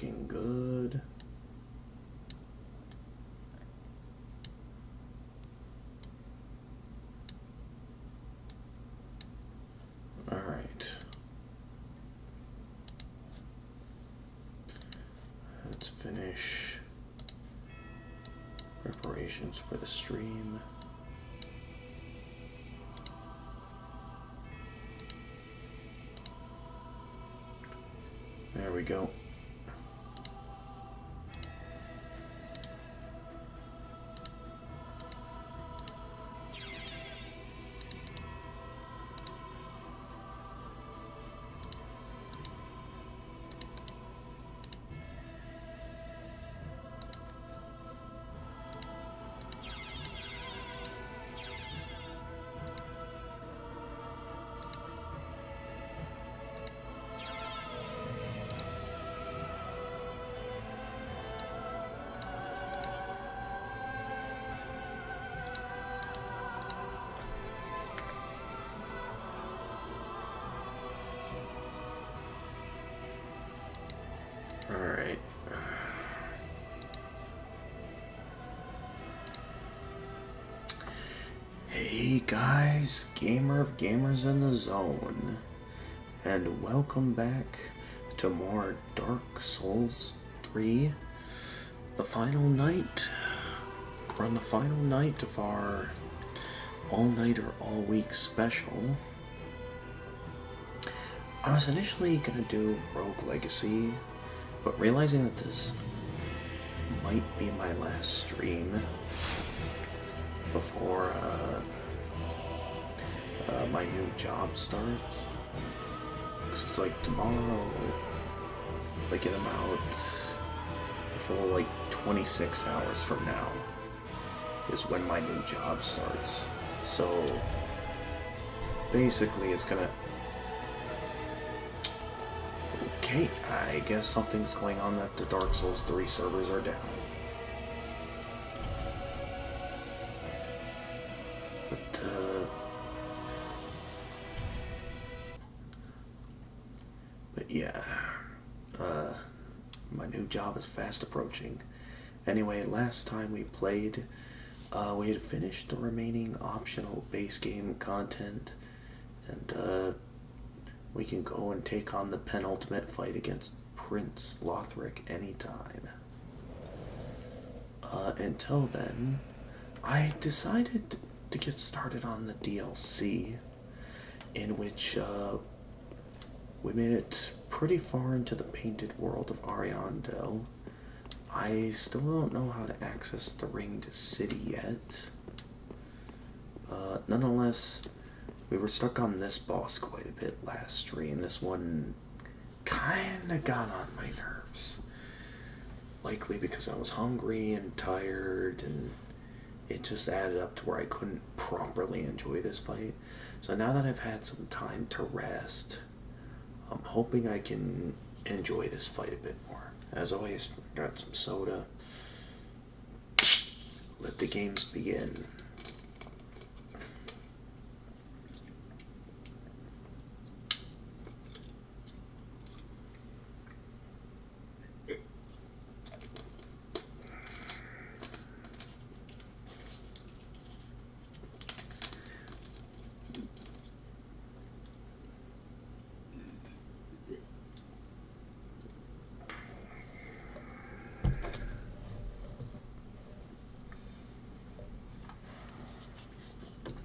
looking good. All right. Let's finish preparations for the stream. There we go. Alright. Hey guys, Gamer of Gamers in the Zone, and welcome back to more Dark Souls 3, the final night. We're on the final night of our all-nighter, all-week special. I was initially gonna do Rogue Legacy, but realizing that this might be my last stream before my new job starts, because it's like tomorrow, like in about full like 26 hours from now is when my new job starts. So basically it's gonna... Okay, I guess something's going on that the Dark Souls 3 servers are down. But yeah, my new job is fast approaching. Anyway, last time we played, we had finished the remaining optional base game content, and we can go and take on the penultimate fight against Prince Lothric anytime. Until then, I decided to get started on the DLC, in which we made it pretty far into the painted world of Ariandel. I still don't know how to access the Ringed City yet. Nonetheless, we were stuck on this boss quite a bit last stream. This one kinda got on my nerves. Likely because I was hungry and tired, and it just added up to where I couldn't properly enjoy this fight. So now that I've had some time to rest, I'm hoping I can enjoy this fight a bit more. As always, got some soda. Let the games begin.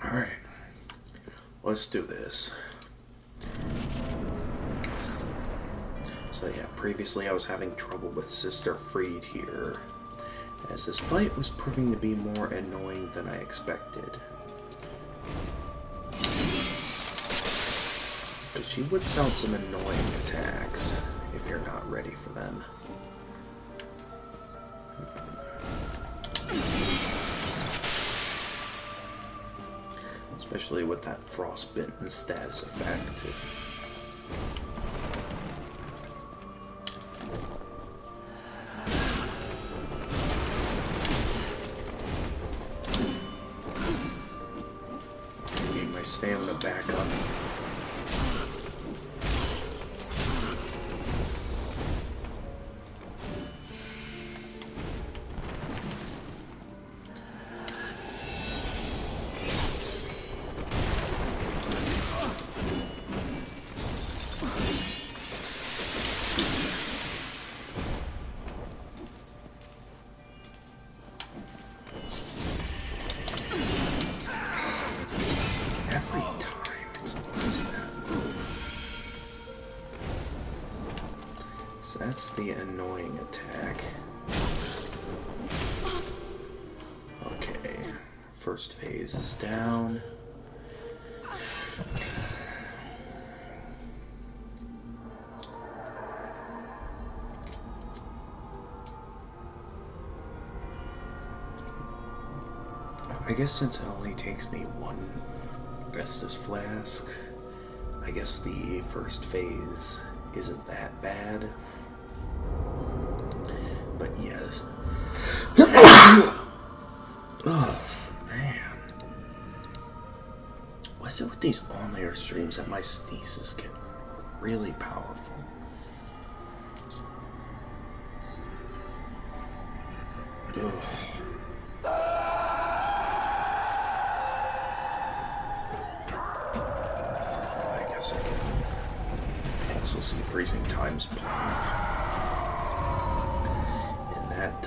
Alright, let's do this. So yeah, previously I was having trouble with Sister Fried here, as this fight was proving to be more annoying than I expected. But she whips out some annoying attacks if you're not ready for them. Especially with that frostbitten status effect. Getting my stamina back up. that's the annoying attack. Okay, first phase is down. I guess since it only takes me one Estus Flask, I guess the first phase isn't that bad. But yes. Oh, man. What's it with these all-nighter streams that my stasis get really powerful? Ugh. I can also see freezing time's point. And that,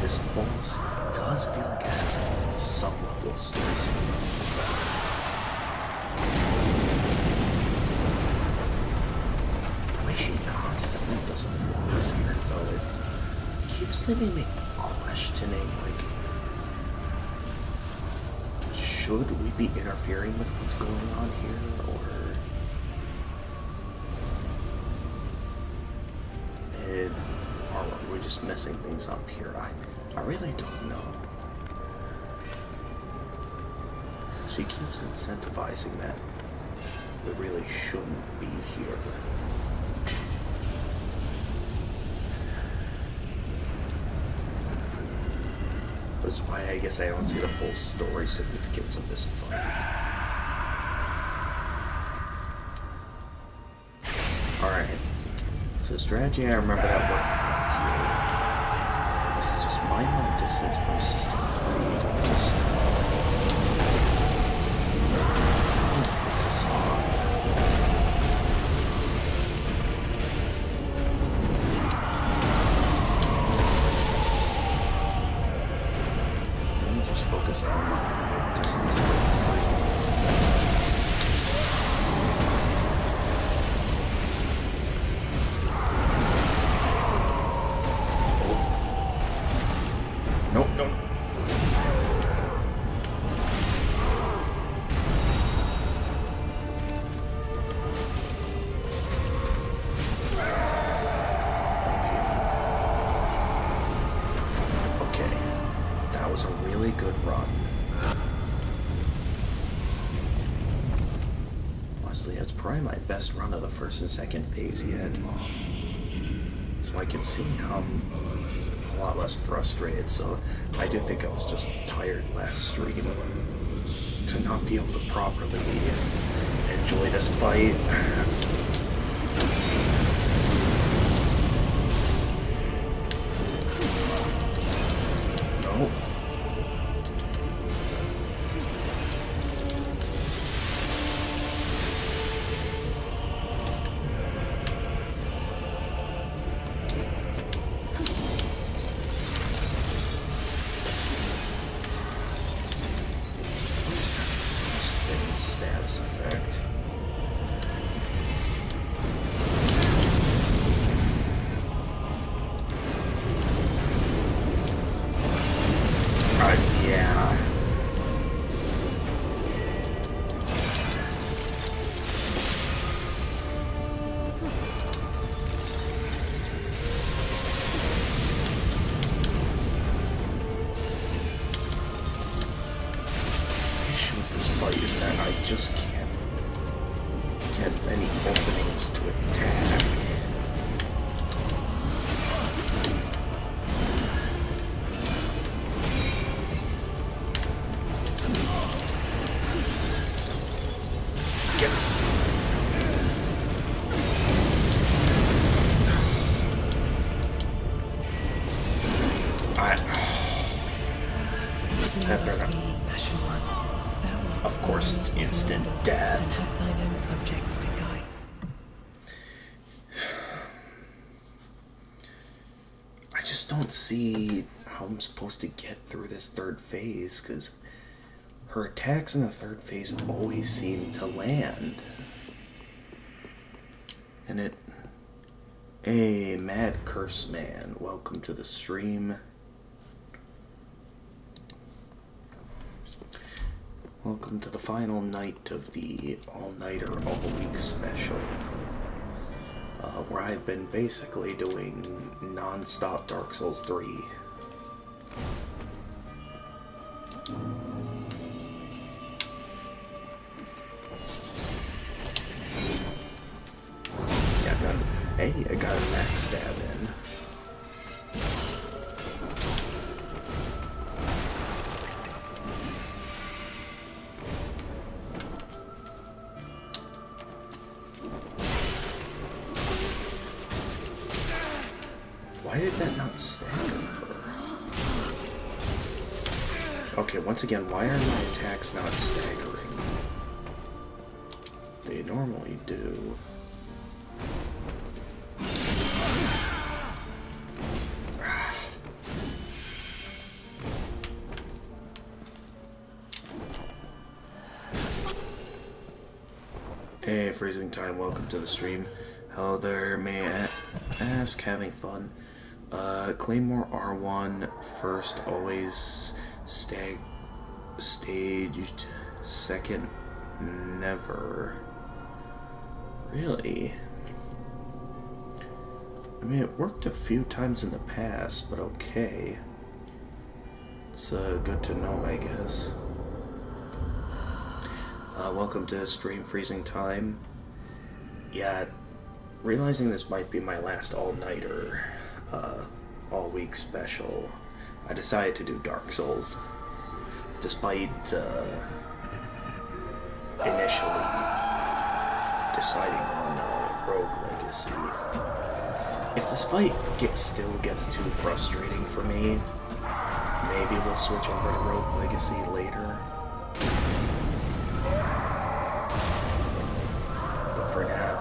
this boss does feel like it has some level of story significance. The way she constantly doesn't lose here, though, it keeps leaving me questioning, like, should we be interfering with what's going on here, or are we just messing things up here? I really don't know. She keeps incentivizing that we really shouldn't be here. Which is why I guess I don't see the full story significance of this fight. Alright. So the strategy, I remember that worked here. This is just mine long distance from System 3. Just focus on. Focused on my distance from free. Nope, nope. Okay, that was a really good run. Honestly, that's probably my best run of the first and second phase yet. So I can see how I'm a lot less frustrated. So I do think I was just tired last stream to not be able to properly enjoy this fight. No. Status effect. Yeah. This fight is that I just can't get any openings to attack. Of course, it's instant death. I just don't see how I'm supposed to get through this third phase, because her attacks in the third phase always seem to land. And it... Hey, Mad Curse Man, welcome to the stream. Welcome to the final night of the all-nighter, all-week special. Where I've been basically doing non-stop Dark Souls 3. Hey, I got a max stab in. Why did that not stagger her? Okay, once again, why are my attacks not staggering? They normally do. Hey, Freezing Time, welcome to the stream. Hello there, may I ask, having fun? Claymore R1, first always staged, second never. Really? I mean, it worked a few times in the past, but okay. It's good to know, I guess. Welcome to Stream Freezing Time. Yeah, realizing this might be my last all-nighter, all-week special, I decided to do Dark Souls. Despite, initially deciding on, Rogue Legacy. If this fight still gets too frustrating for me, maybe we'll switch over to Rogue Legacy later. For now.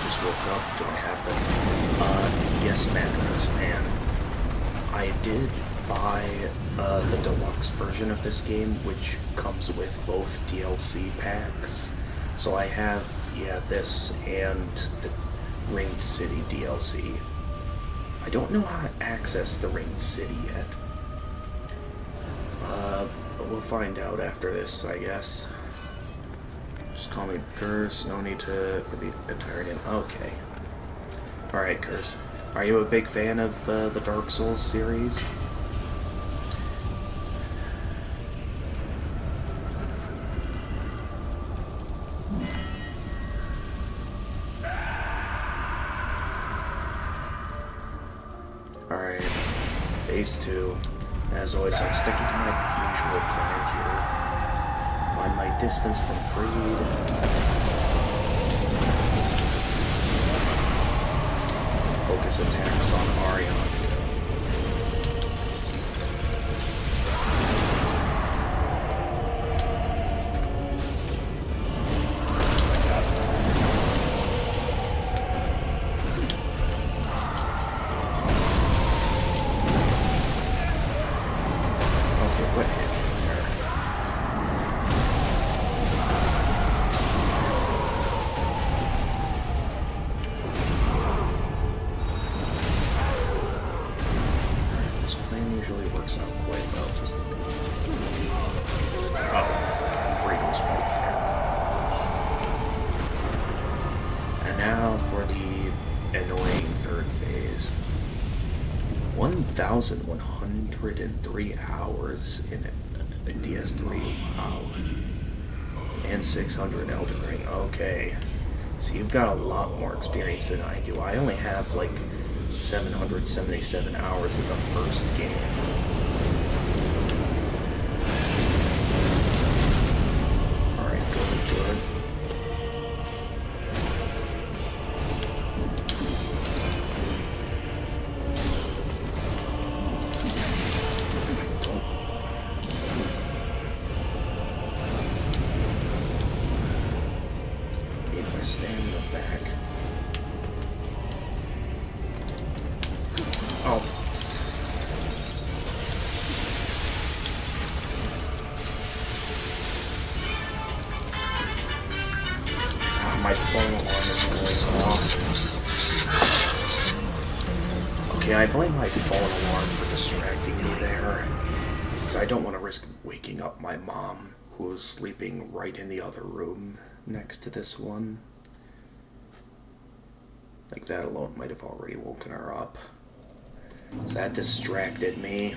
Just woke up, do I have them? Yes, man. I did buy the deluxe version of this game, which comes with both DLC packs. So I have, yeah, this and the Ringed City DLC. I don't know how to access the Ringed City yet. But we'll find out after this, I guess. Just call me Curse, no need for the entire name. Okay. Alright, Curse. Are you a big fan of the Dark Souls series? Alright. Phase 2. As always, I'm sticking to my usual plan here. My distance from Freed. Focus attacks on Arion. Annoying third phase. 1,103 hours in DS3. Wow. And 600 Elden Ring. Okay. So you've got a lot more experience than I do. I only have like 777 hours in the first game. Alright, good. Okay, I blame my phone alarm for distracting me there. Because I don't want to risk waking up my mom, who was sleeping right in the other room next to this one. Like, that alone might have already woken her up. So that distracted me.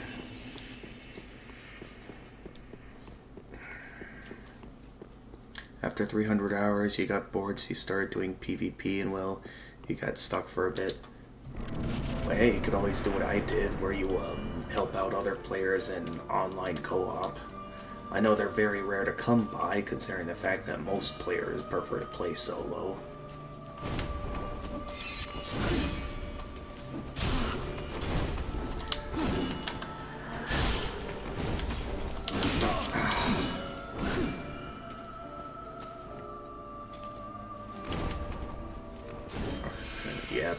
After 300 hours, you got bored, so you started doing PvP, and well, you got stuck for a bit. But hey, you could always do what I did, where you help out other players in online co-op. I know they're very rare to come by, considering the fact that most players prefer to play solo. Yep.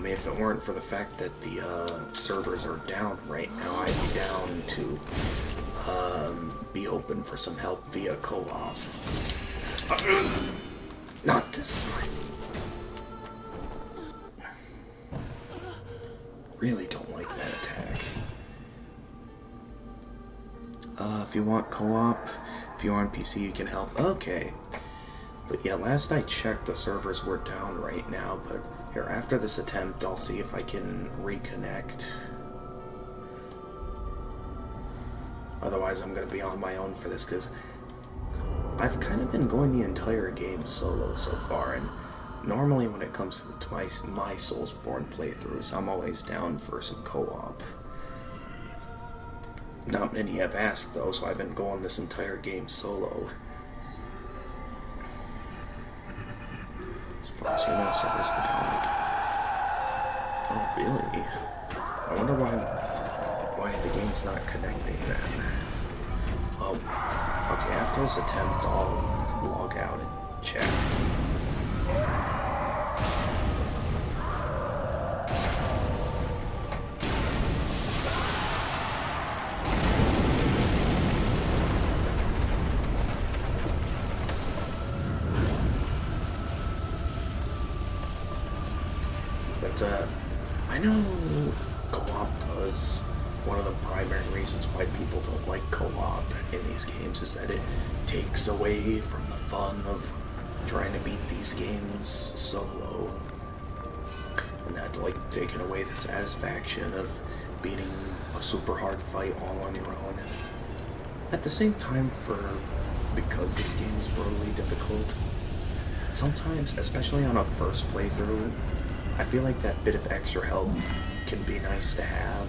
If it weren't for the fact that the servers are down right now, I'd be down to be open for some help via co-op. Not this one. Really don't like that attack. If you want co-op, if you're on PC, you can help. Okay. But yeah, last I checked, the servers were down right now, but here, after this attempt, I'll see if I can reconnect. Otherwise, I'm going to be on my own for this, because I've kind of been going the entire game solo so far, and normally when it comes to my Soulsborne playthroughs, I'm always down for some co-op. Not many have asked, though, so I've been going this entire game solo. As far as I know, servers were down. Oh, really? I wonder why the game's not connecting then. Oh, okay, after this attempt, I'll log out and check. But, I know co-op does. One of the primary reasons why people don't like co-op in these games is that it takes away from the fun of trying to beat these games solo. And that, like, taking away the satisfaction of beating a super hard fight all on your own. At the same time, because this game is brutally difficult, sometimes, especially on a first playthrough, I feel like that bit of extra help can be nice to have.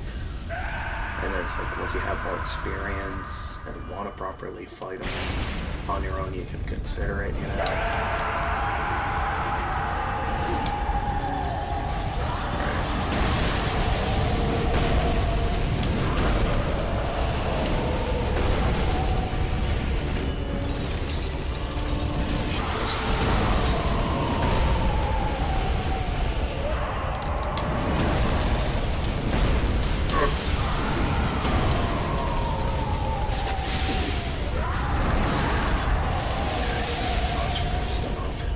And then it's like, once you have more experience and want to properly fight them on your own, you can consider it, you know? Fast enough.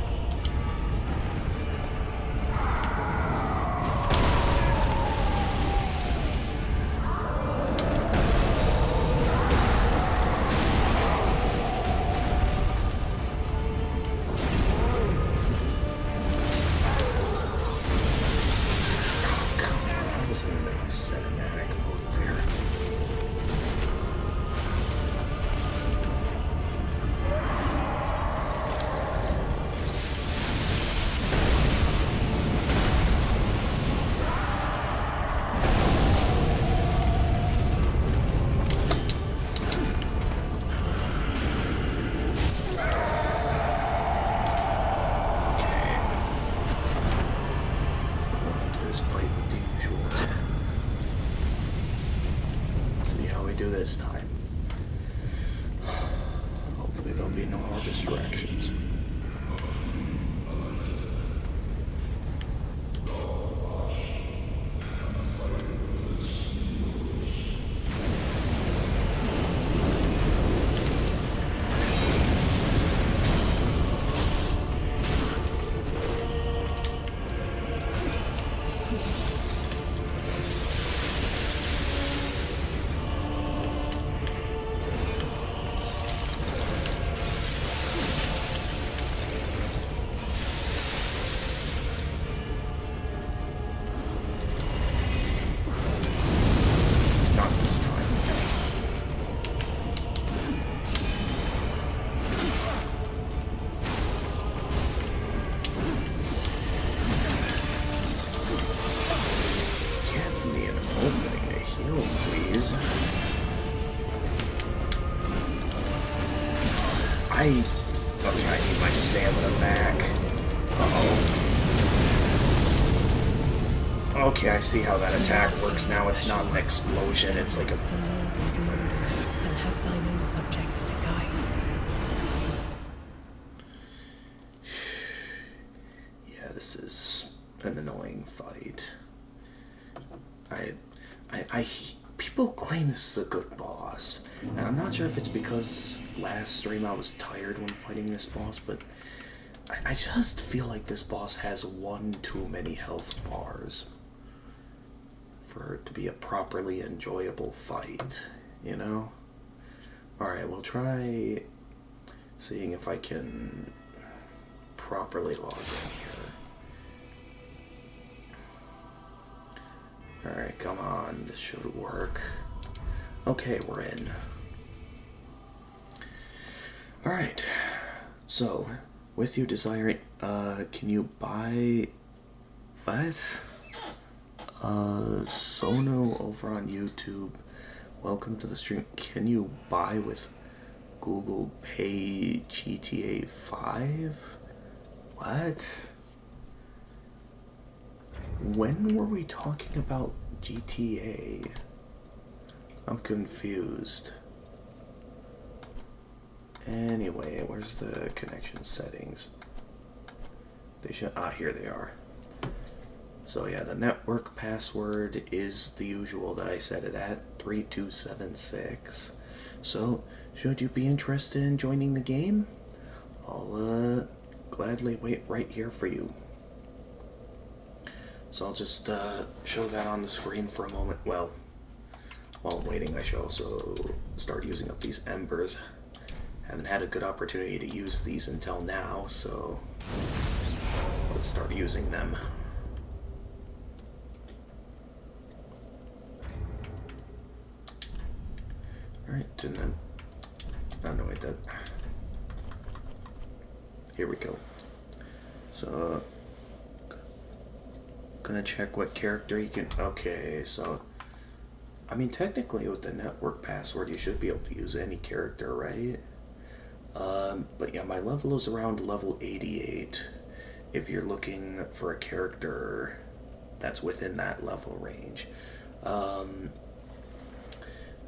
See how we do this time. Hopefully there'll be no more distractions. This time. Give me an opening to heal, please. Okay, I need my stamina back. Uh-oh. Okay, I see how that attack works now. It's not an explosion, it's like a... Yeah, this is an annoying fight. People claim this is a good boss, and I'm not sure if it's because last stream I was tired when fighting this boss, but I just feel like this boss has one too many health bars for it to be a properly enjoyable fight, you know? Alright, we'll try seeing if I can properly log in here. Alright, come on, this should work. Okay, we're in. Alright, so, with you desiring, can you buy... What? Sono over on YouTube. Welcome to the stream. Can you buy with Google Pay GTA 5? What? When were we talking about GTA? I'm confused. Anyway, where's the connection settings? They should... here they are. So yeah, the network password is the usual that I set it at, 3276. So, should you be interested in joining the game? I'll gladly wait right here for you. So I'll just show that on the screen for a moment. Well, while I'm waiting, I should also start using up these embers. Haven't had a good opportunity to use these until now, so let's start using them. Alright, and then... Oh, no, wait, that... Here we go. So... Gonna check what character you can... Okay, so... I mean, technically with the network password, you should be able to use any character, right? But yeah, my level is around level 88. If you're looking for a character that's within that level range.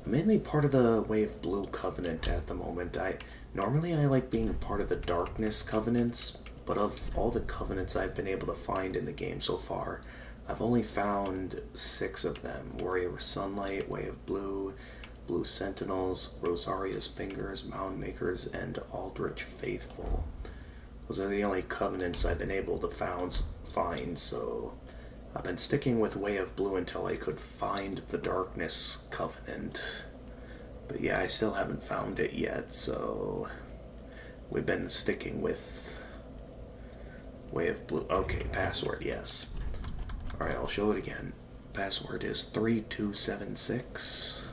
Mainly part of the Wave Blue Covenant at the moment. Normally I like being a part of the Darkness Covenants, but of all the Covenants I've been able to find in the game so far, I've only found 6 of them. Warrior of Sunlight, Way of Blue, Blue Sentinels, Rosaria's Fingers, Mound Makers, and Aldrich Faithful. Those are the only Covenants I've been able to find, so I've been sticking with Way of Blue until I could find the Darkness Covenant. But yeah, I still haven't found it yet, so we've been sticking with Way of Blue. Okay, password, yes. Alright, I'll show it again. Password is 3276.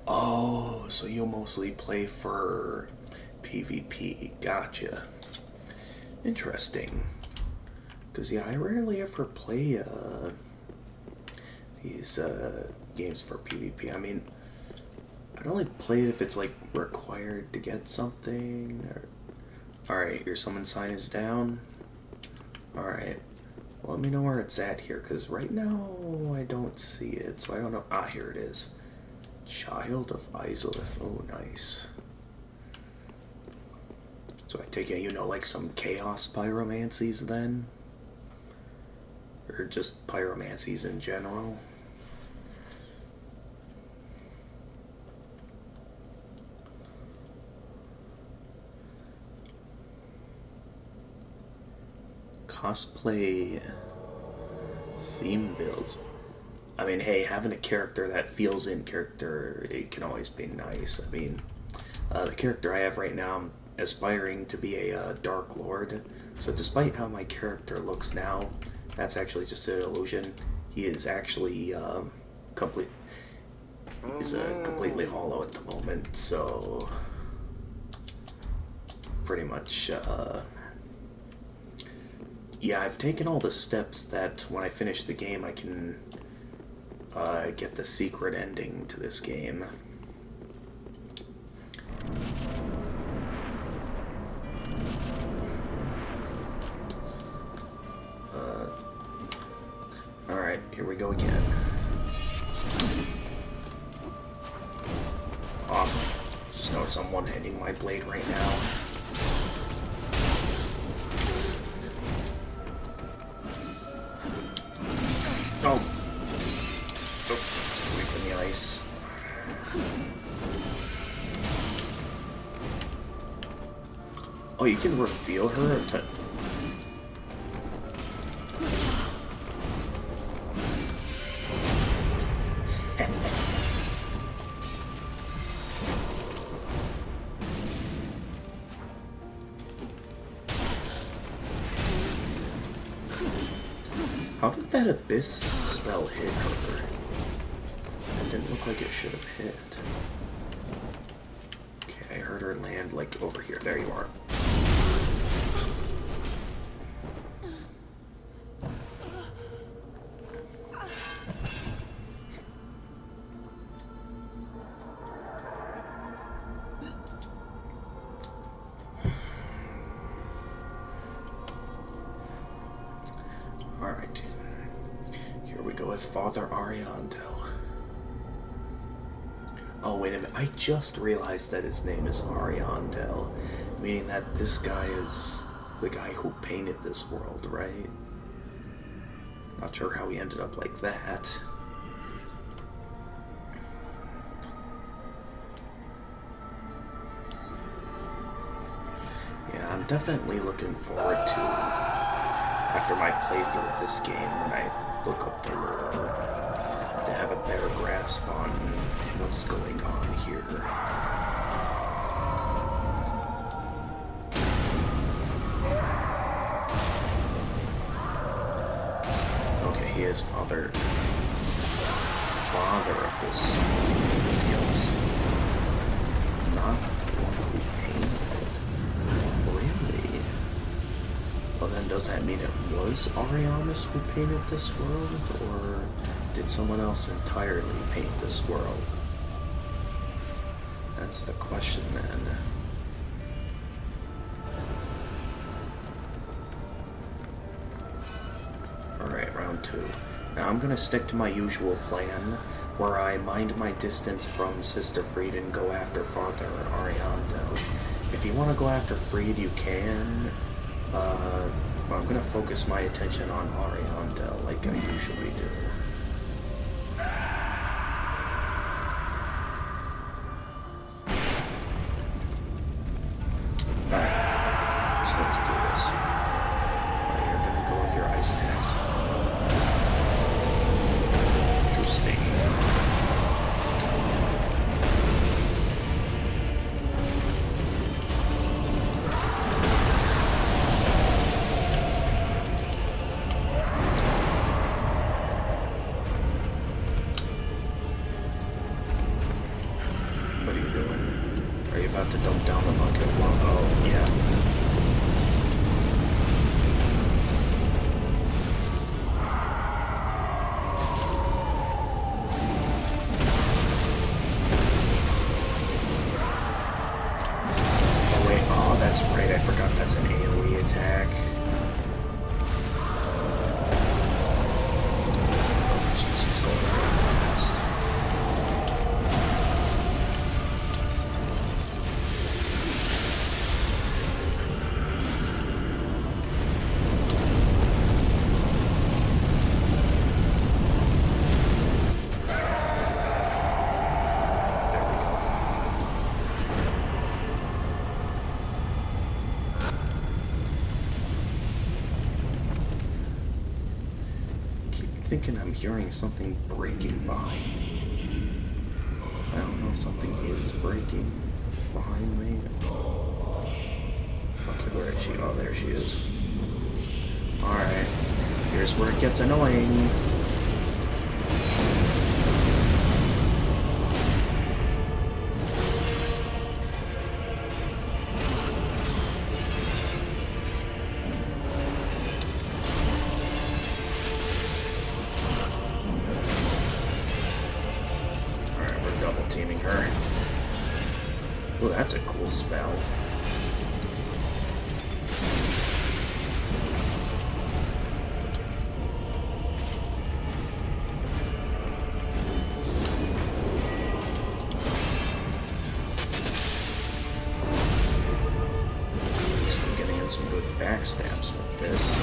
Oh, so you mostly play for PvP. Gotcha. Interesting. Because, yeah, I rarely ever play these games for PvP. I mean, I'd only play it if it's, like, required to get something. Or Alright, your summon sign is down. Alright. Well, let me know where it's at here, because right now I don't see it, so I don't know. Ah, here it is. Child of Izalith. Oh, nice. So I take it, you know, like some chaos pyromancies then? Or just pyromancies in general? Cosplay theme builds. I mean, hey, having a character that feels in character, it can always be nice. I mean, the character I have right now, I'm aspiring to be a Dark Lord. So despite how my character looks now, that's actually just an illusion. He is actually he's completely hollow at the moment. So pretty much, yeah, I've taken all the steps that when I finish the game, I can get the secret ending to this game. Alright, here we go again. Just notice I'm one-handing my blade right now. Oh! Oh, away from the ice. Oh, you can reveal her if it... How did that abyss spell hit her? It didn't look like it should have hit. Okay, I heard her land like over here. There you are. Alright. Here we go with Father Ariandel. Oh, wait a minute. I just realized that his name is Ariandel, meaning that this guy is the guy who painted this world, right? Not sure how he ended up like that. Yeah, I'm definitely looking forward to, after my playthrough of this game, when I look up the lore, to have a better grasp on what's going on here. Okay, he is father of this DLC. Not the one who painted it. Really? Well then, does that mean it was Ariamis who painted this world, or did someone else entirely paint this world? That's the question then. Alright, round 2. Now I'm gonna stick to my usual plan, where I mind my distance from Sister Fried and go after Father Ariandel. If you want to go after Fried, you can. But I'm gonna focus my attention on Ariandel like I usually do. Alright, so let's do this. Alright, you're gonna go with your ice attacks. Interesting. that's right, I forgot that's an AoE attack. Oh, jeez, he's going really fast. Thinking I'm hearing something breaking behind me. I don't know if something is breaking behind me. Okay, where is she? Oh, there she is. Alright, here's where it gets annoying. Teaming her. Oh, that's a cool spell. At least I'm getting in some good backstabs with this.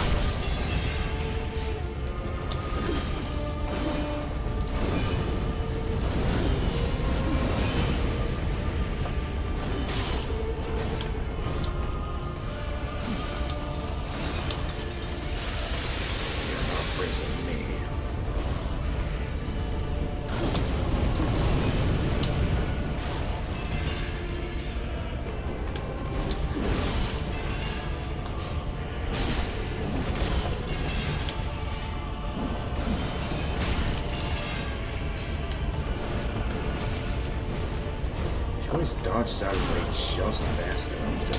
Always dodges out of the way just fast enough to...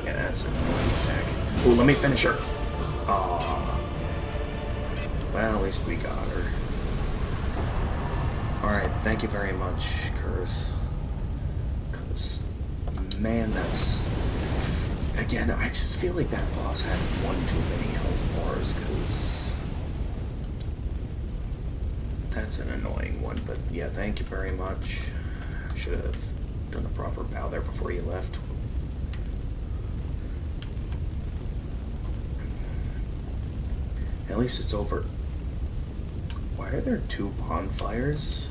Yeah, that's an annoying attack. Oh, let me finish her! Aww. Well, at least we got her. Alright, thank you very much, Curse. Because, man, that's... Again, I just feel like that boss had one too many health bars, because... That's an annoying one, but yeah, thank you very much. Should have done a proper bow there before you left. At least it's over. Why are there two bonfires?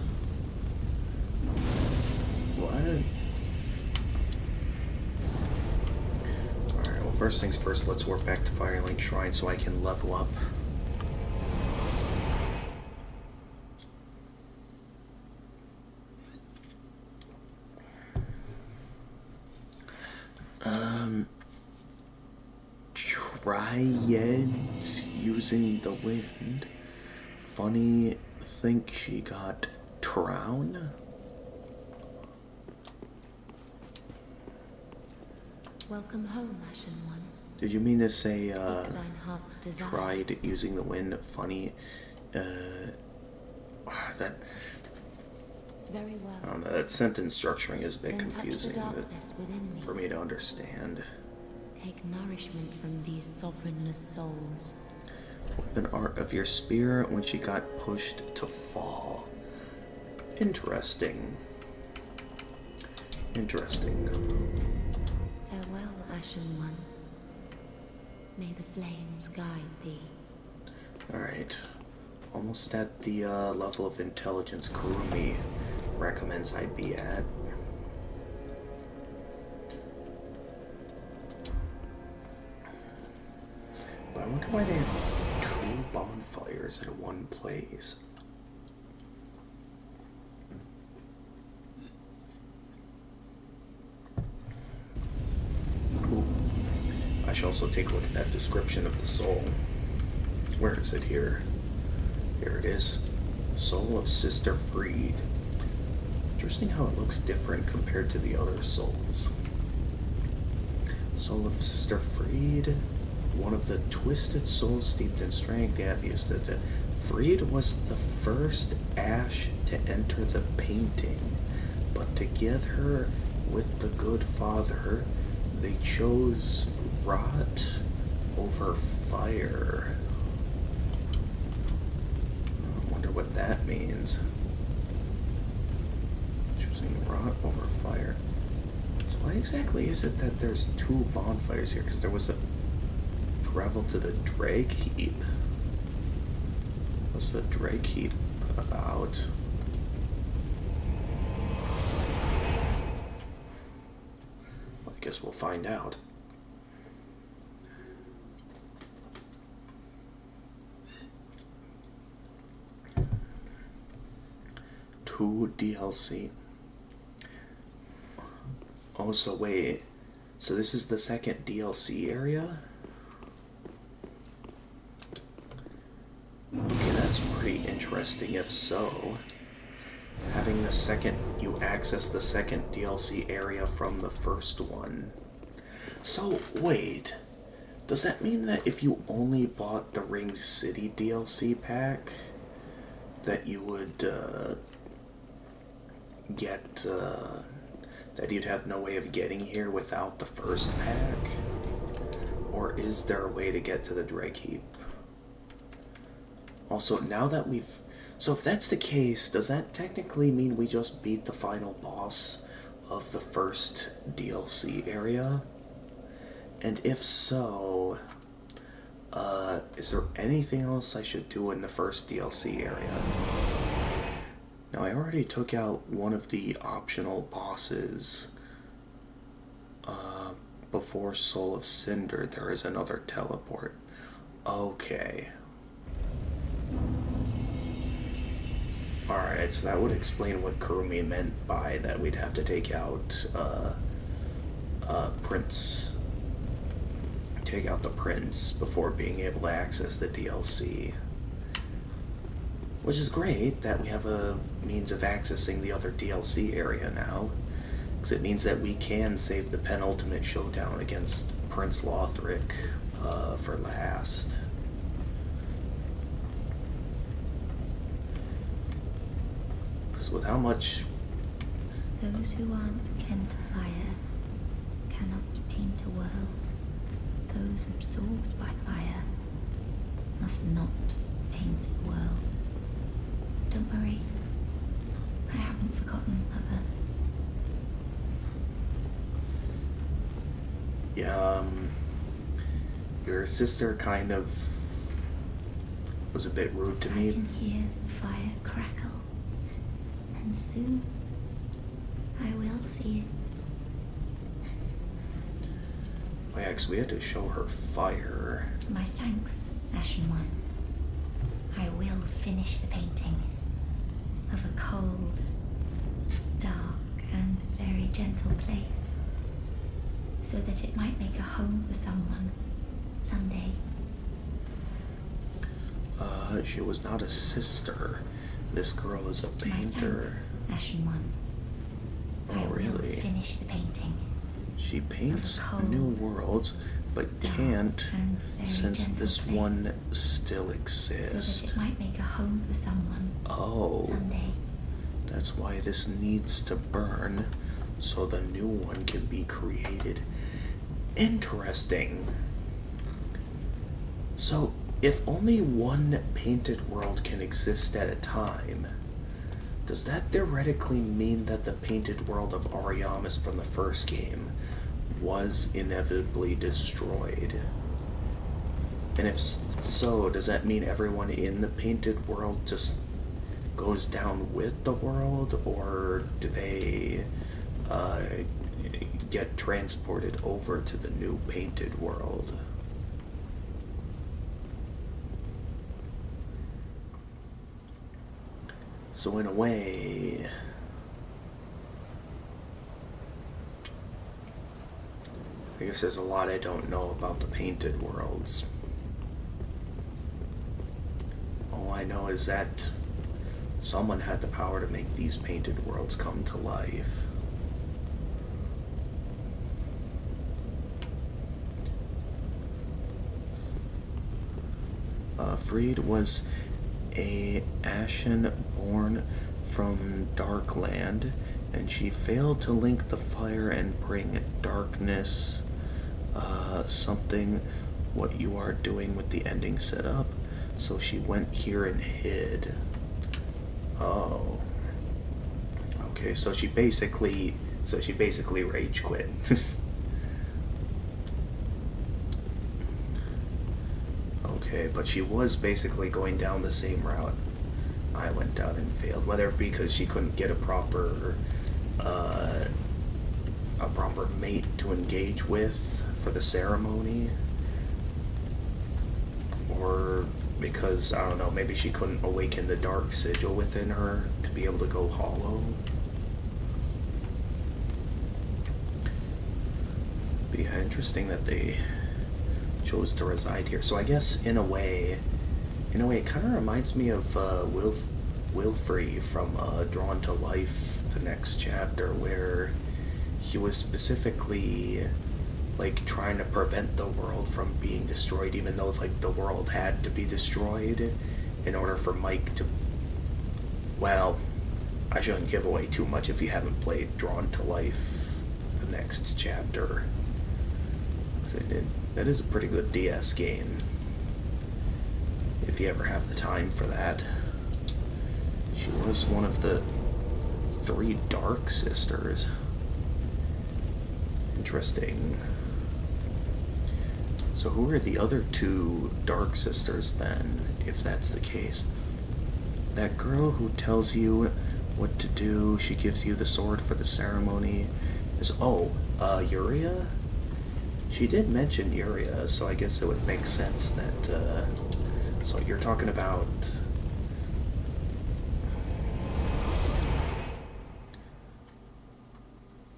What? Alright, well, first things first, let's work back to Firelink Shrine so I can level up. Triad using the wind. Funny, think she got Trown? Welcome home, Ashen One. Did you mean to say, tried using the wind? Funny, that... Very well. I don't know, that sentence structuring is a bit confusing for me to understand. Take nourishment from these sovereignless souls. Weapon art of your spear when she got pushed to fall. Interesting. Interesting. Farewell, Ashen One. May the flames guide thee. Alright. Almost at the level of intelligence Kurumi recommends I be at. But I wonder why they have two bonfires in one place. Ooh. I should also take a look at that description of the soul. Where is it here? Here it is. Soul of Sister Freed. Interesting how it looks different compared to the other souls. Soul of Sister Freed. One of the twisted souls steeped in strength. Yeah, I've used it to Freed was the first Ash to enter the painting, but together with the good father, they chose rot over fire. I wonder what that means. Choosing rot over fire. So why exactly is it that there's two bonfires here? Because there was a travel to the Drag Heap. What's the Drag Heap about? Well, I guess we'll find out. Two DLC. Oh, so wait. So this is the second DLC area? Okay, that's pretty interesting if so. Having the second, you access the second DLC area from the first one. So, wait. Does that mean that if you only bought the Ring City DLC pack, that you would, that you'd have no way of getting here without the first pack? Or is there a way to get to the Dreg Heap? Also, now that we've... So if that's the case, does that technically mean we just beat the final boss of the first DLC area? And if so, is there anything else I should do in the first DLC area? Now, I already took out one of the optional bosses. Before Soul of Cinder, there is another teleport. Okay. Alright, so that would explain what Kurumi meant by that we'd have to take out, Prince. Take out the Prince before being able to access the DLC. Which is great that we have a means of accessing the other DLC area now. Because it means that we can save the penultimate showdown against Prince Lothric for last. Because with how much... Those who aren't kin to fire cannot paint a world. Those absorbed by fire must not paint a world. Don't worry, I haven't forgotten, Mother. Yeah, your sister kind of was a bit rude to me. I can hear the fire crackle, and soon I will see it. Oh yeah, 'cause we had to show her fire. My thanks, Ashen One. I will finish the painting of a cold, dark, and very gentle place, so that it might make a home for someone someday. She was not a sister. This girl is a My painter. thanks, Ashen One. I Oh, will really? finish the painting. She paints cold, new worlds, but dark, can't and very since gentle this place, one still so that exists. it might make a home for someone Oh, someday. that's why this needs to burn, so the new one can be created. Interesting. So, if only one painted world can exist at a time, does that theoretically mean that the painted world of Ariamis from the first game was inevitably destroyed? And if so, does that mean everyone in the painted world just goes down with the world, or do they get transported over to the new painted world? So in a way, I guess there's a lot I don't know about the painted worlds. All I know is that someone had the power to make these painted worlds come to life. Freed was... a Ashen born from Darkland, and she failed to link the fire and bring darkness. Something what you are doing with the ending setup. So she went here and hid. Oh. Okay, so she basically rage quit. Okay, but she was basically going down the same route I went down and failed, whether it be because she couldn't get a proper mate to engage with for the ceremony, or because, I don't know, maybe she couldn't awaken the dark sigil within her to be able to go hollow. But yeah, interesting that they chose to reside here. So I guess in a way, it kind of reminds me of Wilfrey from Drawn to Life, the next chapter, where he was specifically like trying to prevent the world from being destroyed, even though like the world had to be destroyed in order for Mike to. Well, I shouldn't give away too much if you haven't played Drawn to Life, the next chapter. So that is a pretty good DS game, if you ever have the time for that. She was one of the 3 Dark Sisters. Interesting. So who are the other 2 Dark Sisters then, if that's the case? That girl who tells you what to do, she gives you the sword for the ceremony, is, Yuria? She did mention Yuria, so I guess it would make sense that, so you're talking about...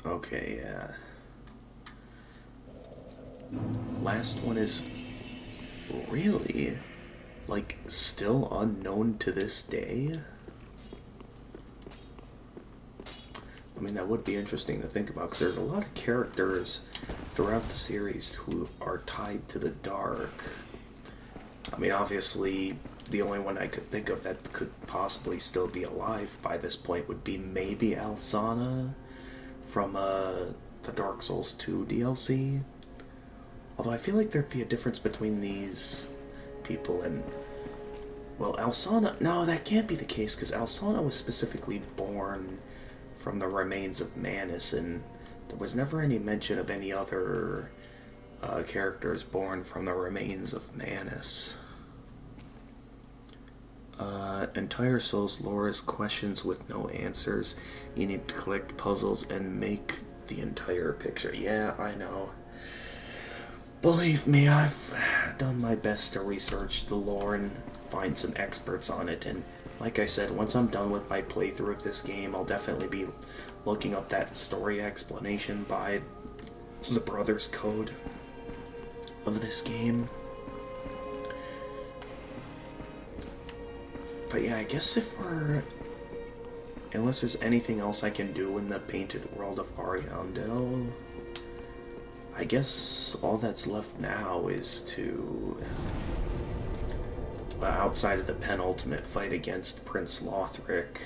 Okay, yeah. Last one is really, like, still unknown to this day? I mean, that would be interesting to think about, because there's a lot of characters throughout the series who are tied to the dark. I mean, obviously, the only one I could think of that could possibly still be alive by this point would be maybe Alsana from the Dark Souls 2 DLC. Although I feel like there'd be a difference between these people and... Well, Alsana... No, that can't be the case, because Alsana was specifically born from the remains of Manus, and there was never any mention of any other characters born from the remains of Manus. Entire Souls lore is questions with no answers. You need to collect puzzles and make the entire picture. Yeah, I know. Believe me, I've done my best to research the lore and find some experts on it, and like I said, once I'm done with my playthrough of this game, I'll definitely be looking up that story explanation by the Brothers Code of this game. But yeah, I guess if we're... Unless there's anything else I can do in the painted world of Ariandel, I guess all that's left now is to... outside of the penultimate fight against Prince Lothric,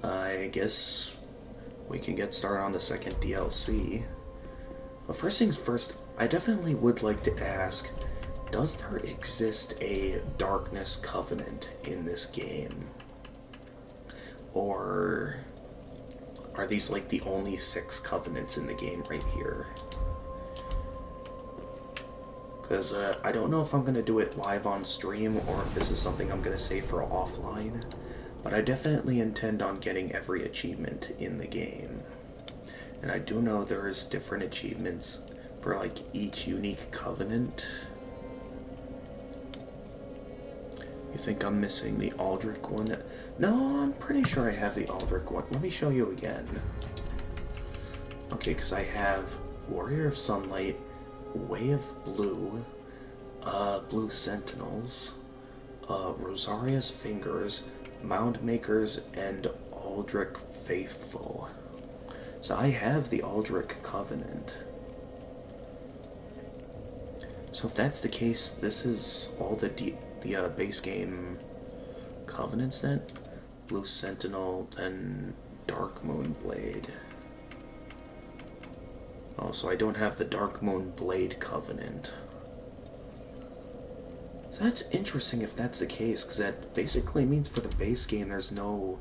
I guess we can get started on the second DLC. But first things first, I definitely would like to ask, does there exist a Darkness Covenant in this game? Or are these like the only 6 covenants in the game right here? Because I don't know if I'm going to do it live on stream or if this is something I'm going to save for offline. But I definitely intend on getting every achievement in the game. And I do know there's different achievements for like each unique covenant. You think I'm missing the Aldrich one? No, I'm pretty sure I have the Aldrich one. Let me show you again. Okay, because I have Warrior of Sunlight, Way of Blue, Blue Sentinels, Rosaria's Fingers, Mound Makers, and Aldrich Faithful. So I have the Aldrich Covenant. So if that's the case, this is all the base game Covenants then? Blue Sentinel, then Dark Moon Blade. Oh, so I don't have the Dark Moon Blade Covenant. So that's interesting if that's the case, because that basically means for the base game there's no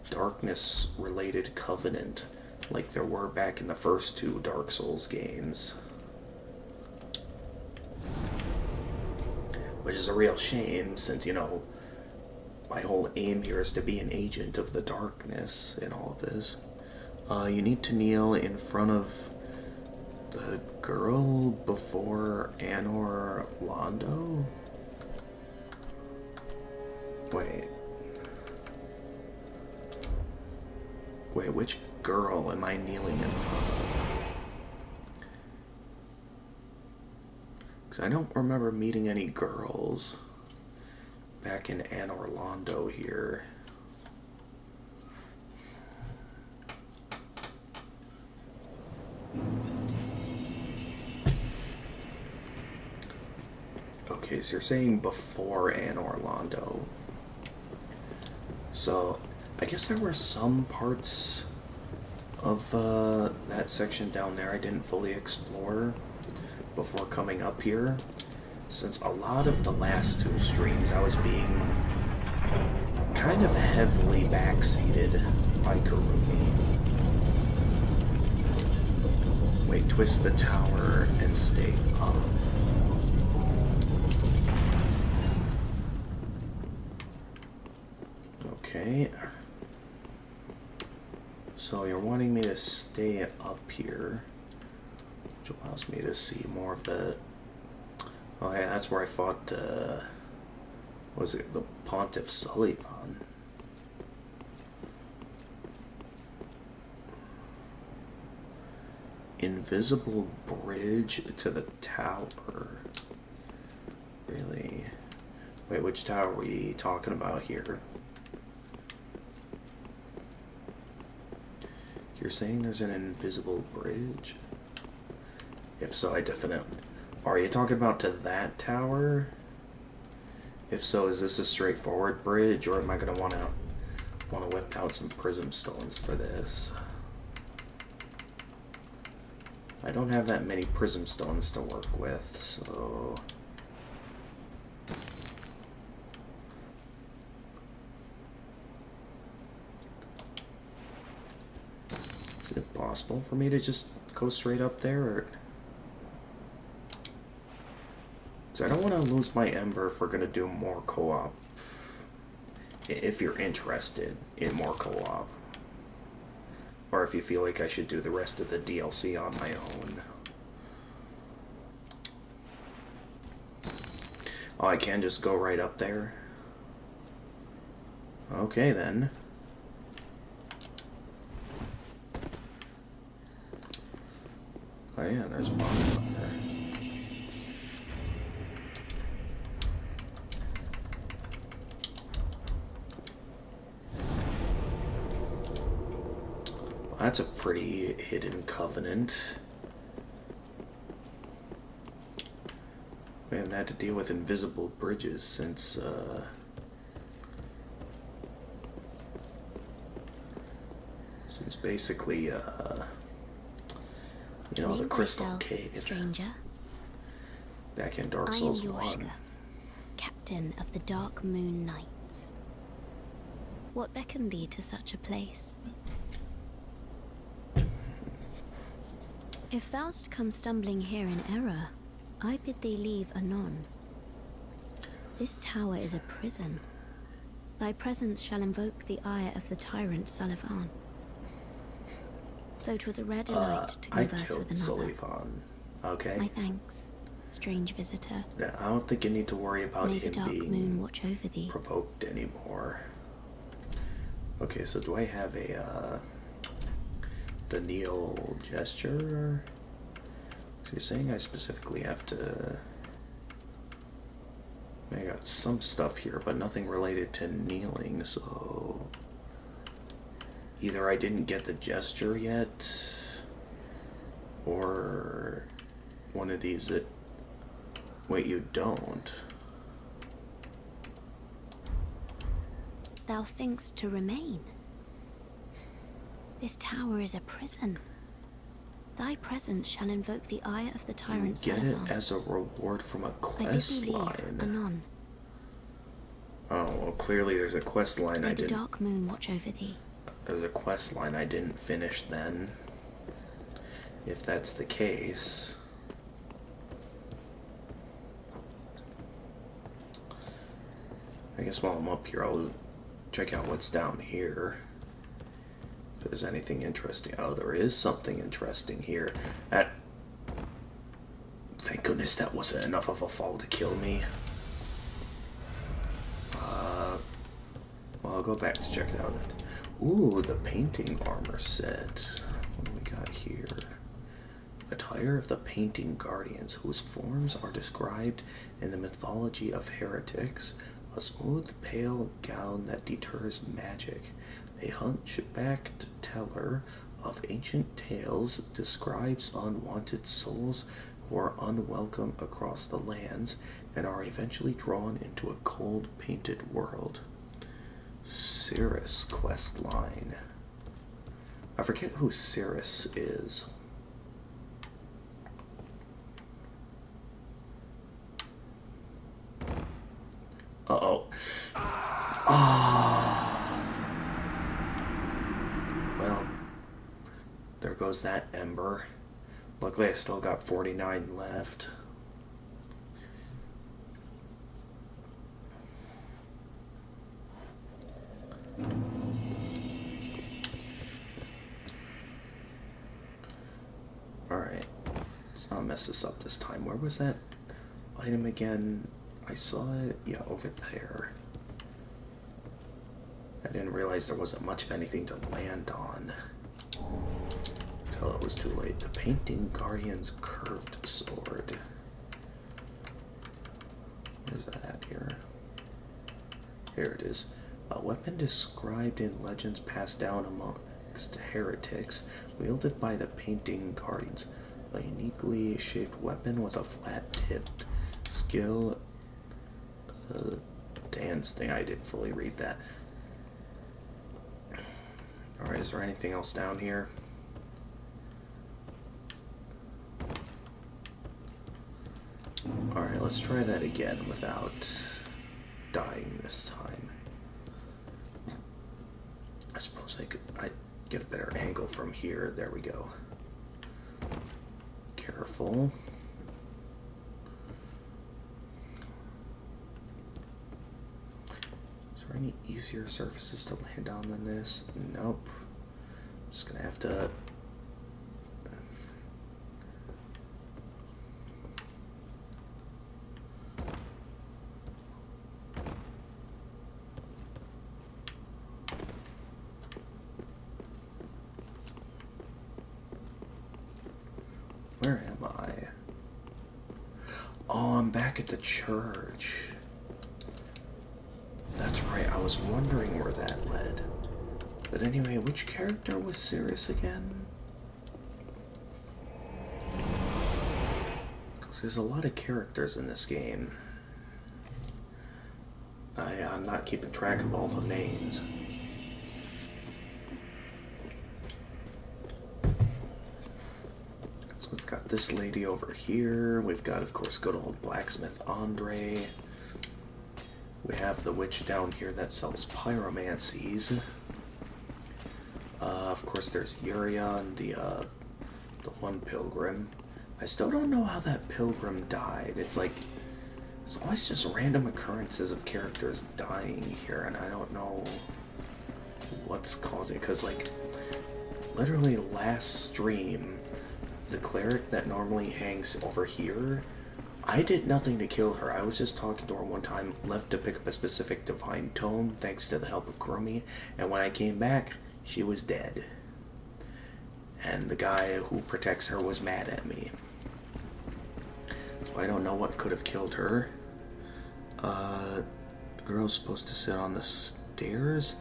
darkness-related covenant like there were back in the first two Dark Souls games. Which is a real shame, since, you know, my whole aim here is to be an agent of the darkness in all of this. You need to kneel in front of the girl before Anor Londo? Wait. Wait, which girl am I kneeling in front of? Because I don't remember meeting any girls back in Anor Londo here. Okay, so you're saying before Anor Londo. So, I guess there were some parts of that section down there I didn't fully explore before coming up here, since a lot of the last two streams I was being kind of heavily backseated by Karumi. Wait, twist the tower and stay up. Okay. So you're wanting me to stay up here, which allows me to see more of the... Oh, hey, that's where I fought, was it the Pontiff Sullivan? Invisible bridge to the tower. Really? Wait, which tower are we talking about here? You're saying there's an invisible bridge? If so, I definitely... Are you talking about to that tower? If so, is this a straightforward bridge, or am I gonna wanna whip out some prism stones for this? I don't have that many prism stones to work with, so... Is it possible for me to just go straight up there, or... Because I don't want to lose my Ember if we're going to do more co-op. If you're interested in more co-op. Or if you feel like I should do the rest of the DLC on my own. Oh, I can just go right up there? Okay, then. Oh yeah, there's a bonfire. Well, that's a pretty hidden covenant. We haven't had to deal with invisible bridges since, basically, you know, the Crystal Cave. Stranger. Back in Dark Souls 1. Captain of the Dark Moon Knights. What beckoned thee to such a place? If thou'st come stumbling here in error, I bid thee leave anon. This tower is a prison. Thy presence shall invoke the ire of the tyrant Sullivan. Though 'twas a rare delight to converse with another. Sullivan. Okay. My thanks, strange visitor. Yeah, I don't think you need to worry about May the him dark moon being watch over thee. provoked anymore. Okay, so do I have a, the kneel gesture? So you're saying I specifically have to... I got some stuff here, but nothing related to kneeling, so... Either I didn't get the gesture yet, or one of these that... Wait, you don't. thou thinkst to remain? This tower is a prison. Thy presence shall invoke the ire of the You tyrant get it Salavan. as a reward from a I bid quest thee leave, line. anon. Oh, well, clearly there's a quest line May I the didn't. dark moon watch over thee. There's a quest line I didn't finish then. If that's the case. I guess while I'm up here, I'll check out what's down here. If there's anything interesting. Oh, there is something interesting here. Thank goodness that wasn't enough of a fall to kill me. Well, I'll go back to check it out. Ooh, the painting armor set. What do we got here? Attire of the painting guardians, whose forms are described in the mythology of heretics. A smooth, pale gown that deters magic. A hunchbacked teller of ancient tales describes unwanted souls who are unwelcome across the lands and are eventually drawn into a cold, painted world. Cirrus quest line. I forget who Cirrus is. Uh-oh. Well, there goes that ember. Luckily, I still got 49 left. Alright. Let's not mess this up this time. Where was that item again? I saw it, yeah, over there. I didn't realize there wasn't much of anything to land on until it was too late. The Painting Guardian's Curved Sword. Where's that at here? Here it is. A weapon described in legends passed down amongst heretics, wielded by the Painting Guardians. A uniquely shaped weapon with a flat-tipped skill dance thing. I didn't fully read that. Alright, is there anything else down here? Alright, let's try that again without dying this time. I suppose I'd get a better angle from here. There we go. Careful. Any easier surfaces to land on than this? Nope. Just gonna have to where am I? Oh, I'm back at the church. That's right, I was wondering where that led. But anyway, which character was Cirrus again? So there's a lot of characters in this game. I'm not keeping track of all the names. So we've got this lady over here. We've got, of course, good old blacksmith Andre. We have the witch down here that sells pyromancies. Of course, there's Urion, the one pilgrim. I still don't know how that pilgrim died. It's like, it's always just random occurrences of characters dying here, and I don't know what's causing it. Because, like, literally last stream, the cleric that normally hangs over here, I did nothing to kill her. I was just talking to her one time, left to pick up a specific divine tome, thanks to the help of Chromie, and when I came back, she was dead. And the guy who protects her was mad at me. So I don't know what could have killed her. The girl's supposed to sit on the stairs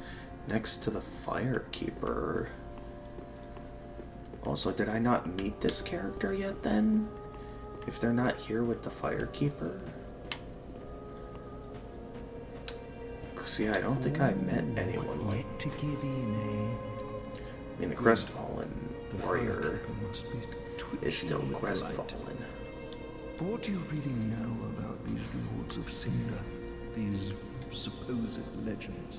next to the firekeeper. Also, did I not meet this character yet then? If they're not here with the firekeeper? See, I don't think I met anyone like. Yet to give in, I mean, the crestfallen warrior is still crestfallen. But what do you really know about these lords of Cinder, these supposed legends?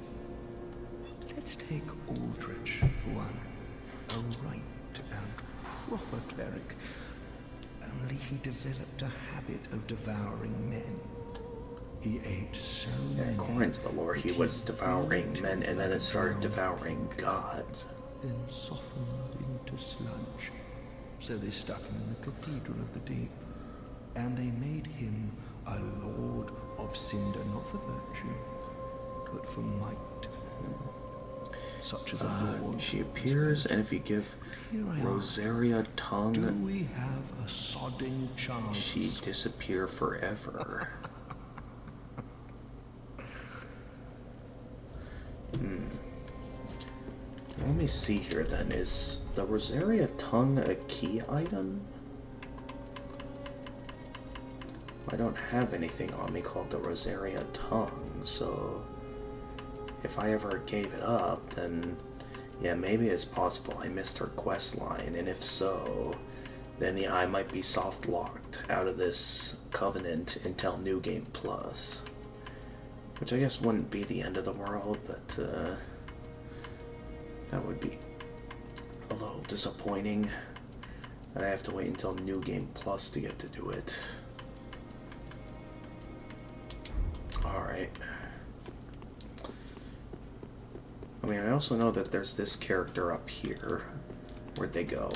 Let's take Aldrich for one. A right and proper cleric. Only he developed a habit of devouring men. He ate so many. According to the lore, he was devouring men, and then it started devouring gods. Then softened into sludge. So they stuck him in the Cathedral of the Deep. And they made him a Lord of Cinder, not for virtue, but for might. Such as a lord. She appears, and if you give Rosaria Do tongue, we have a sodding chance? she'd disappear forever. Let me see here then. Is the Rosaria tongue a key item? I don't have anything on me called the Rosaria tongue, so if I ever gave it up, then yeah, maybe it's possible I missed her quest line, and if so, then yeah, I might be soft locked out of this covenant until New Game Plus, which I guess wouldn't be the end of the world, but that would be a little disappointing that I have to wait until New Game Plus to get to do it. Alright. I mean, I also know that there's this character up here. Where'd they go?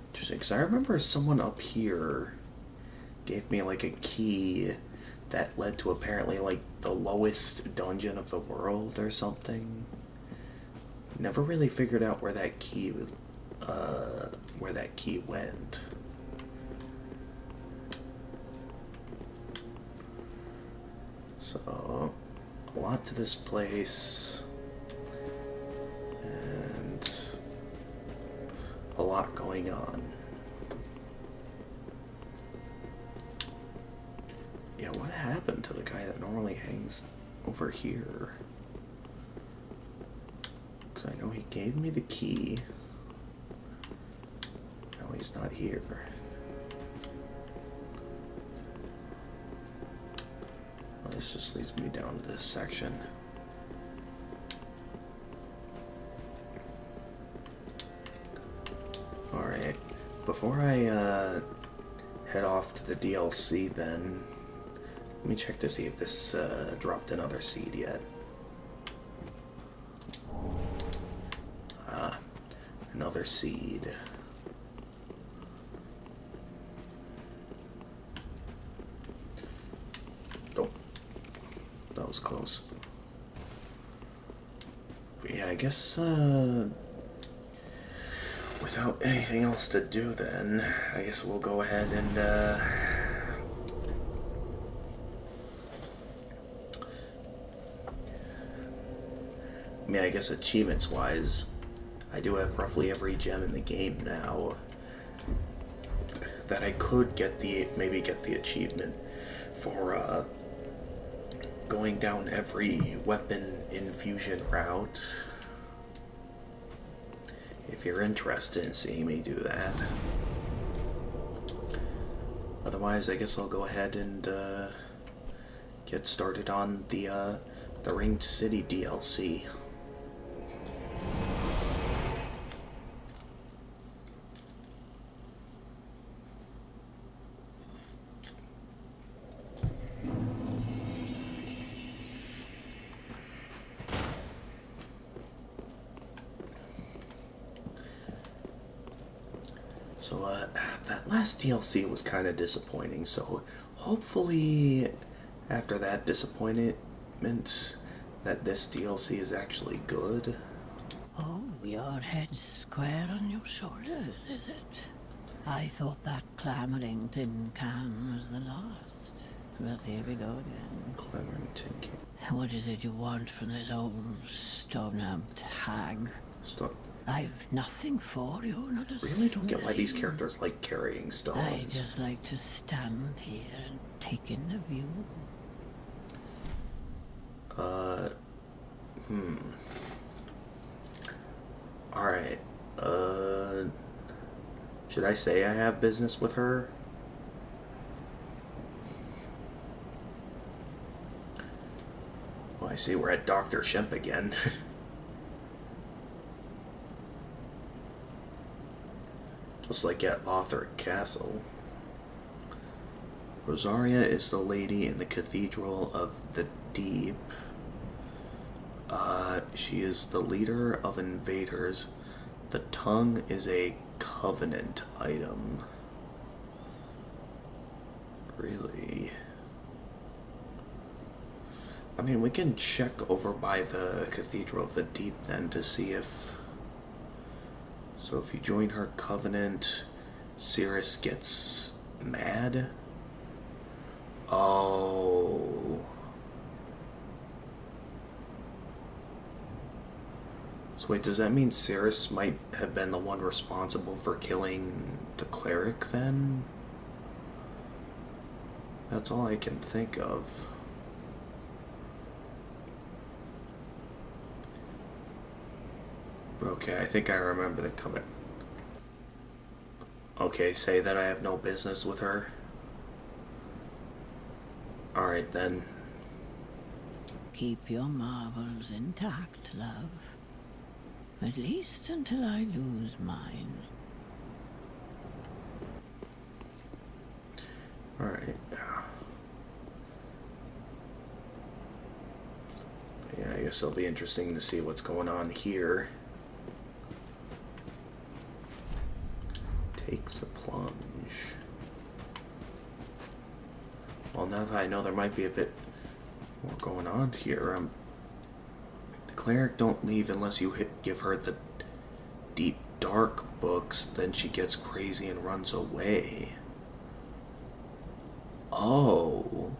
Interesting, because I remember someone up here gave me like a key that led to apparently like the lowest dungeon of the world or something. Never really figured out where that key went. So, a lot to this place, and a lot going on. Yeah, what happened to the guy that normally hangs over here? Because I know he gave me the key. Now he's not here. This just leads me down to this section. Alright, before I head off to the DLC then, let me check to see if this dropped another seed yet. Another seed. That was close. But yeah, I guess, without anything else to do then, I guess we'll go ahead and, I mean, I guess achievements-wise, I do have roughly every gem in the game now that I could maybe get the achievement for, going down every weapon infusion route. If you're interested in seeing me do that. Otherwise, I guess I'll go ahead and get started on the Ringed City DLC. So, that last DLC was kind of disappointing, so hopefully after that disappointment that this DLC is actually good. Oh, your head's square on your shoulders, is it? I thought that clamoring tin can was the last. But here we go again. Clamoring tin can. What is it you want from this old stone-amped hag? I've nothing for you, not a Really don't get why these thing. characters like carrying stones. I just like to stand here and taken the view? Alright, should I say I have business with her? Well, I see we're at Dr. Shemp again. Just like at Lothric Castle. Rosaria is the lady in the Cathedral of the Deep. She is the leader of invaders. The tongue is a covenant item. Really? I mean, we can check over by the Cathedral of the Deep then to see if... So if you join her covenant, Cirrus gets mad? Oh... So wait, does that mean Cirrus might have been the one responsible for killing the cleric then? That's all I can think of. But okay, I think I remember the comment. Okay, say that I have no business with her. Alright then. Keep your marvels intact, love. At least until I lose mine. Alright. Yeah, I guess it'll be interesting to see what's going on here. Takes the plunge. Well, now that I know there might be a bit more going on here, the cleric don't leave unless you give her the deep dark books, then she gets crazy and runs away. Oh.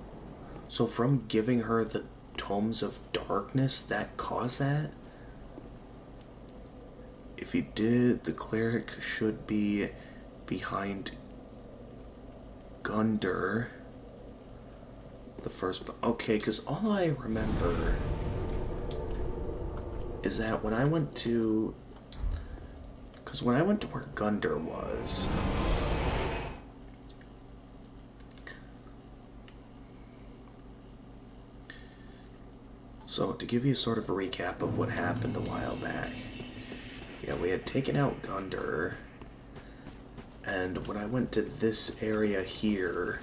So from giving her the tomes of darkness, that caused that? If you did, the cleric should be behind Gundyr. The first... Okay, because all I remember is that when I went to... Because when I went to where Gundyr was... So, to give you sort of a recap of what happened a while back. Yeah, we had taken out Gundyr. And when I went to this area here,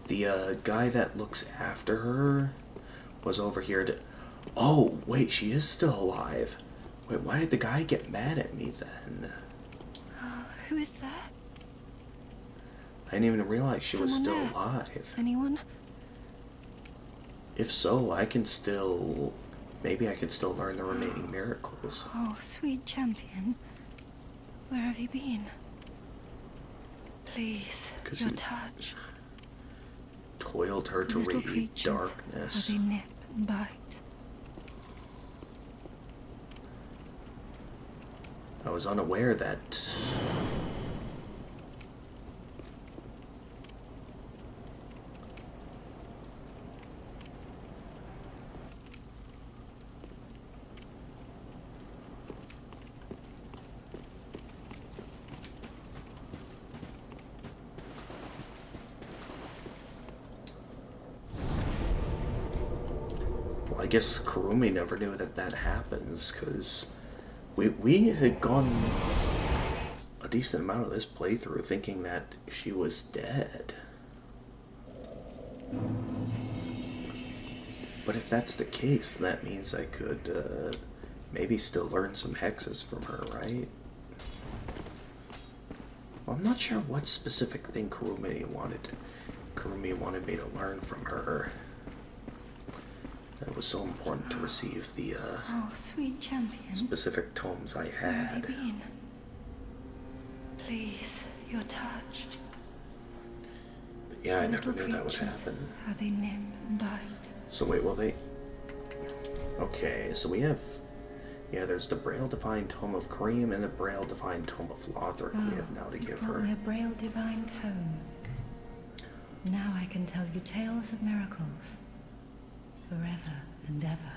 the guy that looks after her was over here to... Oh, wait, she is still alive. Wait, why did the guy get mad at me then? Who is there? I didn't even realize she was still Someone there? alive. Anyone? If so, I can still... Maybe I can still learn the remaining miracles. Oh, sweet champion. Where have you been? Please, 'Cause your you- touch. Toiled her to Little read creatures, darkness. how they nip and bite. I was unaware that... Well, I guess Kurumi never knew that that happens, because we had gone a decent amount of this playthrough thinking that she was dead. But if that's the case, that means I could maybe still learn some hexes from her, right? Well, I'm not sure what specific thing Kurumi wanted me to learn from her. That was so important to receive the Oh, sweet champion. specific tomes I Where have you had. been? Please, your touch. But yeah, I never Little knew that would creatures, happen. how they nip and bite. So wait, will they... Okay, so we have... Yeah, there's the Braille Divine Tome of Kareem and the Braille Divine Tome of Lothric we have now to give her. A Braille Divine Tome. Now I can tell you tales of miracles. Forever and ever.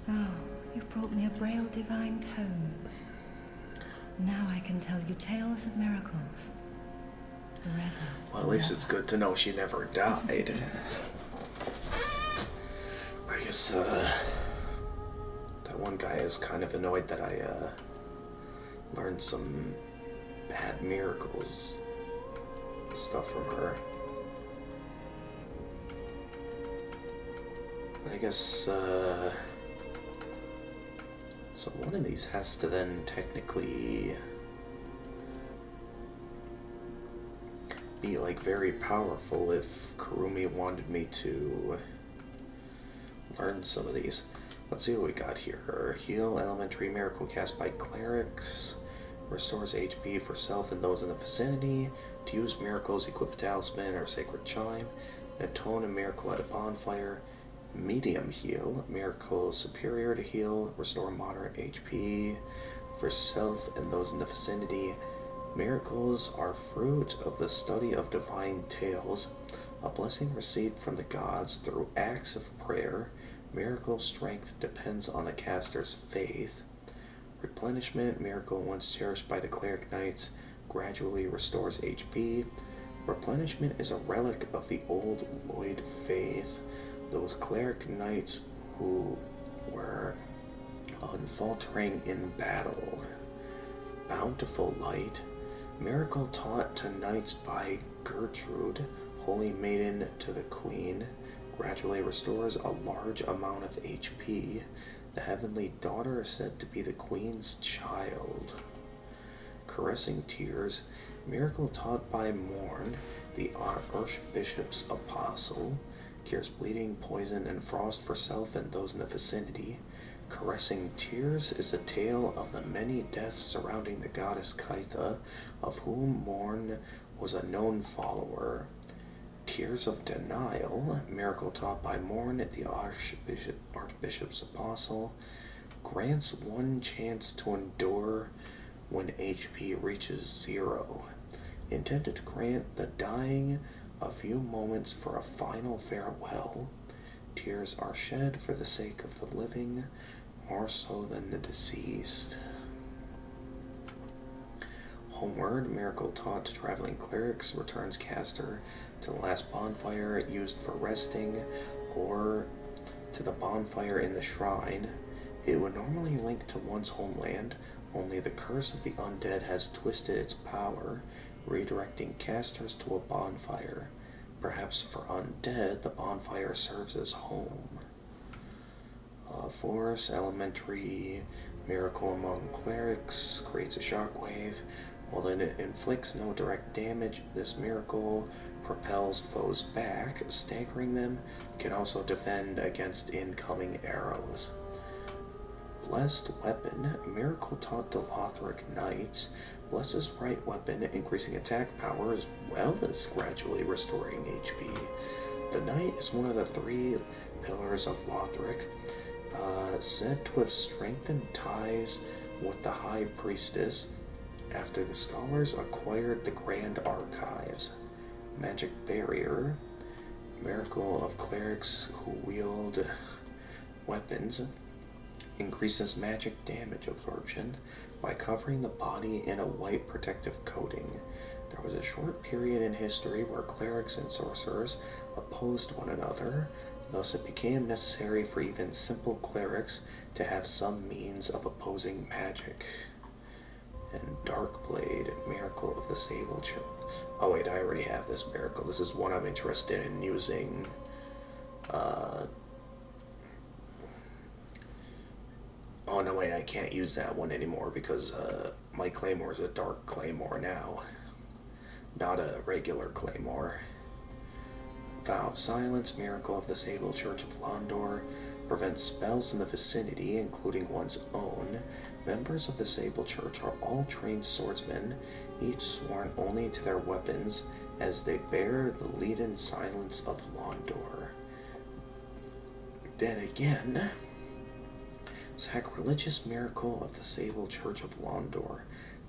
Oh, you've brought me a Braille divine tome. Now I can tell you tales of miracles. Forever. Well, at least it's good to know she never died. I guess, that one guy is kind of annoyed that I, learned some bad miracles stuff from her. I guess, so one of these has to then technically be, like, very powerful if Kurumi wanted me to learn some of these. Let's see what we got here. Heal elementary miracle cast by clerics. Restores HP for self and those in the vicinity. To use miracles, equip a talisman or sacred chime. Atone a miracle at a bonfire. Medium heal. Miracle superior to heal. Restore moderate HP for self and those in the vicinity. Miracles are fruit of the study of divine tales. A blessing received from the gods through acts of prayer. Miracle strength depends on the caster's faith. Replenishment, miracle once cherished by the cleric knights, gradually restores HP. Replenishment is a relic of the old Lloyd faith. Those cleric knights who were unfaltering in battle. Bountiful light, miracle taught to knights by Gertrude, holy maiden to the queen, gradually restores a large amount of HP. The heavenly daughter is said to be the queen's child. Caressing tears, miracle taught by Morn, the archbishop's apostle, cures bleeding, poison, and frost for self and those in the vicinity. Caressing tears is a tale of the many deaths surrounding the goddess Kaitha, of whom Morn was a known follower. Tears of Denial, miracle taught by Morn, the archbishop's apostle, grants one chance to endure when HP reaches 0, intended to grant the dying a few moments for a final farewell. Tears are shed for the sake of the living, more so than the deceased. Homeward, miracle taught to traveling clerics, returns caster to the last bonfire used for resting, or to the bonfire in the shrine. It would normally link to one's homeland, only the curse of the undead has twisted its power, redirecting casters to a bonfire. Perhaps for undead, the bonfire serves as home. Force, elementary, miracle among clerics, creates a shockwave. While it inflicts no direct damage, this miracle propels foes back, staggering them, can also defend against incoming arrows. Blessed weapon, miracle taught to Lothric knights, blesses right weapon, increasing attack power as well as gradually restoring HP. The knight is one of the 3 pillars of Lothric, said to have strengthened ties with the High Priestess after the scholars acquired the Grand Archives. Magic Barrier, miracle of clerics who wield weapons, increases magic damage absorption by covering the body in a white protective coating. There was a short period in history where clerics and sorcerers opposed one another, thus it became necessary for even simple clerics to have some means of opposing magic. And Darkblade, miracle of the Sable Church. Oh wait, I already have this miracle. This is one I'm interested in using. Oh no, wait, I can't use that one anymore because my claymore is a dark claymore now, not a regular claymore. Vow of Silence, miracle of the Sable Church of Londor, prevents spells in the vicinity, including one's own. Members of the Sable Church are all trained swordsmen, each sworn only to their weapons, as they bear the leaden silence of Londor. Then again, sacrilegious miracle of the Sable Church of Londor.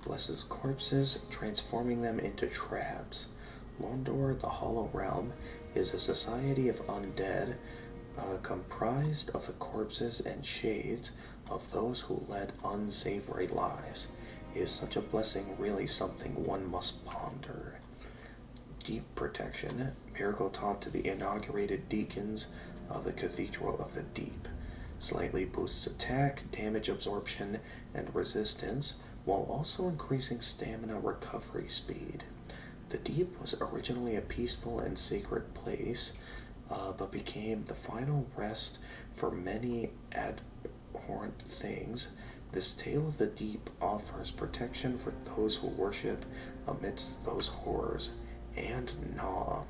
blesses corpses, transforming them into traps. Londor, the Hollow Realm, is a society of undead, comprised of the corpses and shades of those who led unsavory lives. Is such a blessing really something one must ponder? Deep protection, miracle taught to the inaugurated deacons of the Cathedral of the Deep. Slightly boosts attack, damage absorption, and resistance, while also increasing stamina recovery speed. The Deep was originally a peaceful and sacred place, but became the final rest for many abhorrent things. This tale of the Deep offers protection for those who worship amidst those horrors. And Gnaw,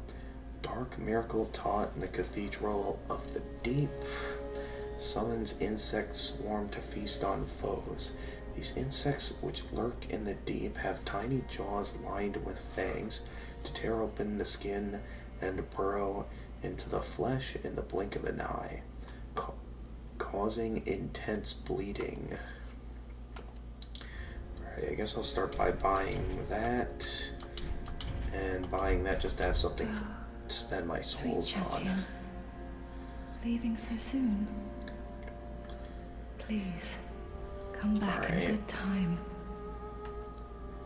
dark miracle taught in the Cathedral of the Deep, summons insect swarm to feast on foes. These insects, which lurk in the deep, have tiny jaws lined with fangs to tear open the skin and burrow into the flesh in the blink of an eye, causing intense bleeding. Alright, I guess I'll start by buying that, and buying that just to have something to spend my souls Sweet on. champion. Leaving so soon? Please, come back in good time.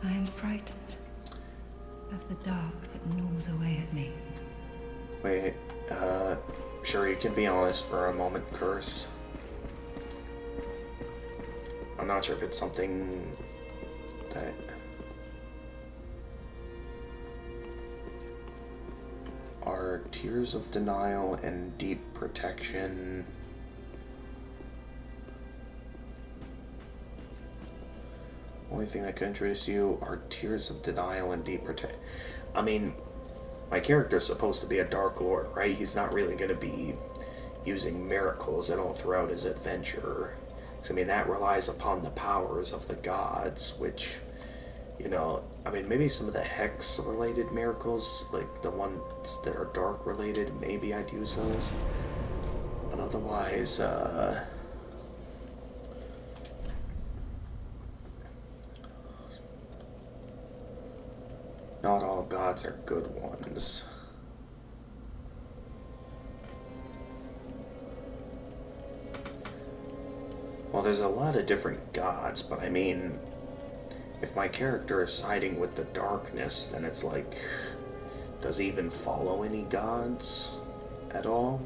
I am frightened of the dark that gnaws away at me. Wait, sure, you can be honest for a moment, Curse. I'm not sure if it's something that... Are Tears of Denial and Deep Protection... Only thing that could introduce you are Tears of Denial and Deep Protection. I mean, my character's supposed to be a Dark Lord, right? He's not really going to be using miracles at all throughout his adventure. So, I mean, that relies upon the powers of the gods, which, you know, I mean, maybe some of the Hex-related miracles, like the ones that are Dark-related, maybe I'd use those. But otherwise, not all gods are good ones. Well, there's a lot of different gods, but I mean, if my character is siding with the darkness, then it's like, does he even follow any gods at all?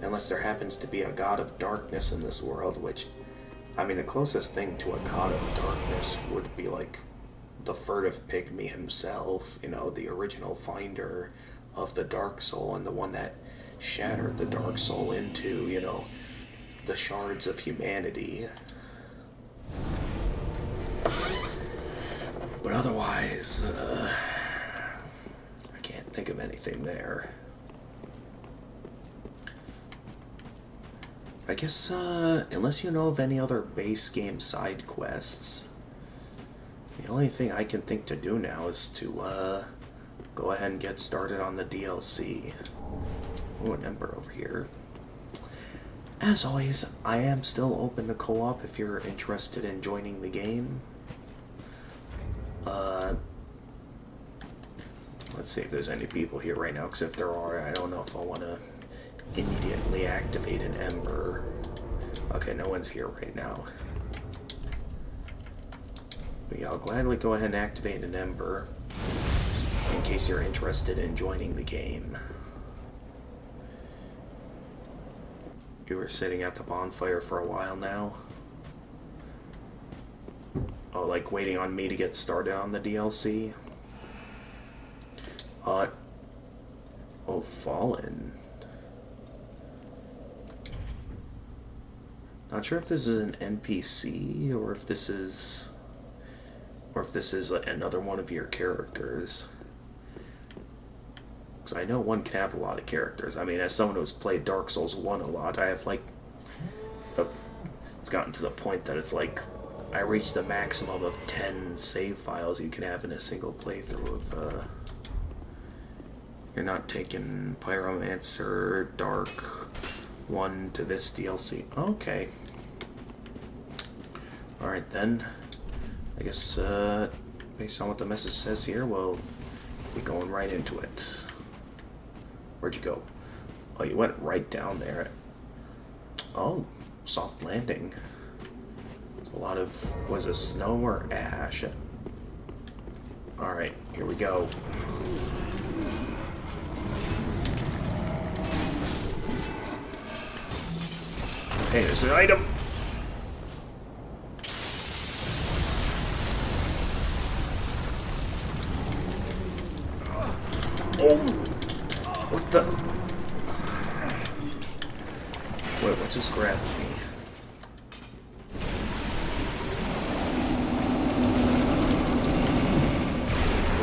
Unless there happens to be a god of darkness in this world, which, I mean, the closest thing to a god of darkness would be like the furtive pygmy himself, you know, the original finder of the Dark Soul and the one that shattered the Dark Soul into, you know, the shards of humanity. But otherwise, I can't think of anything there. I guess, unless you know of any other base game side quests, the only thing I can think to do now is to, go ahead and get started on the DLC. Oh, an Ember over here. As always, I am still open to co-op if you're interested in joining the game. Let's see if there's any people here right now, because if there are, I don't know if I want to immediately activate an Ember. Okay, no one's here right now. But yeah, I'll gladly go ahead and activate an Ember in case you're interested in joining the game. You were sitting at the bonfire for a while now. Oh, like waiting on me to get started on the DLC? Oh, Fallen. Not sure if this is an NPC or if this is another one of your characters. Because I know one can have a lot of characters. I mean, as someone who's played Dark Souls 1 a lot, I have like... it's gotten to the point that it's like I reached the maximum of 10 save files you can have in a single playthrough of... You're not taking Pyromancer Dark 1 to this DLC. Okay. Alright then. I guess, based on what the message says here, we'll be going right into it. Where'd you go? Oh, you went right down there. Oh, soft landing. There's a lot of, was it snow or ash? Alright, here we go. Hey, there's an item! Oh! What the? Wait, what just grabbed me?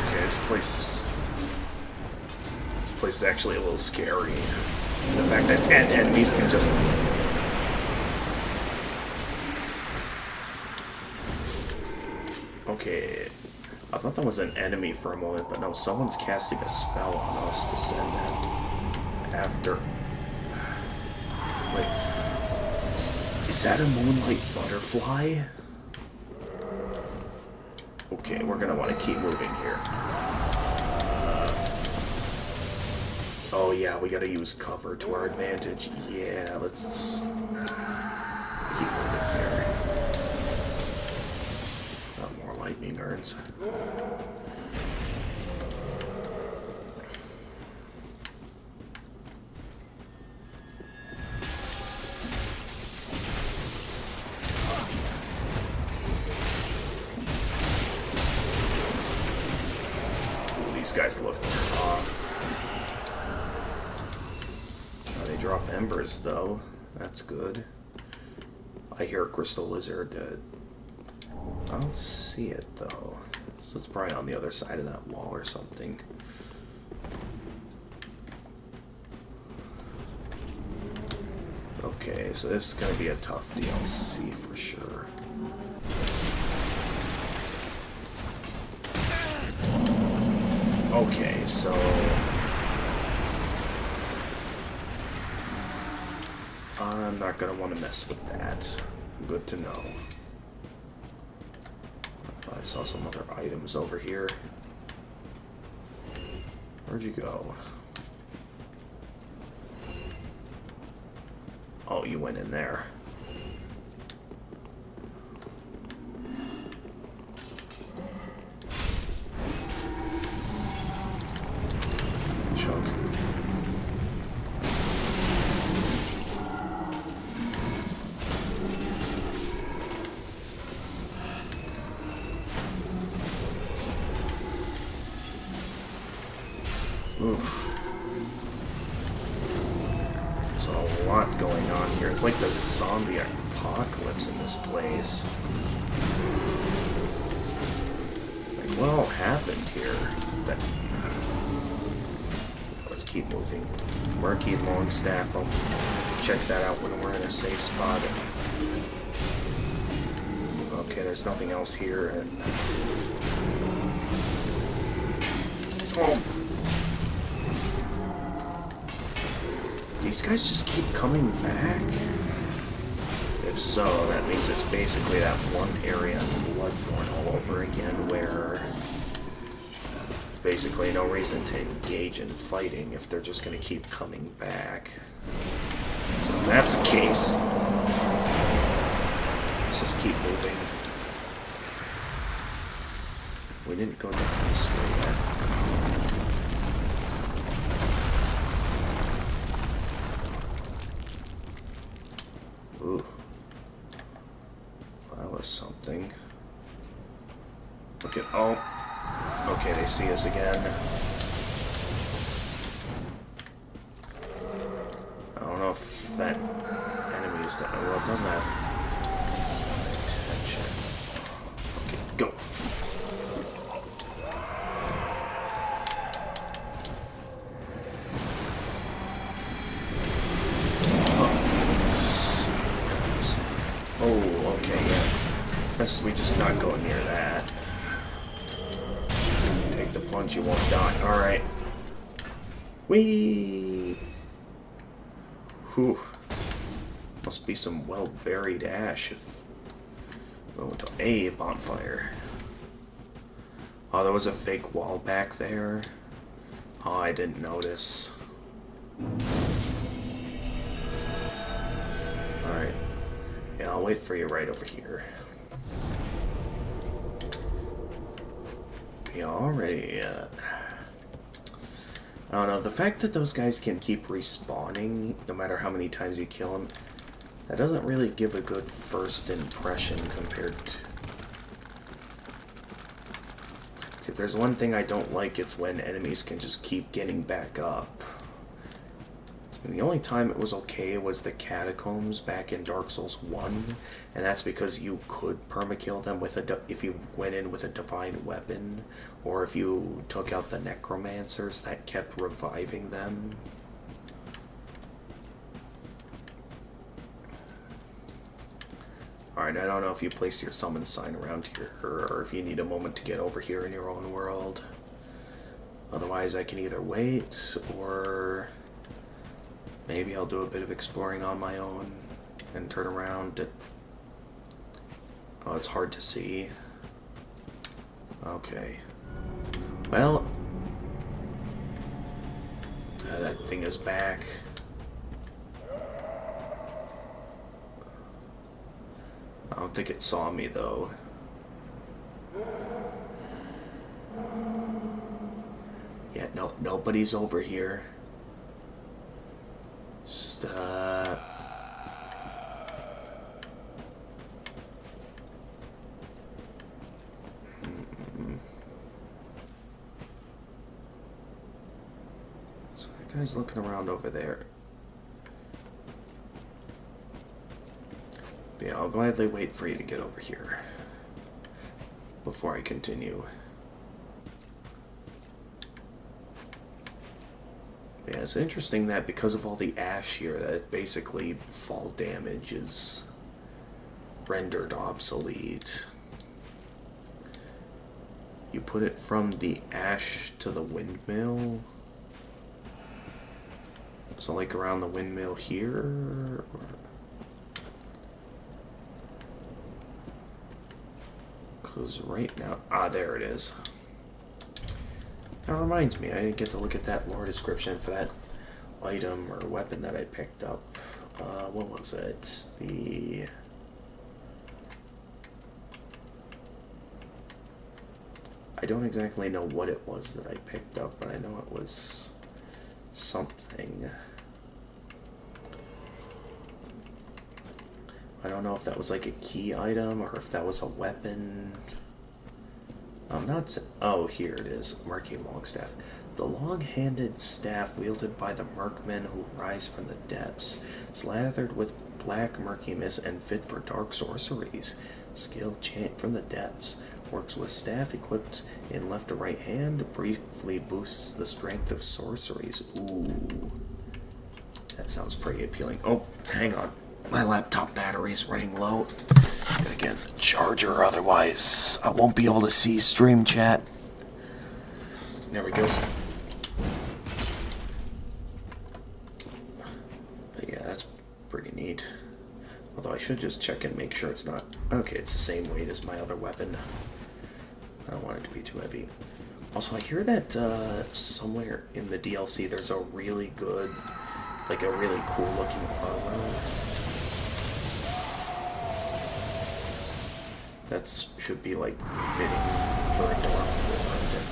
Okay, this place is actually a little scary. And the fact that enemies can just... Okay, I thought that was an enemy for a moment, but no, someone's casting a spell on us to send that after. Wait, is that a moonlight butterfly? Okay, we're gonna want to keep moving here. Oh yeah, we gotta use cover to our advantage. Yeah, let's keep moving here. More lightning urns. These guys look tough. Oh, they drop embers though. That's good. I hear a crystal lizard. I don't see it though. So it's probably on the other side of that wall or something. Okay, so this is gonna be a tough DLC for sure. Okay, so I'm not gonna want to mess with that. Good to know. I saw some other items over here. Where'd you go? Oh, you went in there. Chunk. Oof. There's a lot going on here. It's like the zombie apocalypse in this place. Like, what all happened here? Let's keep moving. Murky Longstaff. I'll check that out when we're in a safe spot. Okay, there's nothing else here. And... oh. These guys just keep coming back? If so, that means it's basically that one area in Bloodborne all over again where there's basically no reason to engage in fighting if they're just going to keep coming back. So if that's the case, let's just keep moving. We didn't go down this way yet. Ooh. That was something. Look at... oh. Okay, they see us again. I don't know if that enemy is... well, it doesn't have attention. Okay, go. Oh, okay, yeah. Best we just not go near that. Take the plunge, you won't die. Alright. Whee! Whew. Must be some well-buried ash if... go into a bonfire. Oh, there was a fake wall back there. Oh, I didn't notice. Alright. Yeah, I'll wait for you right over here. Yeah, already. I don't know. The fact that those guys can keep respawning no matter how many times you kill them, that doesn't really give a good first impression compared to... See, if there's one thing I don't like, it's when enemies can just keep getting back up. And the only time it was okay was the catacombs back in Dark Souls 1, and that's because you could permakill them with if you went in with a divine weapon, or if you took out the necromancers that kept reviving them. Alright, I don't know if you place your summon sign around here, or if you need a moment to get over here in your own world. Otherwise, I can either wait, or maybe I'll do a bit of exploring on my own and turn around. Oh, it's hard to see. Okay. Well, that thing is back. I don't think it saw me, though. Yeah, no, nobody's over here. Just, So that guy's looking around over there. Yeah, I'll gladly wait for you to get over here before I continue. Yeah, it's interesting that because of all the ash here, that basically fall damage is rendered obsolete. You put it from the ash to the windmill. So like around the windmill here? Or... Because right now... Ah, there it is. That reminds me, I didn't get to look at that lore description for that item or weapon that I picked up. What was it? The... I don't exactly know what it was that I picked up, but I know it was something. I don't know if that was like a key item or if that was a weapon. I'm not... Oh, here it is. Murky Longstaff. The long-handed staff wielded by the Merkmen who rise from the depths, slathered with black murky mist and fit for dark sorceries. Skilled chant from the depths. Works with staff equipped in left to right hand. Briefly boosts the strength of sorceries. Ooh. That sounds pretty appealing. Oh, hang on. My laptop battery's running low. Gotta get a charger, otherwise I won't be able to see stream chat. There we go. But yeah, that's pretty neat. Although I should just check and make sure it's not... Okay, it's the same weight as my other weapon. I don't want it to be too heavy. Also, I hear that somewhere in the DLC there's a really good, like a really cool looking armor. That should be like fitting for a Dark Lord.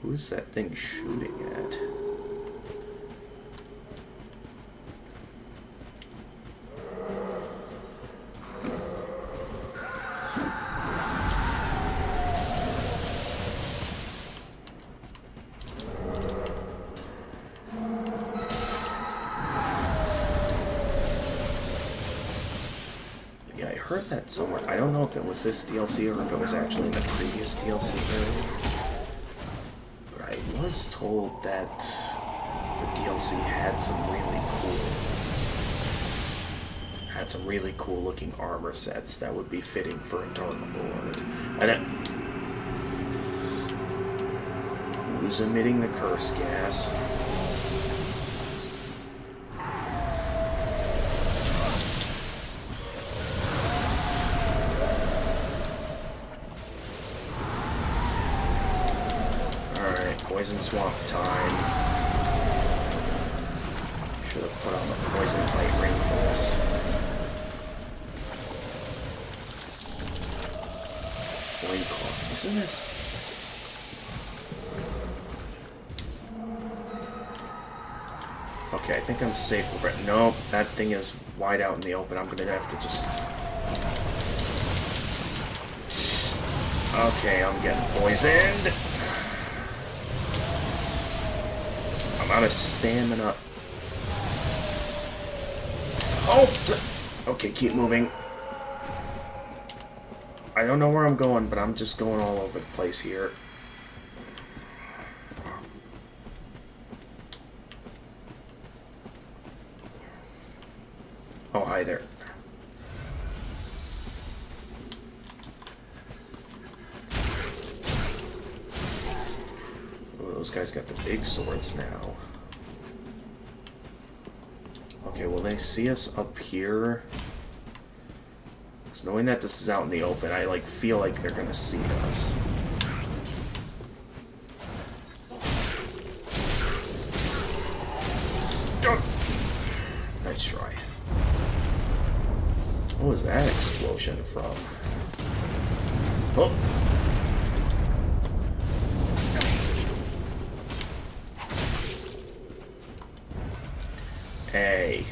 Who is that thing shooting at? That somewhere. I don't know if it was this DLC or if it was actually in the previous DLC but I was told that the DLC had some really cool looking armor sets that would be fitting for a Dark Lord. And who's emitting the curse gas? poison swamp time. Should have put on the poison light ring for this. Loincloth. Isn't this... Okay, I think I'm safe over it. Nope, that thing is wide out in the open. I'm gonna have to just... Okay, I'm getting poisoned. I'm out of stamina. Oh! Okay, keep moving. I don't know where I'm going, but I'm just going all over the place here. Oh, hi there. Ooh, those guys got the big swords now. Okay, will they see us up here? Because knowing that this is out in the open, I like feel like they're gonna see us. Nice try. What was that explosion from? Oh! Hey.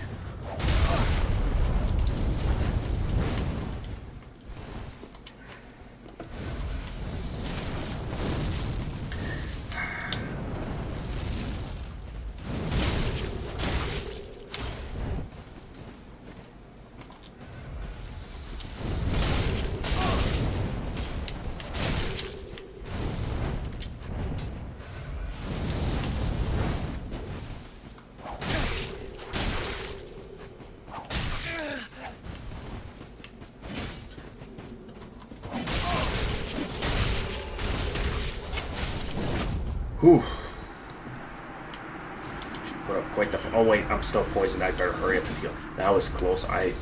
Whew. She put up quite the... Oh wait, I'm still poisoned. I better hurry up and heal. That was close. I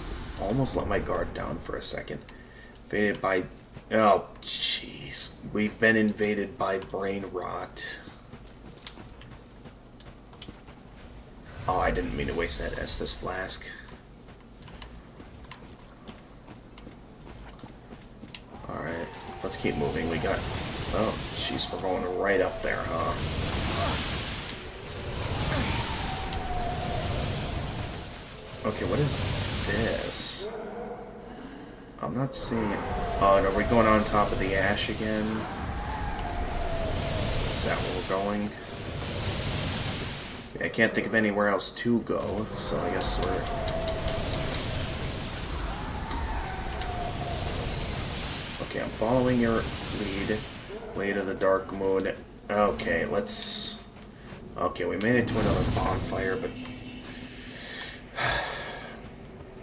almost let my guard down for a second. Invaded by... Oh, jeez. We've been invaded by brain rot. Oh, I didn't mean to waste that Estus flask. Alright, let's keep moving. We got... Oh, jeez, we're going right up there, huh? Okay, what is this? I'm not seeing it. Oh, are we going on top of the ash again? Is that where we're going? I can't think of anywhere else to go, so I guess we're... Okay, I'm following your lead. Way to the Dark Moon. Okay, let's... Okay, we made it to another bonfire, but...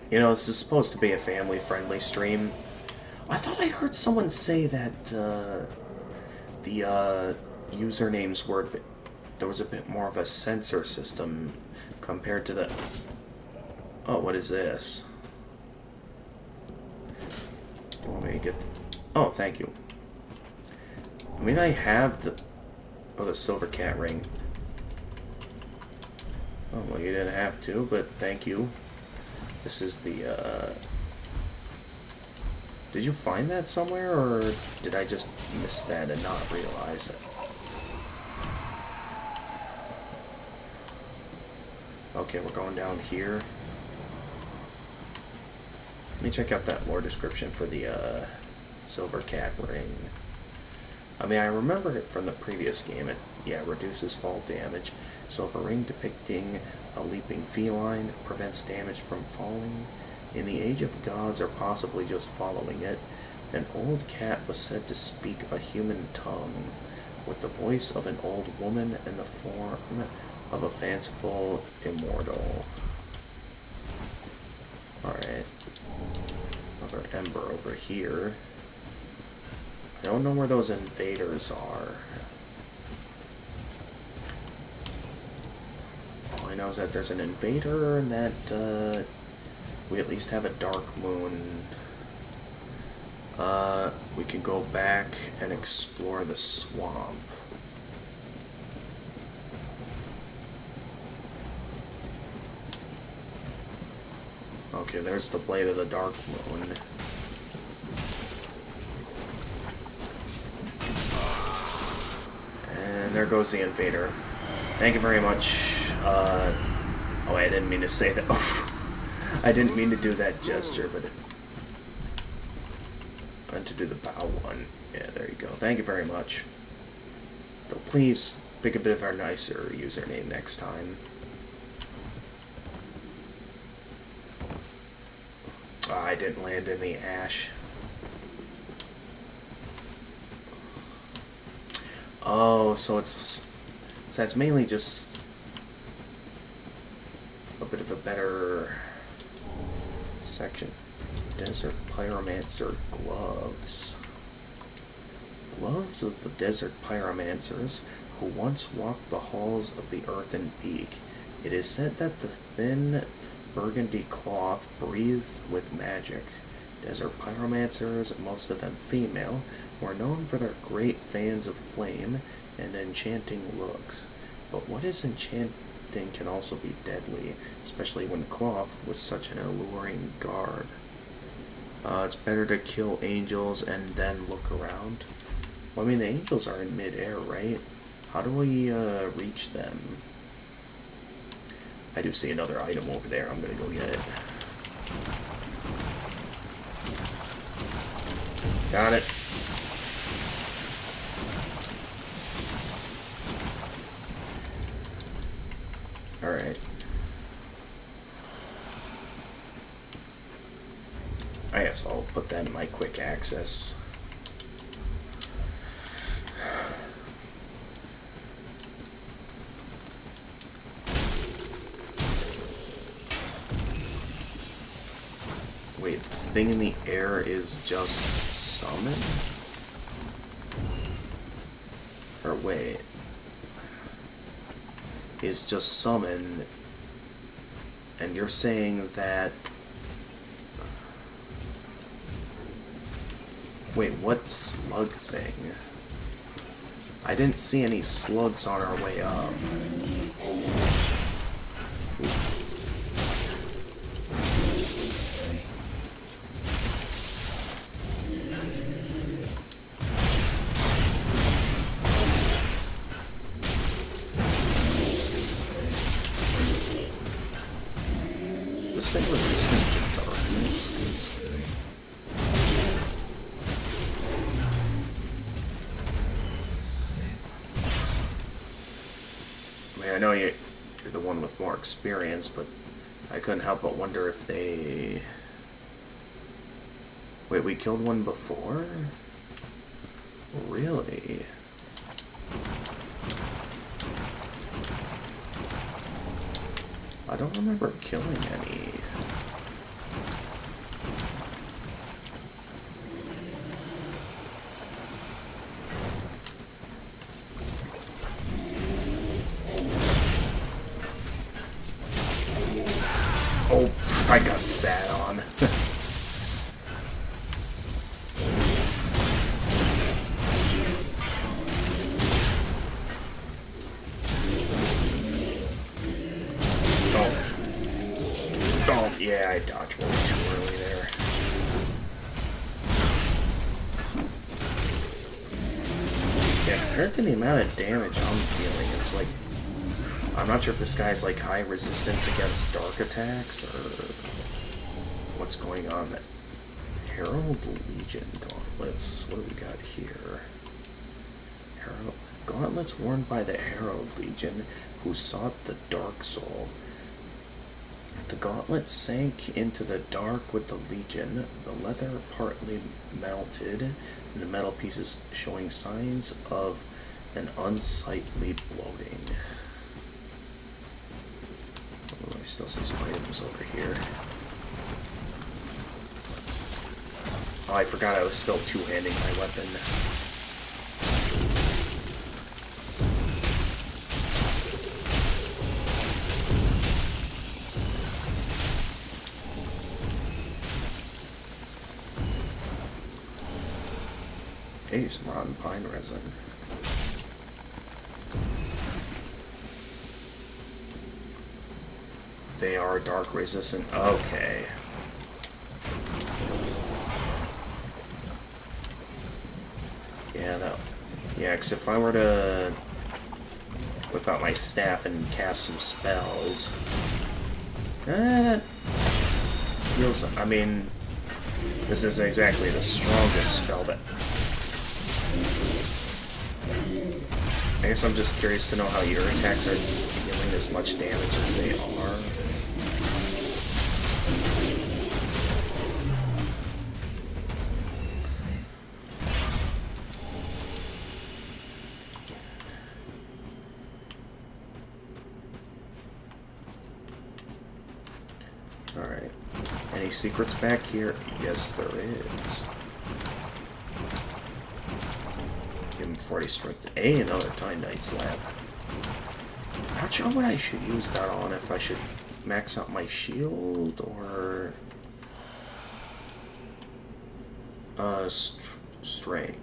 You know, this is supposed to be a family-friendly stream. I thought I heard someone say that, the, usernames were... There was a bit more of a censor system compared to the... Oh, what is this? Do you want me to get... Oh, thank you. I mean, I have the... Oh, the silver cat ring. Oh, well, you didn't have to, but thank you. This is the, Did you find that somewhere, or did I just miss that and not realize it? Okay, we're going down here. Let me check out that lore description for the, silver cat ring. I mean, I remember it from the previous game. It, yeah, reduces fall damage. Silver ring depicting a leaping feline prevents damage from falling. In the Age of Gods, or possibly just following it, an old cat was said to speak a human tongue, with the voice of an old woman and the form of a fanciful immortal. Alright. Another ember over here. I don't know where those invaders are. All I know is that there's an invader and that we at least have a Dark Moon. We can go back and explore the swamp. Okay, there's the Blade of the Dark Moon. And there goes the Invader. Thank you very much. Oh, I didn't mean to say that. I didn't mean to do that gesture, but I meant to do the bow one. Yeah, there you go. Thank you very much. Though please pick a bit of a nicer username next time. Oh, I didn't land in the ash. Oh, so that's mainly just a bit of a better section. Desert Pyromancer gloves. Gloves of the Desert Pyromancers who once walked the halls of the Earthen Peak. It is said that the thin burgundy cloth breathes with magic. Desert Pyromancers, most of them female, were known for their great fans of flame and enchanting looks. But what is enchanting can also be deadly, especially when clothed with such an alluring garb. It's better to kill angels and then look around. Well, I mean, the angels are in mid-air, right? How do we reach them? I do see another item over there. I'm gonna go get it. Got it. Alright. I guess I'll put that in my quick access. Wait, the thing in the air is just summon? Or wait. Is just summon, and you're saying that... Wait, what slug thing? I didn't see any slugs on our way up. Is this thing resistant to darkness? I know you're the one with more experience, but I couldn't help but wonder if they... Wait, we killed one before? Really? I don't remember killing any. Oh, I got sat on. Oh, yeah, I dodged one too early there. Yeah, compared to the amount of damage I'm dealing, it's like... I'm not sure if this guy's like high resistance against dark attacks or what's going on. Herald Legion gauntlets. What do we got here? Gauntlets worn by the Herald Legion who sought the Dark Soul. The gauntlet sank into the dark with the Legion, the leather partly melted, and the metal pieces showing signs of an unsightly bloating. I still see some items over here. Oh, I forgot I was still two-handing my weapon. Hey, some rotten pine resin. They are dark resistant. Okay. Yeah, because if I were to whip out my staff and cast some spells, feels. I mean, this isn't exactly the strongest spell that. I guess I'm just curious to know how your attacks are dealing as much damage as they are. Alright. Any secrets back here? Yes, there is. Give him 40 strength. Another Time Knight slab. Not sure what I should use that on, if I should max out my shield or strength.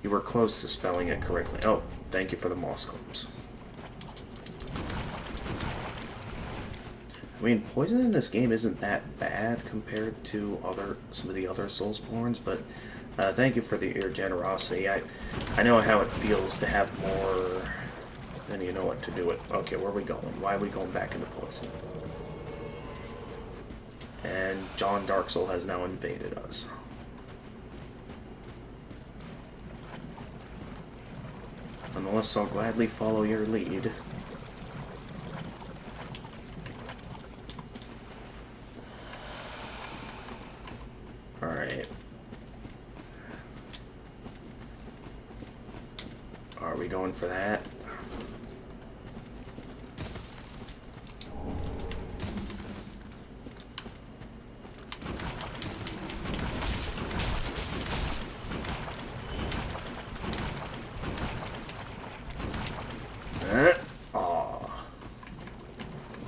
You were close to spelling it correctly. Oh, thank you for the moss clumps. I mean, poison in this game isn't that bad compared to some of the other Soulsborns, but thank you for your generosity. I know how it feels to have more than you know what to do with. Okay, where are we going? Why are we going back into poison? And John Darksoul has now invaded us. Nonetheless, I'll gladly follow your lead. Alright. Are we going for that?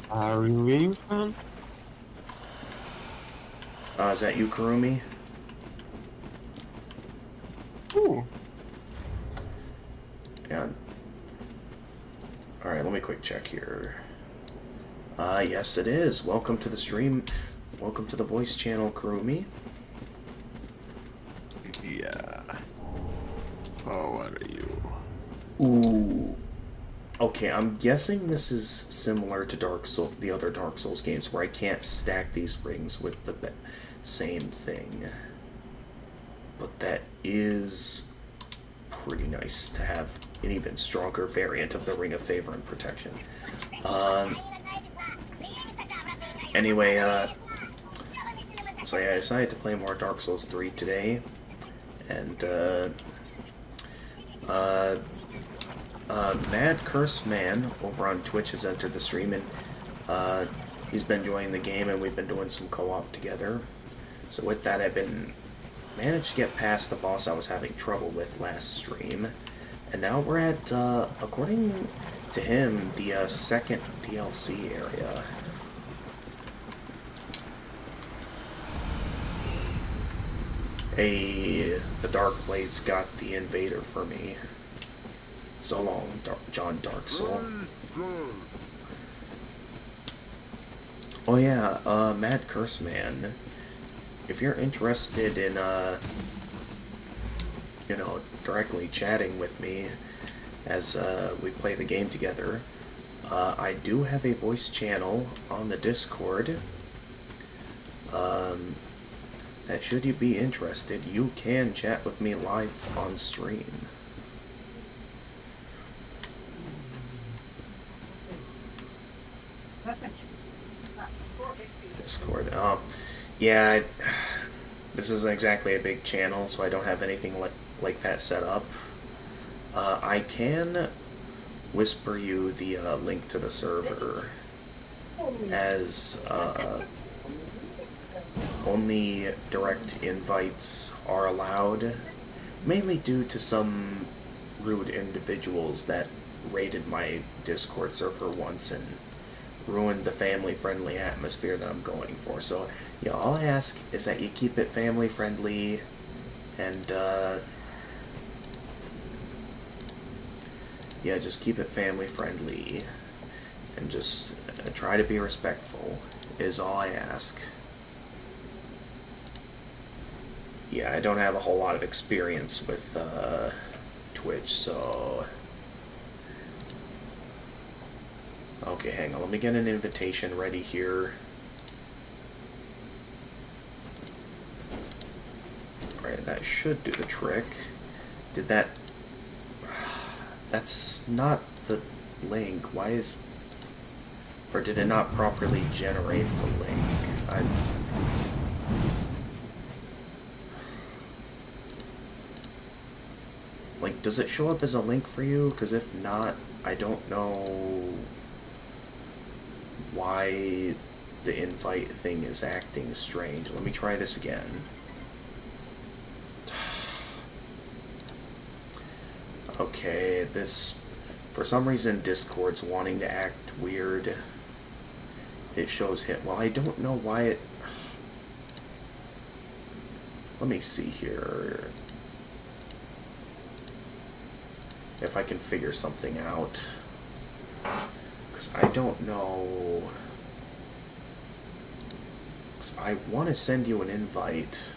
Are you waiting for him? Is that you, Kurumi? Ooh. Yeah. Alright, let me quick check here. Yes it is. Welcome to the stream. Welcome to the voice channel, Kurumi. Yeah. Oh, what are you? Ooh. Okay, I'm guessing this is similar to the other Dark Souls games, where I can't stack these rings with the same thing. But that is pretty nice to have an even stronger variant of the Ring of Favor and Protection. Anyway, so yeah, I decided to play more Dark Souls 3 today, and Mad Curse Man over on Twitch has entered the stream, and he's been enjoying the game, and we've been doing some co-op together. So with that, I've managed to get past the boss I was having trouble with last stream, and now we're at, according to him, the second DLC area. Hey, the Dark Blade's got the invader for me. So long, John Darksoul. Oh yeah, Mad Curse Man. If you're interested in, you know, directly chatting with me as we play the game together, I do have a voice channel on the Discord. That should you be interested, you can chat with me live on stream. Discord. Yeah, this isn't exactly a big channel, so I don't have anything like that set up. I can whisper you the link to the server, as only direct invites are allowed, mainly due to some rude individuals that raided my Discord server once and ruined the family-friendly atmosphere that I'm going for. So, yeah, all I ask is that you keep it family-friendly, and, yeah, just keep it family-friendly, and just try to be respectful, is all I ask. yeah, I don't have a whole lot of experience with Twitch, so... Okay, hang on, let me get an invitation ready here. Alright, that should do the trick. Did that... That's not the link. Why is... Or did it not properly generate the link? Like, does it show up as a link for you? Because if not, I don't know why the invite thing is acting strange. Let me try this again. Okay, this... For some reason, Discord's wanting to act weird. It shows hit. Well, I don't know why it... Let me see here. If I can figure something out. Because I don't know... Because I want to send you an invite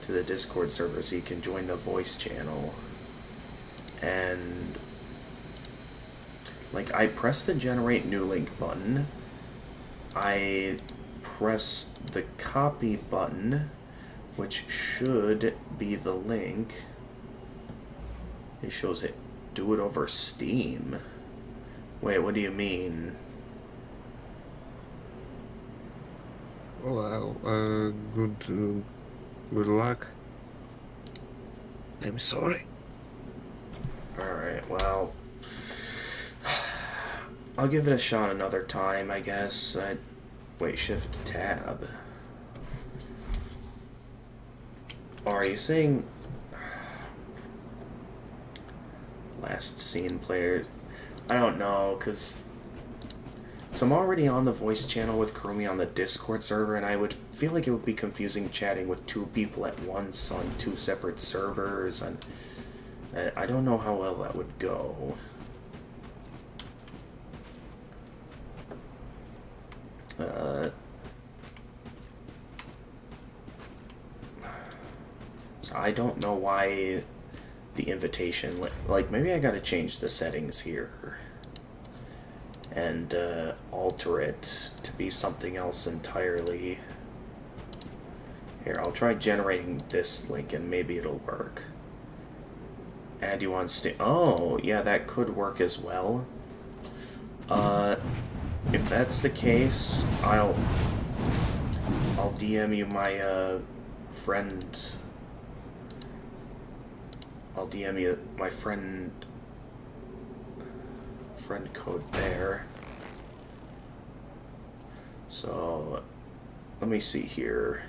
to the Discord server so you can join the voice channel. And... Like, I press the generate new link button. I press the copy button, which should be the link. It shows it. Do it over Steam. Wait, what do you mean? Well, good luck. I'm sorry. Alright, well... I'll give it a shot another time, I guess. Wait, shift tab. Oh, are you saying... Last seen players? I don't know, because... So I'm already on the voice channel with Kurumi on the Discord server, and I would feel like it would be confusing chatting with two people at once on two separate servers, and I don't know how well that would go. So I don't know why the invitation, like maybe I gotta change the settings here and alter it to be something else entirely. Here, I'll try generating this link and maybe it'll work. Add you on Steam. Oh, yeah, that could work as well. If that's the case, I'll DM you my friend. I'll DM you my friend code there. So let me see here.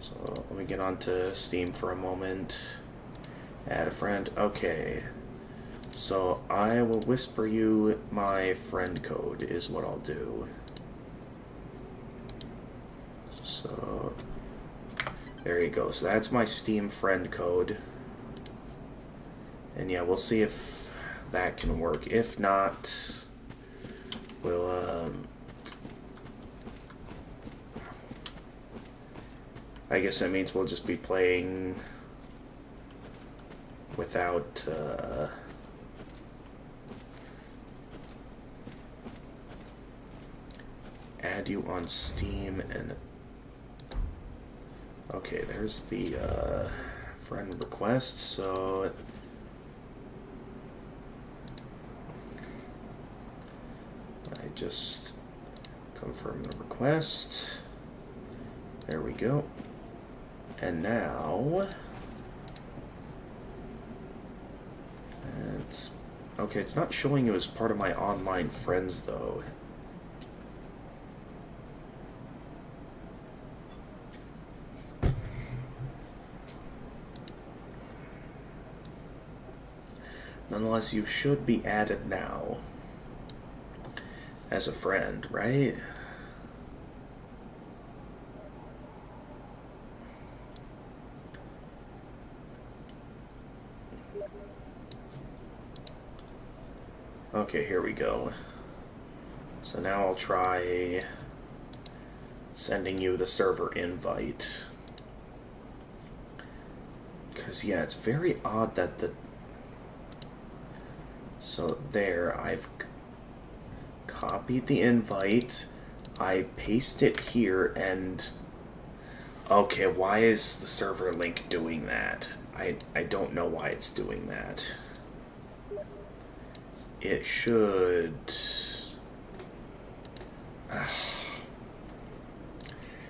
So let me get onto Steam for a moment. Add a friend. Okay. So I will whisper you my friend code is what I'll do. So there you go. So that's my Steam friend code. And yeah, we'll see if that can work. If not, we'll I guess that means we'll just be playing without add you on Steam and okay, there's the friend request. So I just confirm the request. There we go. And now it's okay, it's not showing you as part of my online friends though. Nonetheless, you should be added now as a friend, right? Okay, here we go. So now I'll try sending you the server invite. Because, yeah, it's very odd that the... So, there, I've copied the invite, I paste it here, and... Okay, why is the server link doing that? I don't know why it's doing that. It should...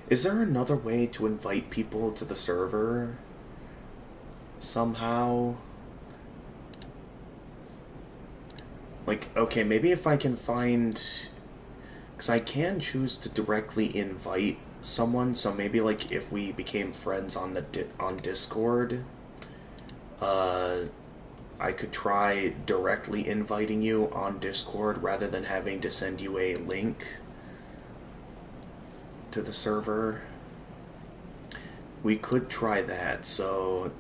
Is there another way to invite people to the server? Somehow? Like, okay, maybe if I can find... Because I can choose to directly invite someone, so maybe, like, if we became friends on the on Discord, I could try directly inviting you on Discord rather than having to send you a link to the server. We could try that, so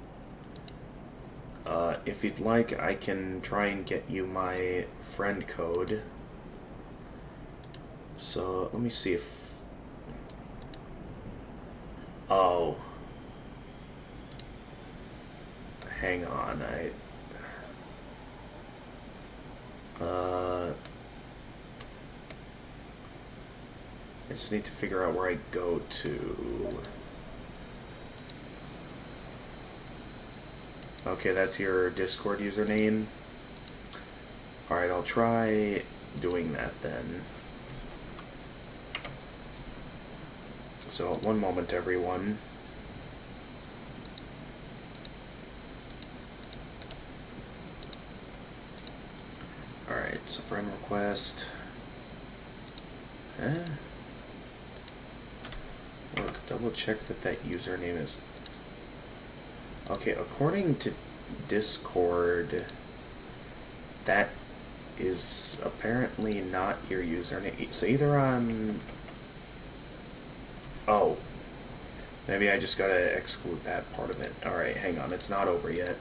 if you'd like, I can try and get you my friend code. So let me see if... Oh. Hang on, I just need to figure out where I go to. Okay, that's your Discord username. Alright, I'll try doing that then. So, one moment, everyone. Alright, so friend request. Look, double check that that username is... Okay, according to Discord, that is apparently not your username. So either I'm... Oh. Maybe I just gotta exclude that part of it. Alright, hang on, it's not over yet.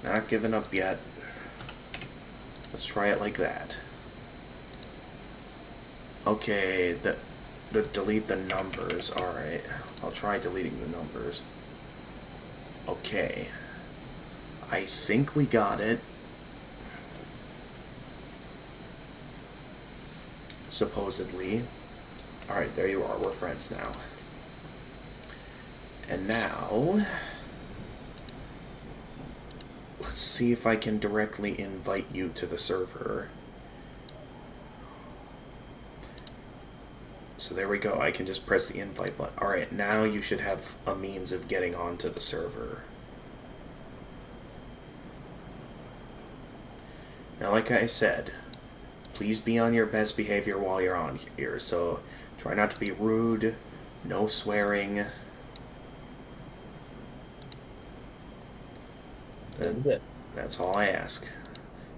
Not giving up yet. Let's try it like that. Okay, the delete the numbers. Alright, I'll try deleting the numbers. Okay. I think we got it. Supposedly. Alright, there you are. We're friends now. And now... let's see if I can directly invite you to the server. So there we go. I can just press the invite button. Alright, now you should have a means of getting onto the server. Now, like I said, please be on your best behavior while you're on here. So try not to be rude, no swearing. That's all I ask.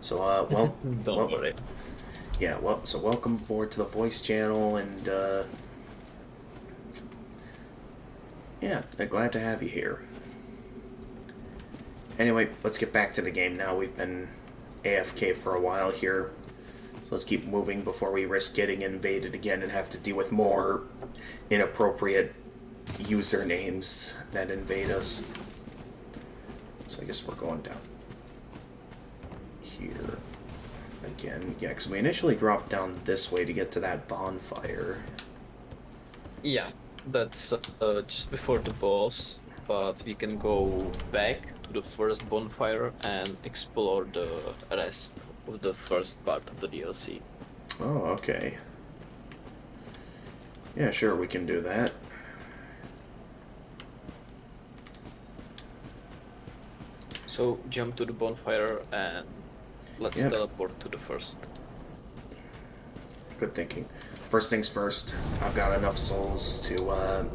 So, well, Don't worry. Yeah, well, so welcome aboard to the voice channel, and, yeah, they're glad to have you here. Anyway, let's get back to the game now. We've been AFK for a while here, so let's keep moving before we risk getting invaded again and have to deal with more inappropriate usernames that invade us. So I guess we're going down here again. Yeah, because we initially dropped down this way to get to that bonfire. Yeah, that's just before the boss, but we can go back to the first bonfire and explore the rest of the first part of the DLC. Oh, okay. Yeah, sure, we can do that. So jump to the bonfire and let's Yep. teleport to the first. Good thinking. First things first, I've got enough souls to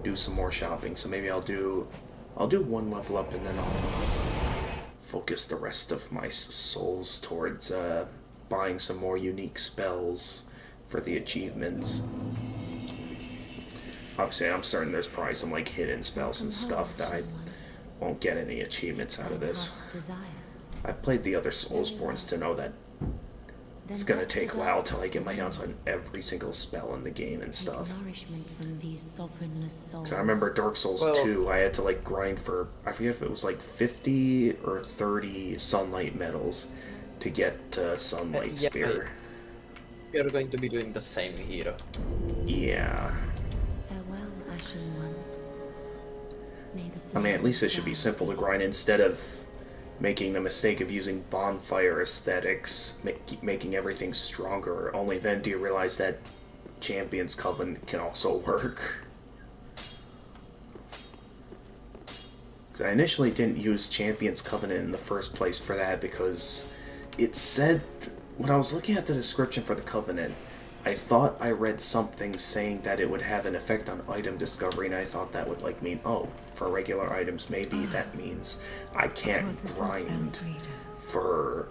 do some more shopping, so maybe I'll do one level up and then I'll focus the rest of my souls towards buying some more unique spells for the achievements. Obviously, I'm certain there's probably some like hidden spells and stuff that I won't get any achievements out of this. Desire. I played the other Soulsborns to know that It's gonna take a while till I get my hands on every single spell in the game and stuff. Nourishment from these sovereignless souls. So I remember Dark Souls Well- 2, I had to like grind for, I forget if it was like 50 or 30 sunlight medals to get Sunlight Yeah, Spear. We are going to be doing the same here. Yeah. Farewell, Ashen One. May the I mean, at flame least it should be guide simple to thee. grind instead of making the mistake of using bonfire aesthetics, making everything stronger. Only then do you realize that Champion's Covenant can also work. Because I initially didn't use Champion's Covenant in the first place for that because it said, when I was looking at the description for the Covenant, I thought I read something saying that it would have an effect on item discovery, and I thought that would like mean, oh, for regular items, maybe that means I can't Was the salt grind Elfrida, for,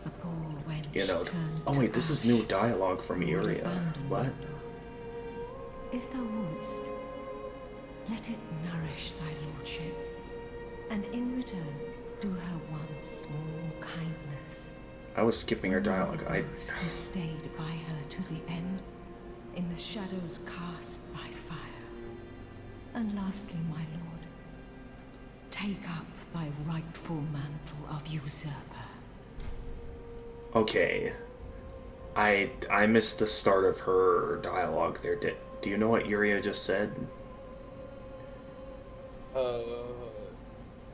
a poor wench you know. turned Oh to wait, this is ash, new dialogue from who would Iria. abandon What? Mordor. If thou wouldst, let it nourish thy lordship, and in return do her one small kindness. I was skipping her dialogue. Remember those who stayed by her to the end, in the shadows cast by fire. And lastly, my lord, take up thy rightful mantle of usurper. Okay. I missed the start of her dialogue there. Do you know what Iria just said?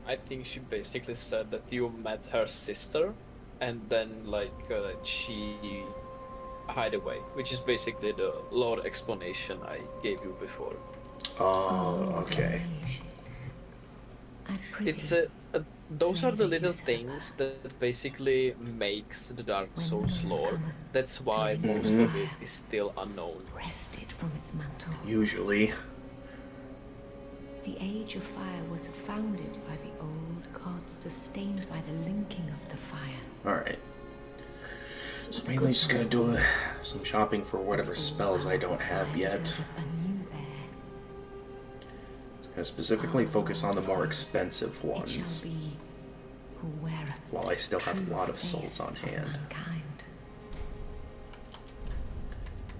I think she basically said that you met her sister, and then she hide away, which is basically the lore explanation I gave you before. Oh, okay. It's those are the little things that basically makes the Dark Souls lore. That's why most of it is still unknown. Wrested from its mantle. Usually. The Age of Fire was founded by the old gods, sustained by the linking of the fire. Alright. So mainly just gonna do some shopping for whatever spells I don't have yet. A new heir. Gonna specifically focus on the more expensive It shall ones, be who weareth while I still have true a lot of face souls on of hand. mankind.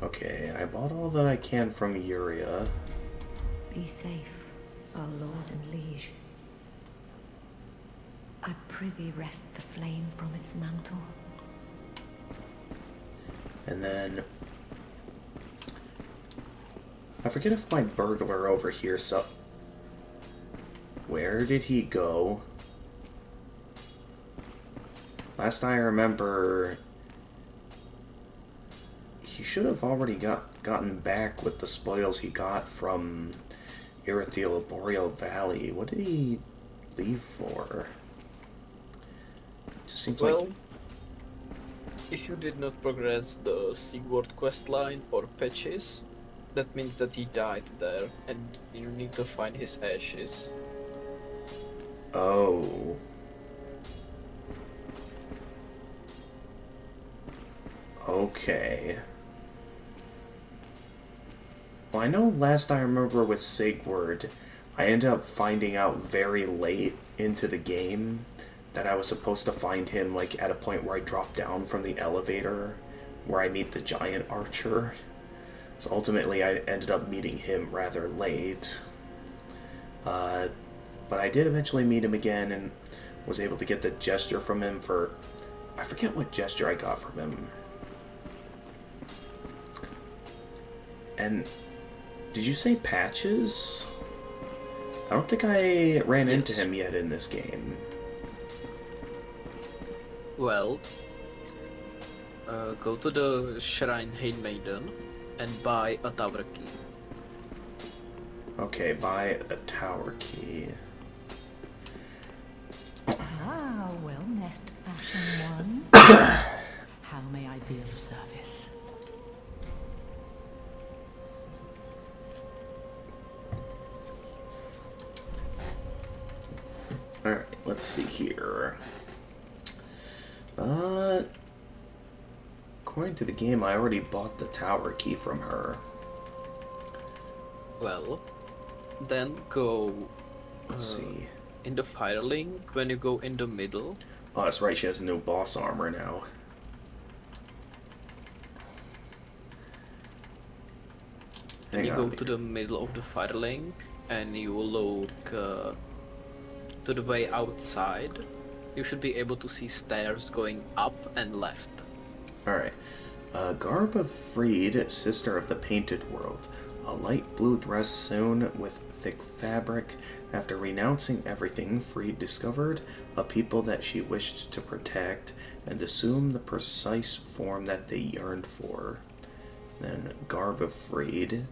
Okay, I bought all that I can from Iria. Be safe, our lord and liege. I prithee wrest the flame from its mantle. And then I forget if my burglar over here where did he go? Last I remember, he should have already gotten back with the spoils he got from Irithyll Boreal Valley. What did he leave for? Just seems Well, like if you did not progress the Sigurd questline or patches, that means that he died there, and you need to find his ashes. oh. Okay. Well, I know last I remember with Sigurd, I ended up finding out very late into the game that I was supposed to find him like at a point where I dropped down from the elevator where I meet the giant archer. So ultimately I ended up meeting him rather late. But I did eventually meet him again and was able to get the gesture from him for... I forget what gesture I got from him. And did you say Patches? I don't think I ran into him yet in this game. Well, go to the Shrine Maiden and buy a tower key. Okay, buy a tower key. Ah, well met, Ashen One. How may I be of service? Alright, let's see here. According to the game, I already bought the tower key from her. Well, then go Let's see. in the Firelink when you go in the middle. Oh, that's right, she has new boss armor now. Hang you on. go to the middle of the firelink and you look to the way outside, you should be able to see stairs going up and left. Alright. Garb of Freed, sister of the Painted World. A light blue dress sewn with thick fabric. After renouncing everything, Freed discovered a people that she wished to protect and assume the precise form that they yearned for. Then Garb of Freed,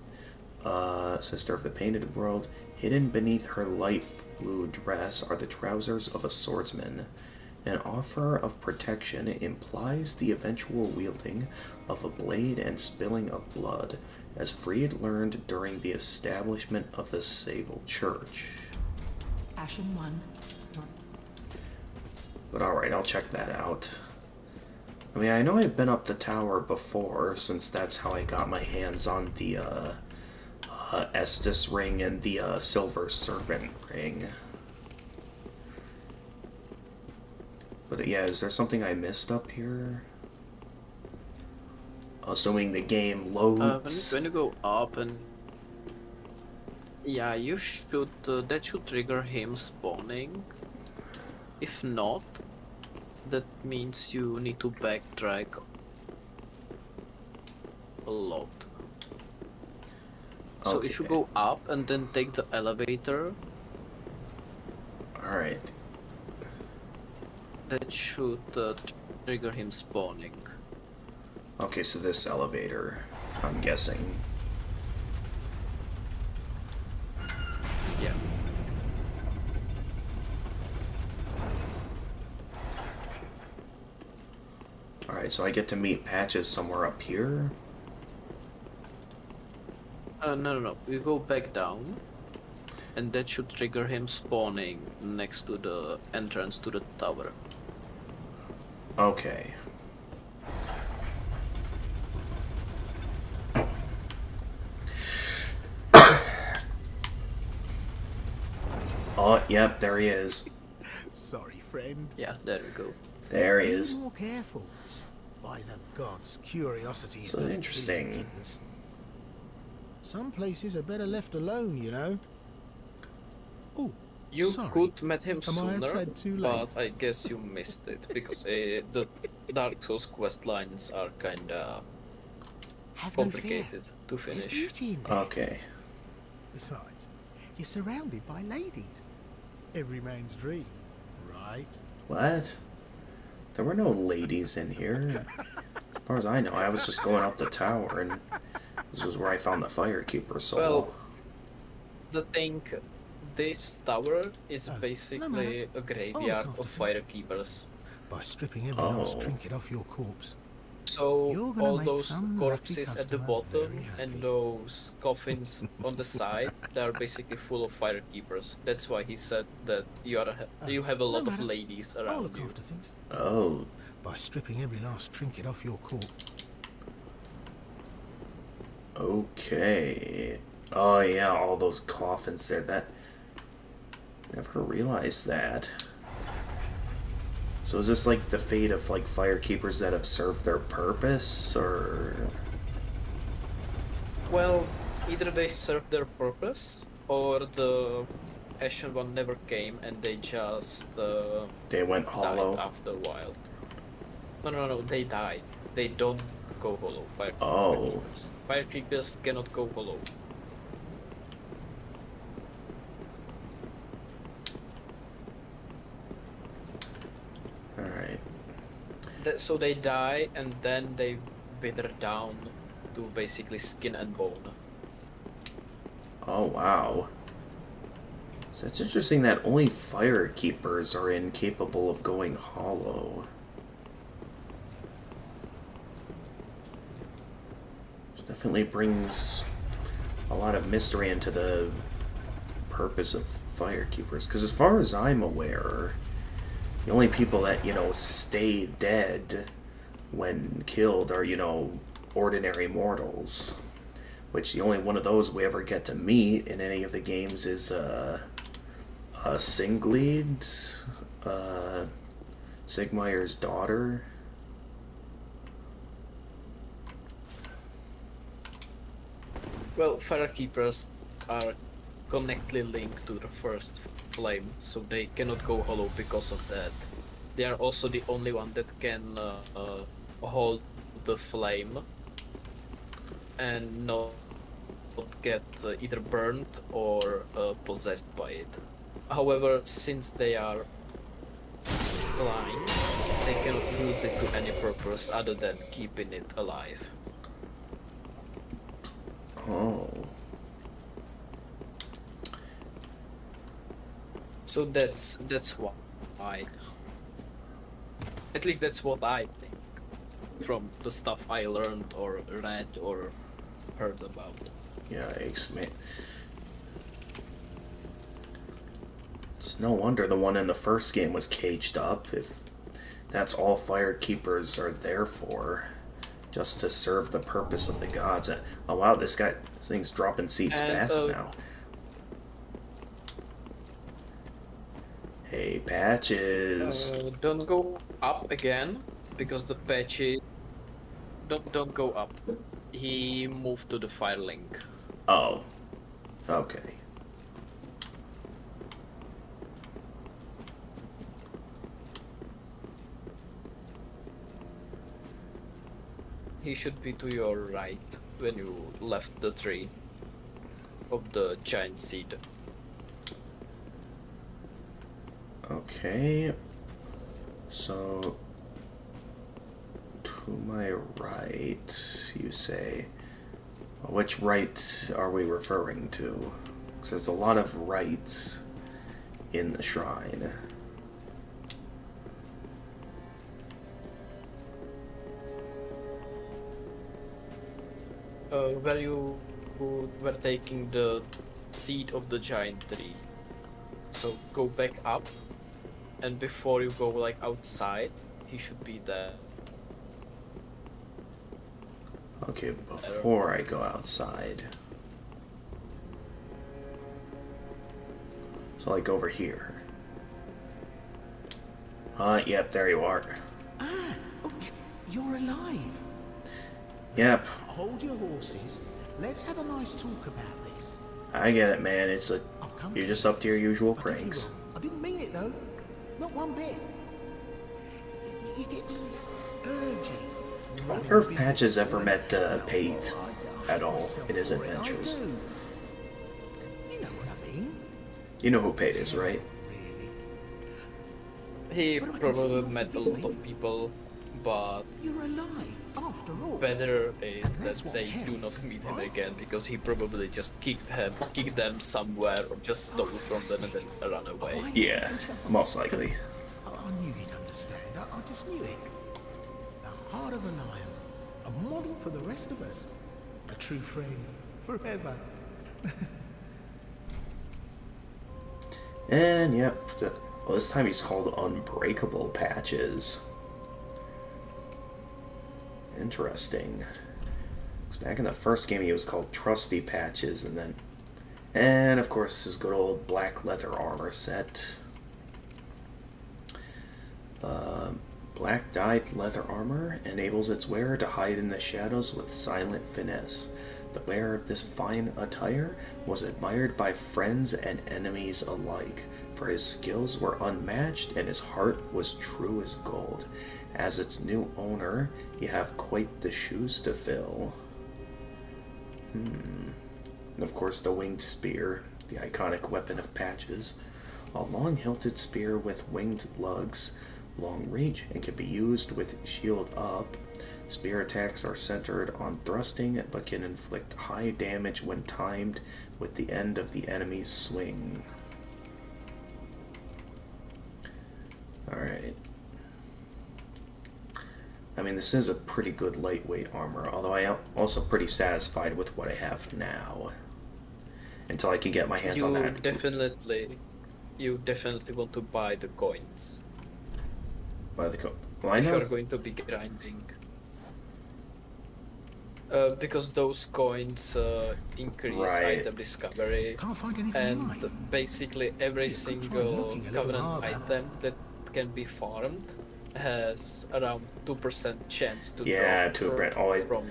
sister of the Painted World. Hidden beneath her light blue dress are the trousers of a swordsman. An offer of protection implies the eventual wielding of a blade and spilling of blood, as Freed learned during the establishment of the Sable Church. Ashen one. But alright, I'll check that out. I mean, I know I've been up the tower before, since that's how I got my hands on the Estus ring and the Silver Serpent ring. But yeah, is there something I missed up here? Assuming the game loads. When you go up and yeah, you should that should trigger him spawning. If not, that means you need to backtrack a lot. So if you Okay. go up and then take the elevator, Alright. that should trigger him spawning. Okay, so this elevator, I'm guessing. Yeah. Alright, so I get to meet Patches somewhere up here? No. You go back down, and that should trigger him spawning next to the entrance to the tower. Okay. Oh, yep, there he is. Sorry, friend. Yeah, there we go. There he Be is. more careful. By the gods, curiosity is So not interesting. pleasing kittens. Some places are better left alone, you know. Oh, You sorry. could met him Am I a sooner, tad too late? but I guess you missed it because the Dark Souls quest lines are kinda Have no fear. complicated to There's finish. beauty in there. Okay. Besides, you're surrounded by ladies. Every man's dream, right? What? There were no ladies in here. As far as I know, I was just going up the tower, and this was where I found the Firekeeper soul. Well, the thing, this tower is Oh, no basically matter. a graveyard after of things. firekeepers. By stripping every last Oh. trinket off your corpse. So You're gonna all make those some lucky corpses at the customer bottom very happy. and those coffins on the side, they are basically full of firekeepers. That's why he said that you have a no lot of matter. ladies I'll around look you. after things. Oh, By stripping every last trinket off your corpse. okay. Oh yeah, all those coffins there. That never realized that. So is this like the fate of like firekeepers that have served their purpose, or? Well, either they served their purpose, or the Ashen One never came and they just They went died hollow. after a while. No, they died. They don't go hollow. Oh. Firekeepers cannot go hollow. Alright. So they die and then they wither down to basically skin and bone. Oh wow. So it's interesting that only firekeepers are incapable of going hollow. Which definitely brings a lot of mystery into the purpose of firekeepers. Because as far as I'm aware, the only people that, stay dead when killed are, ordinary mortals. Which the only one of those we ever get to meet in any of the games is, Singleed, Sigmayr's daughter. Well, Firekeepers are connectly linked to the first flame, so they cannot go hollow because of that. They are also the only one that can hold the flame and not get either burned or possessed by it. However, since they are blind, they cannot use it to any purpose other than keeping it alive. Oh. So that's why. At least that's what I think from the stuff I learned or read or heard about. Yikes, man. It's no wonder the one in the first game was caged up, if that's all Firekeepers are there for. Just to serve the purpose of the gods. Oh wow, this thing's dropping seeds fast now. Hey, Patches. Don't go up again, because the Patches... Don't go up. He moved to the Firelink. Oh. Okay. He should be to your right when you left the tree of the giant seed. Okay. So, to my right, you say. Which right are we referring to? Because there's a lot of rights in the shrine. Where you were taking the seed of the giant tree. So go back up, and before you go like outside, he should be there. Okay, before I go outside. So like over here. Yep, there you are. Ah, oh, you're alive. Yep, Hold your horses. Let's have a nice talk about this. I get it, man. It's like, Oh, come you're on. just up to your usual I could be pranks. wrong. I didn't mean it though. Not one bit. You get these urges. I wonder if Patches ever met Pate at all in his adventures. I do. You know what I mean? You know who Pate is, right? He But I can see probably you're met a forgiving. lot of people, but You're alive after all. better is that That's what they do counts, not meet him right? again, because he probably just kicked them somewhere or just stole from them and then ran away. Why Yeah, second chance? most likely. I knew you'd understand. I just knew it. The heart of a lion. A model for the rest of us. A true friend. Forever. And yep, well, this time he's called Unbreakable Patches. Interesting. 'Cause back in the first game he was called Trusty Patches, and of course his good old black leather armor set. Black dyed leather armor enables its wearer to hide in the shadows with silent finesse. The wearer of this fine attire was admired by friends and enemies alike, for his skills were unmatched and his heart was true as gold. As its new owner, you have quite the shoes to fill. And of course the winged spear, the iconic weapon of Patches. A long-hilted spear with winged lugs, long reach, and can be used with shield up. Spear attacks are centered on thrusting, but can inflict high damage when timed with the end of the enemy's swing. Alright. I mean, this is a pretty good lightweight armor, although I am also pretty satisfied with what I have now. Until I can get my hands on that. You definitely want to buy the coins Well, I if know. you're going to be grinding. Because those coins increase Right. item discovery, Can't find anything and right. basically every You could try single looking a little Covenant harder. item that can be farmed has around 2% chance to Yeah, drop 2% always. from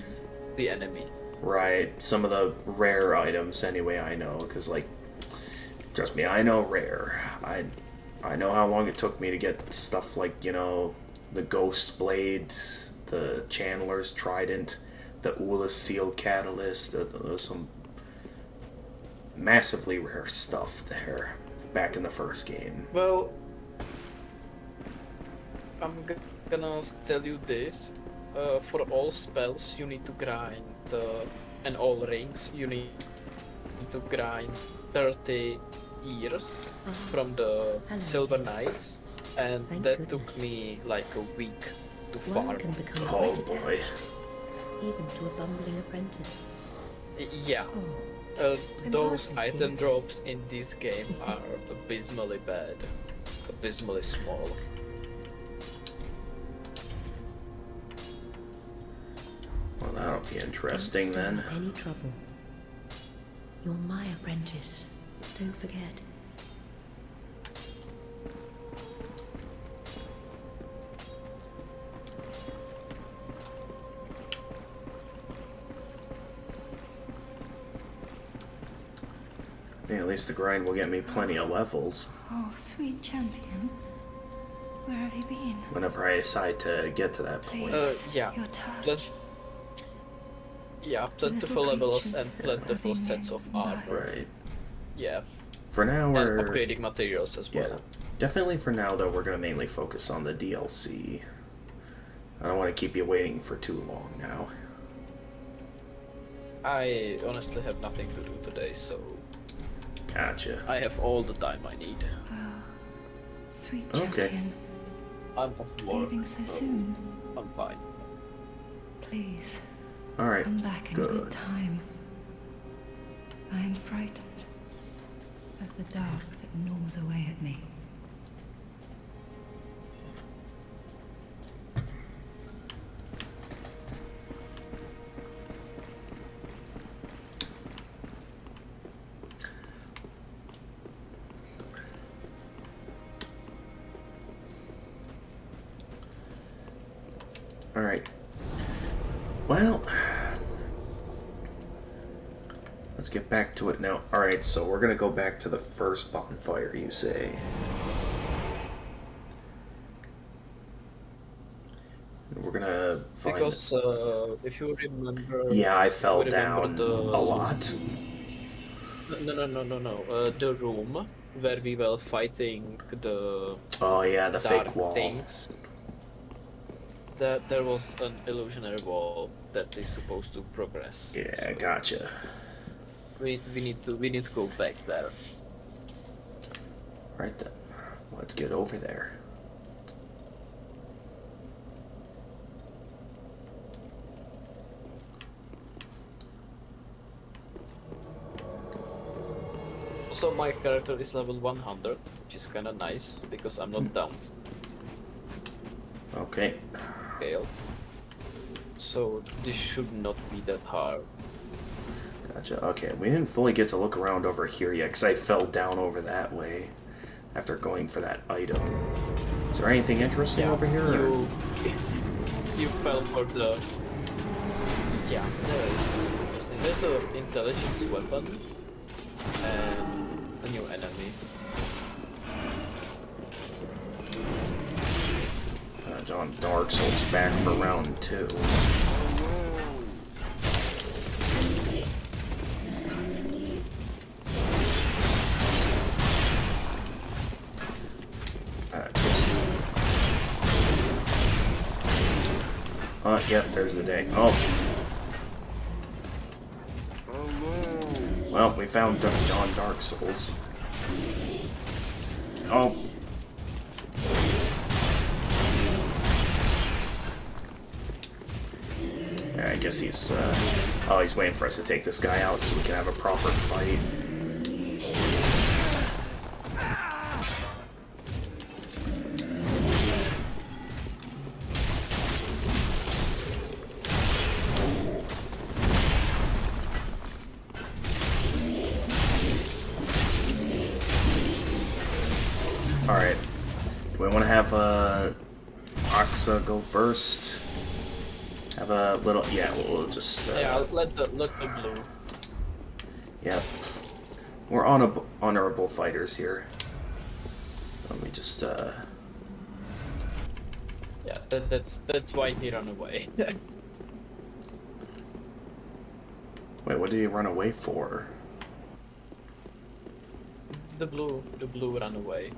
the enemy. Right, some of the rare items anyway, I know, because, like, trust me, I know rare. I know how long it took me to get stuff like, you know, the Ghost Blade, the Chandler's Trident, the Ula's Seal Catalyst. There's some massively rare stuff there back in the first game. Well, I'm gonna tell you this. For all spells, you need to grind, and all rings, you need to grind 30 years from the Hello. Silver Knights, and Thank that goodness. took me like a week to One farm. can become Oh quite boy. attached, even to a bumbling apprentice. Yeah, Oh, those hardly item sure. drops in this game are abysmally bad, abysmally small. Well, that'll be interesting don't then. stir up any trouble. You're my apprentice. Don't forget. Yeah, at least the grind will get me plenty of levels Oh, sweet champion. Where have you been? whenever I decide to get to that point. Yeah, Your touch. plen- yeah, plentiful levels and plentiful sets of armor. Right. Yeah, For now, and we're... upgrading materials as well. Yeah. Definitely for now, though, we're going to mainly focus on the DLC. I don't want to keep you waiting for too long now. I honestly have nothing to do today, so Gotcha. I have all the time I need. Oh, sweet Okay. champion. I'm off work. Leaving so soon. I'm fine. Please, Alright, come back in good good. time. I am frightened of the dark that gnaws away at me. Alright. Well, let's get back to it now. Alright, so we're going to go back to the first bonfire, you say. We're going to find... Because if you remember, Yeah, I if you fell remember down the, a lot. No. The room where we were fighting the Oh yeah, the dark fake wall. things. There was an illusionary wall that is supposed to progress. Yeah, So gotcha. we need to go back there. Right then, let's get over there. Also, my character is level 100, which is kind of nice because I'm not down Okay. scale. So this should not be that hard. Gotcha. Okay, we didn't fully get to look around over here yet because I fell down over that way after going for that item. Is there anything interesting over here? or- You fell for the. Yeah, there's an intelligence weapon and a new enemy. John Dark Souls back for round 2. Yep, there's the day. Oh. Well, we found John Dark Souls. Oh. Yeah, I guess he's, oh, he's waiting for us to take this guy out so we can have a proper fight. Alright. Do we want to have, Aksa go first? Have a little. Yeah, we'll just. Yeah, let the blue. Yep. We're honorable fighters here. Let me just. Yeah, that's why he ran away. Wait, what did he run away for? The blue ran away.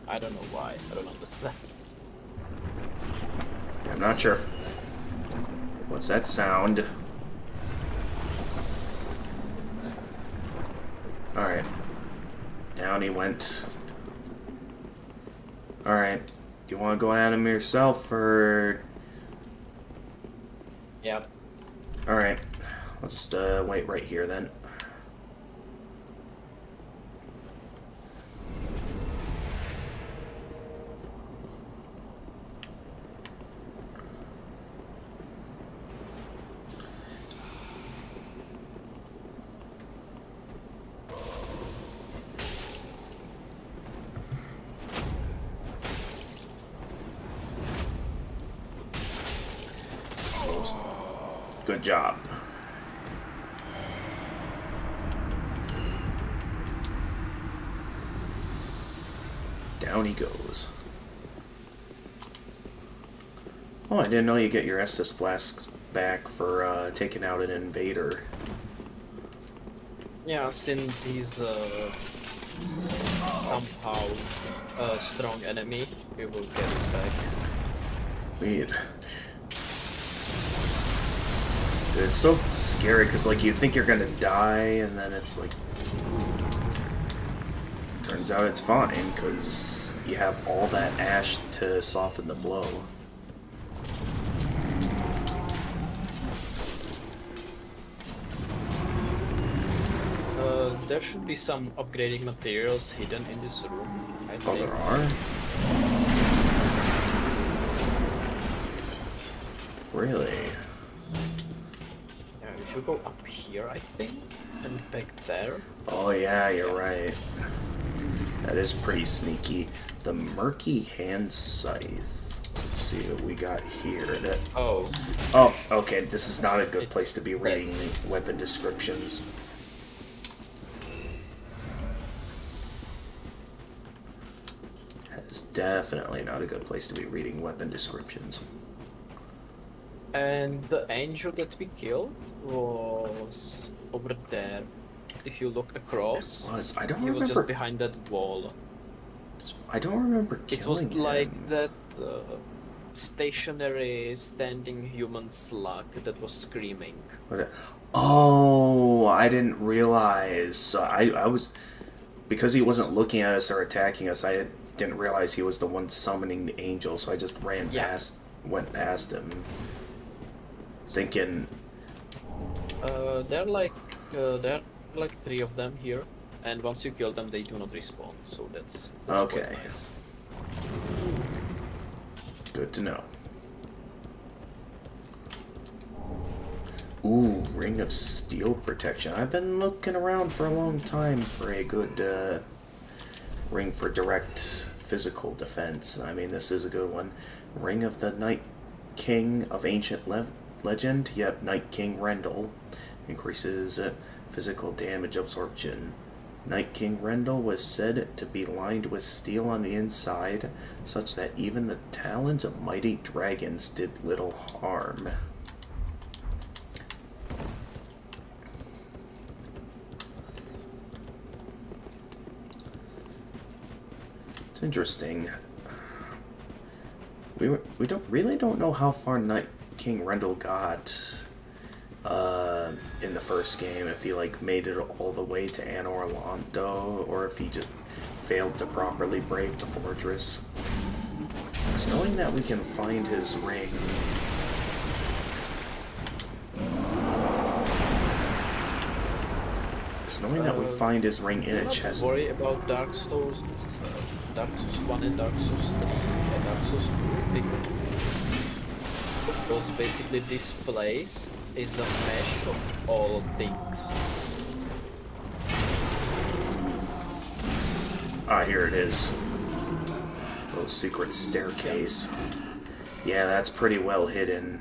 I don't know why. I don't understand. I'm not sure if... What's that sound? Alright. Down he went. Alright. You want to go at him yourself, or... Yep. Alright. I'll just wait right here then. Good job. Down he goes. Oh, I didn't know you get your Estus flasks back for taking out an invader. Yeah, since he's somehow a strong enemy, we will get it back. Weird. It's so scary because, like, you think you're gonna die, and then it's like. Turns out it's fine because you have all that ash to soften the blow. There should be some upgrading materials hidden in this room, I think. Oh, there are? Really? Yeah, we should go up here, I think, and back there. Oh yeah, you're right. That is pretty sneaky. The Murky Hand Scythe. Let's see what we got here. Oh. Oh, okay, this is not a good place to be It's reading the weapon descriptions. That is definitely not a good place to be reading weapon descriptions. And the angel that we killed was over there. If you look across, I don't he remember. was just behind that wall. I don't remember killing It was like him. that stationary, standing human slug that was screaming. Oh, I didn't realize. So I was... Because he wasn't looking at us or attacking us, I didn't realize he was the one summoning the angel, so I just went past him. Thinking... There are like 3 of them here, and once you kill them, they do not respawn. So that's okay. Quite nice. Good to know. Ooh, Ring of Steel Protection. I've been looking around for a long time for a good ring for direct physical defense. I mean, this is a good one. Ring of the Night King of Ancient Legend. Yep, Night King Rendell. Increases physical damage absorption. Night King Rendell was said to be lined with steel on the inside, such that even the talons of mighty dragons did little harm. It's interesting. We don't know how far Night King Rendell got in the first game. If he like made it all the way to Anor Londo, or if he just failed to properly break the fortress. It's knowing that we can find his ring. It's knowing that we find his ring in a chest. Don't worry about Dark Souls 1 and Dark Souls 3 and Dark Souls 2 because basically this place is a mesh of all things. Ah, here it is. Little secret staircase. Yeah, that's pretty well hidden.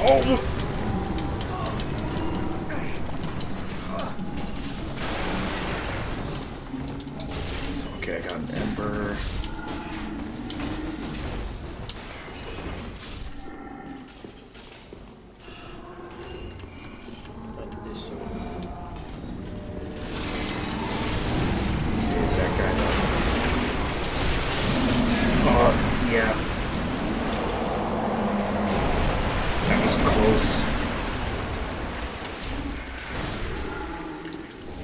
Oh! Okay, I got an ember. And this one. Is that guy not? Oh, yeah. That was close.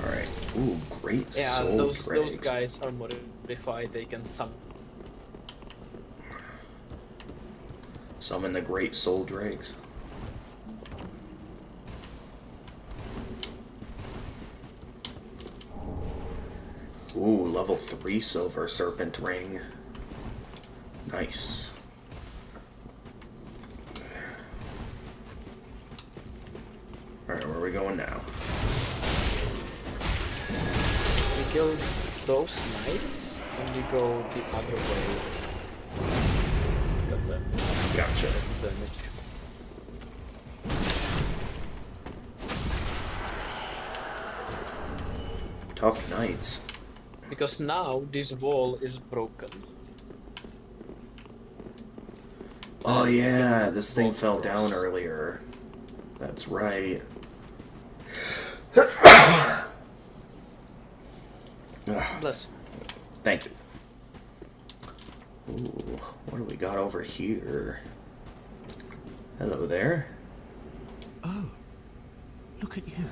Alright. Ooh, great Yeah, soul those dregs. guys are modified. They can Summon the great soul dregs. Ooh, level 3 silver serpent ring. Nice. Alright, where are we going now? We kill those knights and we go the other way. Got them. Gotcha. Damage. Tough knights. Because now this wall is broken. Oh yeah, this thing Both fell of down us. earlier. That's right. Ugh, Bless. thank you. Ooh, what do we got over here? Hello there. Oh, look at you.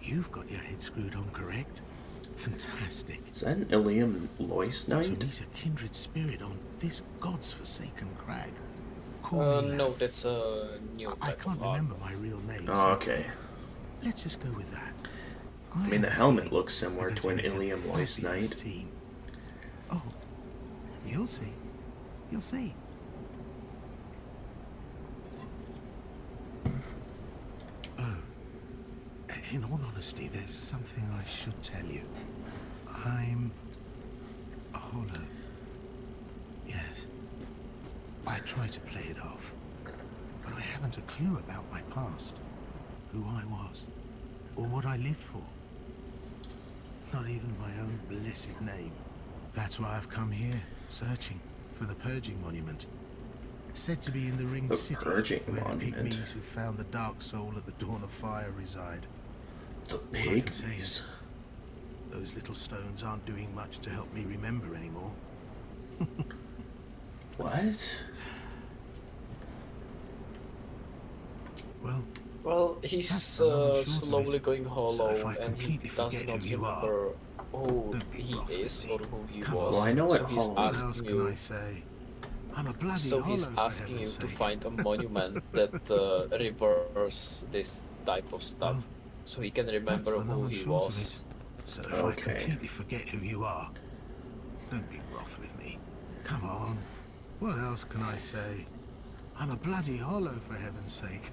You've got your head screwed on correct. Fantastic. Is that an Ilium Lois To Knight? meet a kindred spirit on this god's forsaken crag. Call me No, Lav. that's a new I type can't of armor. remember my real name. Oh, so okay. let's just go with that. I mean, the have a helmet feeling looks similar we're to going an make a Ilium Lois fabulous Knight. team. Oh, you'll see. You'll see. Oh, in all honesty, there's something I should tell you. I'm a hollow. Yes. I try to play it off, but I haven't a clue about my past, who I was, or what I lived for. Not even my own blessed name. That's why I've come here, searching for the Purging Monument. Said to be in the Ringed The City, Purging where Monument? the pygmies who found the Dark Soul at the Dawn of Fire reside. The All I can say pygmies. is, those little stones aren't doing much to help me remember anymore. What? Well, Well, That's he's the long and short of slowly it. going So hollow if I and he completely does forget not who you are, remember who don't be he wroth with is me. or who he Come was. on. Well, I know so what he's hollow what is. else asking can I you. say? I'm a bloody So he's hollow, for asking you heaven's to sake. find a monument that reverse this type of stuff, Well, so he can That's remember the long who and he short of was. it. So if Okay. I completely forget who you are, don't be wroth with me. Come on. What else can I say? I'm a bloody hollow, for heaven's sake.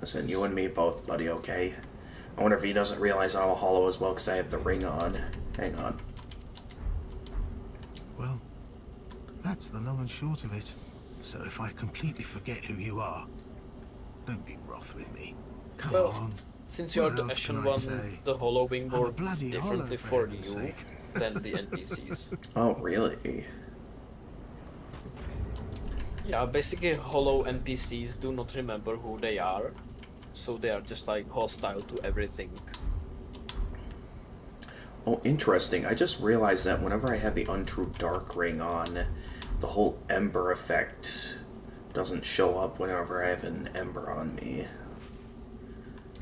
Listen, you and me both, buddy, okay? I wonder if he doesn't realize I'm a hollow as well because I have the ring on. Hang on. Well, that's the long and short of it. So if I completely forget who you are, don't be wroth with me. Come Well, on. Since you are What the else Ashen can I One, say? the hollowing I'm a works bloody differently hollow, for heaven's you sake. than the NPCs. Oh, really? Yeah, basically hollow NPCs do not remember who they are, so they are just like hostile to everything. Oh, interesting. I just realized that whenever I have the Untrue Dark Ring on, the whole Ember effect doesn't show up whenever I have an Ember on me.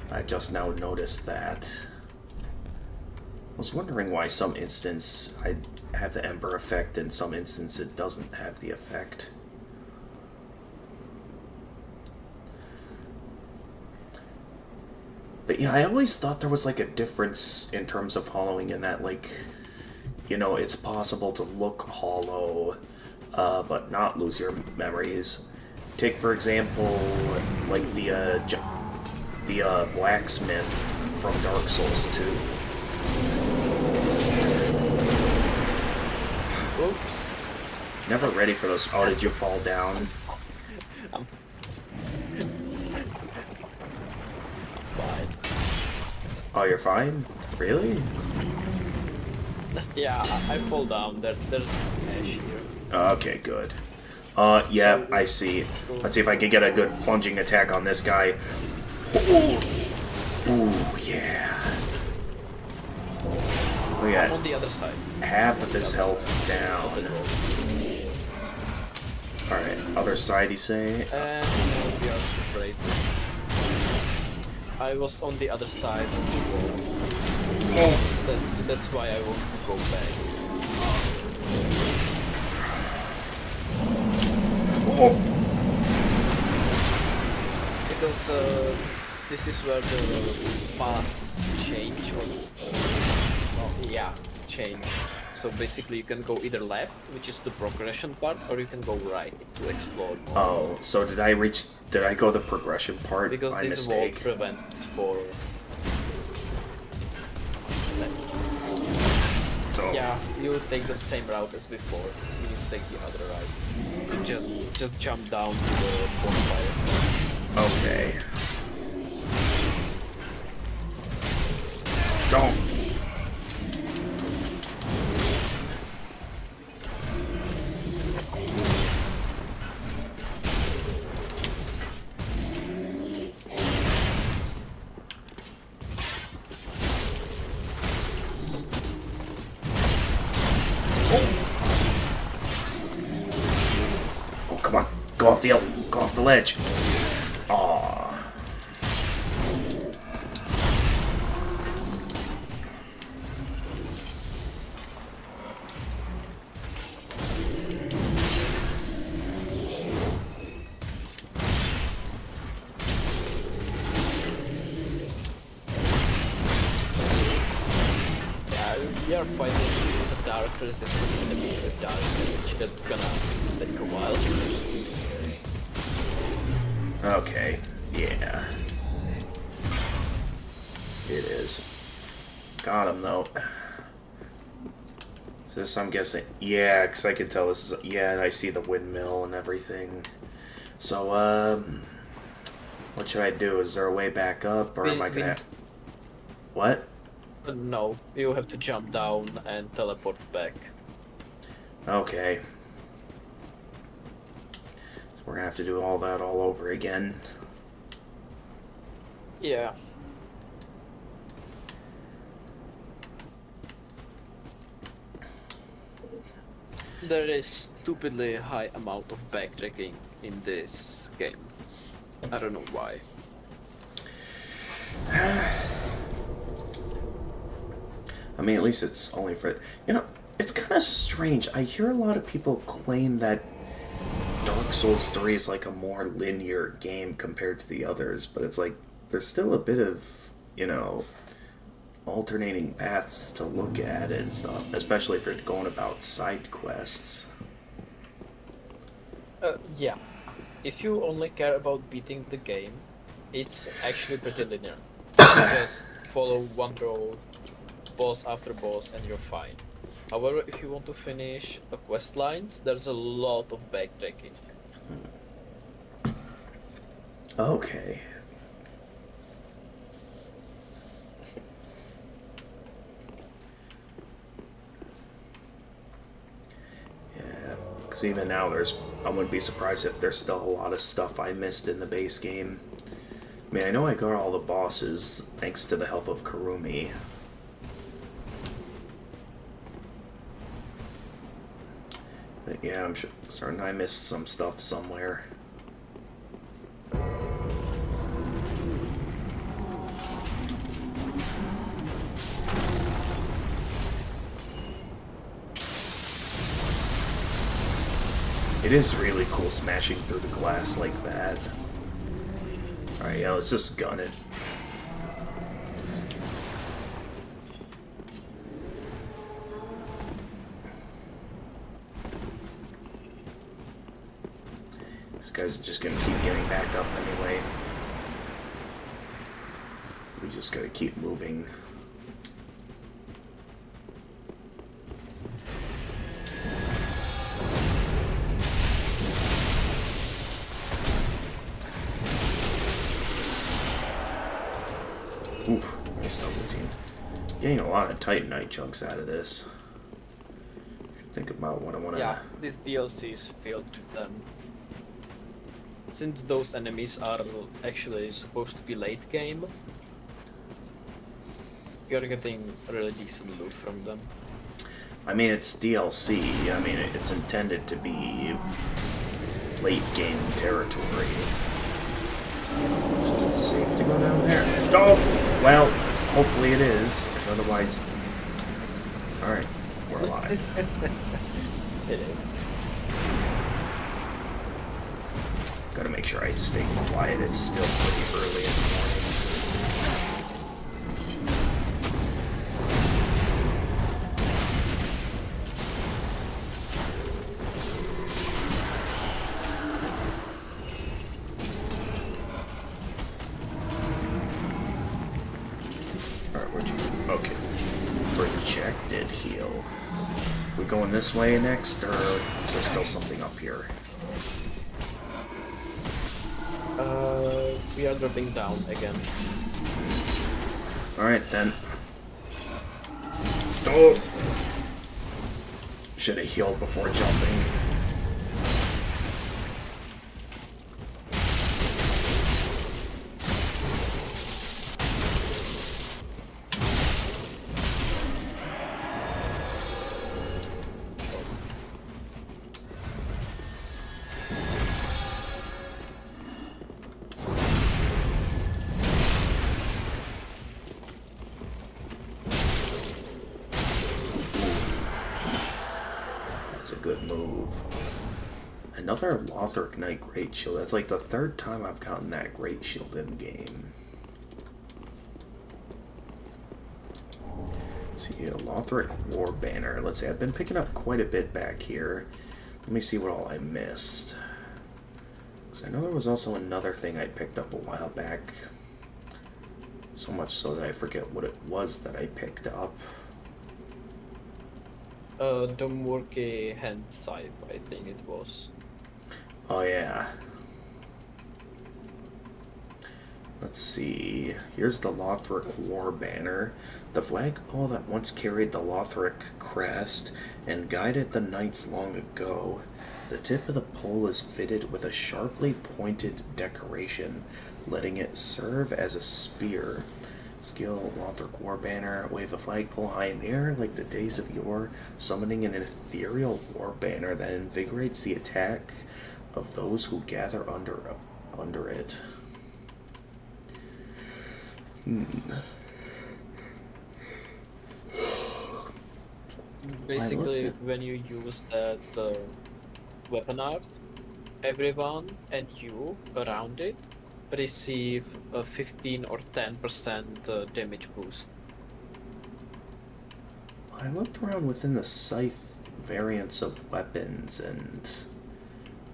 I just now noticed that. I was wondering why some instance I have the Ember effect and some instance it doesn't have the effect. But yeah, I always thought there was like a difference in terms of hollowing in that, like, you know, it's possible to look hollow, but not lose your memories. Take, for example, like the blacksmith from Dark Souls 2. Oops. Never ready for those. Oh, did you fall down? Oh, you're fine? Really? Yeah, I fall down. There's ash here. Okay, good. Yeah, I see. Let's see if I can get a good plunging attack on this guy. Ooh, yeah. We I'm on got the other side. half of his health down. Alright, other side, you say? And we are separated. I was on the other side of the wall. That's why I want to go back. Because this is where the paths change, change. So basically you can go either left, which is the progression part, or you can go right to explore more. Oh, so did I go the progression part Because by this mistake? wall prevents for... Oh. Yeah, you take the same route as before. You take the other route. You just jump down to the bonfire. Okay. Don't. Oh, come on. Go off the ledge. Aw. Yeah, we are fighting the dark resistant enemies with dark damage. That's gonna take a while. Okay. Yeah. It is. Got him, though. So this, I'm guessing... Yeah, because I can tell this is... Yeah, and I see the windmill and everything. So, what should I do? Is there a way back up, or am I gonna... What? No, you have to jump down and teleport back. Okay. So we're gonna have to do all that all over again. Yeah. There is stupidly high amount of backtracking in this game. I don't know why. I mean, at least it's only for... You know, it's kind of strange. I hear a lot of people claim that Dark Souls 3 is like a more linear game compared to the others, but it's like, there's still a bit of, you know, alternating paths to look at and stuff, especially if you're going about side quests. Yeah. If you only care about beating the game, it's actually pretty linear. You just follow one road, boss after boss, and you're fine. However, if you want to finish a quest lines, there's a lot of backtracking. Okay. Yeah, because even now I wouldn't be surprised if there's still a lot of stuff I missed in the base game. I mean, I know I got all the bosses thanks to the help of Karumi. But yeah, I'm certain I missed some stuff somewhere. It is really cool smashing through the glass like that. Alright, yeah, let's just gun it. These guys are just gonna keep getting back up anyway. We just gotta keep moving. Oof, nice double team. Getting a lot of Titanite chunks out of this. Think about what I want to... Yeah, this DLC is filled with them. Since those enemies are actually supposed to be late game, you're getting really decent loot from them. I mean, it's DLC. I mean, it's intended to be late game territory. Is it safe to go down there? Oh! Well, hopefully it is, because otherwise... Alright, we're alive. It is. Gotta make sure I stay quiet. It's still pretty early in the morning. Alright, where'd you... Okay. Projected heal. We going this way next, or is there still something up here? We are dropping down again. Alright then. Oh! Should have healed before jumping. Good move. Another Lothric Knight Great Shield. That's like the third time I've gotten that Great Shield in game. Let's see, a Lothric War Banner. Let's see, I've been picking up quite a bit back here. Let me see what all I missed. Because I know there was also another thing I picked up a while back. So much so that I forget what it was that I picked up. Domurke hand scythe, I think it was. Oh yeah. Let's see. Here's the Lothric War Banner. The flagpole that once carried the Lothric crest and guided the knights long ago. The tip of the pole is fitted with a sharply pointed decoration, letting it serve as a spear. Skill, Lothric War Banner, wave a flagpole high in the air like the days of yore, summoning an ethereal war banner that invigorates the attack of those who gather under it. Basically, when you use that weapon art, everyone and you around it receive a 15 or 10% damage boost. I looked around within the scythe variants of weapons and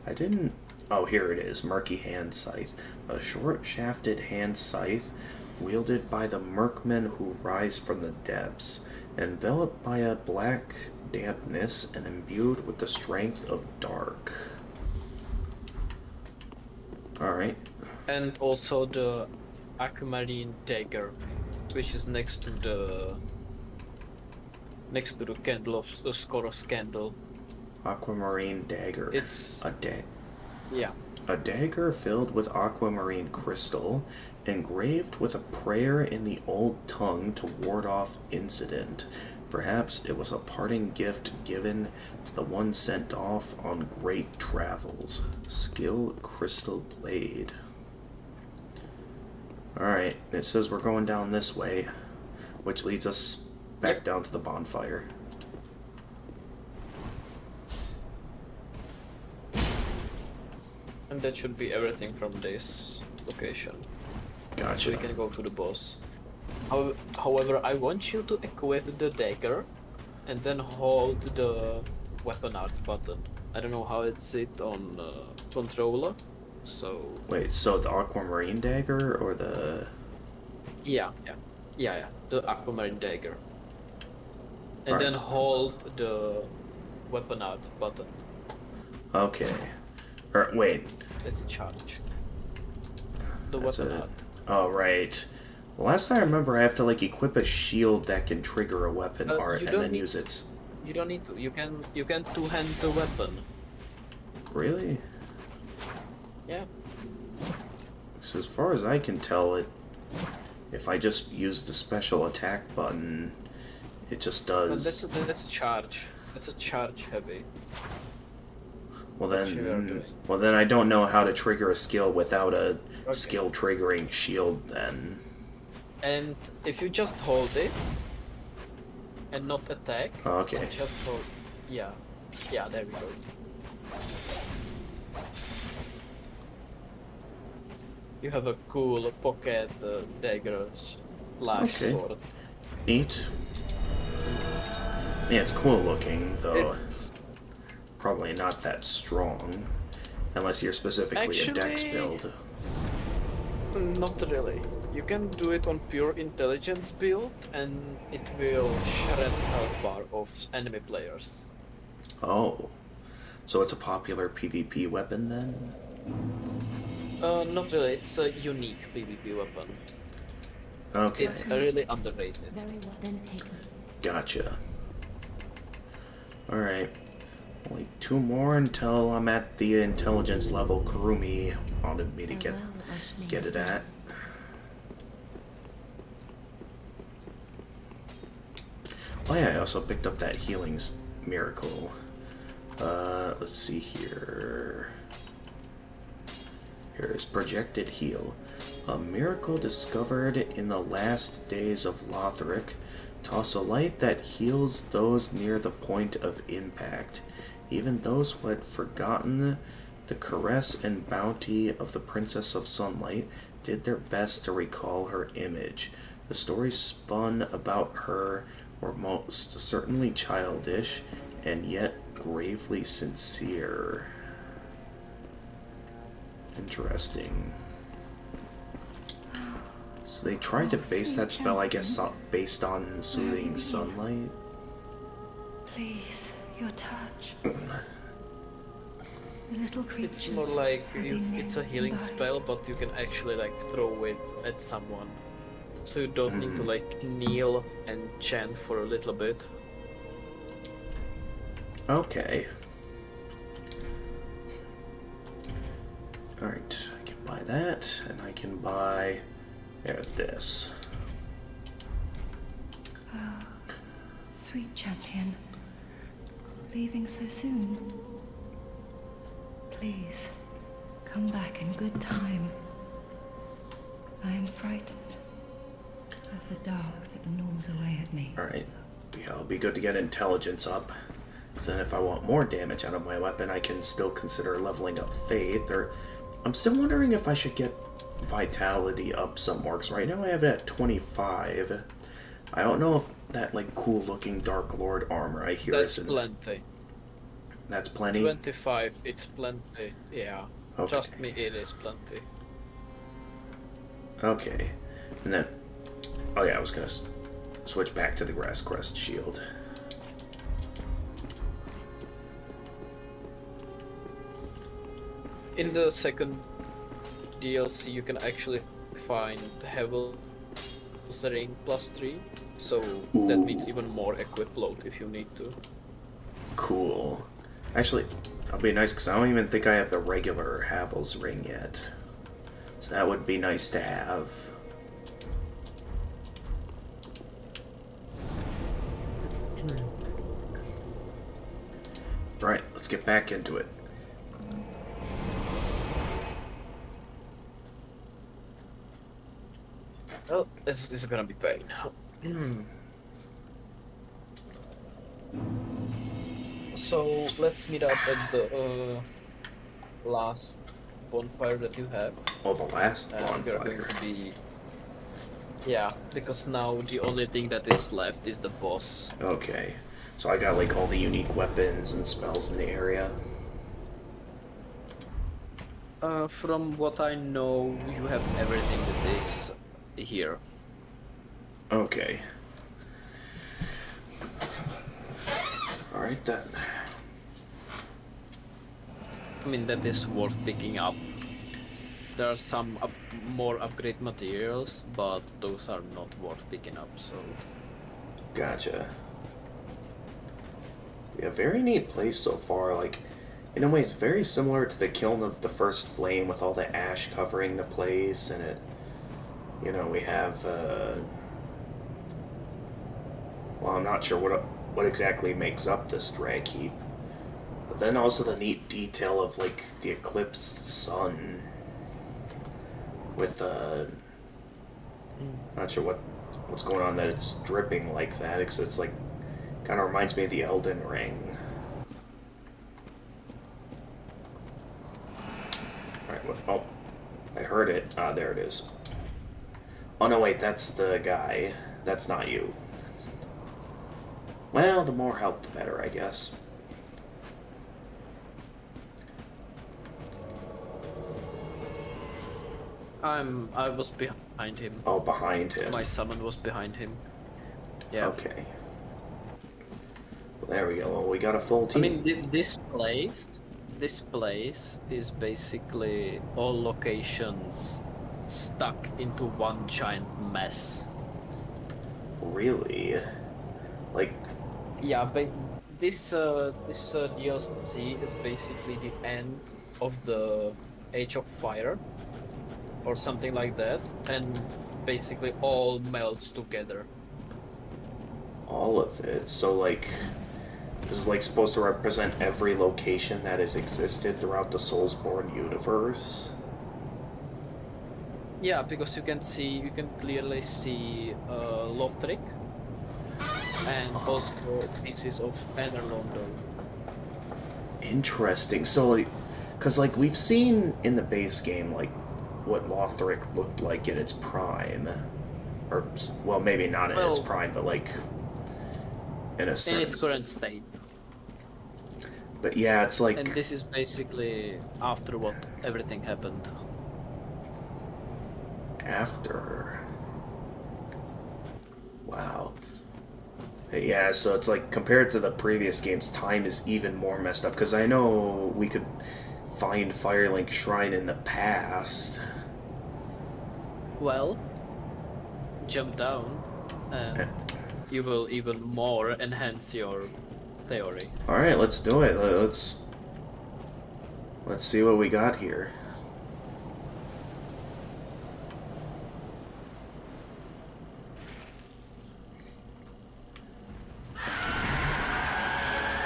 I didn't... Oh, here it is. Murky Hand Scythe. A short-shafted hand scythe wielded by the Merkmen who rise from the depths, enveloped by a black dampness and imbued with the strength of dark. Alright. And also the Aquamarine Dagger, which is next to the candle of Skoros candle. Aquamarine Dagger. It's yeah. A dagger filled with aquamarine crystal, engraved with a prayer in the old tongue to ward off incident. Perhaps it was a parting gift given to the one sent off on great travels. Skill Crystal Blade. Alright, it says we're going down this way, which leads us back down to the bonfire. And that should be everything from this location. Gotcha. So we can go to the boss. However, I want you to equip the dagger and then hold the weapon art button. I don't know how it's on controller, so... Wait, so the aquamarine dagger or the... Yeah, the aquamarine dagger. And then hold the weapon art button. Okay. Wait. That's a charge. The That's weapon art. Oh, right. Last time I remember, I have to like equip a shield that can trigger a weapon art you and don't then need- use its. You don't need to. You can two-hand the weapon. Really? Yeah. So as far as I can tell, if I just use the special attack button, it just But does. that's a charge. That's a charge heavy. Well what you are then, doing. well then I don't know how to trigger a skill without a Okay. skill triggering shield. Then. And if you just hold it and not attack, Oh, okay. and just hold. Yeah. Yeah. There we go. You have a cool pocket dagger slash Okay. sword. Neat. Yeah, it's cool looking, though. It's Probably not that strong, unless you're specifically a dex Actually- build. not really. You can do it on pure intelligence build, and it will shred health bar of enemy players. Oh, so it's a popular PvP weapon then? Not really. It's a unique PvP weapon. Okay, It's really underrated. Very well then taken. gotcha. Alright, only 2 more until I'm at the intelligence level Kurumi wanted me to get it at. Oh yeah, I also picked up that healing's miracle. Let's see here. Here's projected heal. A miracle discovered in the last days of Lothric. Toss a light that heals those near the point of impact. Even those who had forgotten the caress and bounty of the Princess of Sunlight did their best to recall her image. The stories spun about her were most certainly childish and yet gravely sincere. Interesting. So they tried to base that spell, I guess, based on soothing sunlight. Please, your touch. The little creature. It's more like it's a healing spell, but you can actually like throw it at someone. So you don't need to like kneel and chant for a little bit. Okay. Alright, I can buy that, and I can buy this. Sweet champion. Leaving so soon. Please, come back in good time. I am frightened of the dark that gnaws away at me. Alright, yeah, it'll be good to get intelligence up. So then if I want more damage out of my weapon, I can still consider leveling up faith, or I'm still wondering if I should get vitality up some more, because right now I have it at 25. I don't know if that like cool looking Dark Lord armor I hear That's is plenty. That's plenty? 25, it's plenty. Yeah. Okay. Trust me, it is plenty. Okay. And then, oh yeah, I was gonna switch back to the Grass Crest shield. In the second DLC, you can actually find Heaven's Ring +3, so that means even more equip load if you need to. Cool. Actually, that'll be nice because I don't even think I have the regular Havel's Ring yet. So that would be nice to have. Right, let's get back into it. Well, this is gonna be pain. So let's meet up at the last bonfire that you have. Oh, the last We're going bonfire. to be... Yeah, because now the only thing that is left is the boss. Okay. So I got like all the unique weapons and spells in the area. From what I know, you have everything that is here. Okay. Alright then. I mean, that is worth picking up. There are some more upgrade materials, but those are not worth picking up, so... Gotcha. Yeah, very neat place so far. Like, in a way, it's very similar to the Kiln of the First Flame with all the ash covering the place, and it... You know, we have, well, I'm not sure what exactly makes up this drag heap. But then also the neat detail of, like, the eclipsed sun. With, not sure what's going on that it's dripping like that, because it's, like, kind of reminds me of the Elden Ring. Alright, oh, I heard it. Ah, there it is. Oh no, wait, that's the guy. That's not you. Well, the more help, the better, I guess. I was behind him. Oh, behind him. My summon was behind him. Yeah. Okay. Well, there we go. Well, we got a full team. I mean, this place is basically all locations stuck into one giant mess. Really? Like... Yeah, but this DLC is basically the end of the Age of Fire, or something like that, and basically all melts together. All of it? So, like... This is, like, supposed to represent every location that has existed throughout the Soulsborne universe? Yeah, because you can clearly see Lothric, and also pieces of Anor Londo. Interesting. So, like, because, like, we've seen in the base game, like, what Lothric looked like in its prime. Or, well, maybe not in its prime, but, like, in a sense. In its current state. But yeah, it's like... And this is basically after what everything happened. After... Wow. Yeah, so it's like, compared to the previous games, time is even more messed up, because I know we could find Firelink Shrine in the past. Well, jump down, and you will even more enhance your theory. Alright, let's do it. Let's see what we got here.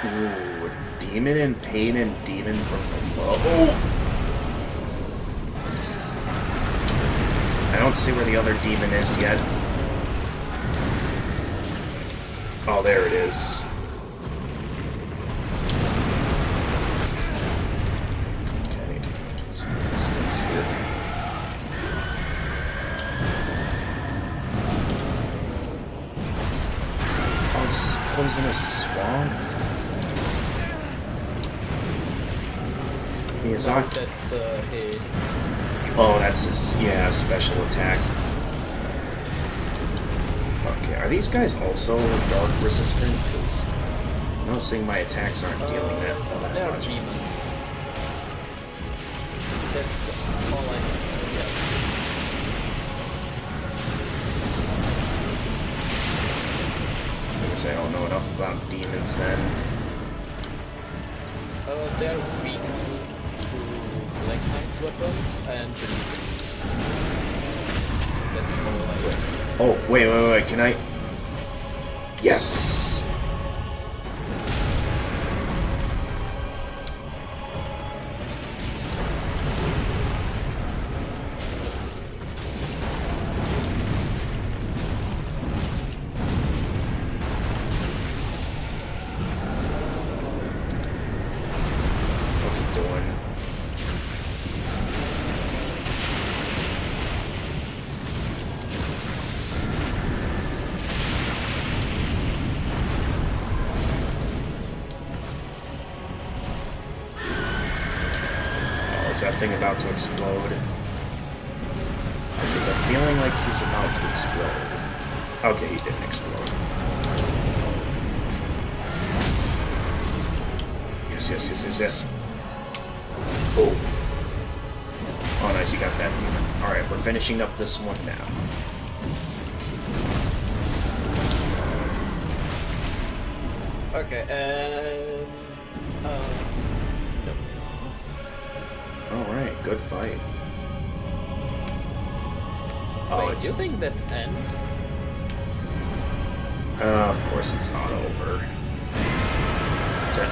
Ooh, Demon in Pain and Demon from Below. I don't see where the other demon is yet. Oh, there it is. Okay, I need to get some distance here. Oh, this is Poisonous Swamp. Miyazaki. That's his... Oh, that's his, yeah, special attack. Okay, are these guys also dark resistant? Because I'm noticing my attacks aren't dealing that They are much. demons. That's all I know. Yeah. I guess I don't know enough about demons then. They're weak to Black Knight weapons and that's all I know. Oh, wait, can I... Yes! What's it doing? Is that thing about to explode? I get the feeling like he's about to explode. Okay, he didn't explode. Yes. Oh. Oh, nice, you got that demon. Alright, we're finishing up this one now. Okay, and Alright, good fight. Oh, wait, it's... do you think that's end? Of course it's not over. It's a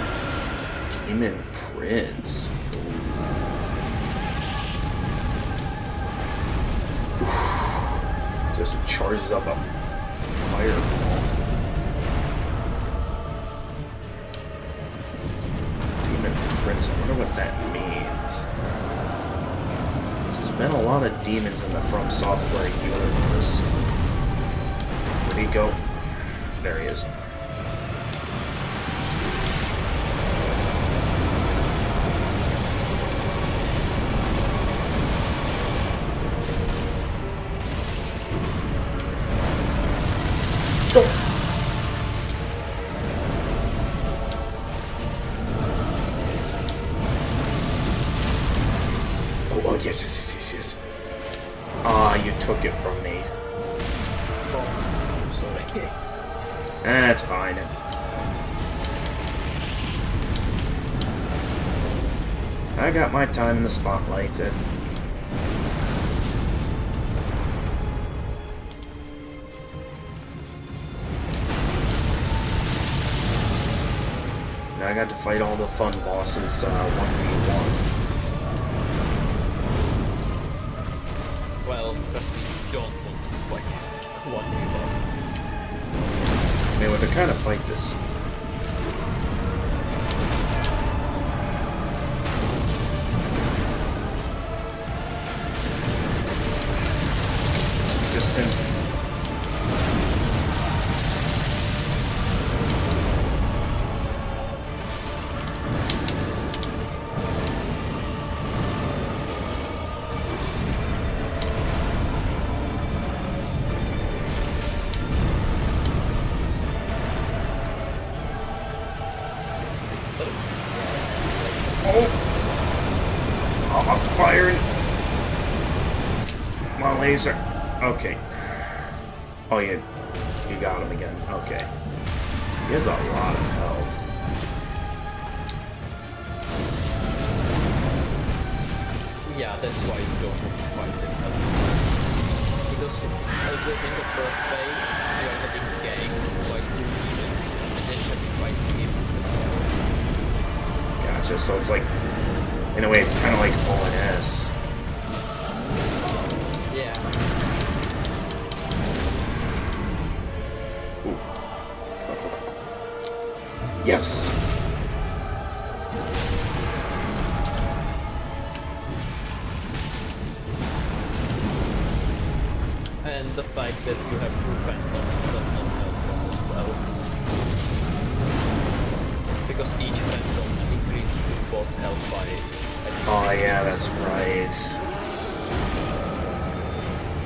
demon prince. Ooh. Just charges up a fireball. Demon prince, I wonder what that means. There's been a lot of demons in the From Software universe. Where'd he go? There he is. Oh, yes. Ah, you took it from me. Oh, I'm sorry. That's fine. I got my time in the spotlight. Now I got to fight all the fun bosses 1v1. Well, because we don't want to fight this 1v1. I mean, to kind of fight this. Some distance. Oh, I'm firing. My laser. Okay. Oh, you got him again. Okay. He has a lot of health. Yeah, that's why you don't want to fight him. Because in the first phase, you are getting ganked by 2 demons, and then you have to fight him as well. Gotcha. So it's like, in a way, it's kind of like ONS. Yeah. Ooh. Go. Yes! And the fact that you have 2 phantoms does not help them as well. Because each phantom increases the boss health by... Oh, yeah, that's right.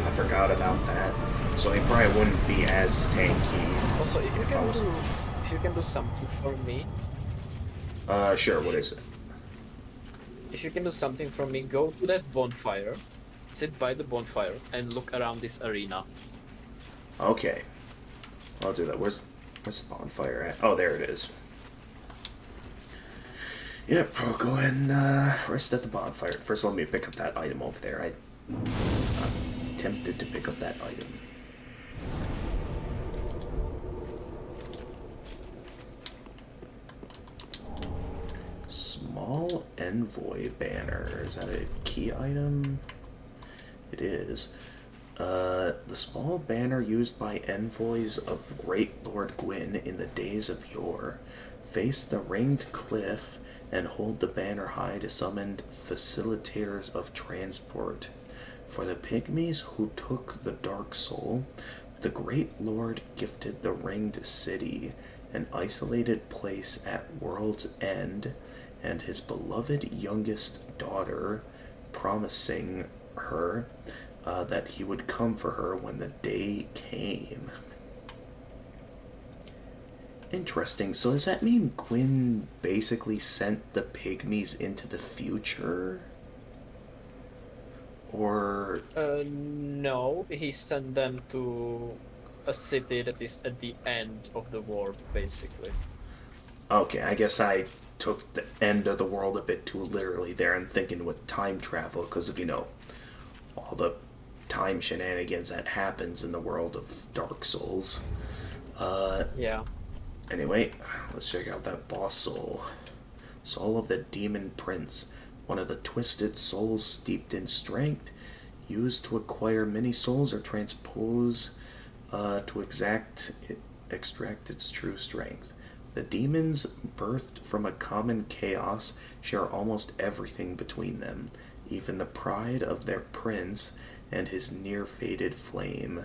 I forgot about that. So he probably wouldn't be as tanky. Also, if you can do something for me... Sure, what is it? If you can do something for me, go to that bonfire, sit by the bonfire, and look around this arena. Okay. I'll do that. Where's the bonfire at? Oh, there it is. Yep, I'll go ahead and rest at the bonfire. First, let me pick up that item over there. I'm tempted to pick up that item. Small envoy banner. Is that a key item? It is. The small banner used by envoys of Great Lord Gwyn in the days of yore. Face the ringed cliff and hold the banner high to summon facilitators of transport. For the pygmies who took the Dark Soul, the Great Lord gifted the ringed city, an isolated place at World's End, and his beloved youngest daughter, promising her that he would come for her when the day came. Interesting. So does that mean Gwyn basically sent the pygmies into the future? Or No, he sent them to a city that is at the end of the world, basically. okay, I guess I took the end of the world a bit too literally there and thinking with time travel because of, all the time shenanigans that happens in the world of Dark Souls. Yeah. Anyway, let's check out that boss soul. Soul of the Demon Prince, one of the twisted souls steeped in strength, used to acquire many souls or transpose to extract its true strength. The demons, birthed from a common chaos, share almost everything between them, even the pride of their prince and his near-faded flame,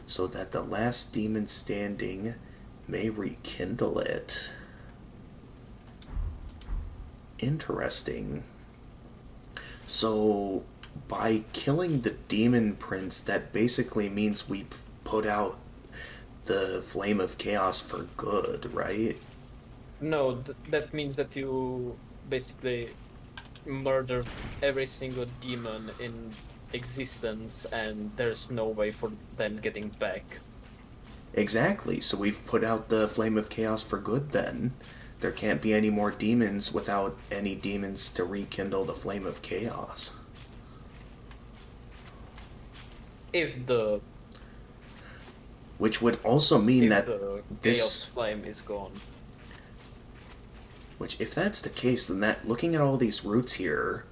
so that the last demon standing may rekindle it. Interesting. So, by killing the demon prince, that basically means we put out the flame of chaos for good, right? No, that means that you basically murder every single demon in existence, and there's no way for them getting back. Exactly. So we've put out the flame of chaos for good then. There can't be any more demons without any demons to rekindle the flame of chaos. If the Which would also mean if that the this chaos flame is gone. Which, if that's the case, then that, looking at all these routes here,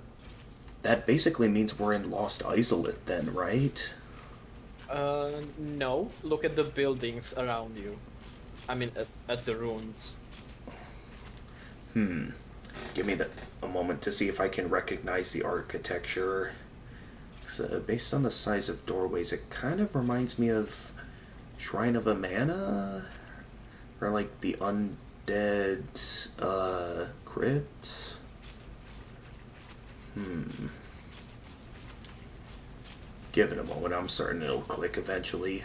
that basically means we're in Lost Isolate then, right? No. Look at the buildings around you. I mean, at the ruins. Give me a moment to see if I can recognize the architecture. So, based on the size of doorways, it kind of reminds me of Shrine of Amana? Or like the Undead Crypt? Give it a moment, I'm certain it'll click eventually.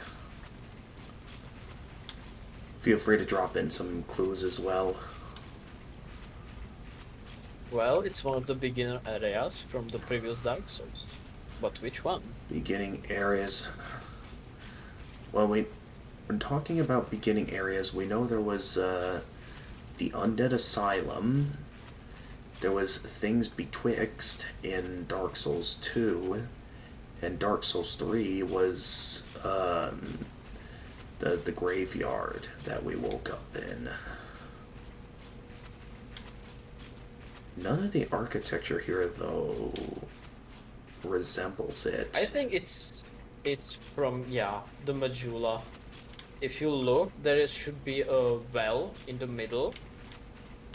Feel free to drop in some clues as well. Well, it's one of the beginner areas from the previous Dark Souls. But which one? Beginning areas. Well, when talking about beginning areas, we know there was the Undead Asylum. There was Things Betwixt in Dark Souls 2. And Dark Souls 3 was the graveyard that we woke up in. None of the architecture here, though, resembles it. I think it's from the Majula. If you look, there should be a well in the middle,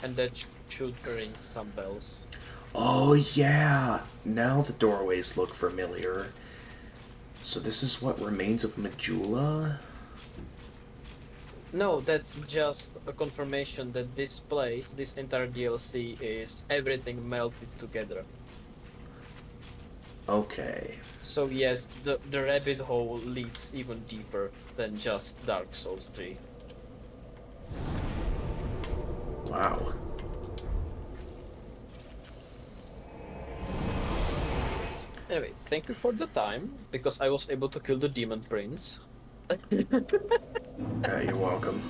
and that should ring some bells. Oh yeah! Now the doorways look familiar. So this is what remains of Majula? No, that's just a confirmation that this place, this entire DLC, is everything melted together. Okay. So yes, the rabbit hole leads even deeper than just Dark Souls 3. Wow. Anyway, thank you for the time, because I was able to kill the Demon Prince. Yeah, you're welcome.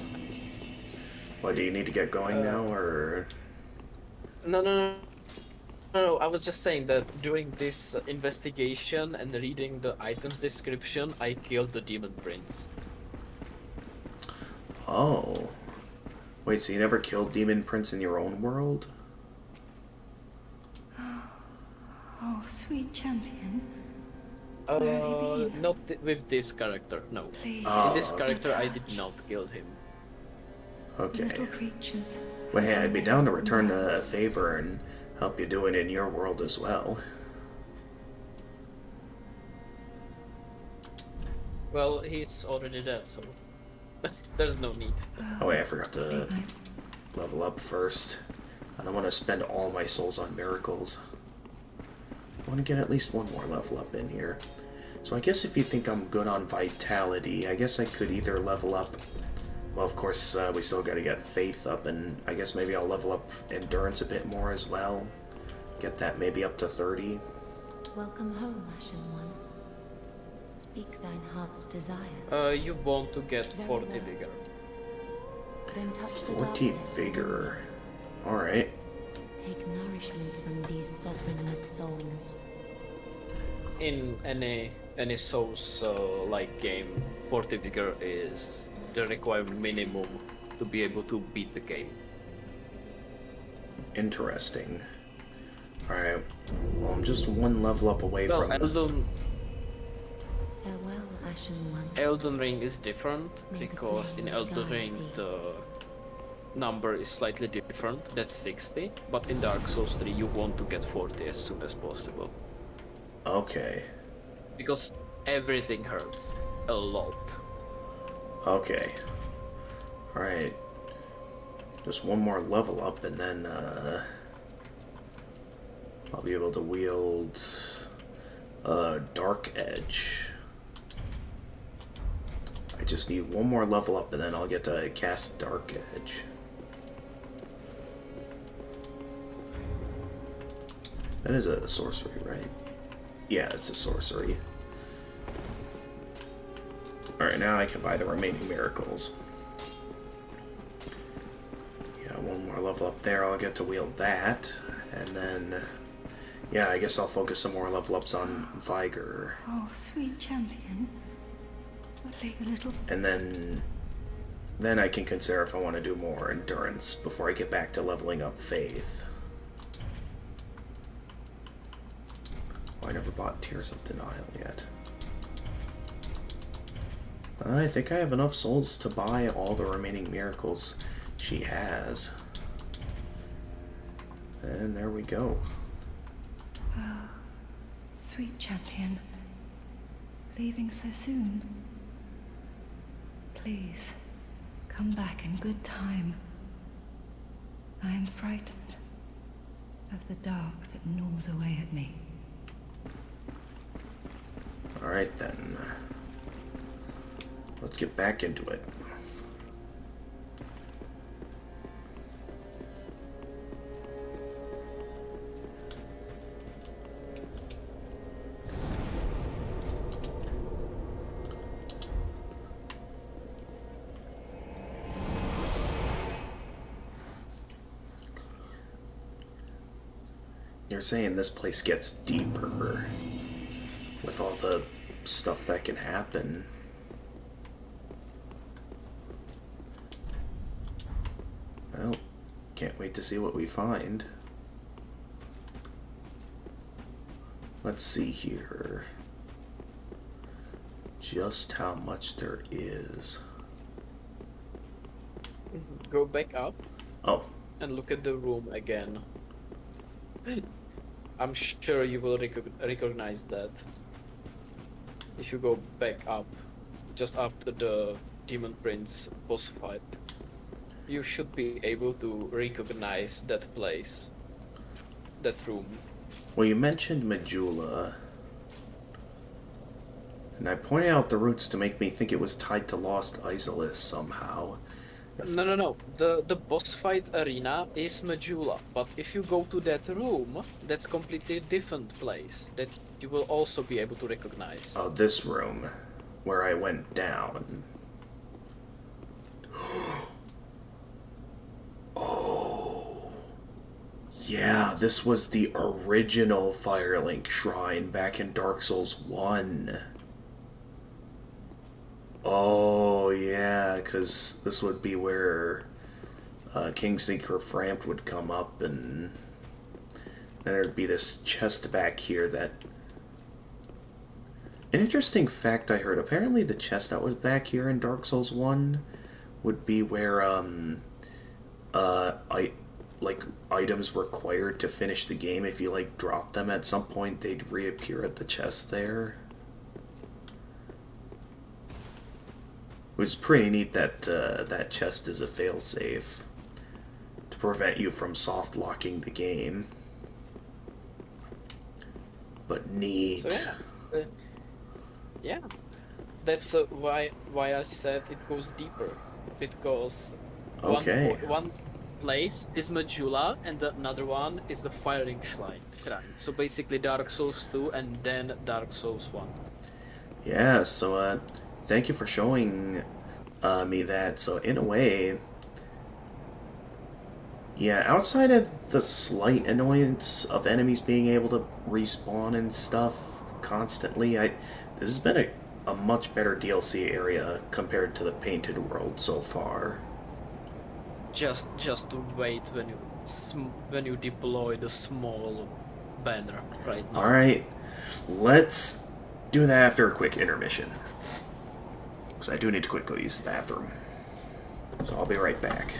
What, do you need to get going now, or...? No, I was just saying that during this investigation and reading the items description, I killed the Demon Prince. Oh. Wait, so you never killed Demon Prince in your own world? Oh, sweet champion. Where have you been? Not with this character, no. Please. Oh, In this okay. character, I did not kill him. Okay. Little creatures. Well, hey, I'd be down to return a favor and help you do it in your world as well. Well, he's already dead, so there's no need. Oh wait, I forgot to level up first. I don't want to spend all my souls on miracles. I want to get at least one more level up in here. So I guess if you think I'm good on vitality, I guess I could either level up... Well, of course, we still got to get faith up, and I guess maybe I'll level up endurance a bit more as well. Get that maybe up to 30. Welcome home, Ashen One. Speak thine heart's desire. You want to get Very 40 well. bigger. Then touch the 40 darkness bigger. Alright. Take nourishment from these sovereignless souls. In any Souls like game, 40 vigor is the required minimum to be able to beat the game. Interesting. Alright. Well, I'm just one level up away Well, from... Farewell, Ashen One. Elden Ring is different May the because in flames Elden guide Ring thee. the number is slightly different. That's 60, but in Dark Souls 3 you want to get 40 as soon as possible Okay. because everything hurts a lot. Okay. Alright. Just one more level up and then, I'll be able to wield, Dark Edge. I just need one more level up and then I'll get to cast Dark Edge. That is a sorcery, right? Yeah, it's a sorcery. Alright, now I can buy the remaining miracles. Yeah, one more level up there, I'll get to wield that. And then, yeah, I guess I'll focus some more level ups on Vigor. Oh, sweet champion. Only a little. And then I can consider if I want to do more endurance before I get back to leveling up Faith. Oh, I never bought Tears of Denial yet. I think I have enough souls to buy all the remaining miracles she has. And there we go. Oh, sweet champion. Leaving so soon. Please, come back in good time. I am frightened of the dark that gnaws away at me. Alright then. Let's get back into it. You're saying this place gets deeper with all the stuff that can happen. Well, can't wait to see what we find. Let's see here. Just how much there is. Go back up Oh, and look at the room again. I'm sure you will recognize that. If you go back up just after the Demon Prince boss fight, you should be able to recognize that place, that room. well, you mentioned Majula. And I pointed out the roots to make me think it was tied to Lost Isolith somehow. No. The boss fight arena is Majula, but if you go to that room, that's completely different place that you will also be able to recognize. Oh, this room, where I went down. Oh. Yeah, this was the original Firelink Shrine back in Dark Souls 1. Oh, yeah, because this would be where Kingseeker Frampt would come up, and then there'd be this chest back here that... An interesting fact I heard, apparently the chest that was back here in Dark Souls 1 would be where, items required to finish the game. If you, drop them at some point, they'd reappear at the chest there. It was pretty neat that that chest is a failsafe to prevent you from soft locking the game. But neat. So yeah, that's why I said it goes deeper, because Okay. place is Majula, and another one is the Firing Shrine. So basically Dark Souls 2 and then Dark Souls 1. Yeah, so thank you for showing me that. So in a way, yeah, outside of the slight annoyance of enemies being able to respawn and stuff constantly, this has been a much better DLC area compared to the Painted World so far. Just wait when you deploy the small banner right now. Alright, let's do that after a quick intermission. Because I do need to quick go use the bathroom. So I'll be right back.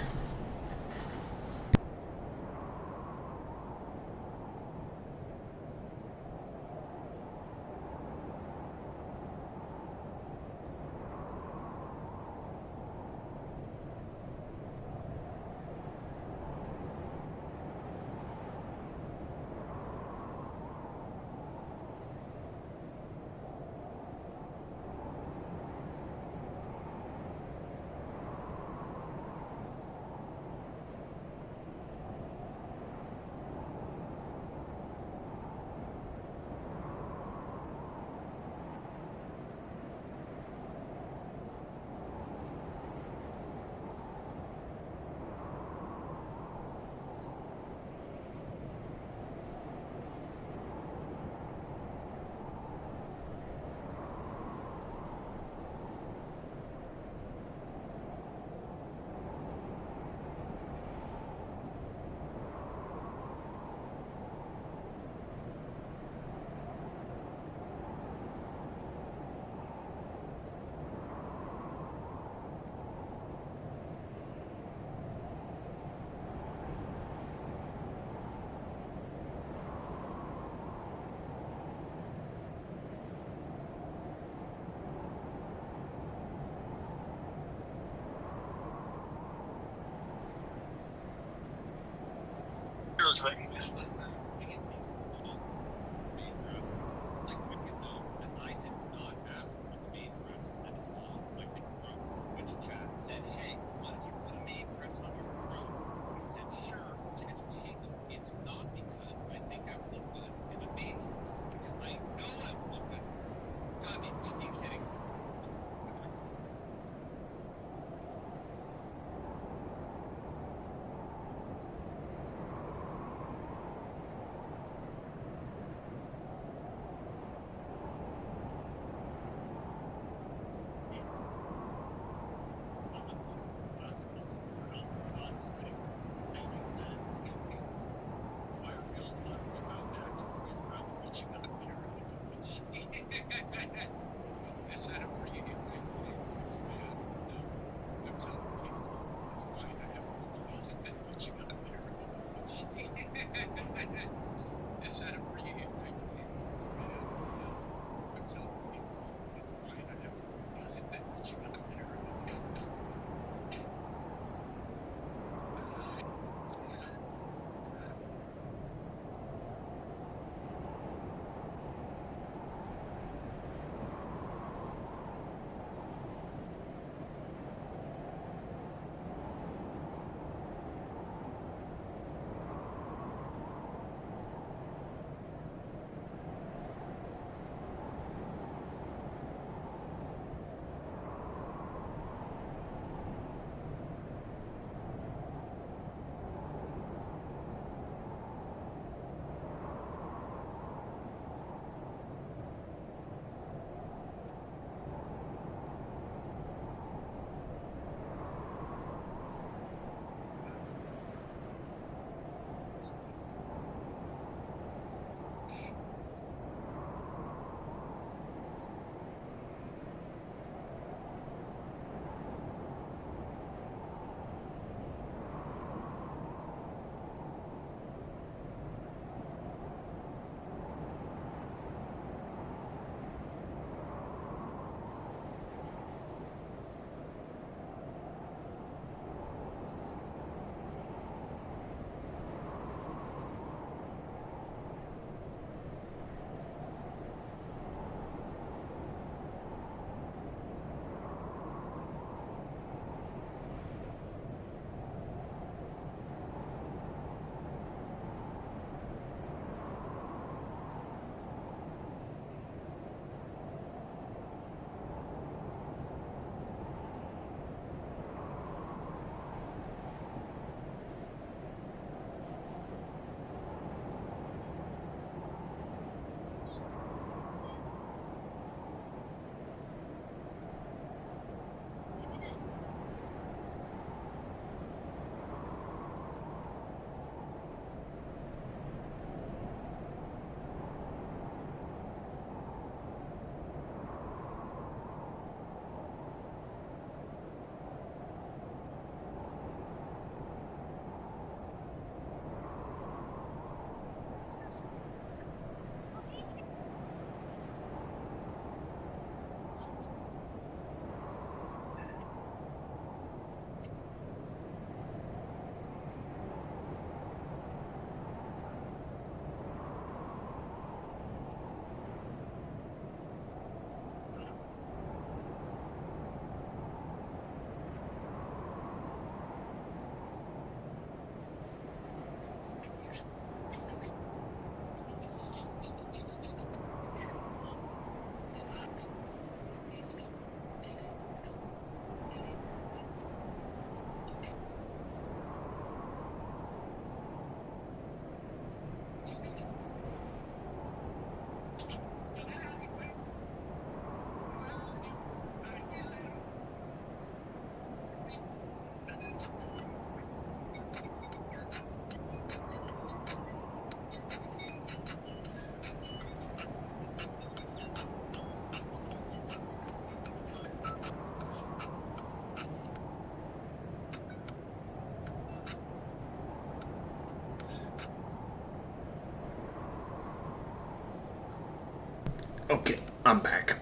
Okay, I'm back.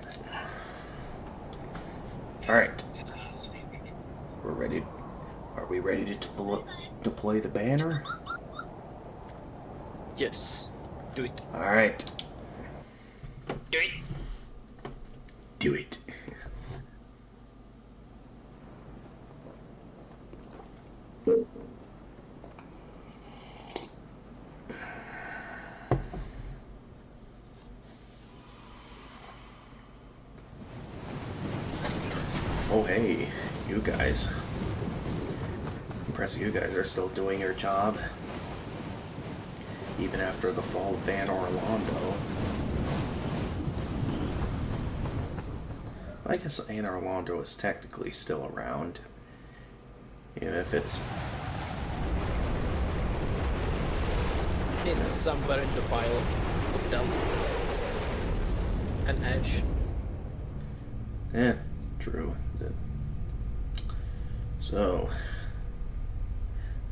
Alright. We're ready. Are we ready to deploy the banner? Yes. Do it. Alright. Do it. Do it. Oh hey, you guys. Impressive you guys are still doing your job. Even after the fall of Van Orlando. I guess Anne Orlando is technically still around. Even if it's... It's somewhere in the pile of dust and ash. True. So...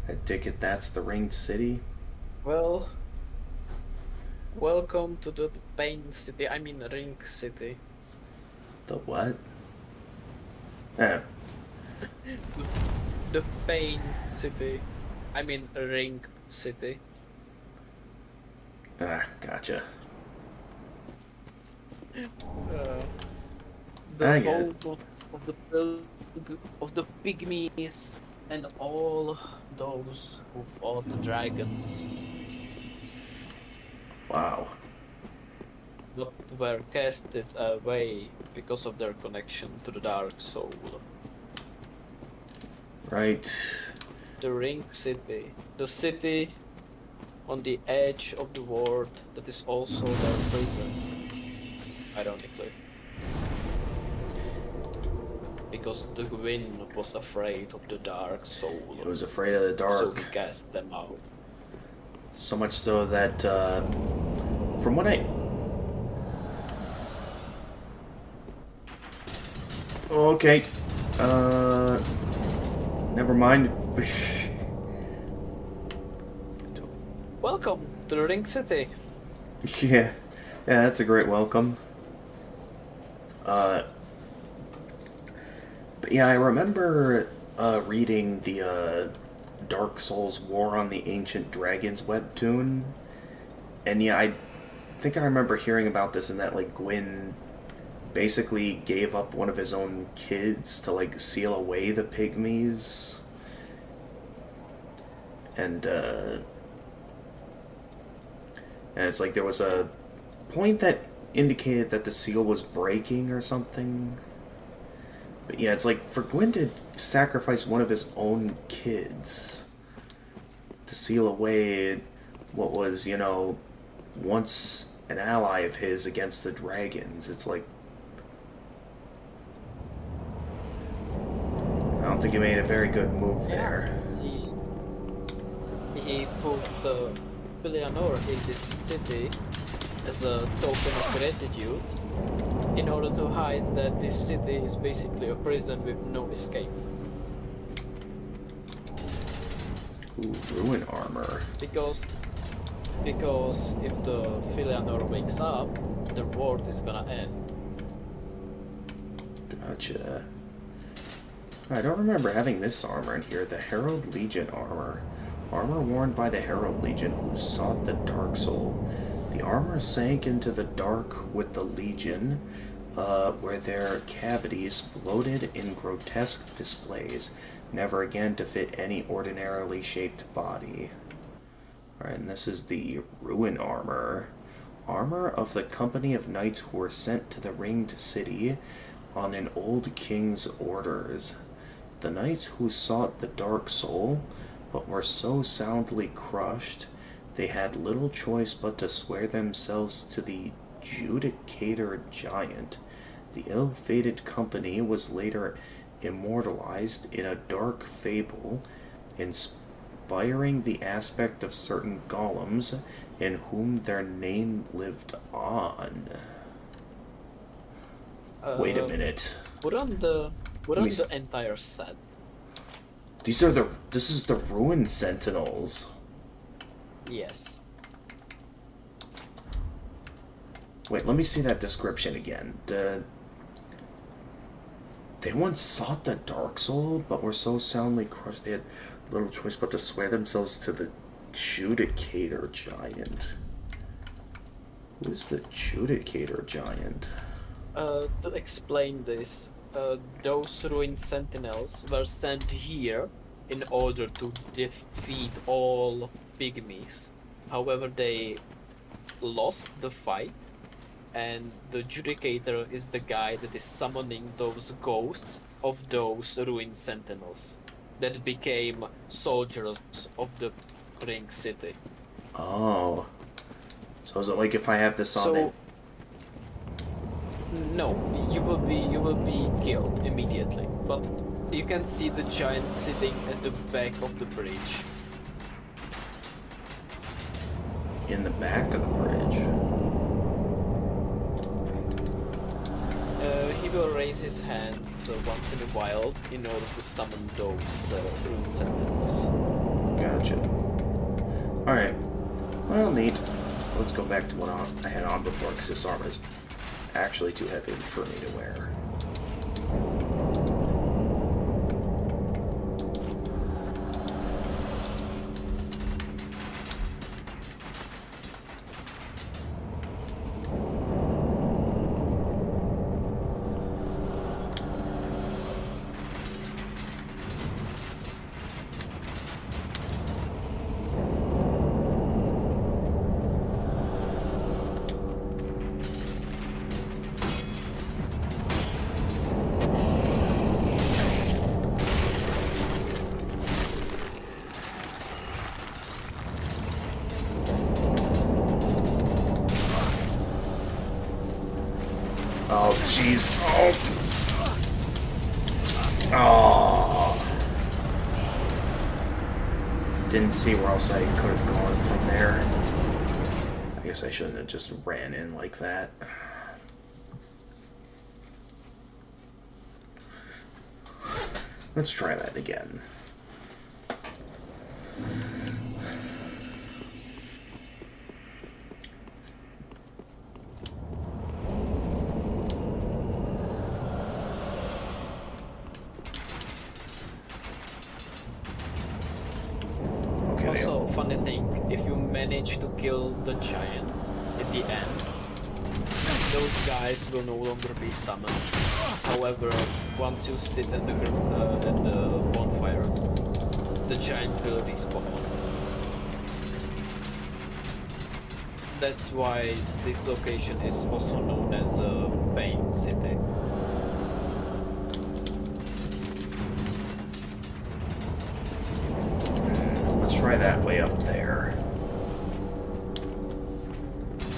I take it that's the Ringed City? Well, welcome to the Pain City. I mean, Ring City. The what? The Pain City. I mean, Ring City. Gotcha. The I get home it. of the pygmies and all those who fought the dragons. Wow. But were casted away because of their connection to the Dark Soul. Right. The Ring City. The city on the edge of the world that is also their prison. Ironically. Because the Gwyn was afraid of the Dark Soul. It was afraid of the So dark. he cast them out. So much so that, from what I... Okay. Never mind. Welcome to the Ring City. Yeah, that's a great welcome. But yeah, I remember reading the Dark Souls War on the Ancient Dragons webtoon, and yeah, I think I remember hearing about this and that like Gwyn basically gave up one of his own kids to like seal away the pygmies, and it's like there was a point that indicated that the seal was breaking or something. But yeah, it's like for Gwyn to sacrifice one of his own kids to seal away what was, you know, once an ally of his against the dragons. It's like... I don't think he made a very good move there. He put Filianor in this city as a token of gratitude in order to hide that this city is basically a prison with no escape. Ooh, ruin armor. Because if the Filianor wakes up, the world is gonna end. Gotcha. I don't remember having this armor in here. The Herald Legion armor. Armor worn by the Herald Legion who sought the Dark Soul. The armor sank into the dark with the Legion, where their cavities bloated in grotesque displays, never again to fit any ordinarily shaped body. Alright, and this is the Ruin armor. Armor of the company of knights who were sent to the Ringed City on an old king's orders. The knights who sought the Dark Soul, but were so soundly crushed, they had little choice but to swear themselves to the Judicator Giant. The ill-fated company was later immortalized in a dark fable, inspiring the aspect of certain golems in whom their name lived on. Wait a minute. Put on the entire set. This is the Ruin Sentinels. Yes. Wait, let me see that description again. They once sought the Dark Soul, but were so soundly crushed they had little choice but to swear themselves to the Judicator Giant. Who is the Judicator Giant? To explain this, those ruined sentinels were sent here in order to defeat all pygmies. However, they lost the fight, and the Judicator is the guy that is summoning those ghosts of those ruined sentinels that became soldiers of the Ring City. Oh. So is it like if I have this on it? No, you will be killed immediately. But you can see the giant sitting at the back of the bridge. In the back of the bridge? He will raise his hands once in a while in order to summon those ruined sentinels. Gotcha. Alright. Well, neat. Let's go back to what I had on before, because this armor is actually too heavy for me to wear. Oh, jeez. Oh. Didn't see where else I could have gone from there. I guess I shouldn't have just ran in like that. Let's try that again. Also, funny thing, if you manage to kill the giant at the end, those guys will no longer be summoned. However, once you sit at the bonfire, the giant will respawn. That's why this location is also known as Bane City. Try that way up there,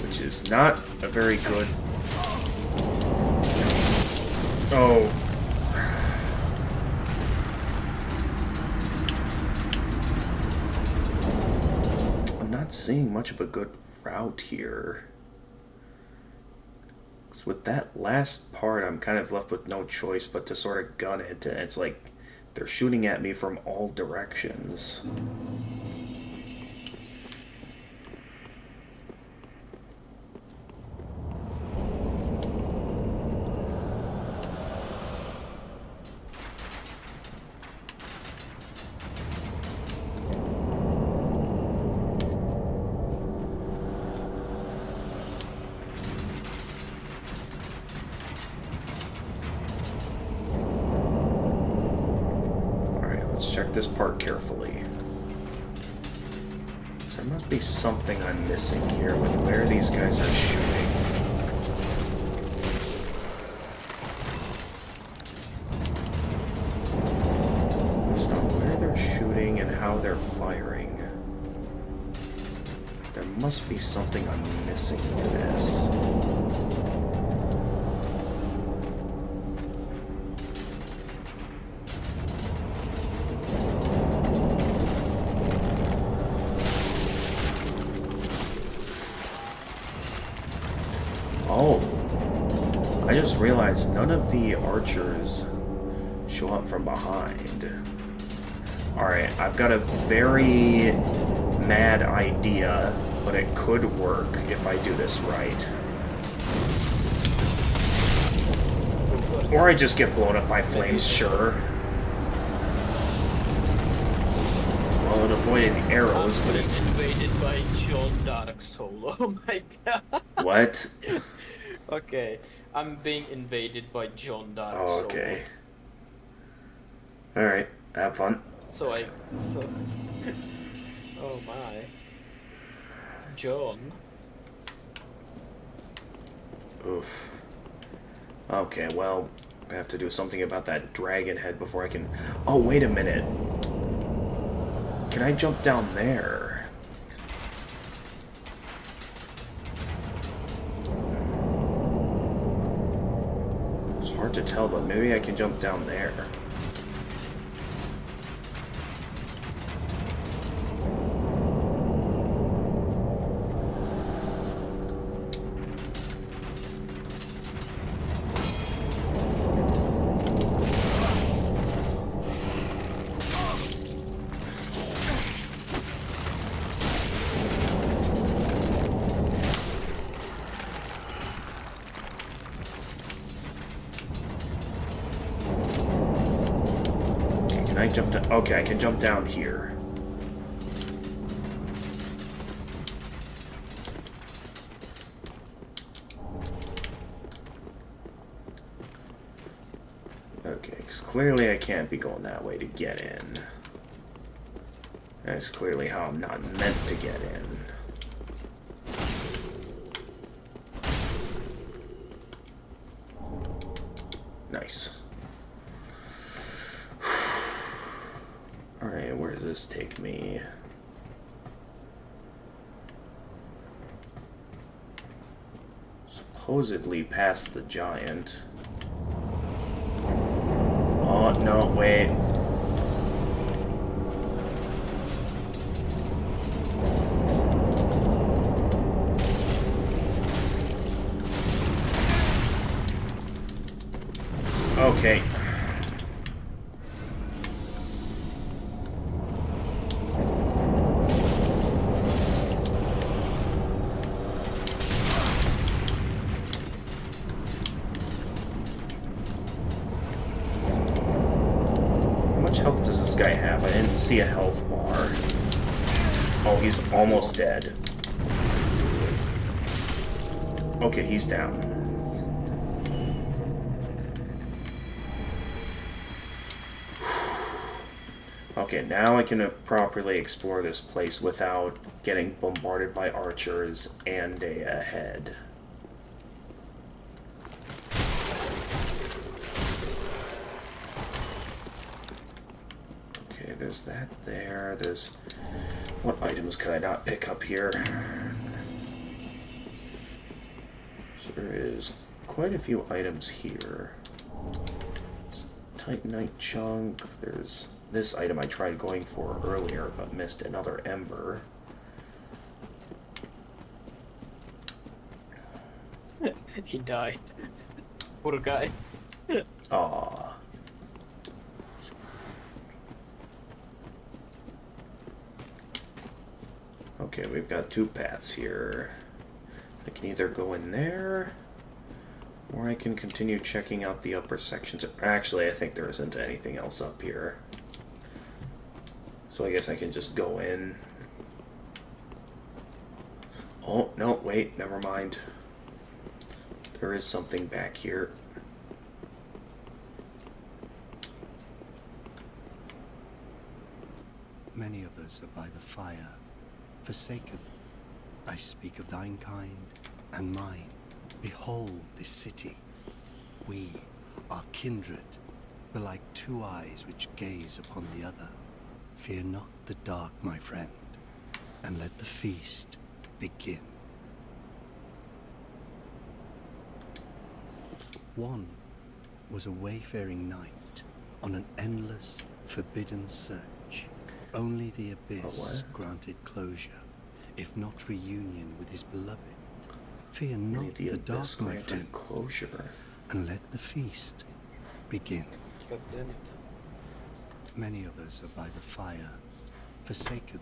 which is not a very good. Oh. I'm not seeing much of a good route here. 'Cause with that last part, I'm kind of left with no choice but to sort of gun it, and it's like they're shooting at me from all directions. Check this part carefully. So there must be something I'm missing here with where these guys are shooting. It's not where they're shooting and how they're firing. There must be something I'm missing to this. Oh, I just realized none of the archers show up from behind. Alright, I've got a very mad idea, but it could work if I do this right. Or I just get blown up by flames, sure. Well, it avoided the arrows, but it... invaded by John Dark Soul. Oh my god. What? Okay, I'm being invaded by John Dark Soul. Oh, okay. Alright, have fun. So oh my. John. Oof. Okay, well, I have to do something about that dragon head before I can... Oh, wait a minute. Can I jump down there? It's hard to tell, but maybe I can jump down there. Can I jump down? Okay, I can jump down here. Okay, because clearly I can't be going that way to get in. That's clearly how I'm not meant to get in. Nice. Alright, where does this take me? Supposedly past the giant. Oh, no, wait. Okay. How much health does this guy have? I didn't see a health bar. Oh, he's almost dead. Okay, he's down. Okay, now I can properly explore this place without getting bombarded by archers and a head. Okay, there's that there. There's... What items could I not pick up here? So there is quite a few items here. Titanite chunk. There's this item I tried going for earlier, but missed another ember. He died. Poor guy. Aww. Okay, we've got two paths here. I can either go in there, or I can continue checking out the upper sections. Actually, I think there isn't anything else up here. So I guess I can just go in. Oh, no, wait, never mind. There is something back here. Many of us are by the fire, forsaken. I speak of thine kind and mine. Behold this city. We are kindred, but like two eyes which gaze upon the other. Fear not the dark, my friend, and let the feast begin. One was a wayfaring knight on an endless, forbidden search. Only the abyss granted closure, if not reunion with his beloved. Fear not the dark, my friend, closure, and let the feast begin. God damn it. Many of us are by the fire, forsaken.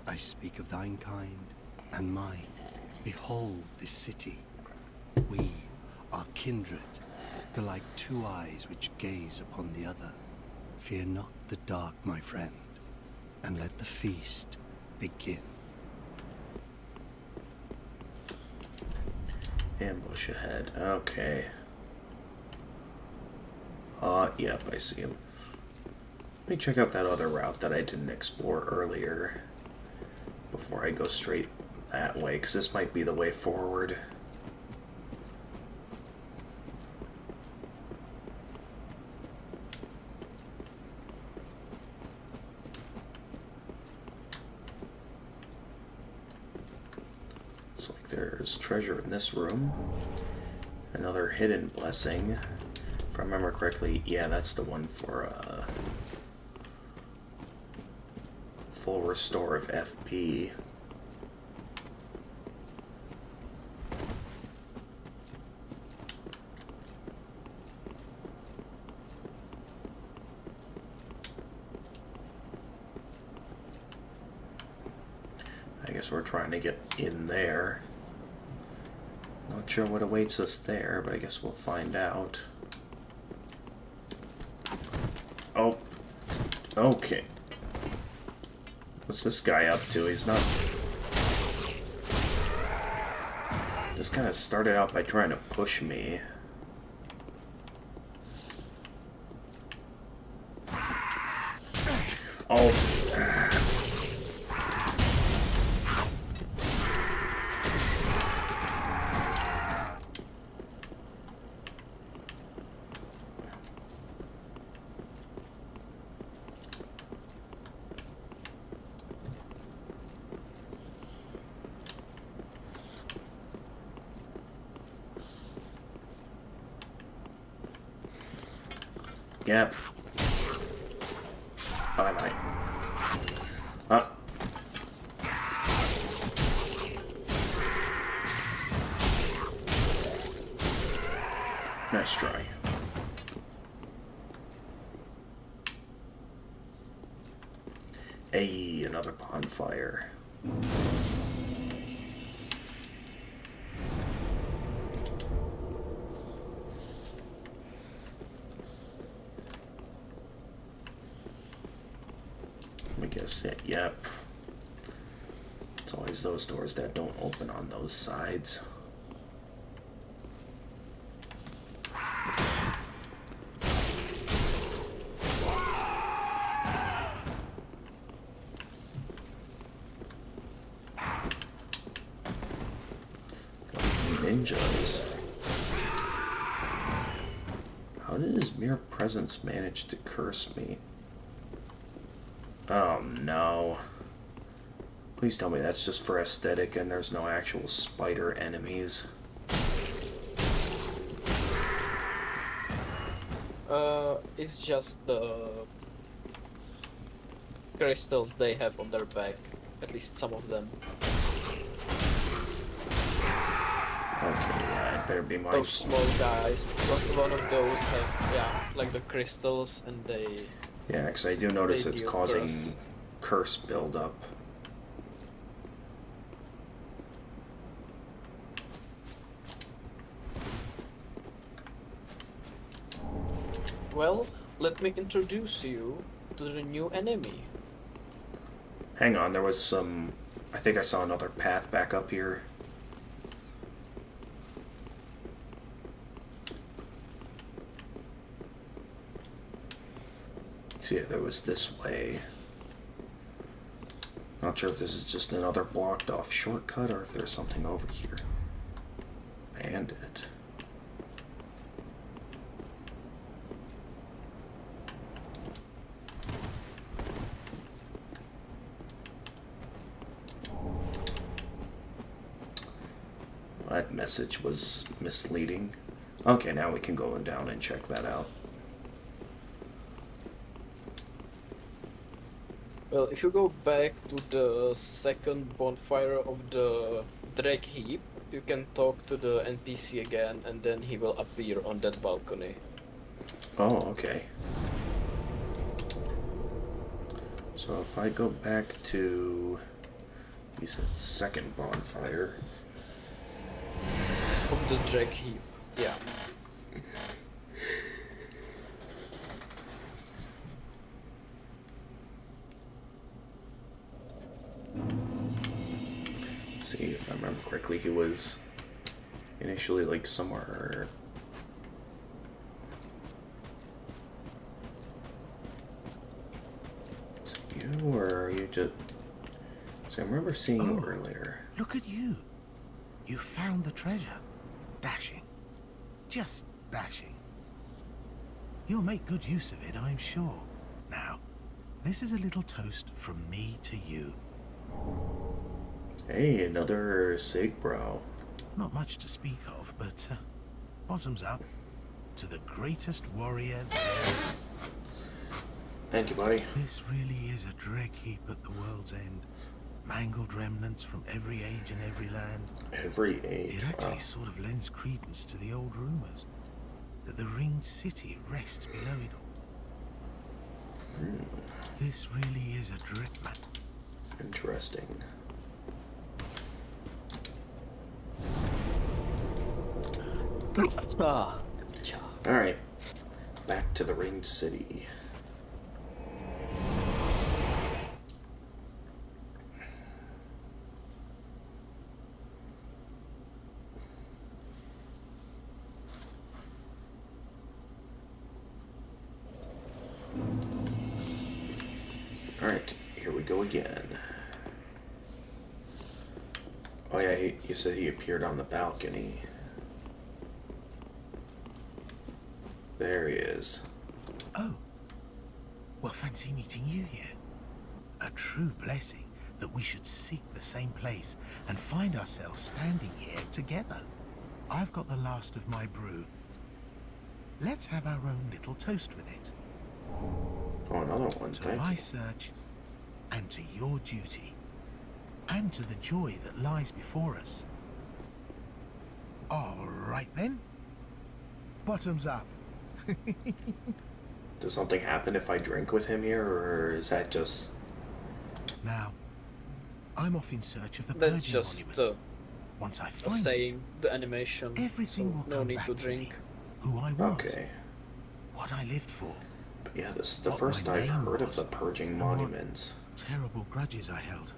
I speak of thine kind and mine. Behold this city. We are kindred, They're like two eyes which gaze upon the other. Fear not the dark, my friend, and let the feast begin. Ambush ahead. Okay. Yep, I see him. Let me check out that other route that I didn't explore earlier before I go straight that way, because this might be the way forward. Looks like there's treasure in this room. Another hidden blessing. If I remember correctly, yeah, that's the one for full restore of FP. I guess we're trying to get in there. Not sure what awaits us there, but I guess we'll find out. Oh. Okay. What's this guy up to? He's not... Just kind of started out by trying to push me. Oh. Yep. Bye-bye. Nice try. Hey, another bonfire. I guess it, yep. It's always those doors that don't open on those sides. Ninjas. How did his mere presence manage to curse me? Oh no. Please tell me that's just for aesthetic and there's no actual spider enemies. It's just the crystals they have on their back. At least some of them. Okay, yeah, it better be mine. Those small guys. One of those have, yeah, like the crystals, and they... Yeah, because I do notice it's deal causing curse. curse buildup. Well, let me introduce you to the new enemy. Hang on, there was some... I think I saw another path back up here. So yeah, there was this way. Not sure if this is just another blocked off shortcut or if there's something over here. Bandit. That message was misleading. Okay, now we can go down and check that out. Well, if you go back to the second bonfire of the Drake Heap, you can talk to the NPC again, and then he will appear on that balcony. Oh, okay. So if I go back to... You said second bonfire. Of the Drake Heap, yeah. see if I remember correctly, he was initially like somewhere. Is it you or are you just? So I remember seeing you earlier. Look at you. You found the treasure. Dashing. Just dashing. You'll make good use of it, I'm sure. Now, this is a little toast from me to you. Hey, another Sig bro. Not much to speak of, but bottoms up to the greatest warrior there is. Thank you, buddy. This really is a dreck heap at the world's end. Mangled remnants from every age and every land. Every age. It actually Wow. sort of lends credence to the old rumors that the ringed city rests below it all. This really is a dreck, man. Interesting. Ah, Alright. Back to the ringed city. Alright, here we go again. Oh yeah, you said he appeared on the balcony. There he is. Oh. Well, fancy meeting you here. A true blessing that we should seek the same place and find ourselves standing here together. I've got the last of my brew. Let's have our own little toast with it. Oh, another one, To thank my you. search, and to your duty, and to the joy that lies before us. All right then. Bottoms up. Does something happen if I drink with him here, or is that just... Now, I'm off in search of the that's Purging just Monument. Once I a find saying, the animation, it, everything so will no come need back to me. drink. Who I was, Okay. what I lived for, But yeah, this is the What first my I've name heard of was, the Purging and what Monuments. terrible grudges I held.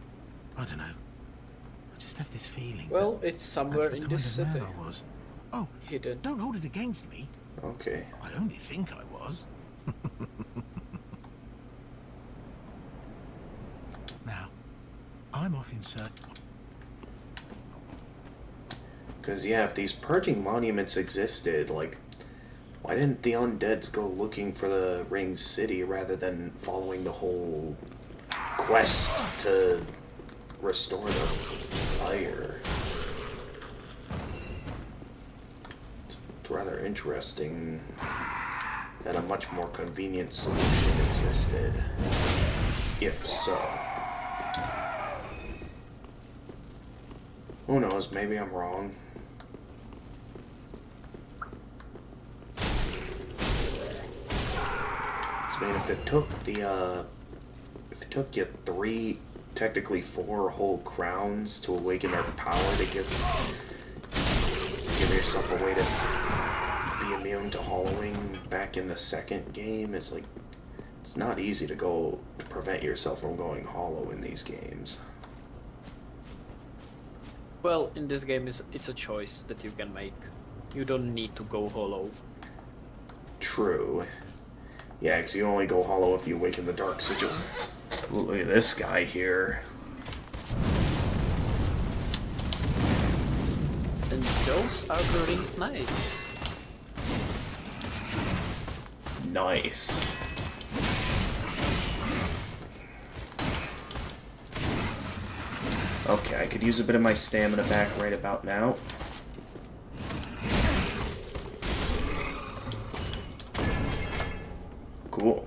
I don't know. I just have this feeling. Well, that it's that's somewhere the in kind this of man city, I was. Oh, hidden. don't hold it against me. Okay. I only think I was. Now, I'm off in search. Because, yeah, if these Purging Monuments existed, like, why didn't the undeads go looking for the Ringed City rather than following the whole quest to restore the fire? It's rather interesting that a much more convenient solution existed. If so. Who knows, maybe I'm wrong. I mean, if it took you 3, technically 4 whole crowns to awaken their power to give yourself a way to be immune to hollowing back in the second game, it's like, it's not easy to prevent yourself from going hollow in these games. Well, in this game, it's a choice that you can make. You don't need to go hollow. True. Yeah, because you only go hollow if you awaken the Dark Sigil. Ooh, look at this guy here. And those are the ringed knights. Nice. Okay, I could use a bit of my stamina back right about now. Cool.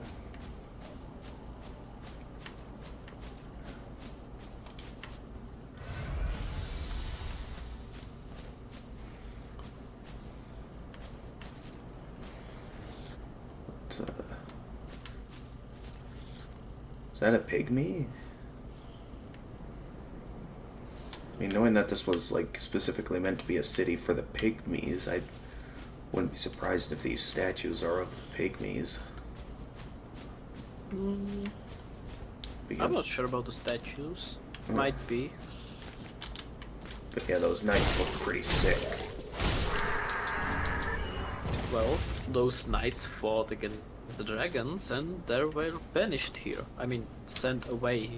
Is that a pygmy? I mean, knowing that this was, like, specifically meant to be a city for the pygmies, I wouldn't be surprised if these statues are of the pygmies. I'm Because- not sure about the statues. Oh. Might be. But yeah, those knights look pretty sick. Well, those knights fought against the dragons and they were banished here. I mean, sent away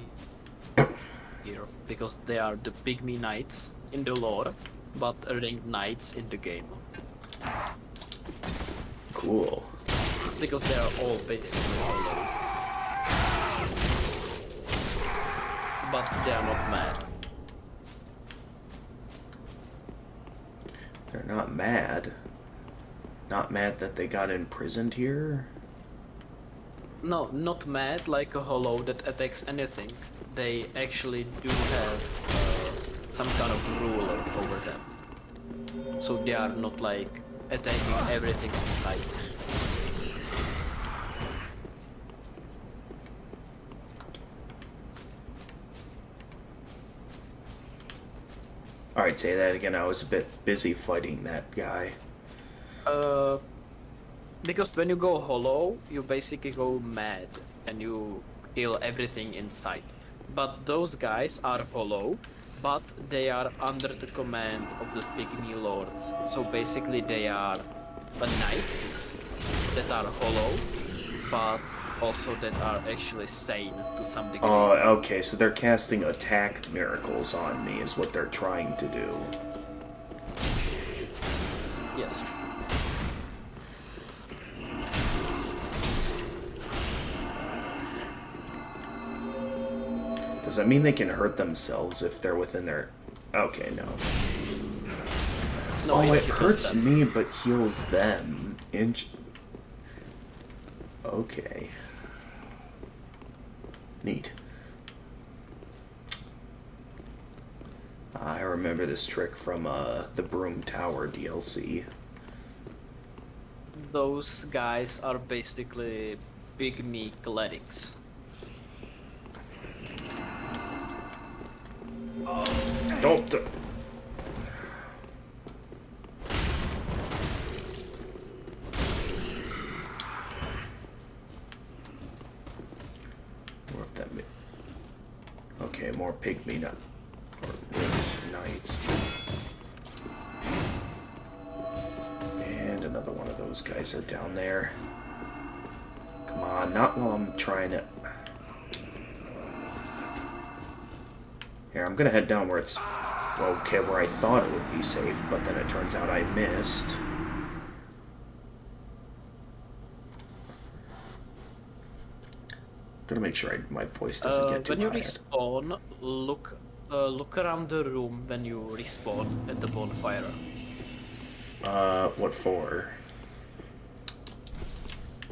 here because they are the pygmy knights in the lore, but ranked knights in the game. Cool. Because they are all basically hollow. But they are not mad. They're not mad. Not mad that they got imprisoned here? No, not mad like a hollow that attacks anything. They actually do have some kind of ruler over them. So they are not like attacking everything in sight. Alright, say that again. I was a bit busy fighting that guy. Because when you go hollow, you basically go mad and you kill everything in sight. But those guys are hollow, but they are under the command of the pygmy lords. So basically they are a knights that are hollow, but also that are actually sane to some degree. Oh, okay, so they're casting attack miracles on me is what they're trying to do. Yes. Does that mean they can hurt themselves if they're within their... Okay, no. No, Oh, it kills hurts them. me but heals them. Okay. Neat. I remember this trick from the Broom Tower DLC. Those guys are basically pygmy clerics. Don't... What if that... Okay, more pygmy nut. Or knights. And another one of those guys are down there. Come on, not while I'm trying to... Here, I'm gonna head down where it's... Okay, where I thought it would be safe, but then it turns out I missed. Gotta make sure my voice doesn't get too When you high. respawn, look around the room when you respawn at the bonfire. What for?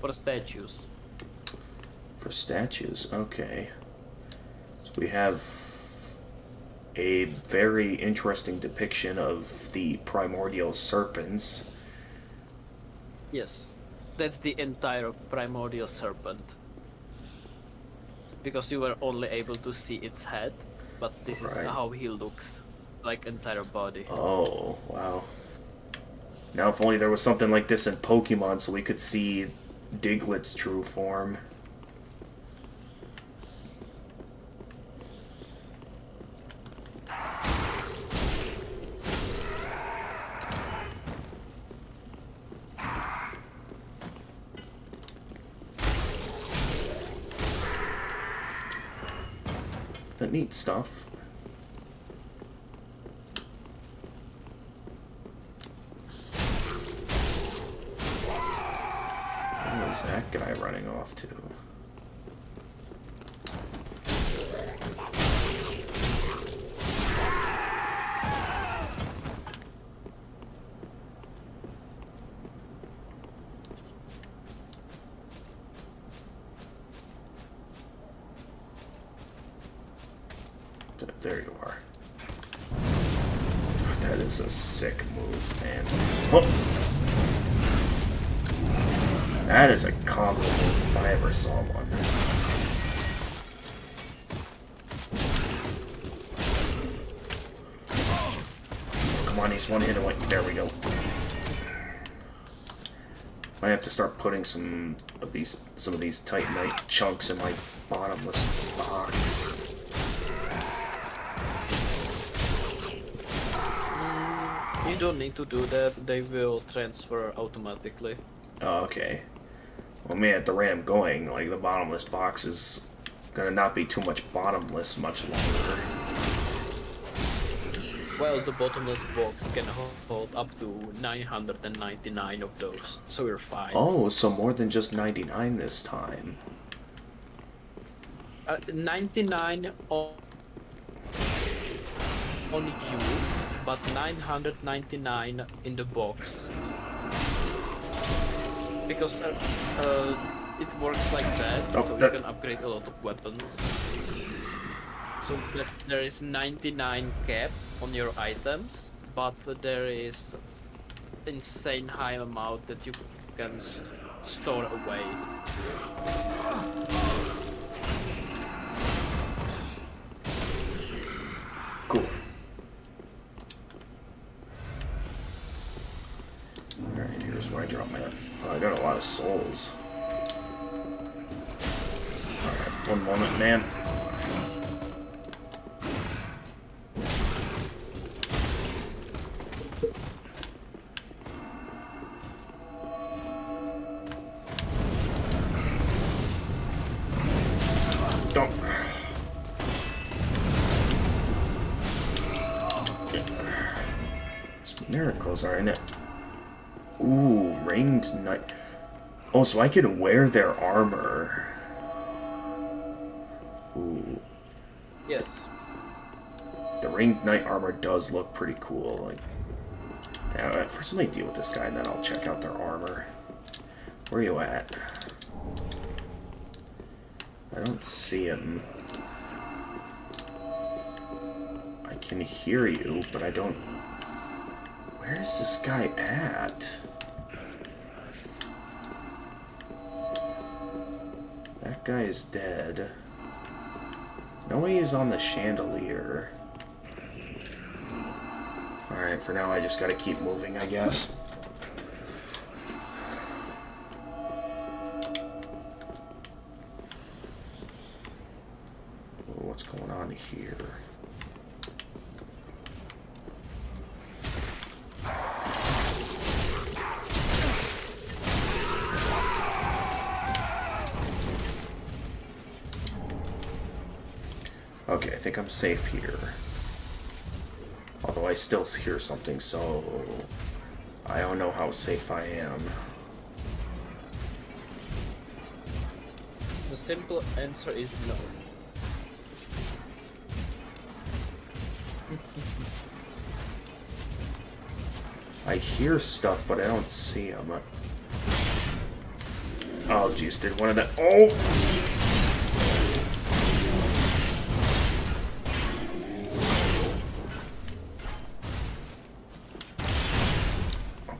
For statues. For statues, okay. So we have a very interesting depiction of the primordial serpents. Yes, that's the entire primordial serpent. Because you were only able to see its head, but this is Right. how he looks, like entire body. Oh, wow. Now if only there was something like this in Pokemon so we could see Diglett's true form. The neat stuff. Where is that guy running off to? There you are. That is a sick move, man. Oh. That is a combo move if I ever saw one. Come on, he's one hit away. There we go. I have to start putting some of these Titanite chunks in my bottomless box. don't need to do that. They will transfer automatically. Oh, okay. Well, man, at the rate I'm going, like, the bottomless box is gonna not be too much bottomless much longer. Well, the bottomless box can hold up to 999 of those, so we're fine. Oh, so more than just 99 this time. 99 on you, but 999 in the box. Because it works like that, so you can upgrade a lot of weapons. So there is 99 cap on your items, but there is insane high amount that you can store away. Cool. Alright, here's where I drop my... Oh, I got a lot of souls. Alright, one moment, man. Don't... Miracles are in it. Ooh, ringed knight. Oh, so I can wear their armor. Ooh. Yes. The ringed knight armor does look pretty cool. Like, yeah, first let me deal with this guy, and then I'll check out their armor. Where are you at? I don't see him. I can hear you, but I don't... Where is this guy at? That guy is dead. No way he's on the chandelier. Alright, for now I just gotta keep moving, I guess. What's going on here? Okay, I think I'm safe here. Although I still hear something, so I don't know how safe I am. The simple answer is no. I hear stuff, but I don't see them. Oh, jeez, did one of that... Oh!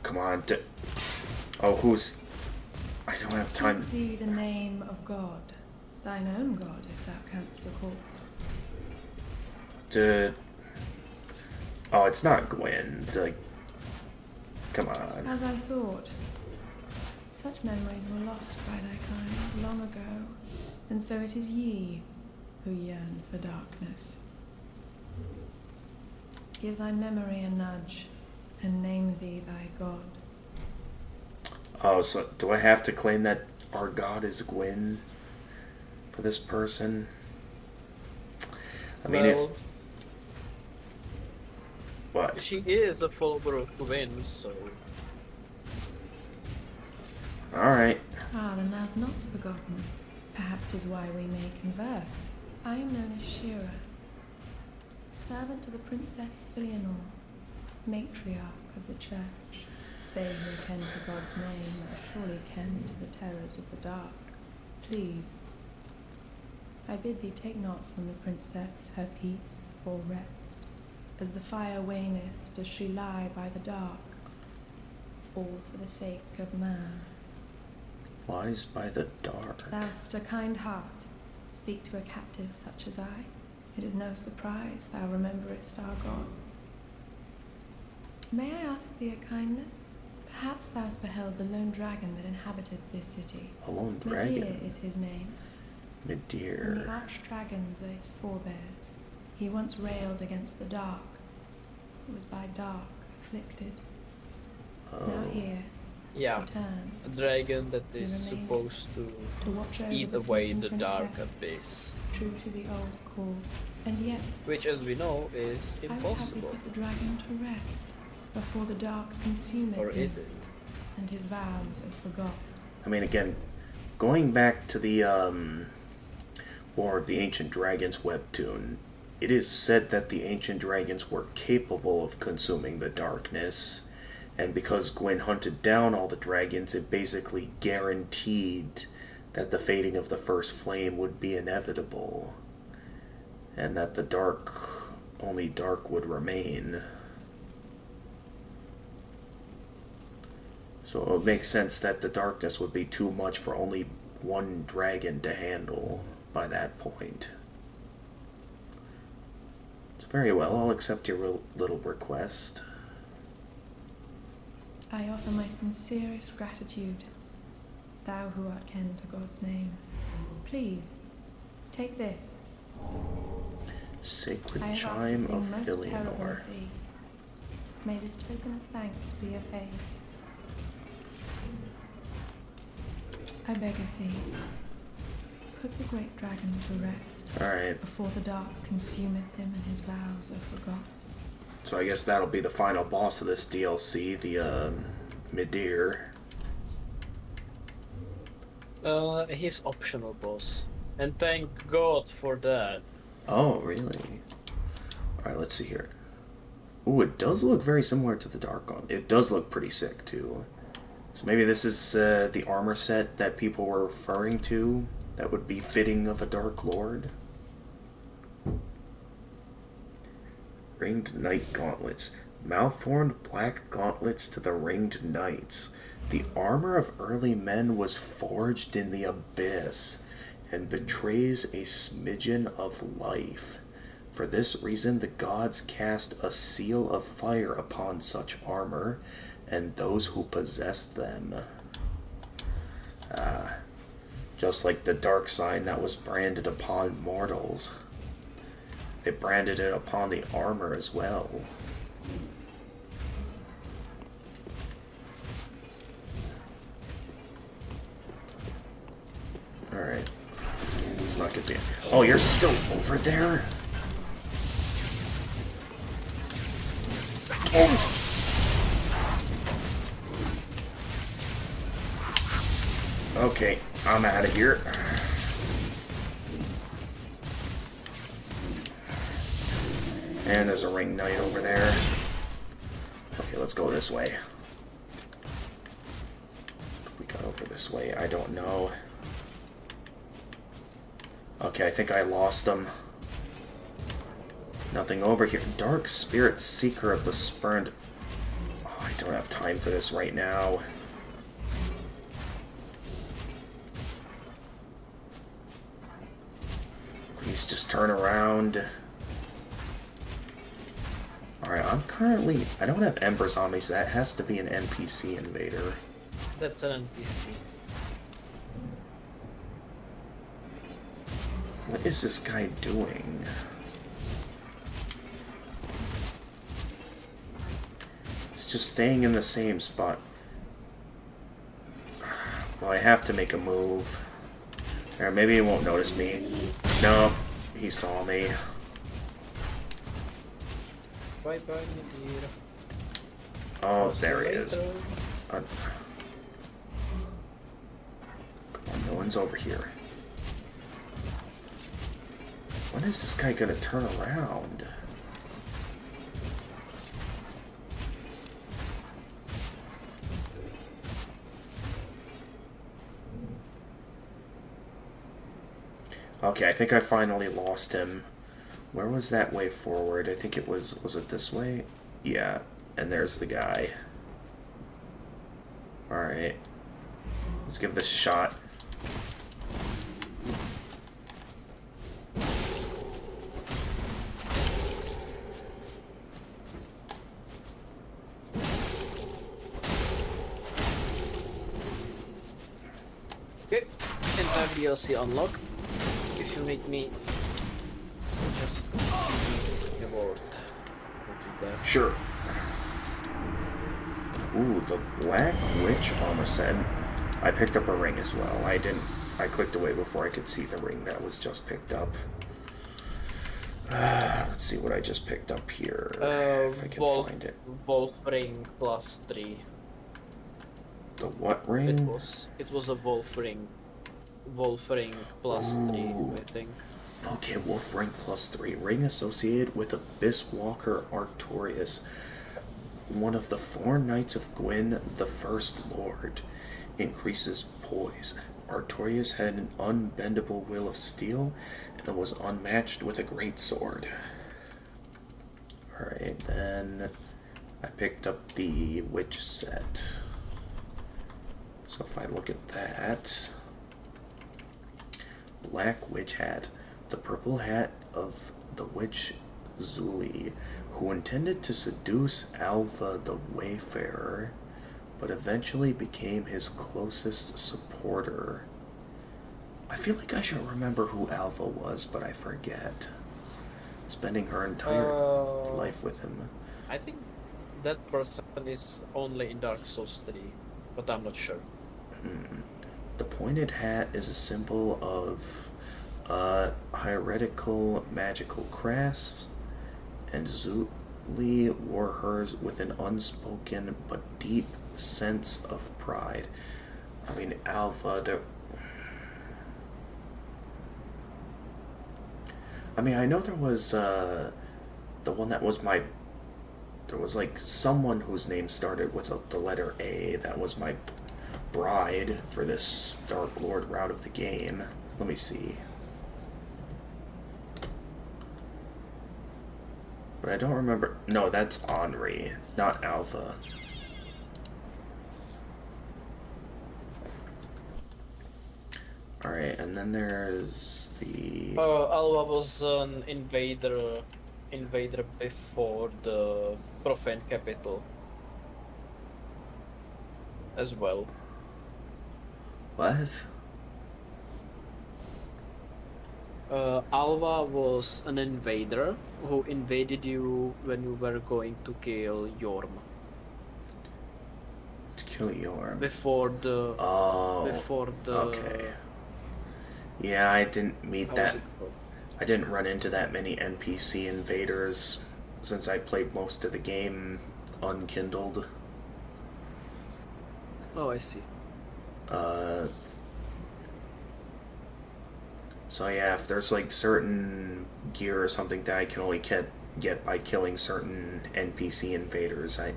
Come on, oh, who's... I don't have time. Be the name of God, thine own God, if thou canst recall. Oh, it's not Gwen. Like, come on. As I thought, such memories were lost by thy kind long ago, and so it is ye who yearn for darkness. Give thy memory a nudge, and name thee thy God. Oh, so do I have to claim that our God is Gwen for this person? I mean, if... What? She is a follower of Gwen, so... Alright. Ah, then thou's not forgotten. Perhaps 'tis why we may converse. I am known as Shira, servant to the Princess Filianor, matriarch of the Church. They who ken to God's name must surely ken to the terrors of the dark. Please, I bid thee take not from the princess her peace or rest. As the fire waneth, does she lie by the dark, all for the sake of man. Lies by the dark. Thou'st a kind heart, speak to a captive such as I. It is no surprise thou rememberest our God. May I ask thee a kindness? Perhaps thou'st beheld the lone dragon that inhabited this city. A lone dragon? Midir is his name. And the Midir. archdragons are his forebears. He once railed against the dark. It was by dark afflicted. Now Oh. here, Yeah, return a dragon that You is remain supposed to to watch over eat the away sleeping the dark princess, abyss, true to the old call, and yet which, as we know, is I would have thee impossible. put the dragon to rest before the dark consumeth Or him, is it? and his vows are forgot. I mean, again, going back to the War of the Ancient Dragons webtoon, it is said that the ancient dragons were capable of consuming the darkness, and because Gwyn hunted down all the dragons, it basically guaranteed that the fading of the first flame would be inevitable, and that only dark would remain. So it would make sense that the darkness would be too much for only one dragon to handle by that point. So very well, I'll accept your little request. I offer my sincerest gratitude, thou who art ken to God's name. Please, take this. Sacred I have asked a Chime thing of most terrible Filianor. of thee. May this token of thanks be of aid. I beg of thee, put the great dragon to rest Alright, before the dark consumeth him and his vows are forgot. so I guess that'll be the final boss of this DLC, the Midir. He's optional boss. And thank God for that. Oh, really? Alright, let's see here. Ooh, it does look very similar to the Dark Gauntlet. It does look pretty sick, too. So maybe this is the armor set that people were referring to that would be fitting of a Dark Lord. Ringed Knight Gauntlets. Malformed black gauntlets to the ringed knights. The armor of early men was forged in the abyss and betrays a smidgen of life. For this reason, the gods cast a seal of fire upon such armor and those who possess them. Just like the dark sign that was branded upon mortals. They branded it upon the armor as well. Alright. Let's not get the... Oh, you're still over there? Oh! Okay, I'm out of here. And there's a ring knight over there. Okay, let's go this way. We got over this way, I don't know. Okay, I think I lost him. Nothing over here. Dark Spirit Seeker of the Spurned. Oh, I don't have time for this right now. Please just turn around. Alright, I don't have Embers on me, so that has to be an NPC invader. That's an NPC. What is this guy doing? It's just staying in the same spot. Well, I have to make a move. Or maybe he won't notice me. Nope, he saw me. Bye bye, Midir. Oh, there he is. Come on, no one's over here. When is this guy gonna turn around? Okay, I think I finally lost him. Where was that way forward? I think it was it this way? Yeah, and there's the guy. Alright. Let's give this a shot. Okay, entire DLC unlocked. If you make me just reward. Sure. Ooh, the Black Witch armor set. I picked up a ring as well. I clicked away before I could see the ring that was just picked up. Let's see what I just picked up here. If I can find it. Wolf ring +3. The what ring? It was a wolf ring. Wolf ring +3, Ooh. I think. Okay, Wolf Ring +3. Ring associated with Abyss Walker Artorias, one of the 4 Knights of Gwyn, the First Lord. Increases poise. Artorias had an unbendable will of steel and was unmatched with a great sword. Alright, then I picked up the Witch set. So if I look at that, Black Witch Hat. The purple hat of the witch Zuli, who intended to seduce Alva the Wayfarer, but eventually became his closest supporter. I feel like I should remember who Alva was, but I forget. Spending her entire life with him. I think that person is only in Dark Souls 3, but I'm not sure. The pointed hat is a symbol of heretical magical crafts, and Zuli wore hers with an unspoken but deep sense of pride. I mean, Alva, I mean, I know there was the one that was my. There was like someone whose name started with the letter A. That was my bride for this Dark Lord route of the game. Let me see. But I don't remember. No, that's Henri, not Alva. Alright, and then there's the... Alva was an invader before the Profane Capital as well. What? Alva was an invader who invaded you when you were going to kill Yorm. To kill Yorm? Before the... Okay. Yeah, I didn't meet that. I didn't run into that many NPC invaders since I played most of the game unkindled. Oh, I see. So yeah, if there's like certain gear or something that I can only get by killing certain NPC invaders, I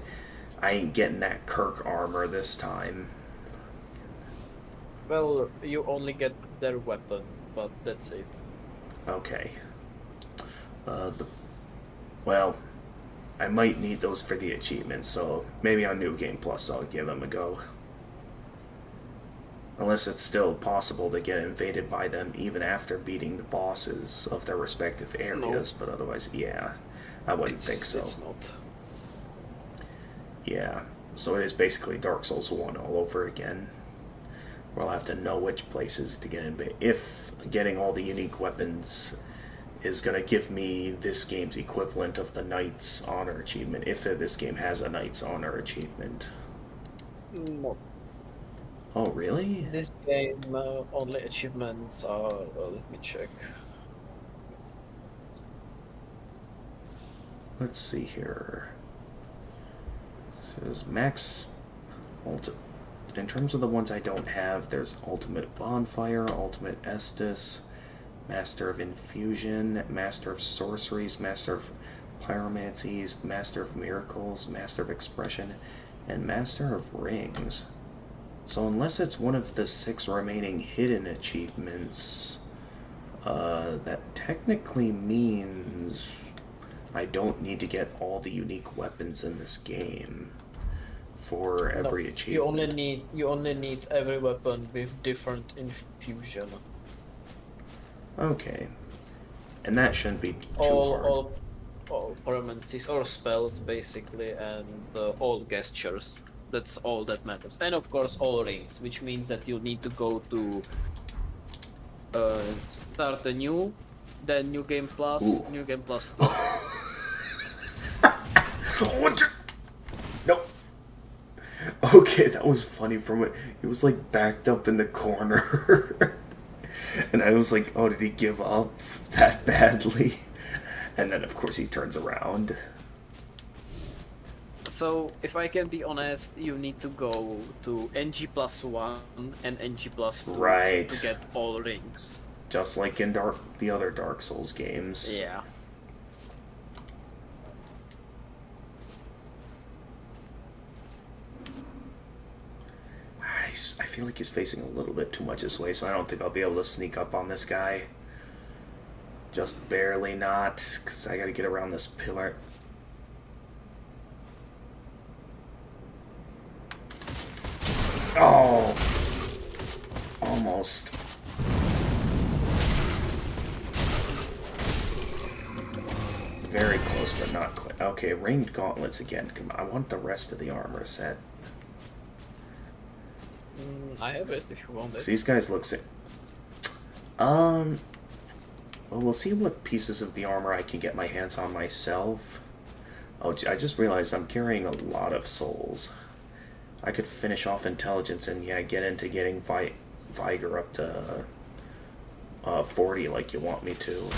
ain't getting that Kirk armor this time. Well, you only get their weapon, but that's it. Okay. Well, I might need those for the achievements, so maybe on New Game Plus I'll give them a go. Unless it's still possible to get invaded by them even after beating the bosses of their respective areas, but otherwise, yeah, I wouldn't think so. It's not. Yeah, so it is basically Dark Souls 1 all over again. Where I'll have to know which places to get invaded. If getting all the unique weapons is going to give me this game's equivalent of the Knight's Honor achievement, if this game has a Knight's Honor achievement. No. Oh, really? This game only achievements are. Let me check. Let's see here. It says max. In terms of the ones I don't have, there's Ultimate Bonfire, Ultimate Estus, Master of Infusion, Master of Sorceries, Master of Pyromancies, Master of Miracles, Master of Expression, and Master of Rings. So unless it's one of the 6 remaining hidden achievements, that technically means I don't need to get all the unique weapons in this game for every achievement. You only need every weapon with different infusion. Okay. And that shouldn't be too hard. All pyromancies or spells basically, and all gestures. That's all that matters. And of course all rings, which means that you need to go to start a new, then New Game Plus, Ooh. New Game Plus 2. Nope. Okay, that was funny from it. He was like backed up in the corner. And I was like, oh, did he give up that badly? And then, of course, he turns around. So, if I can be honest, you need to go to NG+1 and NG+2 Right. to get all rings. Just like in the other Dark Souls games. Yeah. I feel like he's facing a little bit too much this way, so I don't think I'll be able to sneak up on this guy. Just barely not, because I gotta get around this pillar. Oh! Almost. Very close, but not quite. Okay, ringed gauntlets again. Come on, I want the rest of the armor set. I have it if you want it. These guys look sick. Well, we'll see what pieces of the armor I can get my hands on myself. Oh, I just realized I'm carrying a lot of souls. I could finish off intelligence and, yeah, get into getting Vigor up to 40 like you want me to.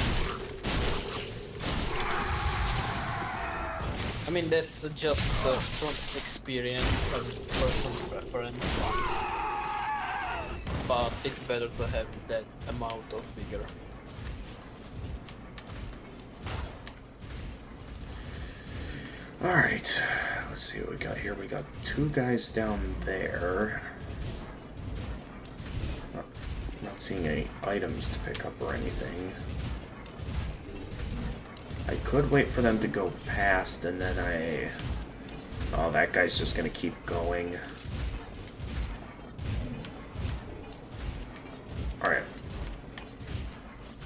I mean, that's just from experience and personal preference. But it's better to have that amount of vigor. Alright, let's see what we got here. We got two guys down there. Not seeing any items to pick up or anything. I could wait for them to go past and then oh, that guy's just gonna keep going. Alright.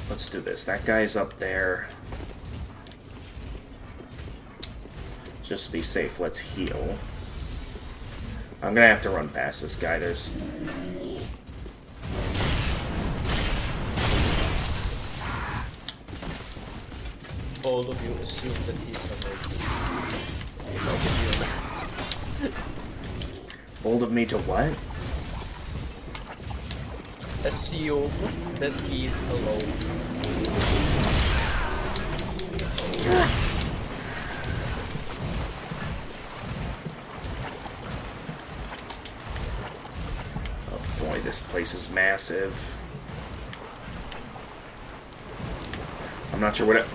Let's do this. That guy's up there. Just to be safe, let's heal. I'm gonna have to run past this guy. There's... All of you assume that he's awake. If I can be honest. Bold of me to what? Assume that he's alone. Oh boy, this place is massive. I'm not sure what it...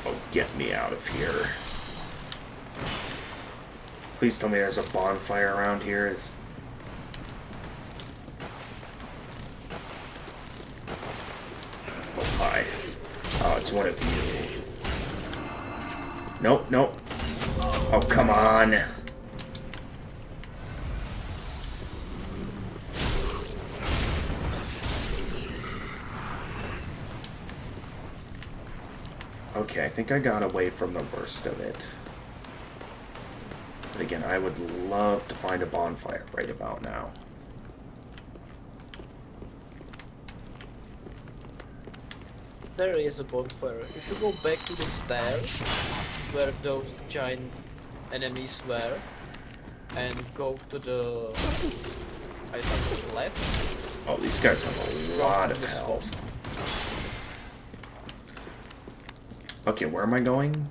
Oh, get me out of here. Please tell me there's a bonfire around here. Oh, hi. Oh, it's one of you. Nope, nope. Oh, come on. Okay, I think I got away from the worst of it. But again, I would love to find a bonfire right about now. There is a bonfire. If you go back to the stairs, where those giant enemies were, and go to the... I think to the left. Oh, these guys have a lot of health. Okay, where am I going?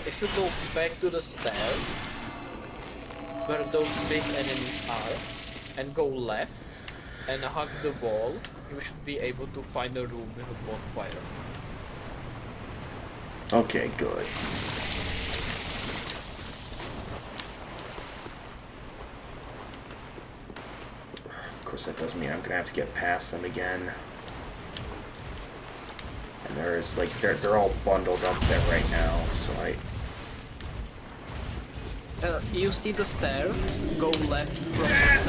If you go back to the stairs, where those big enemies are, and go left, and hug the wall, you should be able to find a room with a bonfire. Okay, good. Of course, that does mean I'm gonna have to get past them again. And there's like they're all bundled up there right now, so you see the stairs? Go left from the stairs.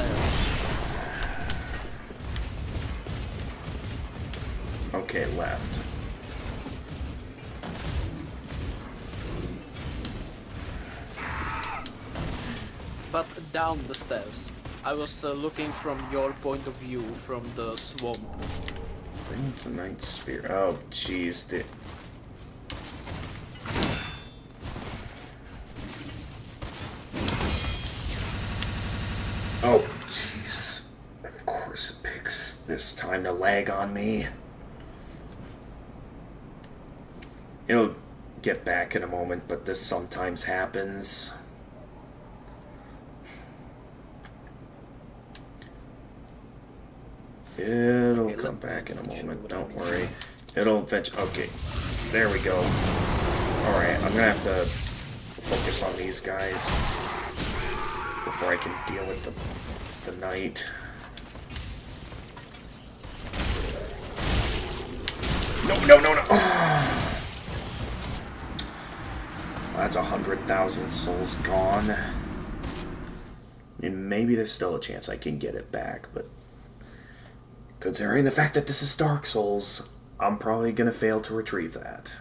Okay, left. But down the stairs. I was looking from your point of view, from the swamp. Bring the Night Spear. Oh, jeez. expects this time to lag on me. It'll get back in a moment, but this sometimes happens. It'll come back in a moment, don't worry. It'll eventually... Okay, there we go. Alright, I'm gonna have to focus on these guys before I can deal with the knight. No. That's 100,000 souls gone. And maybe there's still a chance I can get it back, but considering the fact that this is Dark Souls, I'm probably gonna fail to retrieve that.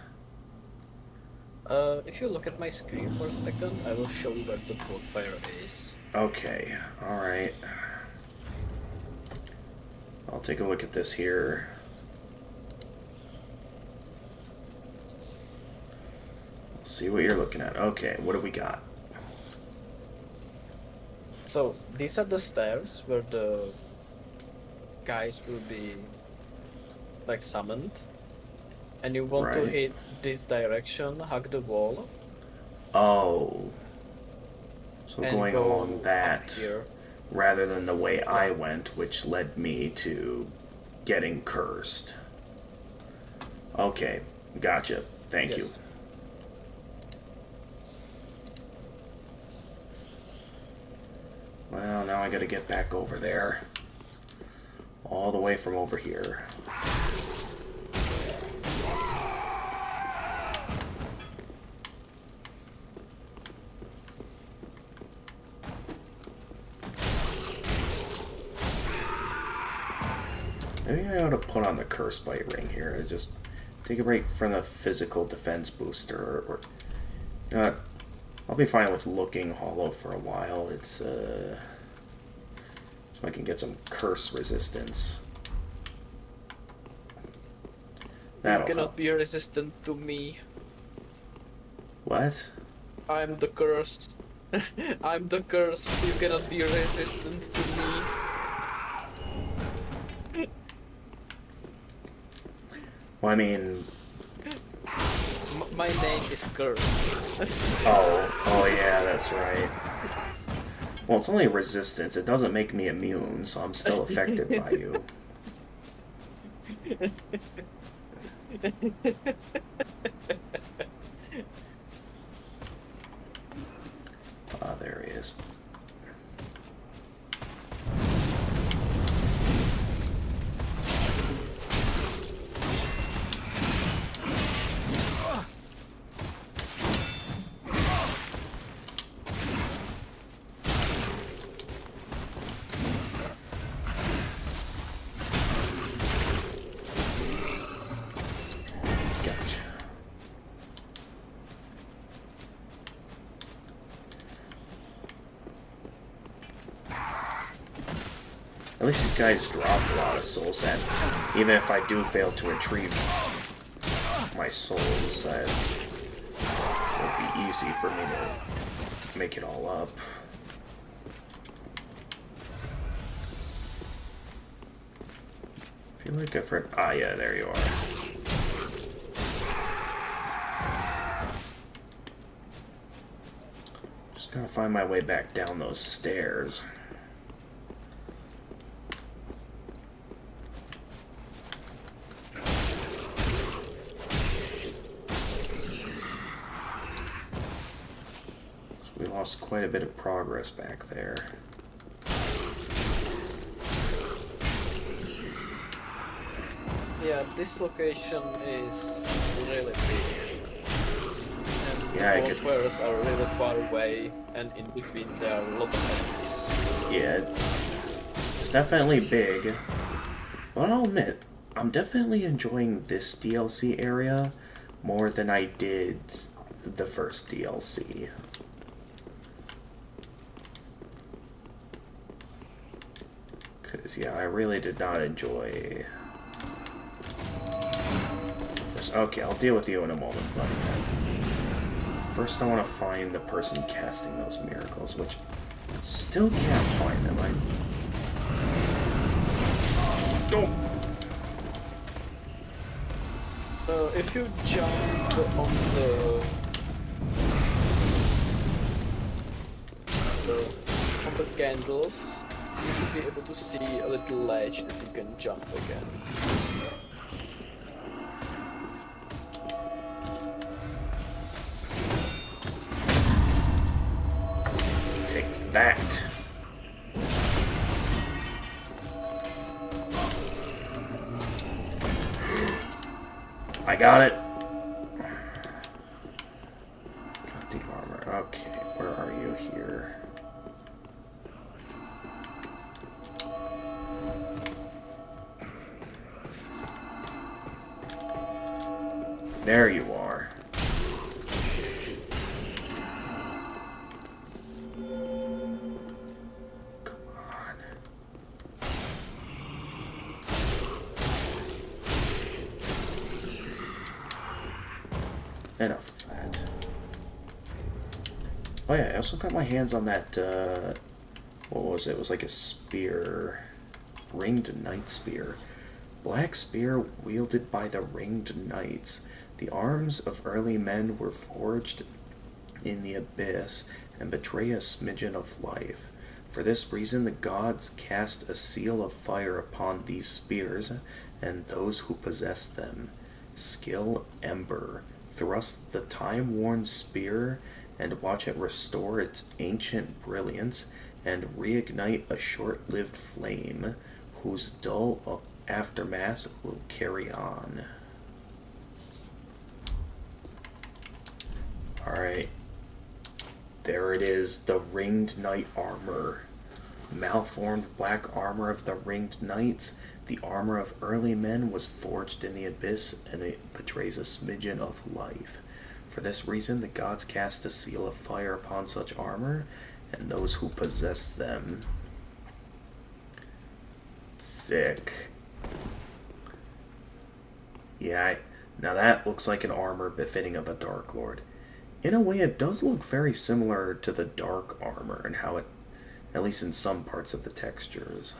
If you look at my screen for a second, I will show you where the bonfire is. Okay, alright. I'll take a look at this here. See what you're looking at. Okay, what do we got? So, these are the stairs where the guys will be, like, summoned. And you want to hit this direction, hug the wall. Oh. So going along that, here. rather than the way I went, which led me to getting cursed. Okay, gotcha. Thank you. Well, now I gotta get back over there. All the way from over here. Maybe I ought to put on the Curse Bite ring here. Just take a break from the physical defense booster. Or, you know what? I'll be fine with looking hollow for a while. It's so I can get some curse resistance. That'll You cannot help. be resistant to me. What? I'm the curse. I'm the curse. You cannot be resistant to me. Well, I mean... My name is Curse. oh yeah, that's right. Well, it's only resistance. It doesn't make me immune, so I'm still affected by you. Ah, there he is. At least these guys drop a lot of souls, and even if I do fail to retrieve my souls, it would be easy for me to make it all up. I feel like I've heard... Ah, yeah, there you are. Just gotta find my way back down those stairs. We lost quite a bit of progress back there. Yeah, this location is really big. And Yeah, the bonfires are really far away, and in between there are a lot of enemies. Yeah, it's definitely big. But I'll admit, I'm definitely enjoying this DLC area more than I did the first DLC. Because, yeah, I really did not enjoy... Okay, I'll deal with you in a moment, buddy. First, I want to find the person casting those miracles, which still can't find them. No! If you jump on the candles, you should be able to see a little ledge that you can jump again. Take that. I got it. Got the armor. Okay, where are you here? There you are. Come on. Enough of that. Oh yeah, I also got my hands on that, what was it? It was like a spear. Ringed knight spear. Black spear wielded by the ringed knights. The arms of early men were forged in the abyss and betray a smidgen of life. For this reason the gods cast a seal of fire upon these spears and those who possess them. Skill Ember. Thrust the time-worn spear and watch it restore its ancient brilliance and reignite a short-lived flame whose dull aftermath will carry on. Alright. There it is, the Ringed Knight armor. Malformed black armor of the Ringed Knights. The armor of early men was forged in the abyss, and it betrays a smidgen of life. For this reason, the gods cast a seal of fire upon such armor, and those who possess them. Sick. Yeah, now that looks like an armor befitting of a Dark Lord. In a way, it does look very similar to the Dark armor, and how it, at least in some parts of the textures.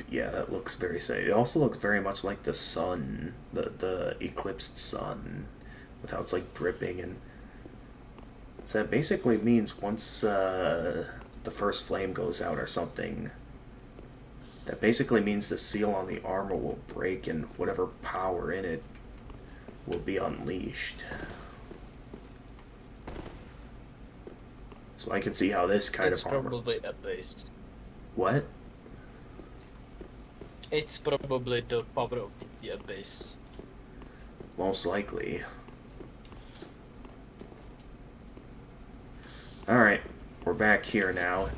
Yeah, that looks very same. It also looks very much like the sun, the eclipsed sun, with how it's like dripping. And so that basically means once the first flame goes out or something, that basically means the seal on the armor will break and whatever power in it will be unleashed. So I can see how this kind It's of armor... probably a base. What? It's probably the power of the abyss. Most likely. Alright, we're back here now. I'm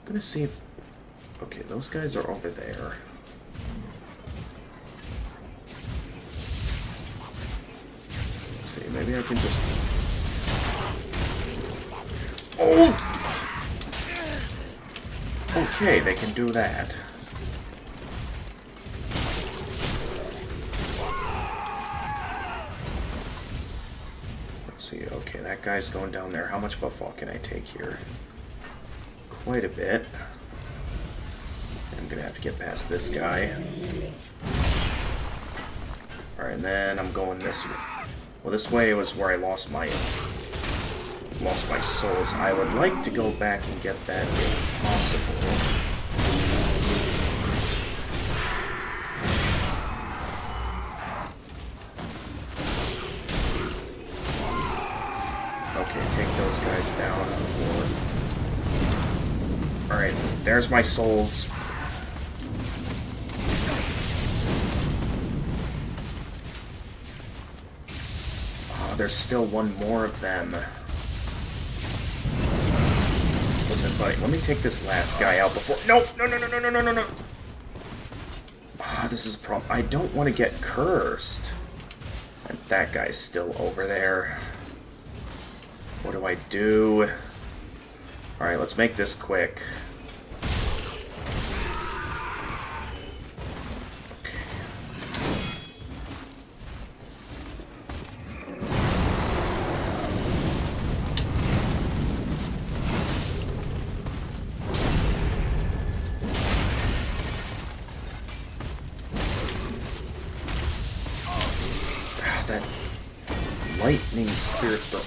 gonna see if... Okay, those guys are over there. Let's see, maybe I can just... Oh! Okay, they can do that. Let's see, okay, that guy's going down there. How much of a fall can I take here? Quite a bit. I'm gonna have to get past this guy. Alright, and then I'm going this way. Well, this way was where I lost my souls. I would like to go back and get that if possible. Okay, take those guys down before. Alright, there's my souls. Oh, there's still one more of them. Listen, buddy, let me take this last guy out before... No! No, no, no, no, no, no, no, no! Ah, this is a problem. I don't want to get cursed. And that guy's still over there. What do I do? Alright, let's make this quick. that lightning spirit though.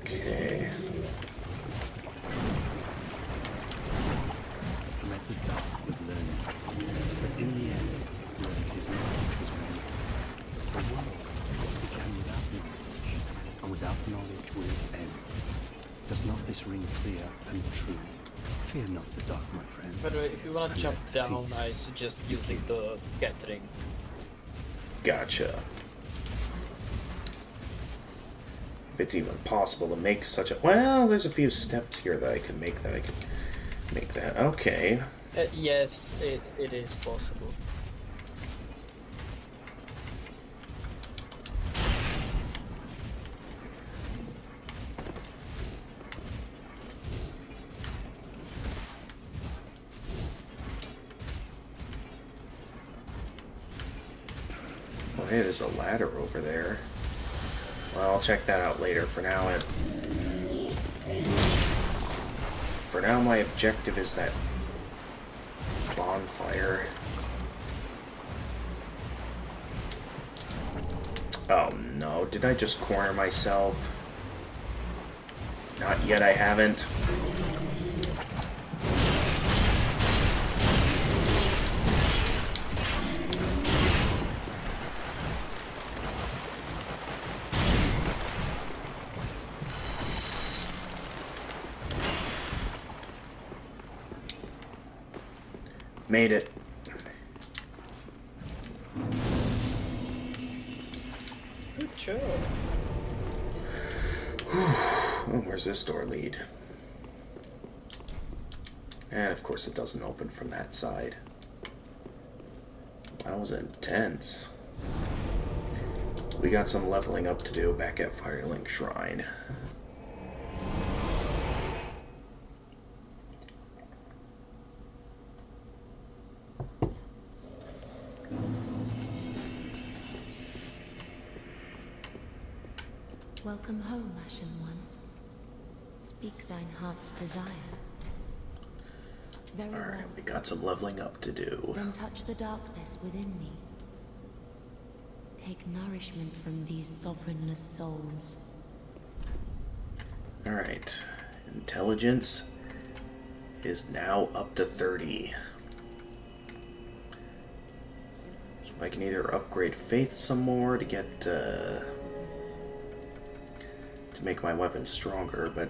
Okay. Let the dark with learning, but in the end, learned his knowledge was one. The world began without knowledge, and without knowledge will it end. Does not this ring clear and true? Fear not the dark, my friend. By the way, if you wanna jump down, I suggest using the gathering. Gotcha. If it's even possible to make such a... Well, there's a few steps here that I can make that. Okay. Yes, it is possible. Oh, hey, there's a ladder over there. Well, I'll check that out later. For now, my objective is that bonfire. Oh no, did I just corner myself? Not yet, I haven't. Made it. Good job. Oh, where's this door lead? And of course it doesn't open from that side. That was intense. We got some leveling up to do back at Firelink Shrine. Welcome home, Ashen One. Speak thine heart's desire. Very well. Alright, we got some leveling up to do. Then touch the darkness within me. Take nourishment from these sovereignless souls. Alright. Intelligence is now up to 30. So I can either upgrade Faith some more to get to make my weapon stronger, but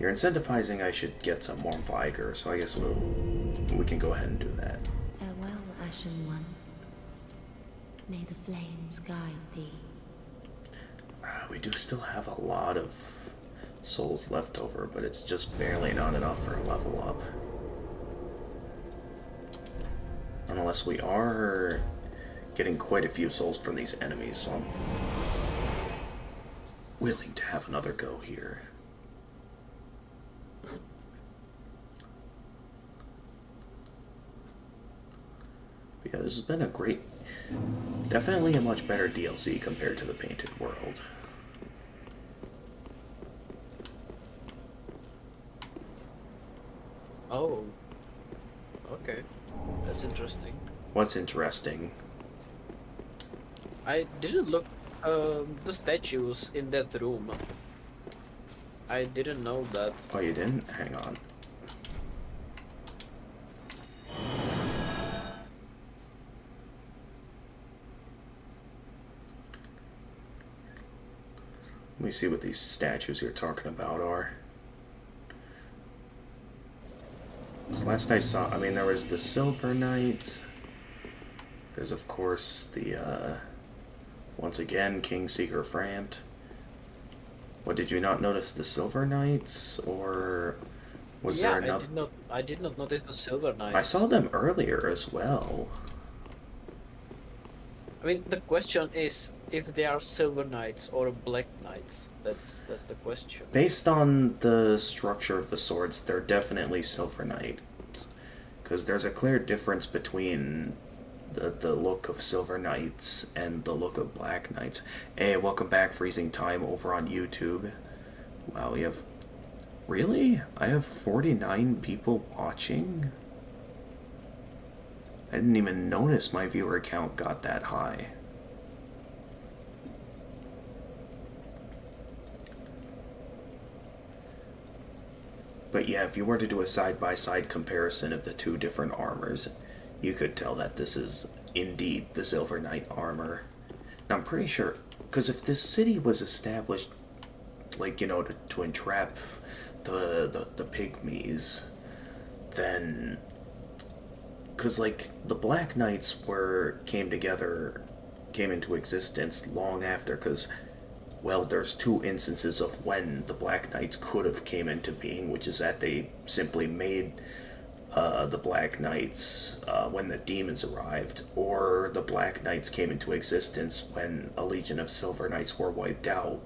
you're incentivizing I should get some more Vigor, so I guess we can go ahead and do that. Farewell, Ashen One. May the flames guide thee. We do still have a lot of souls left over, but it's just barely not enough for a level up. Unless we are getting quite a few souls from these enemies, so I'm willing to have another go here. But yeah, this has been a great, definitely a much better DLC compared to the Painted World. Oh. Okay. That's interesting. What's interesting? I didn't look the statues in that room. I didn't know that. Oh, you didn't? Hang on. Let me see what these statues you're talking about are. So last I saw, I mean, there was the Silver Knight. There's, of course, the, once again, Kingseeker Frampt. What, did you not notice the Silver Knights, or was there another? I did not notice the Silver Knights. I saw them earlier as well. I mean, the question is if they are Silver Knights or Black Knights. That's the question. Based on the structure of the swords, they're definitely Silver Knights, because there's a clear difference between the look of Silver Knights and the look of Black Knights. Hey, welcome back, Freezing Time, over on YouTube. Wow, we have... Really? I have 49 people watching? I didn't even notice my viewer count got that high. But yeah, if you were to do a side-by-side comparison of the two different armors, you could tell that this is indeed the Silver Knight armor. Now I'm pretty sure, because if this city was established, like, you know, to entrap the pygmies, then... Because, like, the Black Knights came into existence long after, because... Well, there's two instances of when the Black Knights could have came into being, which is that they simply made the Black Knights when the demons arrived, or the Black Knights came into existence when a legion of Silver Knights were wiped out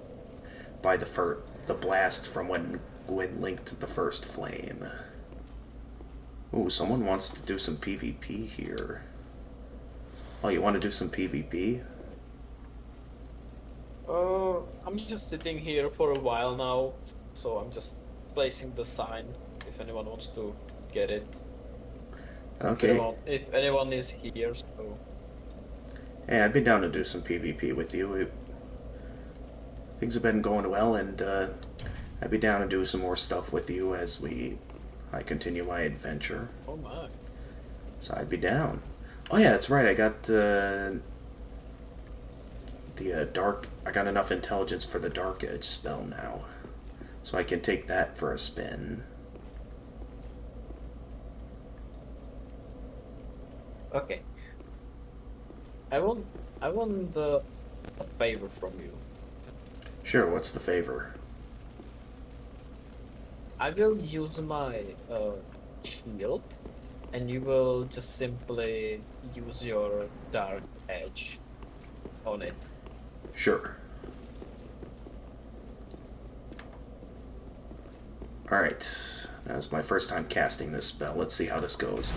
by the blast from when Gwyn linked the first flame. Ooh, someone wants to do some PvP here. Oh, you want to do some PvP? I'm just sitting here for a while now, so I'm just placing the sign if anyone wants to get it. Okay. If anyone is here, so... Hey, I'd be down to do some PvP with you. Things have been going well, and I'd be down to do some more stuff with you as I continue my adventure. Oh my. So I'd be down. Oh yeah, that's right, I got the dark... I got enough intelligence for the Dark Edge spell now. So I can take that for a spin. Okay. I want a favor from you. Sure, what's the favor? I will use my shield, and you will just simply use your Dark Edge on it. Sure. Alright, that was my first time casting this spell. Let's see how this goes.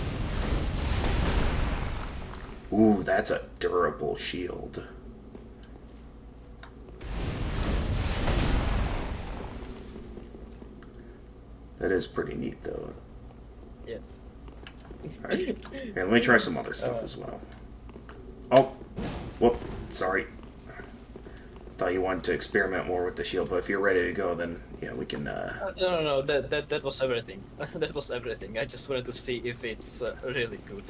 Ooh, that's a durable shield. That is pretty neat, though. Yes. Alright, here, let me try some other stuff as well. Oh, whoop, sorry. Thought you wanted to experiment more with the shield, but if you're ready to go, then yeah, we can. No. That was everything. That was everything. I just wanted to see if it's really good.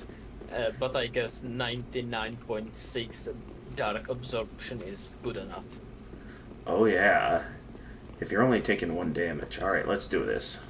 But I guess 99.6 dark absorption is good enough. Oh yeah, if you're only taking 1 damage. All right, let's do this.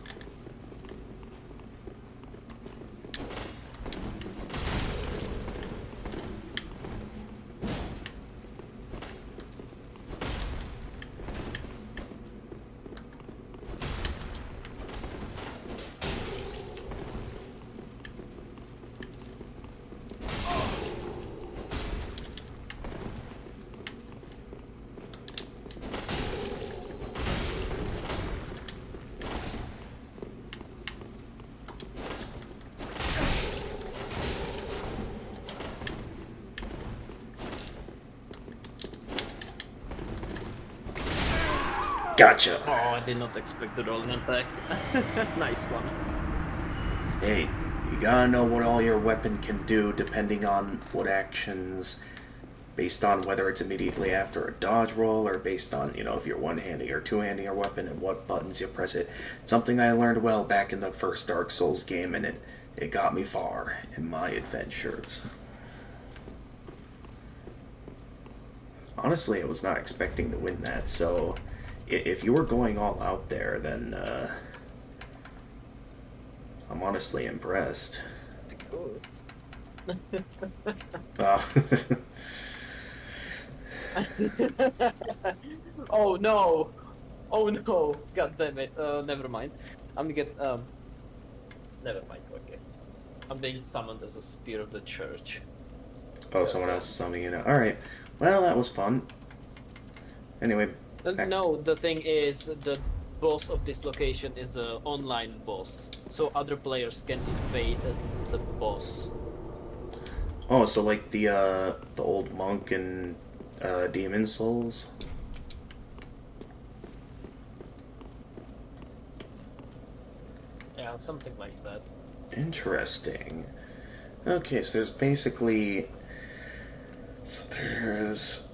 Gotcha. Oh, I did not expect to roll an attack. Nice one. Hey, you gotta know what all your weapon can do depending on what actions, based on whether it's immediately after a dodge roll or based on, you know, if you're one-handing or two-handing your weapon and what buttons you press it. It's something I learned well back in the first Dark Souls game, and it got me far in my adventures. Honestly, I was not expecting to win that, so if you were going all out there, then I'm honestly impressed. Good. Oh no! Oh no! God damn it! Never mind. I'm gonna get Never mind. Okay. I'm being summoned as a spear of the church. Oh, someone else is summoning it. All right. Well, that was fun. Anyway. No, the thing is, the boss of this location is an online boss, so other players can invade as the boss. Oh, so like the old monk and demon souls. Yeah, something like that. Interesting. Okay, so there's basically... So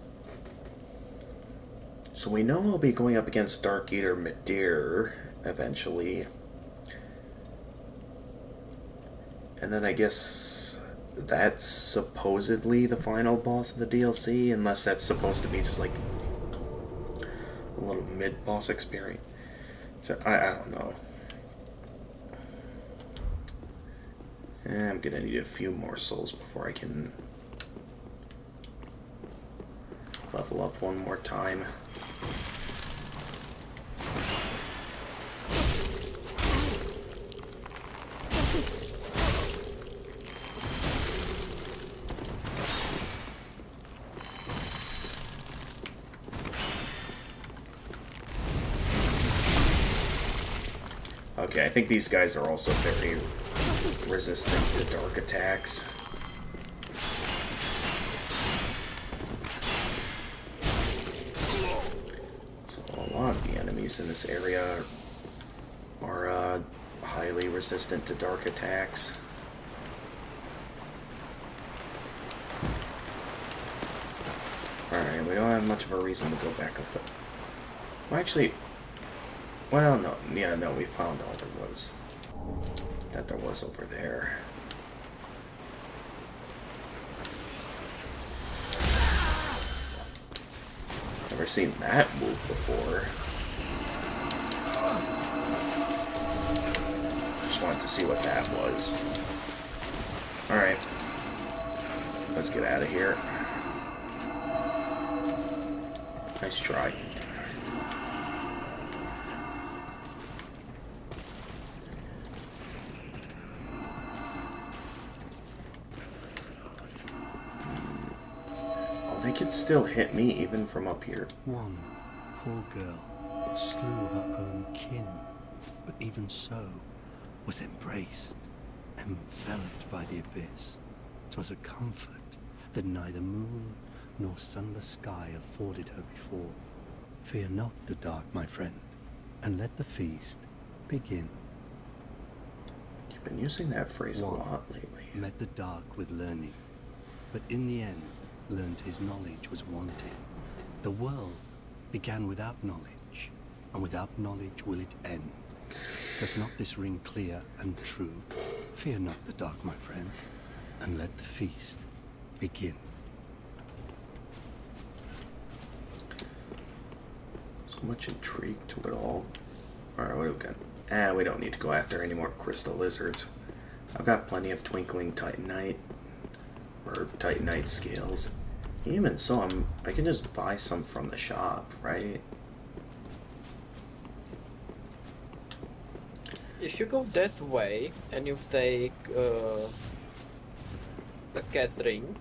we know I'll be going up against Dark Eater Midir eventually. And then I guess that's supposedly the final boss of the DLC, unless that's supposed to be just like a little mid-boss experience. So I don't know. I'm gonna need a few more souls before I can level up one more time. Okay, I think these guys are also very resistant to dark attacks. So a lot of the enemies in this area are highly resistant to dark attacks. Alright, we don't have much of a reason to go back up the... Well, actually... Well, no. Yeah, no, we found all there was. That there was over there. Never seen that move before. Just wanted to see what that was. Alright. Let's get out of here. Nice try. They could still hit me even from up here. One poor girl slew her own kin, but even so was embraced, enveloped by the abyss. 'Twas a comfort that neither moon nor sunless sky afforded her before. Fear not the dark, my friend, and let the feast begin. You've been using that phrase a lot lately. Met the dark with learning, but in the end learned his knowledge was wanting. The world began without knowledge, and without knowledge will it end. Does not this ring clear and true? Fear not the dark, my friend, and let the feast begin. So much intrigue to it all. Alright, what do we got? We don't need to go after any more crystal lizards. I've got plenty of twinkling titanite. Or titanite scales. Even so, I can just buy some from the shop, right? If you go that way and you take a cat ring,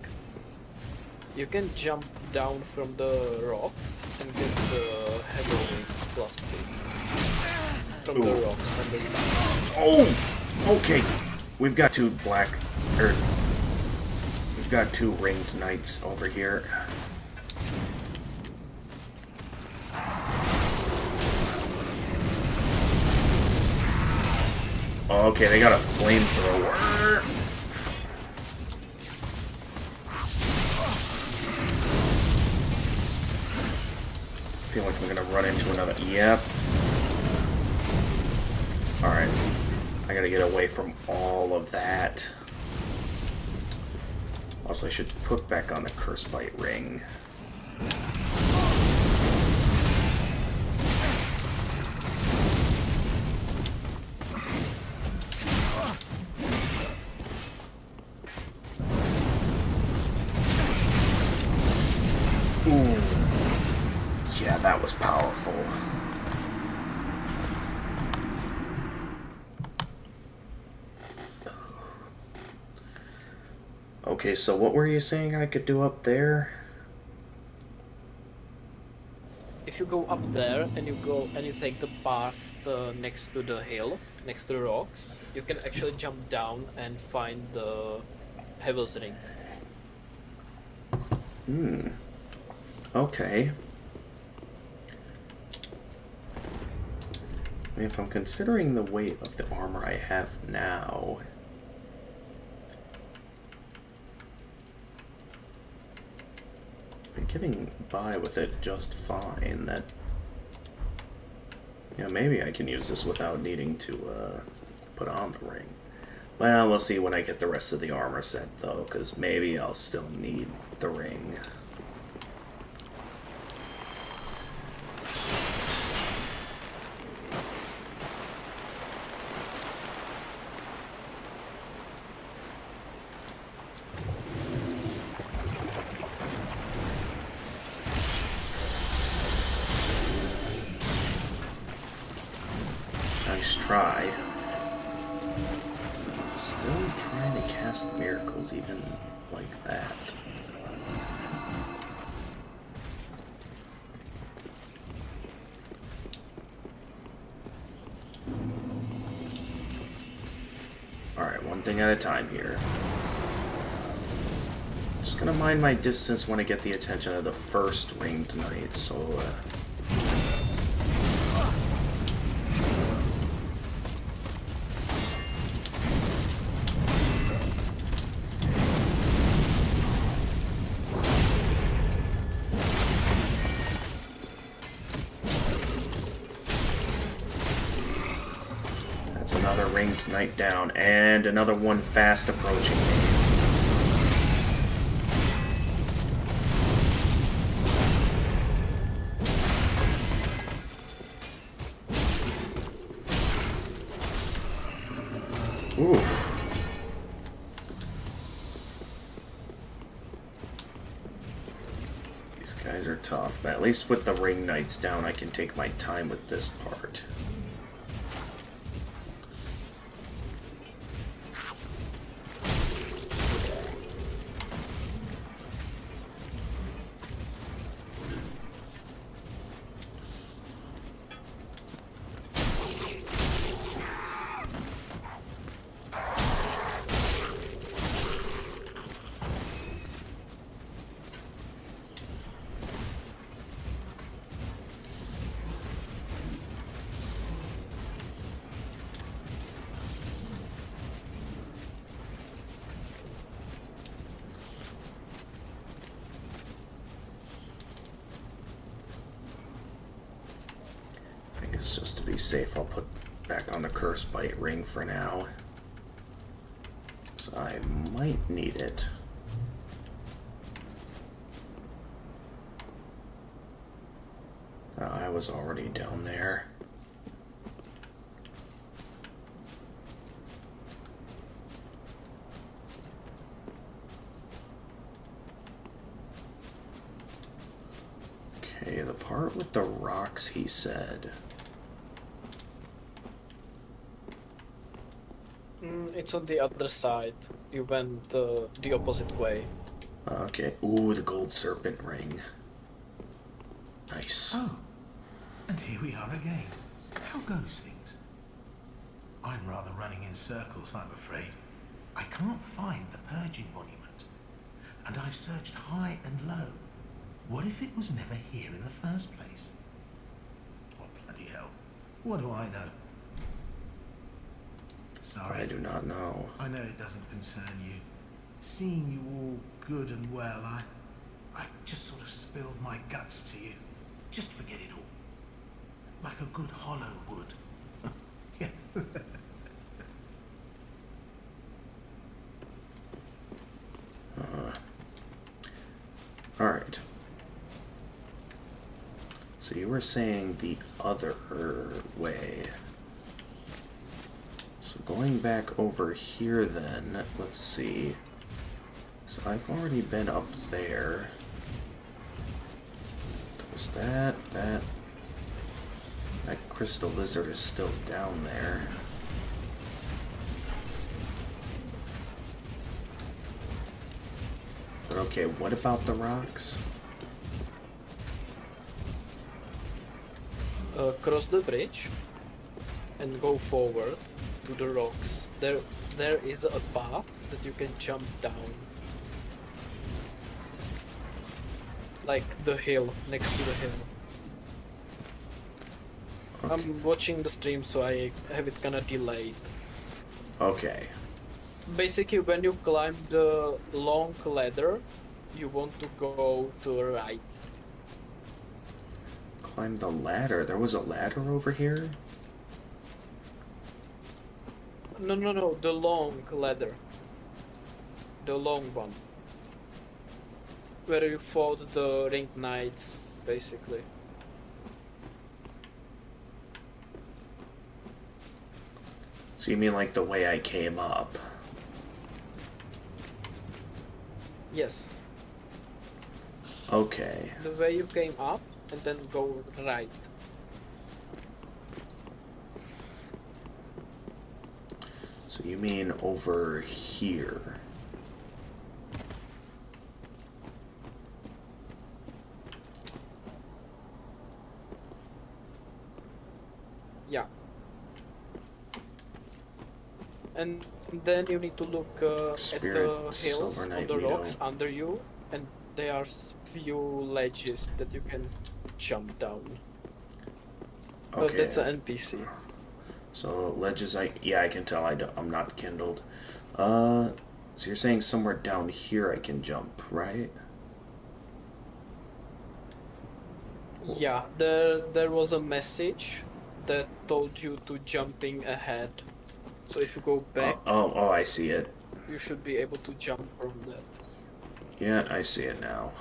you can jump down from the rocks and get the heavy plus 3 from the rocks on the side. Oh! Okay. We've got two We've got two ringed knights over here. Okay, they got a flamethrower. I feel like we're gonna run into another. Yep. Alright. I gotta get away from all of that. Also, I should put back on the Curse Bite ring. Ooh. Yeah, that was powerful. Okay, so what were you saying I could do up there? If you go up there and you take the path next to the hill, next to the rocks, you can actually jump down and find the Heaven's Ring. Okay. I mean, if I'm considering the weight of the armor I have now, I'm getting by with it just fine. That, you know, maybe I can use this without needing to put on the ring. Well, we'll see when I get the rest of the armor set, though, because maybe I'll still need the ring. Nice try. Still trying to cast miracles even like that. Alright, one thing at a time here. Just gonna mind my distance when I get the attention of the first ringed knight, so that's another ringed knight down, and another one fast approaching me. Ooh. These guys are tough, but at least with the ring knights down, I can take my time with this part. I guess just to be safe, I'll put back on the Curse Bite ring for now. So I might need it. Oh, I was already down there. Okay, the part with the rocks, he said. It's on the other side. You went the opposite way. Okay. Ooh, the gold serpent ring. Nice. Oh, and here we are again. How goes things? I'm rather running in circles, I'm afraid. I can't find the purging monument, and I've searched high and low. What if it was never here in the first place? What bloody hell? What do I know? Sorry. I do not know. I know it doesn't concern you. Seeing you all good and well, I just sort of spilled my guts to you. Just forget it all. Like a good hollow would. Yeah. Alright. So you were saying the other way. So going back over here then, let's see. So I've already been up there. There's that crystal lizard is still down there. But okay, what about the rocks? Cross the bridge and go forward to the rocks. There is a path that you can jump down. like the hill, next to the hill. Okay. I'm watching the stream, so I have it kinda delayed. Okay. Basically, when you climb the long ladder, you want to go to the right. Climb the ladder. There was a ladder over here? No, the long ladder. The long one. Where you fought the ring knights, basically. So you mean like the way I came up? Yes, Okay. the way you came up and then go right. So you mean over here? Yeah. And then you need to look at Spirit, the hills Silver on Knight the Meadow. rocks under you, and there are few ledges that you can jump down. Oh, Okay. that's an NPC. So ledges, I can tell I'm not kindled. So you're saying somewhere down here I can jump, right? Yeah, there was a message that told you to jumping ahead. So if you go back, Oh, I see it. you should be able to jump from that. Yeah, I see it now.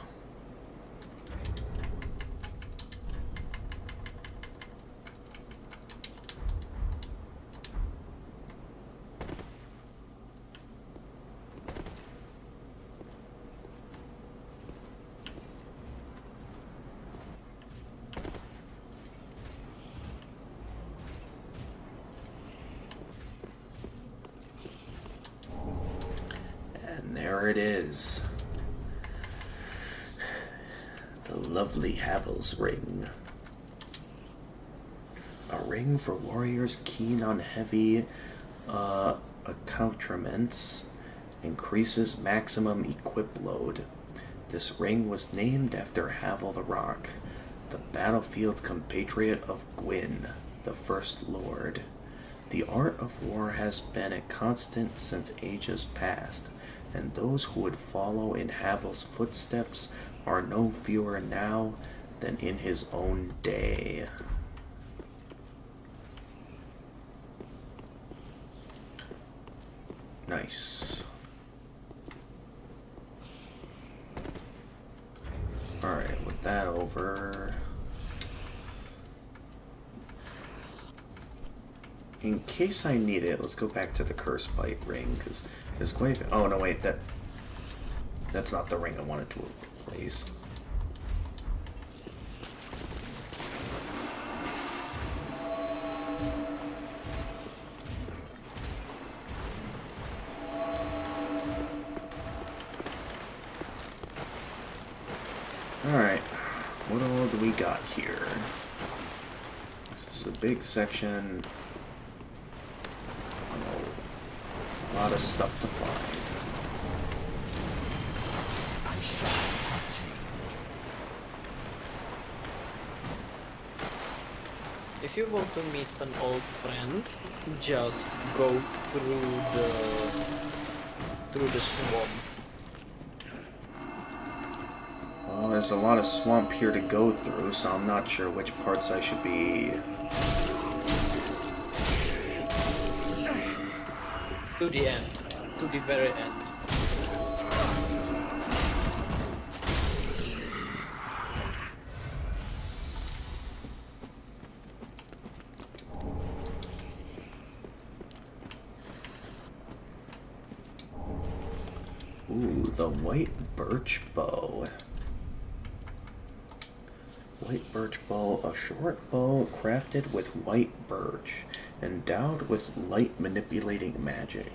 And there it is. The lovely Havel's ring. A ring for warriors keen on heavy accoutrements. Increases maximum equip load. This ring was named after Havel the Rock, the battlefield compatriot of Gwyn, the First Lord. The art of war has been a constant since ages past, and those who would follow in Havel's footsteps are no fewer now than in his own day. Nice. Alright, with that over... In case I need it, let's go back to the Curse Bite ring, because there's quite a... Oh, no, wait, that's not the ring I wanted to replace. Alright, what all do we got here? This is a big section. A lot of stuff to find. If you want to meet an old friend, just go through the swamp. Well, there's a lot of swamp here to go through, so I'm not sure which parts I should be... To the end. To the very end. Ooh, the white birch bow. White birch bow, a short bow crafted with white birch, endowed with light manipulating magic.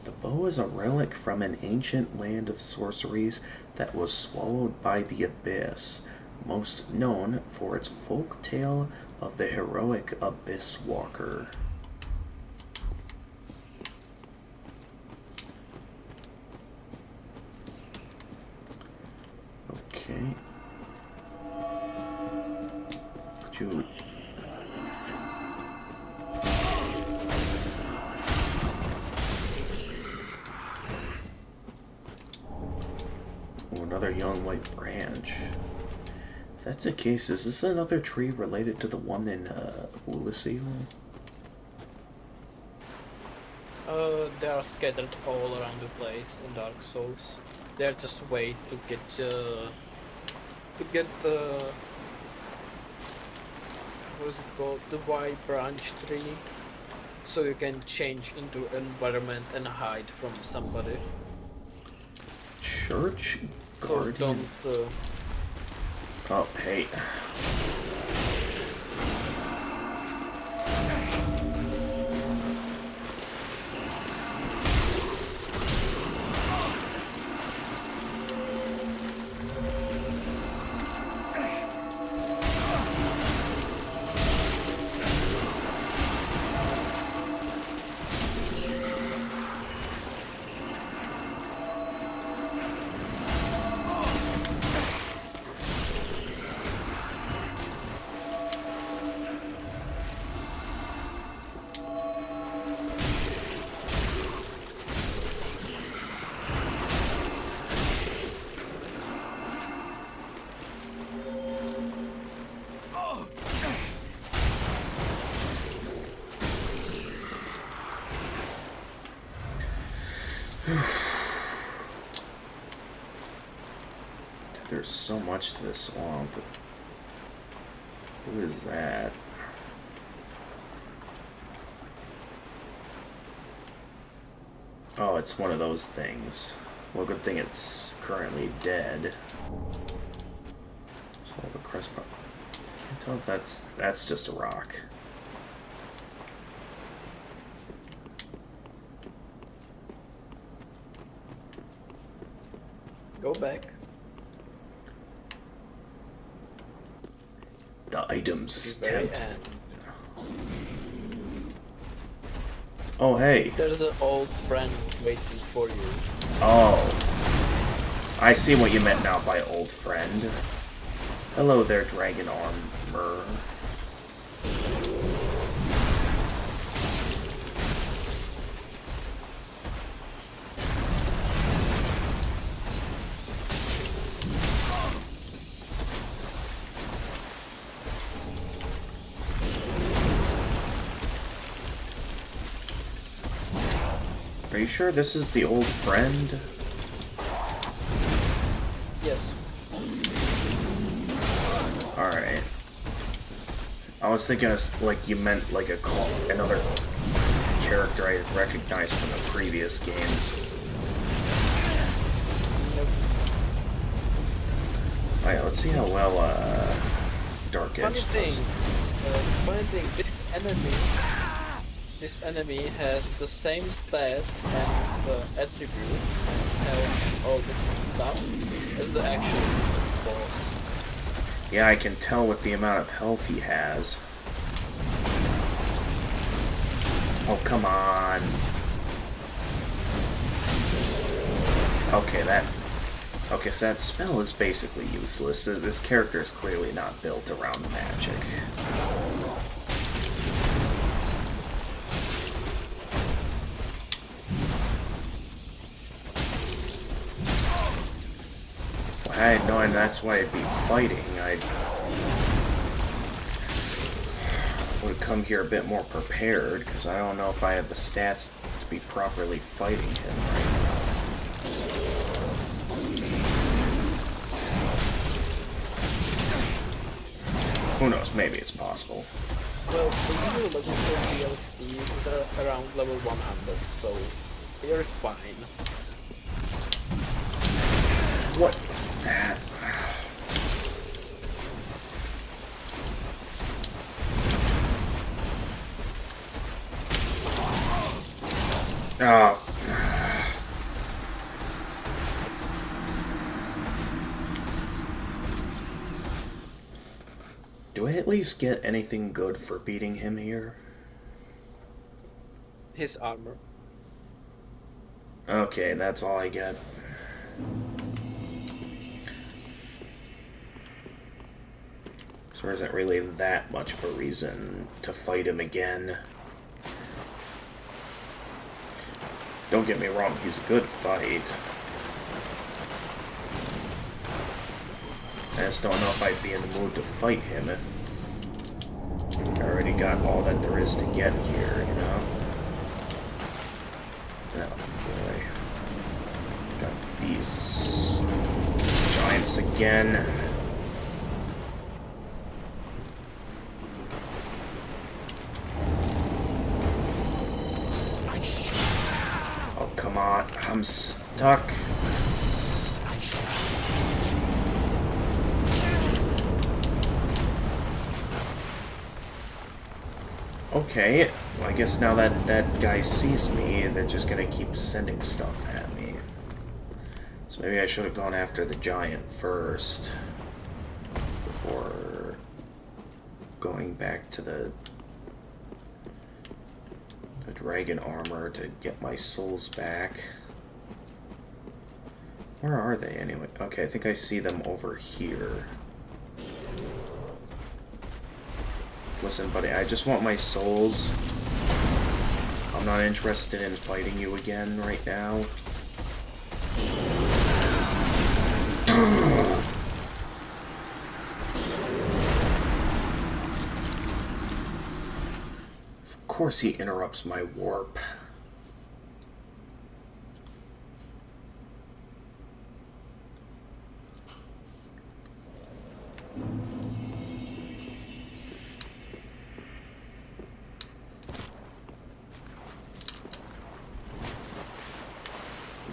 The bow is a relic from an ancient land of sorceries that was swallowed by the abyss, most known for its folk tale of the heroic Abyss Walker. Okay. Shoot. Oh, another young white branch. If that's the case, is this another tree related to the one in Lucille? They are scattered all around the place in Dark Souls. They're just a way to get what is it called? The white branch tree. So you can change into environment and hide from somebody. Church So Guardian. don't. Oh, hey. There's so much to this swamp. Who is that? Oh, it's one of those things. Well, good thing it's currently dead. So I have a crest. Can't tell if that's just a rock. Go back. The items To the very tent. end. Oh, hey. There's an old friend waiting for you. Oh. I see what you meant now by old friend. Hello there, dragon armor. Are you sure this is the old friend? Yes. Alright. I was thinking like you meant like another character I recognized from the previous games. Nope. Alright, let's see how well Dark Funny Edge thing, does. this enemy has the same stats and attributes and all this stuff as the actual boss. Yeah, I can tell with the amount of health he has. Oh, come on. Okay, so that spell is basically useless. This character is clearly not built around magic. I had no idea that's why I'd be fighting. I would come here a bit more prepared, because I don't know if I have the stats to be properly fighting him right now. Who knows, maybe it's possible. Well, the usual level for DLC is around level 100, so you're fine. What was that? Oh. Do I at least get anything good for beating him here? His armor. Okay, that's all I get. So there isn't really that much of a reason to fight him again. Don't get me wrong, he's a good fight. I just don't know if I'd be in the mood to fight him if I already got all that there is to get here, you know? Oh boy. Got these giants again. Oh, come on. I'm stuck. Okay, well, I guess now that that guy sees me, they're just gonna keep sending stuff at me. So maybe I should have gone after the giant first before going back to the dragon armor to get my souls back. Where are they anyway? Okay, I think I see them over here. Listen, buddy, I just want my souls. I'm not interested in fighting you again right now. Of course he interrupts my warp.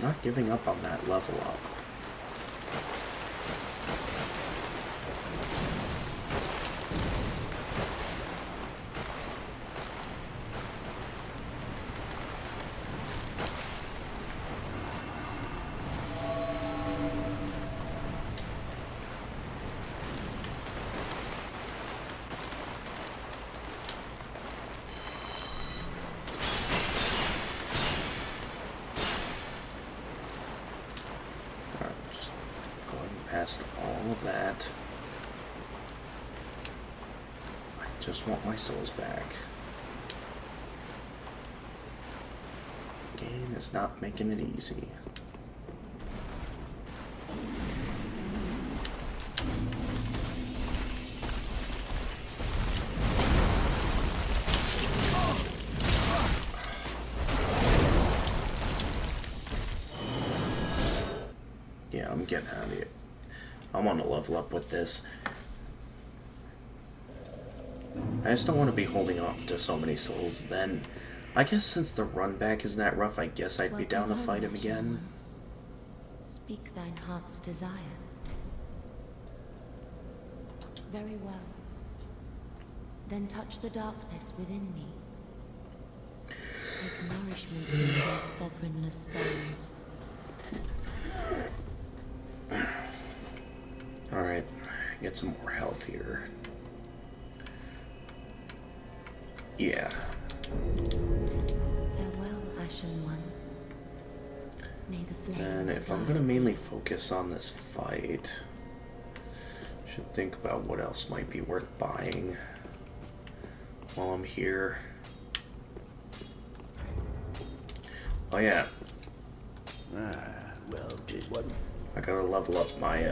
Not giving up on that level up. All of that. I just want my souls back. Game is not making it easy. Yeah, I'm getting out of here. I want to level up with this. I just don't want to be holding on to so many souls. Then, I guess since the run back isn't that rough, I guess I'd be down to fight him again. Speak thine heart's desire. Very well. Then touch the darkness within me. Take nourishment in these sovereignless souls. Alright, get some more health here. Yeah. Farewell, Ashen One. May the flames And if I'm guide gonna mainly focus on this fight, should think about what else might be worth buying while I'm here. Oh yeah. Well, 'tis one. I gotta level up my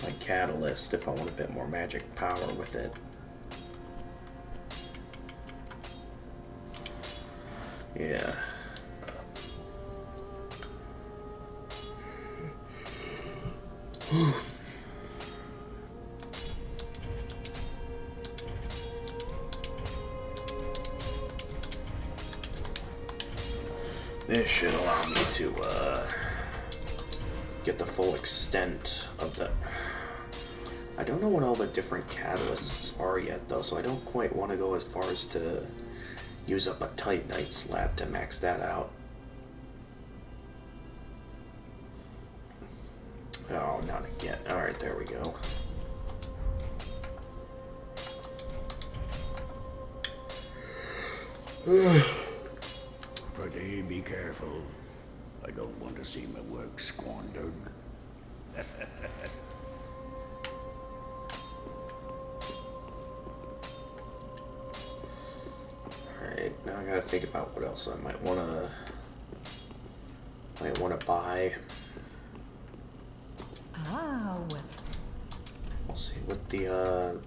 my catalyst if I want a bit more magic power with it. Yeah. This should allow me to get the full extent of the... I don't know what all the different catalysts are yet though, so I don't quite want to go as far as to use up a Titanite slab to max that out. Oh, not again. Alright, there we go. Pretty be careful. I don't want to see my work squandered. gotta think about what else I might wanna buy. Ah, well. We'll see what the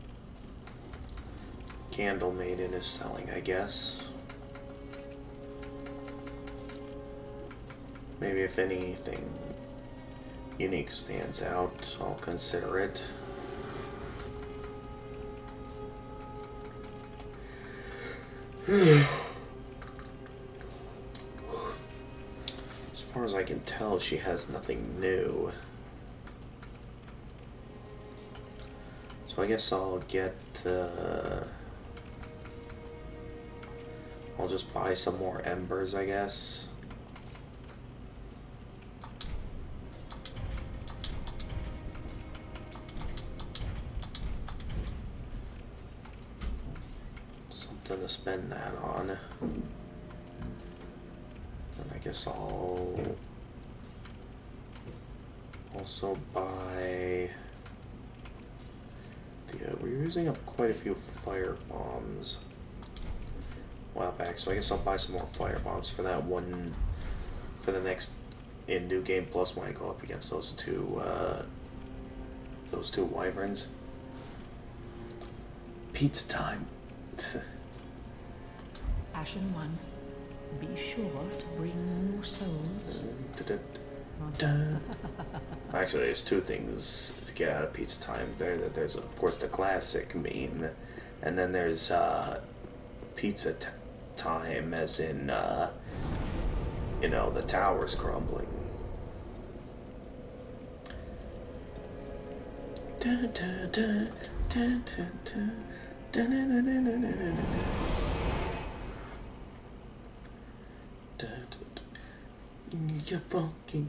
Candle Maiden is selling, I guess. Maybe if anything unique stands out, I'll consider it. As far as I can tell, she has nothing new. So I guess I'll get, I'll just buy some more embers, I guess. Something to spend that on. And I guess I'll also buy we're using up quite a few fire bombs a while back, so I guess I'll buy some more fire bombs for that one, for the next New Game Plus when I go up against those two wyverns. Pizza time. Ashen One, be sure to bring more souls. Actually, there's two things to get out of Pizza Time. There's of course the classic meme, and then there's Pizza Time, as in you know, the tower's crumbling. You fucking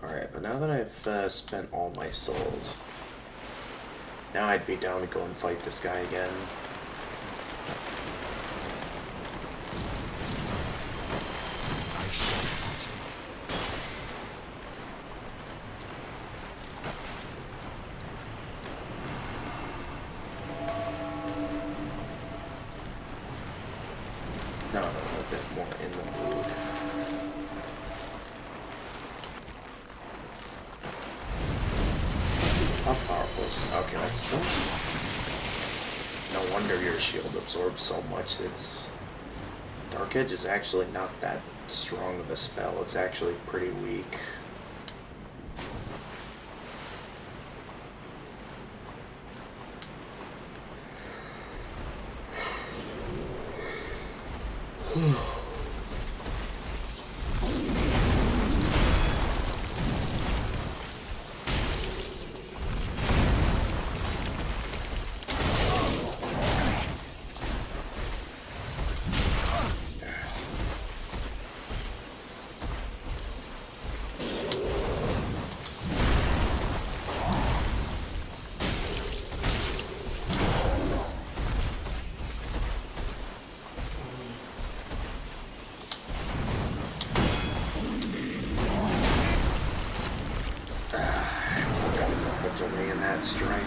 Alright, but now that I've spent all my souls, now I'd be down to go and fight this guy again. Now I'm a bit more in the mood. How powerful is... Okay, that's still... No wonder your shield absorbs so much. It's... Dark Edge is actually not that strong of a spell. It's actually pretty weak. Strike.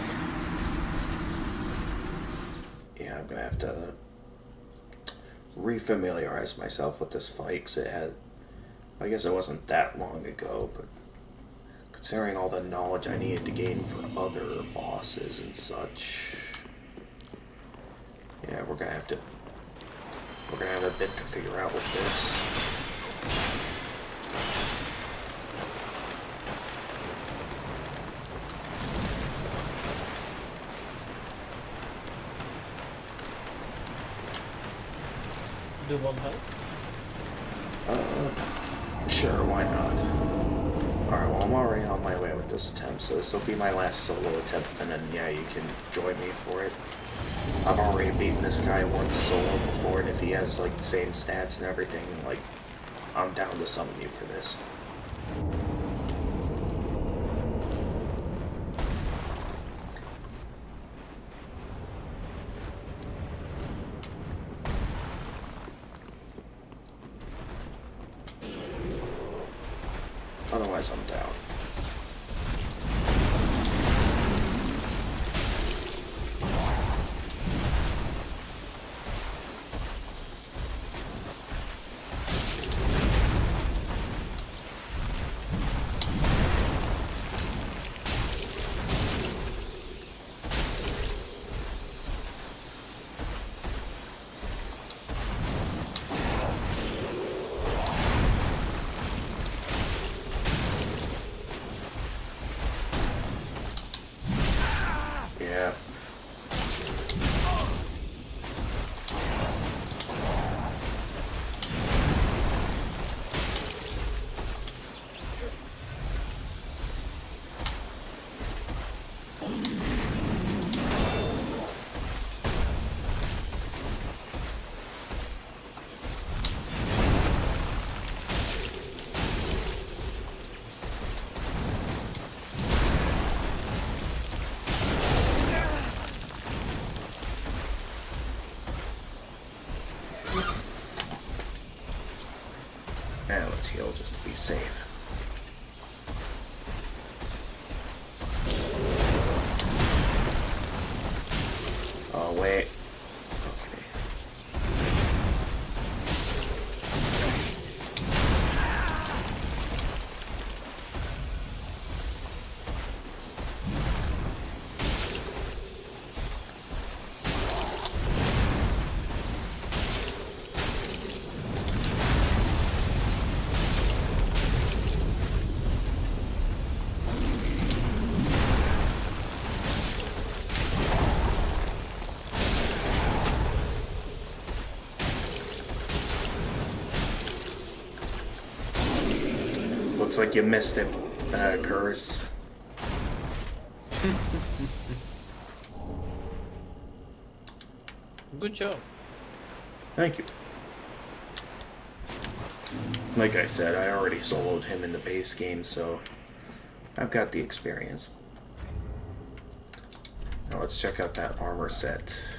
Yeah, I'm gonna have to refamiliarize myself with this fight, because it had, I guess it wasn't that long ago, but considering all the knowledge I needed to gain for other bosses and such, yeah, we're gonna have a bit to figure out with this. Do you want help? Sure, why not? Alright, well, I'm already on my way with this attempt, so this will be my last solo attempt, and then, yeah, you can join me for it. I've already beaten this guy once solo before, and if he has, like, the same stats and everything, like, I'm down to summon you for this. Otherwise, I'm down. Yeah. Now let's heal just to be safe. Oh, wait. Okay. Looks like you missed it, Curse. Good job. Thank you. Like I said, I already soloed him in the base game, so I've got the experience. Now let's check out that armor set.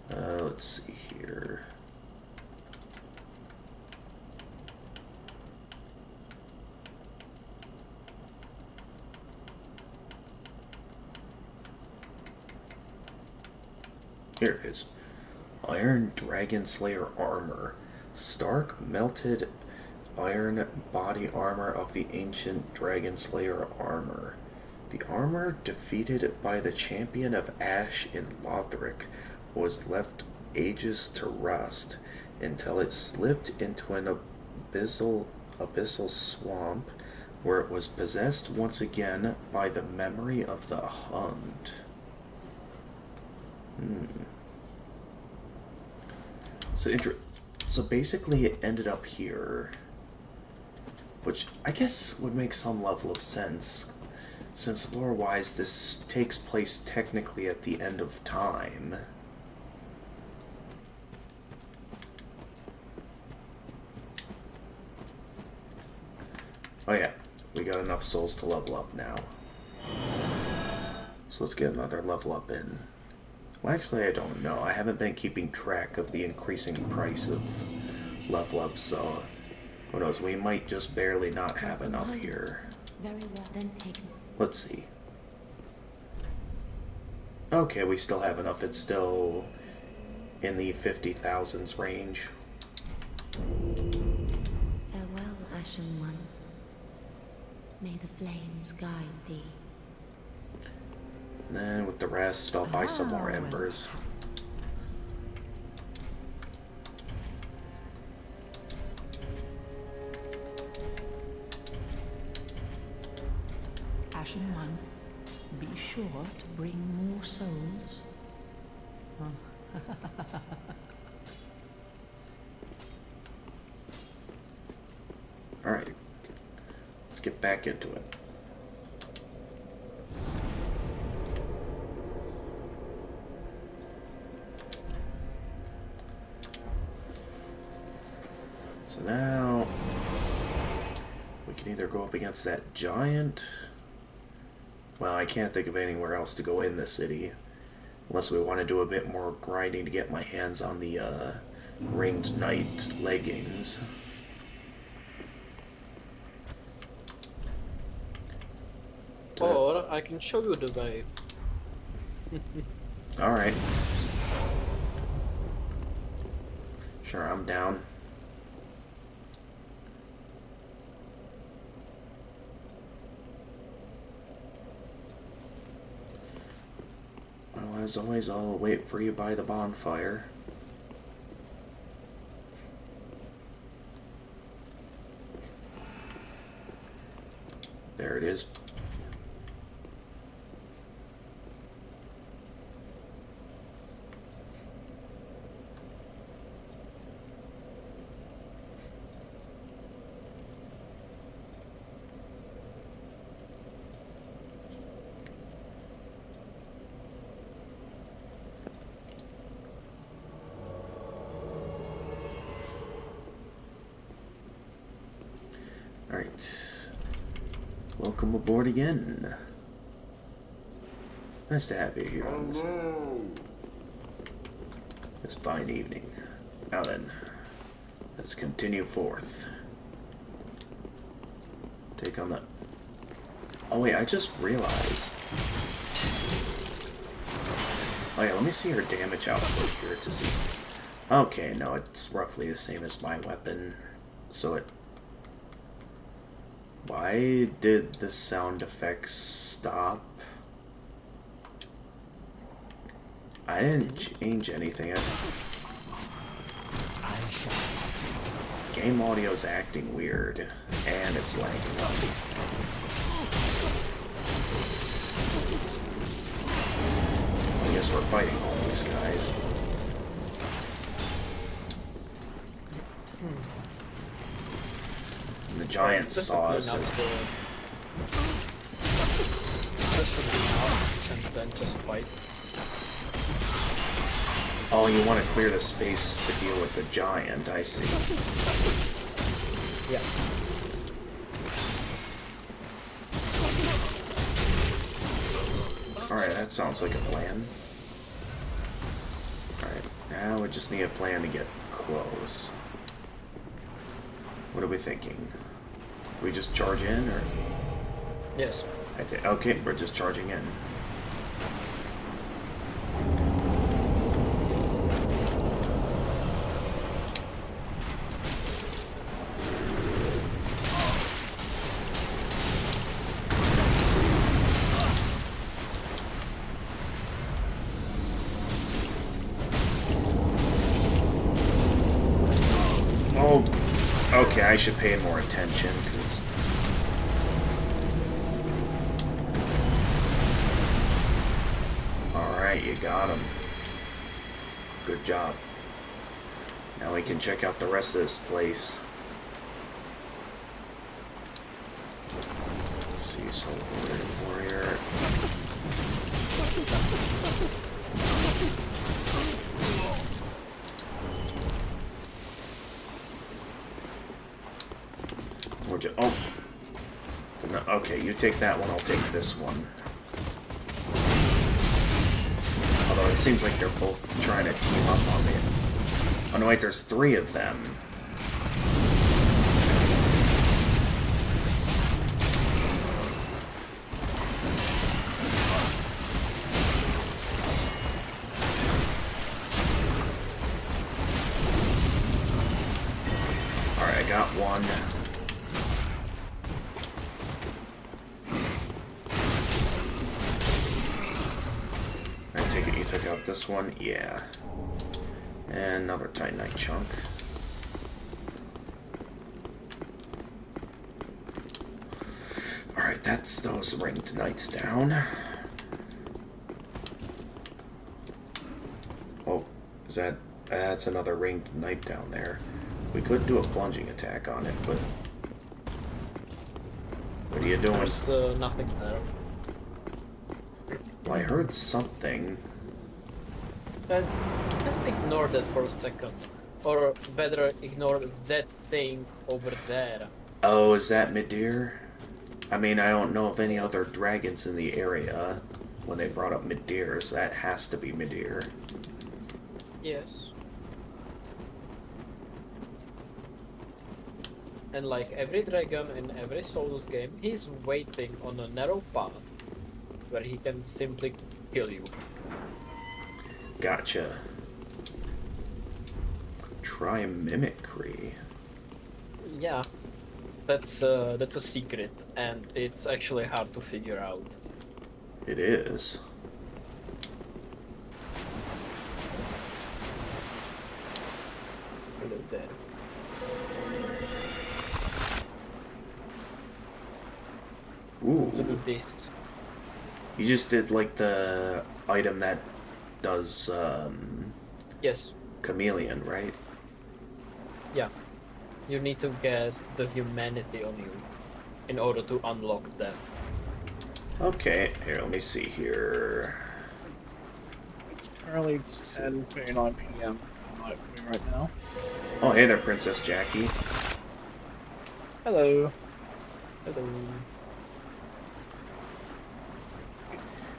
Let's see here. Here it is. Iron Dragon Slayer armor. Stark melted iron body armor of the ancient Dragon Slayer armor. The armor defeated by the champion of Ash in Lothric was left ages to rust until it slipped into an abyssal swamp where it was possessed once again by the memory of the Hunt. So basically it ended up here, which I guess would make some level of sense, since lore-wise this takes place technically at the end of time. Oh yeah, we got enough souls to level up now. So let's get another level up in. Well, actually, I don't know. I haven't been keeping track of the increasing price of level up, so who knows? We might just barely not have enough here. Very well then taken. Let's see. Okay, we still have enough. It's still in the 50,000s range. Farewell, Ashen One. May the flames guide thee. And then with the rest, I'll buy some more embers. Ashen One, be sure to bring more souls. Alright. let's get back into it. So now we can either go up against that giant. Well, I can't think of anywhere else to go in the city. Unless we want to do a bit more grinding to get my hands on the ringed knight leggings. Or I can show you the way. Alright. Sure, I'm down. Well, as always, I'll wait for you by the bonfire. There it is. Alright. Welcome aboard again. Nice to have you here on this fine evening. Now then, let's continue forth. Take on the... Oh wait, I just realized. Oh yeah, let me see her damage output here to see. Okay, no, it's roughly the same as my weapon. So it... Why did the sound effects stop? I didn't change anything. Game audio's acting weird, and it's lagging on me. I guess we're fighting all these guys. And the giant saw us as... and then just fight. Oh, you want to clear the space to deal with the giant, I see. Yeah. Alright, that sounds like a plan. Alright, now we just need a plan to get close. What are we thinking? We just charge in, or...? Yes. Okay, we're just charging in. Okay, I should pay more attention, because... Alright, you got him. Good job. Now we can check out the rest of this place. See, so warrior. Oh. No, okay, you take that one, I'll take this one. Although it seems like they're both trying to team up on me. Oh no, wait, there's 3 of them. Alright, I got one. Took out this one, yeah. And another Titanite chunk. Alright, that's those ringed knights down. Oh, is that... That's another ringed knight down there. We could do a plunging attack on it with... you doing? There's nothing there. Well, I heard something. But just ignore that for a second. Or better, ignore that thing over there. Oh, is that Midir? I mean, I don't know of any other dragons in the area when they brought up Midir, so that has to be Midir. Yes. And like every dragon in every Souls game, he's waiting on a narrow path where he can simply kill you. Gotcha. Try mimicry. Yeah, that's a secret, and it's actually hard to figure out. It is. Hello there. Ooh. To do this. You just did like the item that does Yes. chameleon, right? Yeah. You need to get the humanity on you in order to unlock that. Okay, here, let me see here. It's currently 10:29 p.m. night for me right now. Oh, hey there, Princess Jackie. Hello. Hello.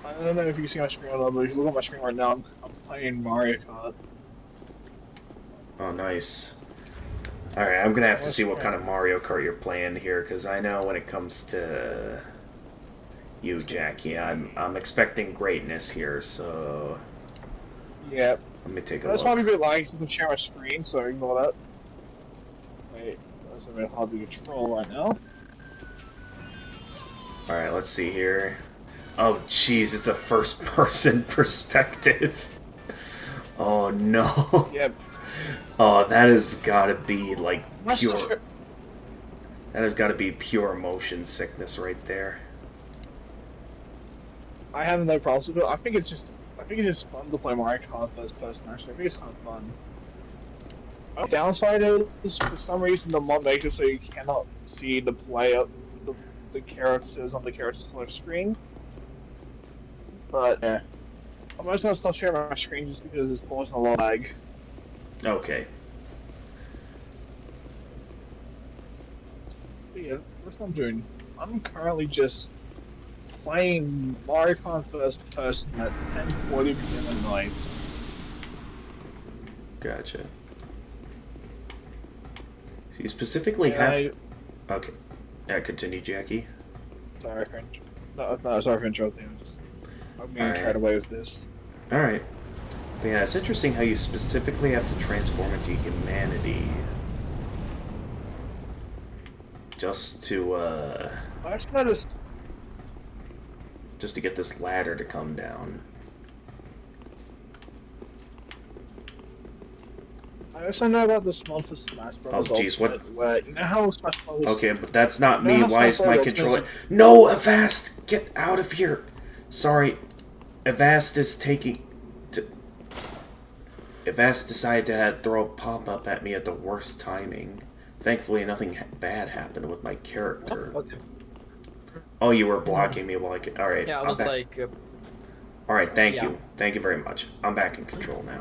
I don't know if you can see my screen or not, but if you look at my screen right now, I'm playing Mario Kart. Oh, nice. Alright, I'm gonna have to see what kind of Mario Kart you're playing here, because I know when it comes to you, Jackie, I'm expecting greatness here, so... Yep. Let me take a That's look. probably a bit laggy since I'm sharing my screen, so ignore that. Wait, that's a bit hard to control right now. Alright, let's see here. Oh, jeez, it's a first-person perspective. Oh, no. Yep. Oh, that has gotta be, like, I'm pure... not sure. That has gotta be pure motion sickness right there. I have no problems with it. I think it's just fun to play Mario Kart first person. Actually, I think it's kind of fun. The downside is, for some reason, the mod makes it so you cannot see the player, the characters on the character select screen. But yeah, I'm just gonna stop sharing my screen just because it's causing a lot of lag. Okay. But yeah, that's what I'm doing. I'm currently just playing Mario Kart first person at 10:40 p.m. at night. Gotcha. So you specifically Yeah, have... Okay. Yeah, continue, Jackie. Sorry for sorry for interrupting. I'm being Alright. carried away with this. Alright. But yeah, it's interesting how you specifically have to transform into humanity. Just to, I just noticed. just to get this ladder to come down. I also know about this month for Smash Bros. Oh, jeez, what? Ultimate, where, you know how Smash Bros. Okay, but that's not No, me. that's Why not is my Bros. controller... No, Avast! Get out of here! Sorry. Avast is taking... Avast decided to throw a pop-up at me at the worst timing. Thankfully, nothing bad happened with my character. Okay. Oh, you were blocking me while I could... Alright, Yeah, I I'm was back. like, Alright, thank yeah. you. Thank you very much. I'm back in control now.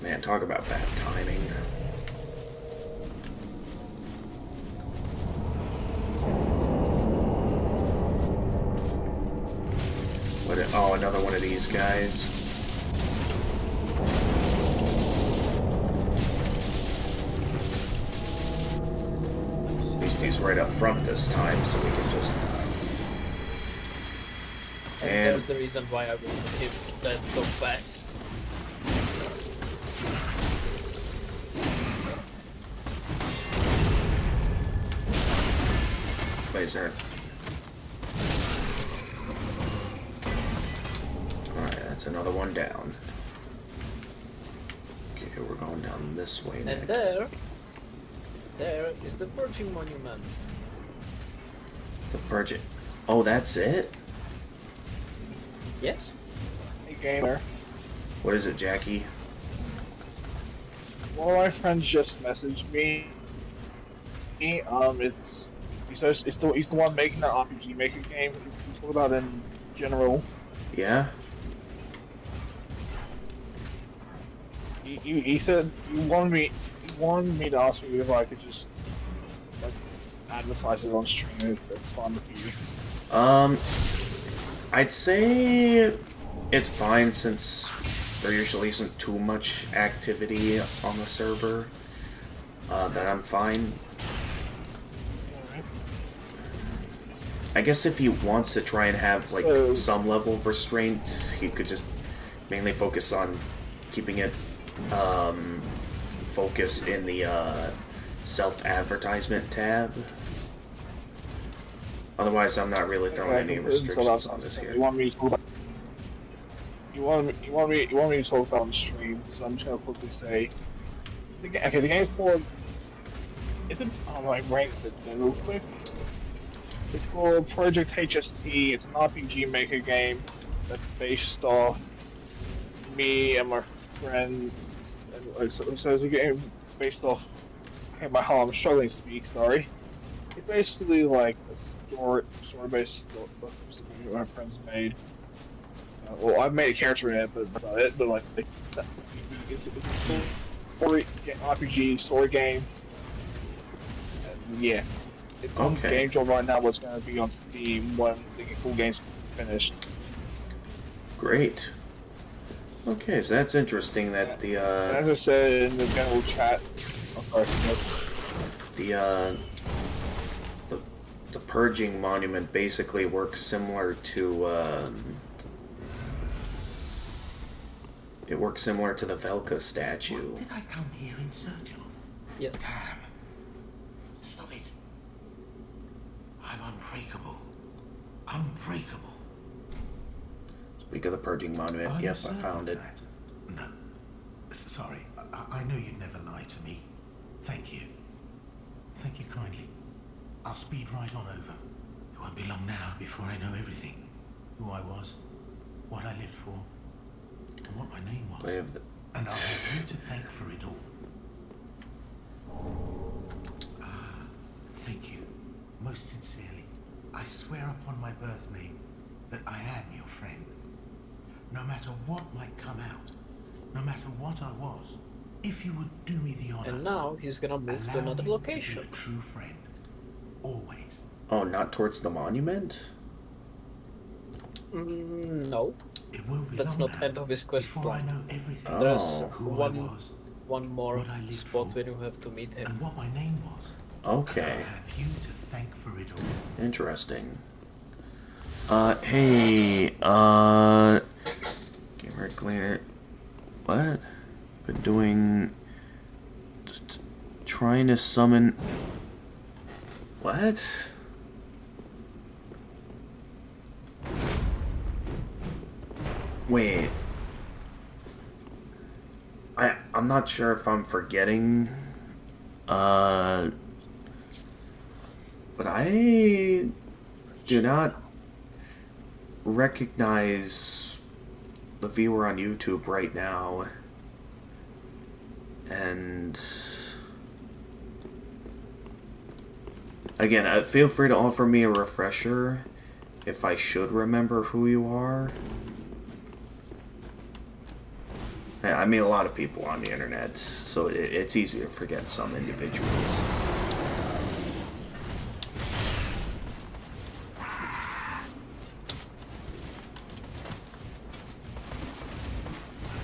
Man, talk about bad timing. Oh, another one of these guys. At least he's right up front this time, so we can just... and And... there's the reason why I will hit that so fast. Wait, is there... Alright, that's another one down. Okay, we're going down this way And next. there is the Purging Monument. The Purging. Oh, that's it? Yes? Hey, gamer. What is it, Jackie? One of my friends just messaged me he's the one making that RPG Maker game we talk about in general. Yeah? He said he wanted me to ask you if I could just like advertise it on stream if it's fine with you. I'd say it's fine since there usually isn't too much activity on the server. That I'm fine. I guess if he wants to try and have like some level of restraint, he could just mainly focus on keeping it focused in the self-advertisement tab. Otherwise, I'm not really throwing any restrictions on this here. You want me to talk about on stream, so I'm just gonna quickly say. The game's called. Is it? Oh, my brain's a bit dead real quick. It's called Project HST. It's an RPG Maker game that's based off me and my friend. So it's a game based off. Okay, how I'm struggling to speak. Sorry. It's basically like a story-based book that my friends made. Well, I've made a character in it, but that's not it. But like, it's a story RPG story game. And yeah. It's on Game Job right now. What's going to be on Steam when the full game's finished. Great. Okay, so that's interesting that the as I said in the general chat, the Purging Monument basically works similar to it works similar to the Velka statue. What did I come here in search of? Yes. Damn. Stop it. I'm unbreakable. Unbreakable. Speak of the Purging Monument. Yep, I found it. No. Sorry. I know you'd never lie to me. Thank you. Thank you kindly. I'll speed right on over. It won't be long now before I know everything. Who I was, what I lived for, and what my name was. And I'll have you to thank for it all. Thank you. Most sincerely. I swear upon my birth name that I am your friend. No matter what might come out, no matter what I was, if you would do me the honor. And now he's gonna move to another location. To be a true friend. Always. Oh, not towards the monument? No. It won't be That's long not now end of his quest before I plan. know everything. There's Who I was, one more what I lived spot for, where you have to meet him. and what my name was. Okay. I'll have you to thank for it all. Interesting. Hey, Gamer Cleaner. What? Been doing. Just trying to summon. What? Wait. I'm not sure if I'm forgetting. But I do not recognize the viewer on YouTube right now. And again, feel free to offer me a refresher if I should remember who you are. I meet a lot of people on the internet, so it's easy to forget some individuals.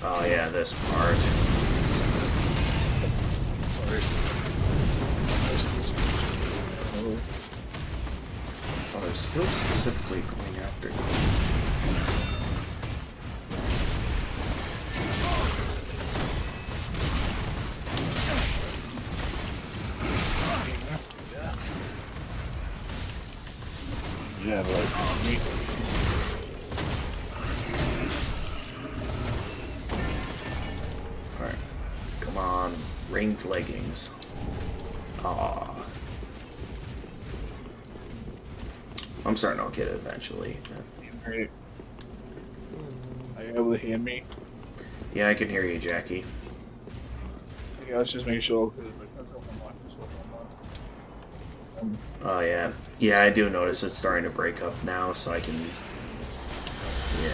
Oh yeah, this part. Oh, I was still specifically going after you. Yeah, but Alright. Come on. Ringed leggings. Aww. I'm starting to get it eventually. Great. Are you able to hear me? Yeah, I can hear you, Jackie. Yeah, let's just make sure. 'Cause my mic is off. Oh yeah, yeah. I do notice it's starting to break up now, so I can. Yeah.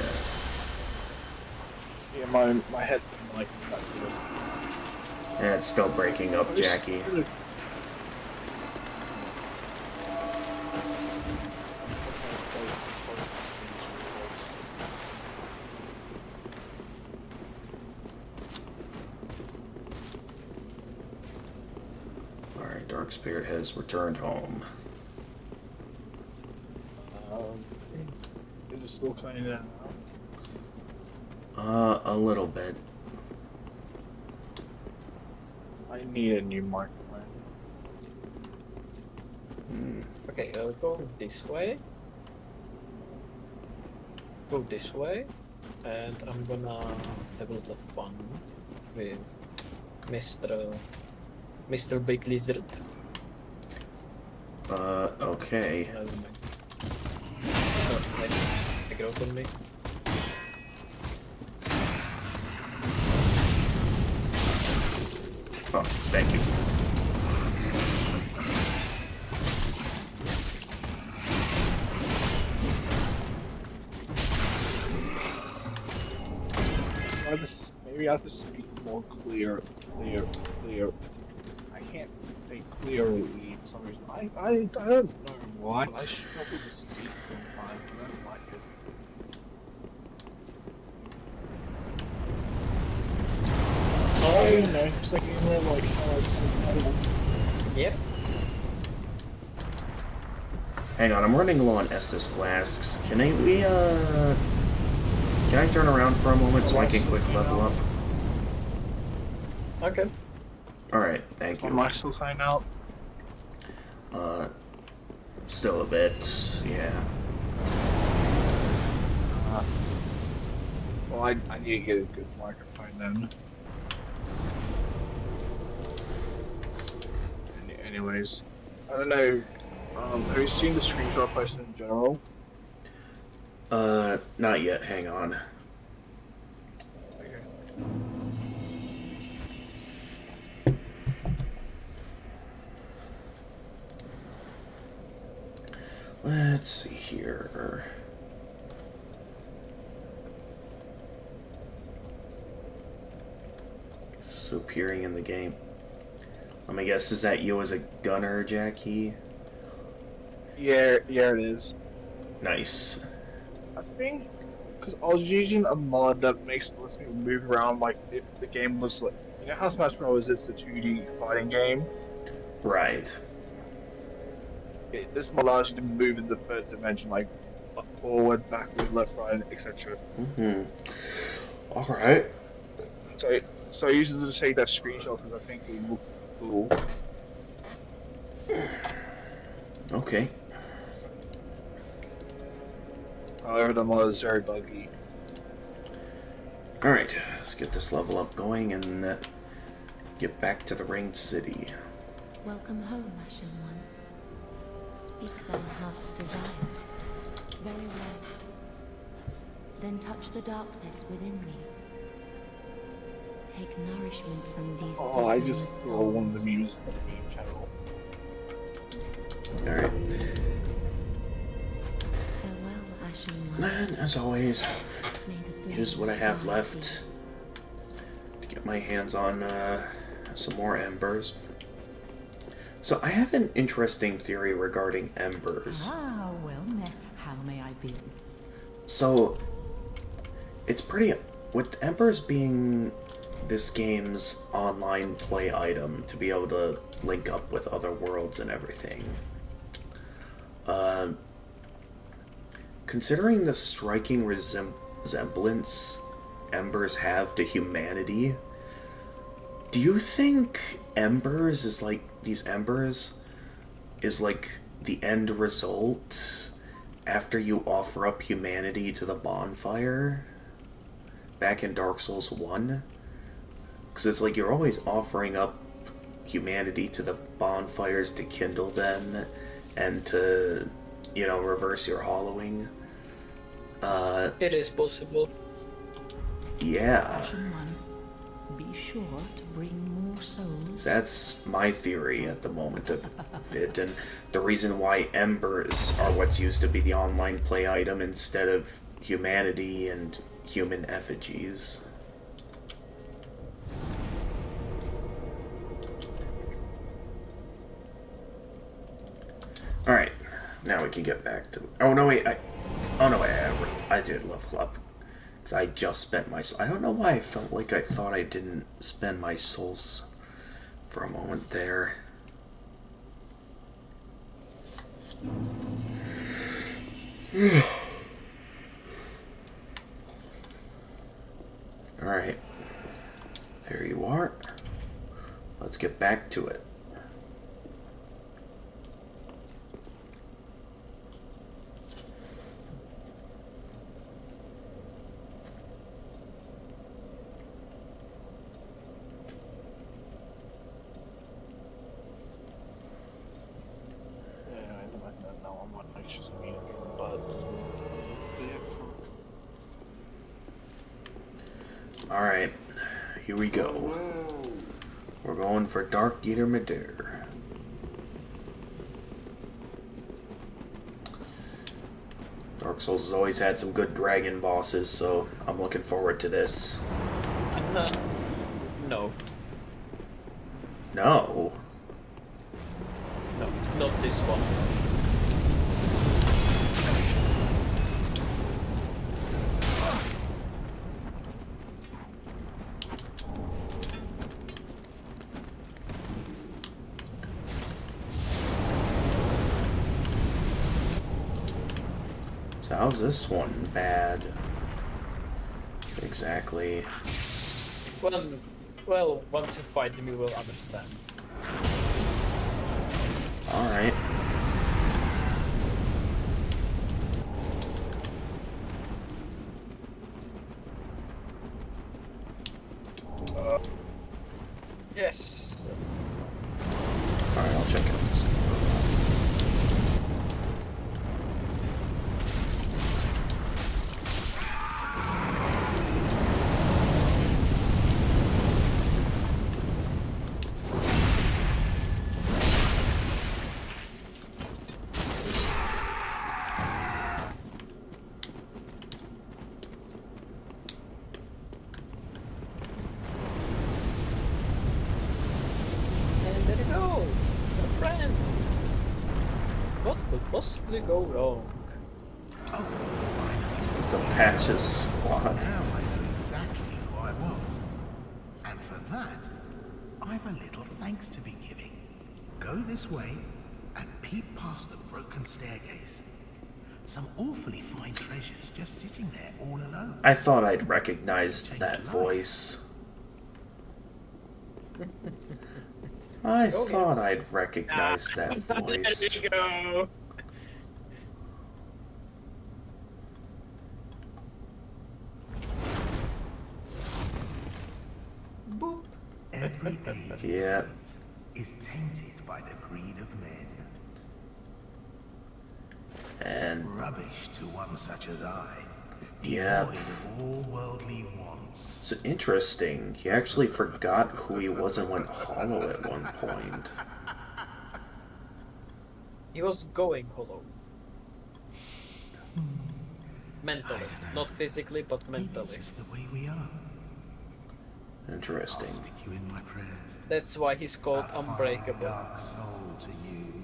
Yeah, my head like that. And it's still breaking up, Jackie. Alright, Dark Spirit has returned home. Is it still kind of? A little bit. I need a new microphone. Okay, I'll go this way. Go this way, and I'm gonna have a little fun with Mr. Big Lizard. Okay. Take it off on me. Oh, thank you. Maybe I have to speak more clear. I can't say clearly for some reason. I don't know why. I struggle to speak sometimes. I don't like it. Oh, you know, it's like you know, like how it's Yep. Hang on, I'm running low on Estus flasks. Can I turn around for a moment so I can quick level up? Okay. Alright, thank you. Am I still signing out? Still a bit, yeah. Well, I need to get a good microphone then. Anyways, I don't know. Have you seen the screenshot I sent in general? Not yet, hang on. Okay. Let's see here. So appearing in the game. Let me guess, is that you as a gunner, Jackie? Yeah, it is. Nice. I think because I was using a mod that lets me move around like if the game was like, you know how Smash Bros. It's a 2D fighting game. Right. This mod allows you to move in the third dimension, like forward, backward, left, right, etc. All right. So I used to take that screenshot because I think it looked cool. Okay. However, the mod is very buggy. Alright, let's get this level up going and get back to the Ringed City. Welcome home, Ashen One. Speak thy heart's desire. Very well. Then touch the darkness within me. Take nourishment from these. Oh, I just saw one of the memes on the meme channel. Alright. Farewell, Ashen One. And as always, here's what I have left to get my hands on some more embers. So I have an interesting theory regarding embers. Ah, well, how may I be? So it's pretty, with embers being this game's online play item to be able to link up with other worlds and everything. Considering the striking resemblance embers have to humanity, do you think embers is like these embers is like the end result after you offer up humanity to the bonfire back in Dark Souls 1? Because it's like you're always offering up humanity to the bonfires to kindle them and to, you know, reverse your hollowing. It is possible. Yeah. Ashen One, Be sure to bring more souls. So that's my theory at the moment of it, and the reason why embers are what's used to be the online play item instead of humanity and human effigies. Alright, now we can get back to... Oh, no, wait, I did level up. Because I just spent my... I don't know why I felt like I thought I didn't spend my souls for a moment there. Alright. There you are. Let's get back to it. Alright, here we go. We're going for Dark Eater Midir. Dark Souls has always had some good dragon bosses, so I'm looking forward to this. No. No? No, not this one. So how's this one bad? Exactly. Well, once you fight him, you will understand. Alright. Yes. Alright, I'll check out this. And there you go, a friend. What could possibly go wrong? The Patches Squad. Now I know exactly who I was. And for that, I've a little thanks to be giving. Go this way and peep past the broken staircase. Some awfully fine treasures just sitting there all alone. I thought I'd recognized that voice. I thought I'd recognized that voice. There you go. Boop. Every age Yeah. is tainted by the greed of men. And Rubbish to one such as I. yeah. Devoid of all worldly wants. It's interesting. He actually forgot who he was and went hollow at one point. He was going hollow. Mentally. Not physically, but Maybe mentally. this is the way we are. Interesting. I'll stick you in my prayers. That's why he's called A fine Unbreakable. dark soul to you.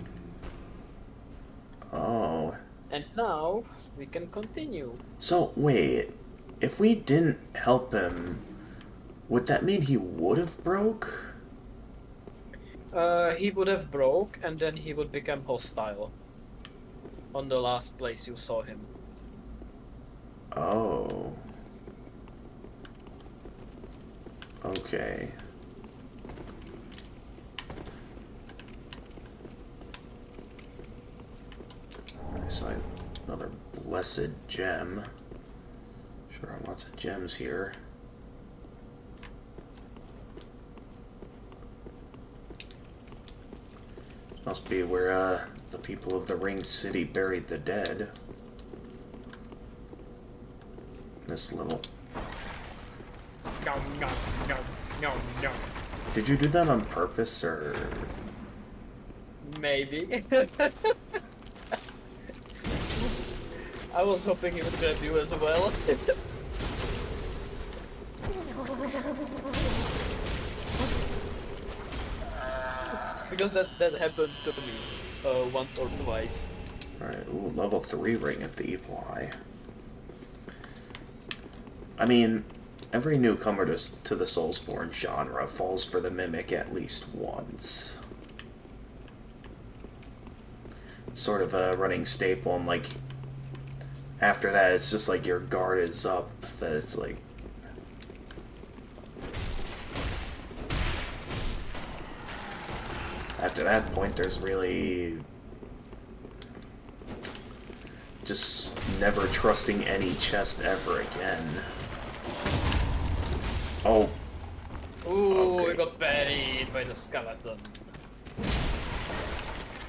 Oh. And now, we can continue. So, wait. If we didn't help him, would that mean he would have broke? He would have broke, and then he would become hostile. On the last place you saw him. Oh. Okay. I saw another blessed gem. Sure are lots of gems here. Must be where the people of the Ringed City buried the dead. This little... Nom, nom, nom. No, no. Did you do that on purpose, or...? Maybe. I was hoping he would grab you as well. Because that happened to me once or twice. Alright, ooh, level 3 ring of the Evil Eye. I mean, every newcomer to the Soulsborne genre falls for the Mimic at least once. It's sort of a running staple, and like, after that, it's just like your guard is up, that it's like... After that point, there's really... just never trusting any chest ever again. Oh. Ooh, Okay. we got buried by the skeleton.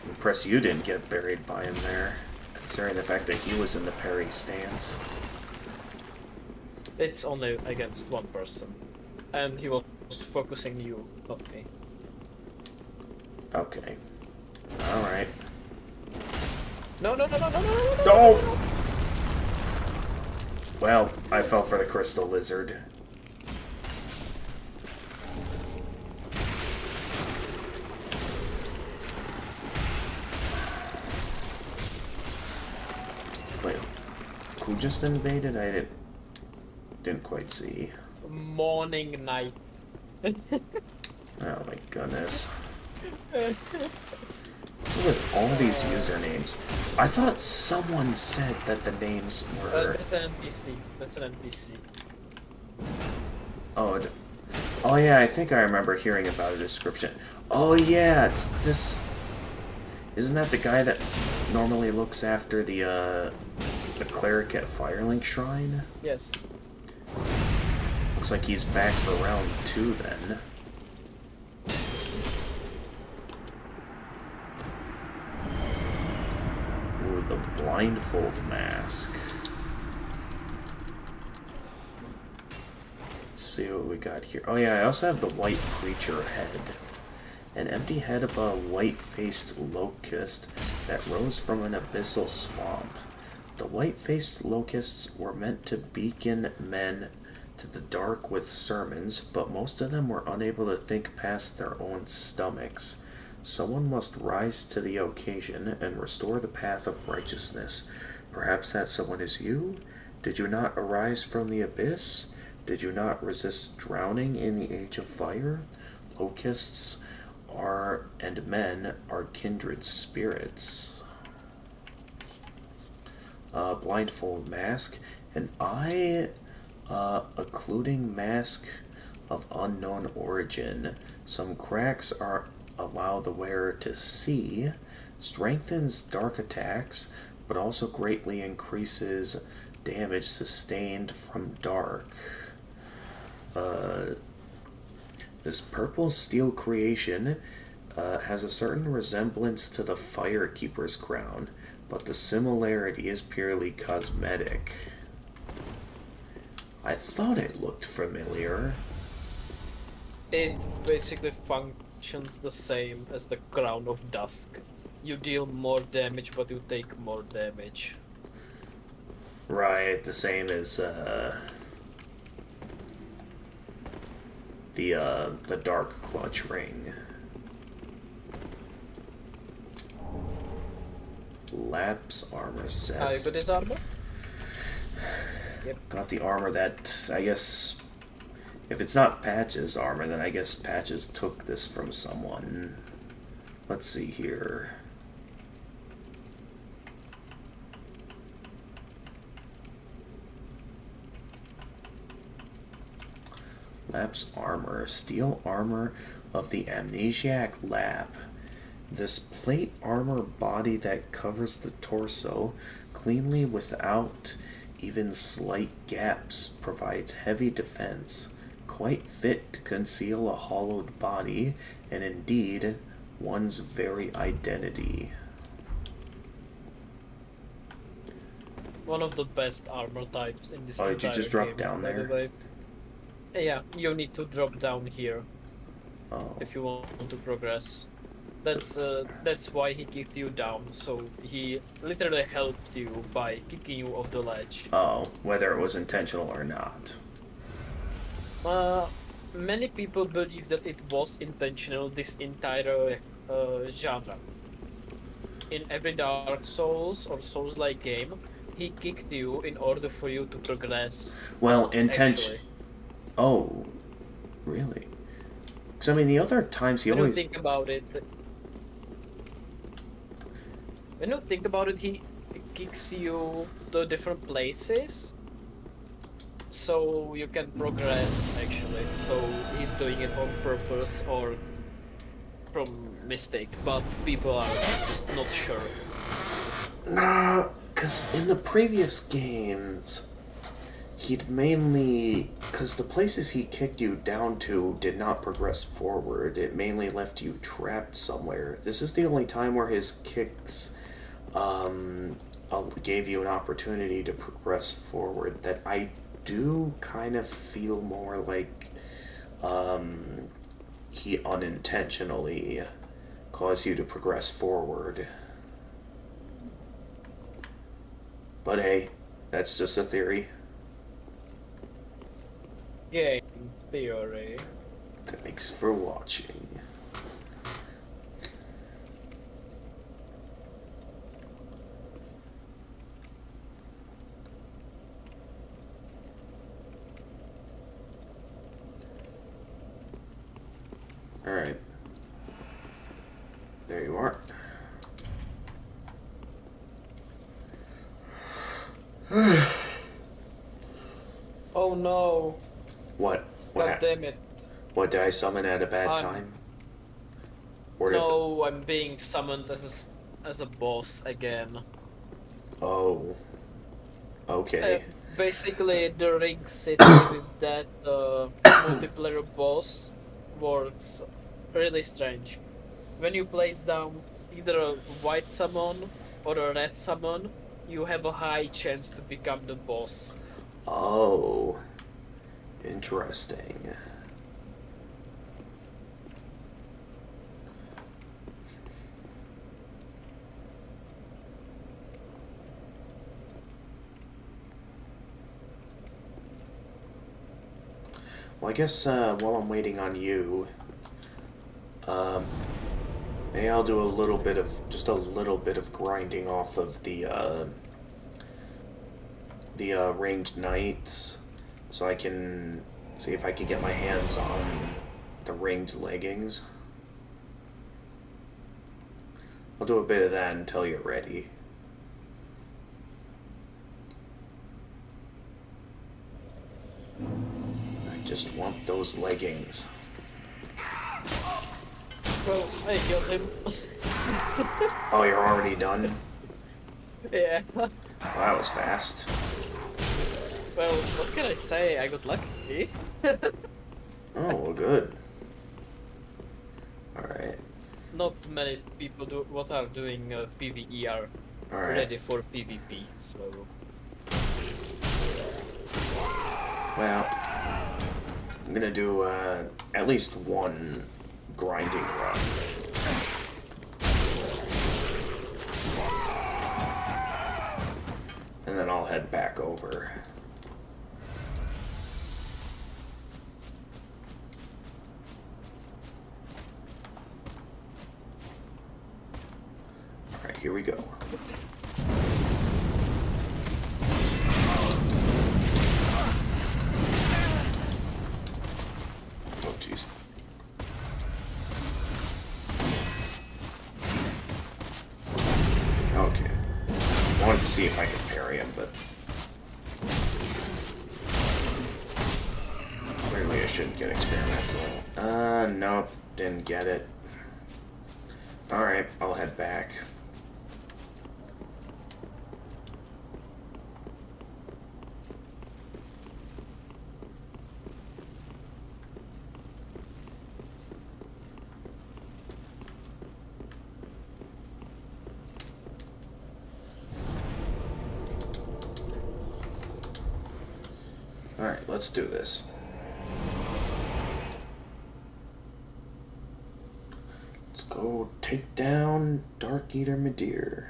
Impressed you didn't get buried by him there, considering the fact that he was in the parry stance. It's only against one person. And he was focusing you, not me. Okay. Alright. No, no, no, no, no, no, no, no, No! no. Well, I fell for the crystal lizard. Wait, who just invaded? I didn't quite see. Morning, night. Oh my goodness. With all these usernames, I thought someone said that the names were... It's an NPC. That's an NPC. Oh yeah, I think I remember hearing about a description. Oh yeah, it's this... Isn't that the guy that normally looks after the cleric at Firelink Shrine? Yes. Looks like he's back for round 2 then. Ooh, the blindfold mask. Let's see what we got here. Oh yeah, I also have the white creature head. An empty head of a white-faced locust that rose from an abyssal swamp. The white-faced locusts were meant to beacon men to the dark with sermons, but most of them were unable to think past their own stomachs. Someone must rise to the occasion and restore the path of righteousness. Perhaps that someone is you? Did you not arise from the abyss? Did you not resist drowning in the age of fire? Locusts are and men are kindred spirits. Blindfold mask. An eye occluding mask of unknown origin. Some cracks allow the wearer to see, strengthens dark attacks, but also greatly increases damage sustained from dark. This purple steel creation has a certain resemblance to the Firekeeper's crown, but the similarity is purely cosmetic. I thought it looked familiar. It basically functions the same as the Crown of Dusk. You deal more damage, but you take more damage. Right, the same as the Dark Clutch ring. Lapse armor set. Ah, you got his armor? Yep. Got the armor that, I guess, if it's not Patch's armor, then I guess Patches took this from someone. Let's see here. Lapse armor. Steel armor of the Amnesiac Lap. This plate armor body that covers the torso cleanly without even slight gaps provides heavy defense, quite fit to conceal a hollowed body, and indeed one's very identity. One of the best armor types in this Oh, did you entire just drop game, down by the there? way. Yeah, you need to drop down here Oh. if you want to progress. That's why he kicked you down. So he literally helped you by kicking you off the ledge. Oh, whether it was intentional or not. Many people believe that it was intentional. This entire genre. In every Dark Souls or Souls-like game, he kicked you in order for you to progress. Well, Actually. Oh, really? Because I mean, the other times he When always. you think about it, he kicks you to different places, so you can progress. Actually, so he's doing it on purpose or from mistake, but people are just not sure. Nah, because in the previous games, he'd mainly. Because the places he kicked you down to did not progress forward, it mainly left you trapped somewhere. This is the only time where his kicks gave you an opportunity to progress forward that I do kind of feel more like he unintentionally caused you to progress forward. But hey, that's just a theory. Game theory. Thanks for watching. Alright. There you are. Oh no! What? God damn it! What, did I summon at a bad time? Or did No, I'm being summoned as a boss again. Oh. Okay. Basically, the ring city with that multiplayer boss works really strange. When you place down either a white summon or a red summon, you have a high chance to become the boss. Oh. Interesting. Well, I guess while I'm waiting on you, maybe I'll do a little bit of grinding off of the ranged knights, so I can see if I can get my hands on the ranged leggings. I'll do a bit of that until you're ready. I just want those leggings. Well, I killed him. Oh, you're already done? Yeah. Well, that was fast. Well, what can I say? I got lucky. Oh, well, good. Alright. Not many people are doing PvE are Alright. ready for PvP, so... Well, I'm gonna do at least one grinding run. And then I'll head back over. Alright, here we go. Oh, jeez. Okay. I wanted to see if I could parry him, but... clearly I shouldn't get experimental. Nope. Didn't get it. Alright, I'll head back. Alright, let's do this. go take down Dark Eater Midir.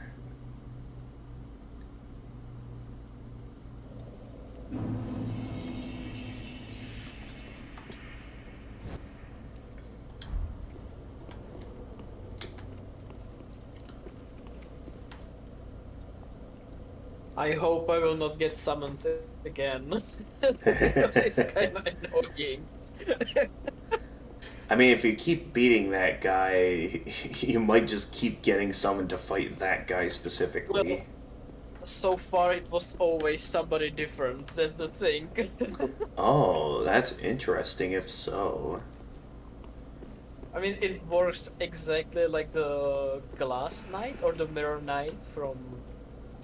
I hope I will not get summoned again. Because it's kind of annoying. I mean, if you keep beating that guy, you might just keep getting summoned to fight that guy specifically. Well, so far it was always somebody different, that's the thing. Oh, that's interesting if so. I mean, it works exactly like the Glass Knight or the Mirror Knight from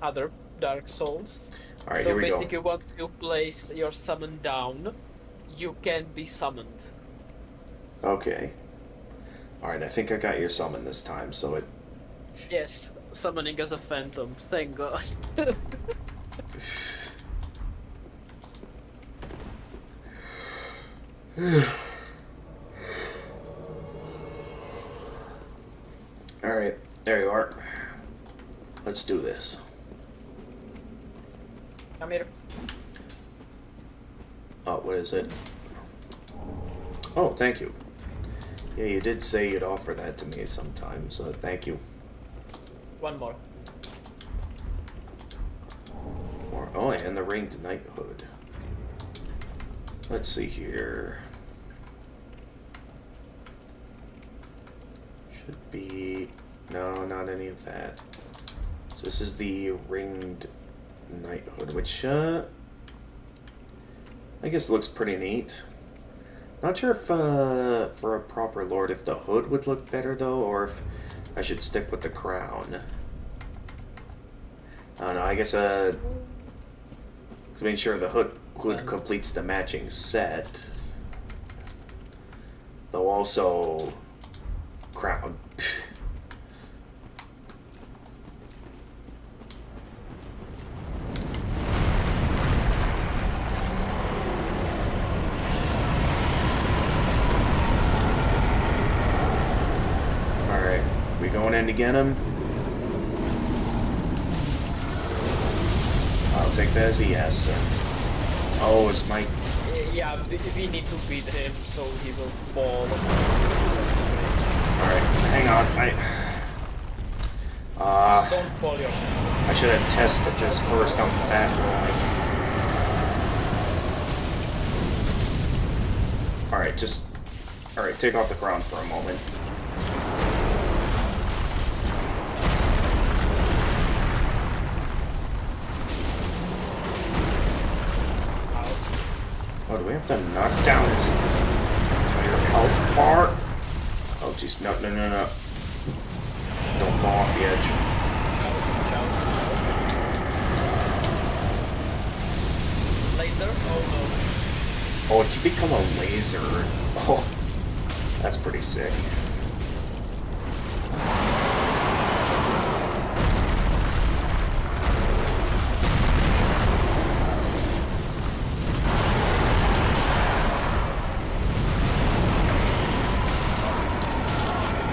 other Dark Souls. Alright, So here we go. basically once you place your summon down, you can be summoned. Okay. Alright, I think I got your summon this time, so it... Yes, summoning as a phantom, thank god. Alright, there you are. Let's do this. Come here. Oh, what is it? Oh, thank you. Yeah, you did say you'd offer that to me sometime, so thank you. One more. Oh, and the Ringed Knighthood. Let's see here. Should be... No, not any of that. So this is the Ringed Knighthood, which, I guess looks pretty neat. Not sure if, for a proper lord, if the hood would look better, though, or if I should stick with the crown. I don't know, I guess, to make sure the hood completes the matching set. Though also, crown. Alright, we going in to get him? I'll take that as a yes. Oh, it's my... Yeah, we need to beat him so he will fall. Alright, hang on. Just don't fall yourself. I should have tested this first on Fat Boy. Alright, just... Alright, take off the crown for a moment. Oh, do we have to knock down his entire health bar? Oh, jeez, no. Don't fall off the edge. Laser? Oh Oh, it can become a laser. Oh, that's pretty sick.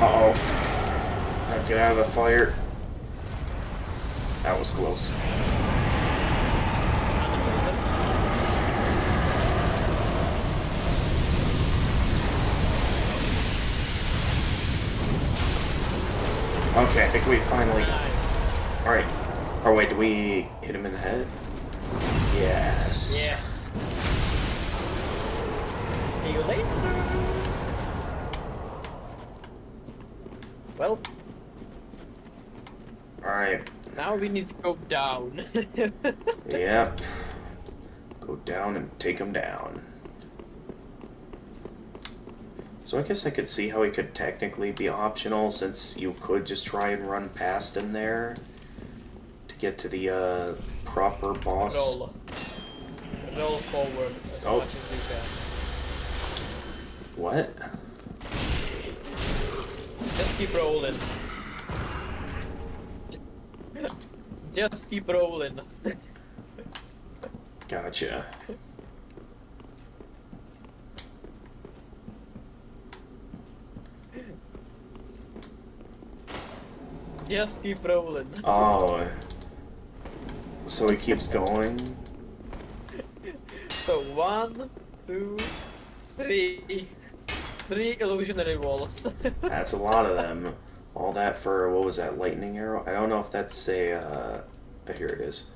Uh-oh. Now get out of the fire. That was close. Okay, I think we finally... Alright. Oh wait, do we hit him in the head? Yes. Yes. See you later. Well. Alright. Now we need to go down. Yep. Go down and take him down. So I guess I could see how he could technically be optional, since you could just try and run past him there to get to the proper boss. Roll forward as much as you can. What? Just keep rolling. Just keep rolling. Gotcha. Just keep rolling. Oh. So he keeps going? So 1, 2, 3. 3 illusionary walls. That's a lot of them. All that for, what was that, lightning arrow? I don't know if that's a, here it is.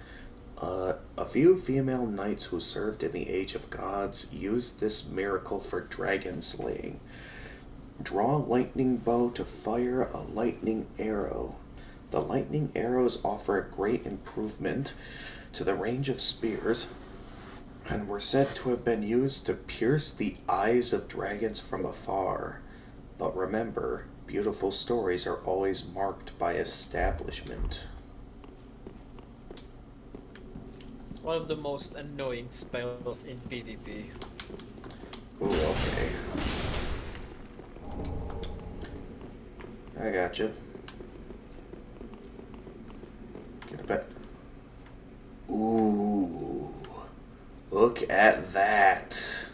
A few female knights who served in the Age of Gods used this miracle for dragon slaying. Draw a lightning bow to fire a lightning arrow. The lightning arrows offer a great improvement to the range of spears, and were said to have been used to pierce the eyes of dragons from afar. But remember, beautiful stories are always marked by establishment. One of the most annoying spells in PvP. Ooh, okay. I gotcha. Get a bet. Ooh. Look at that.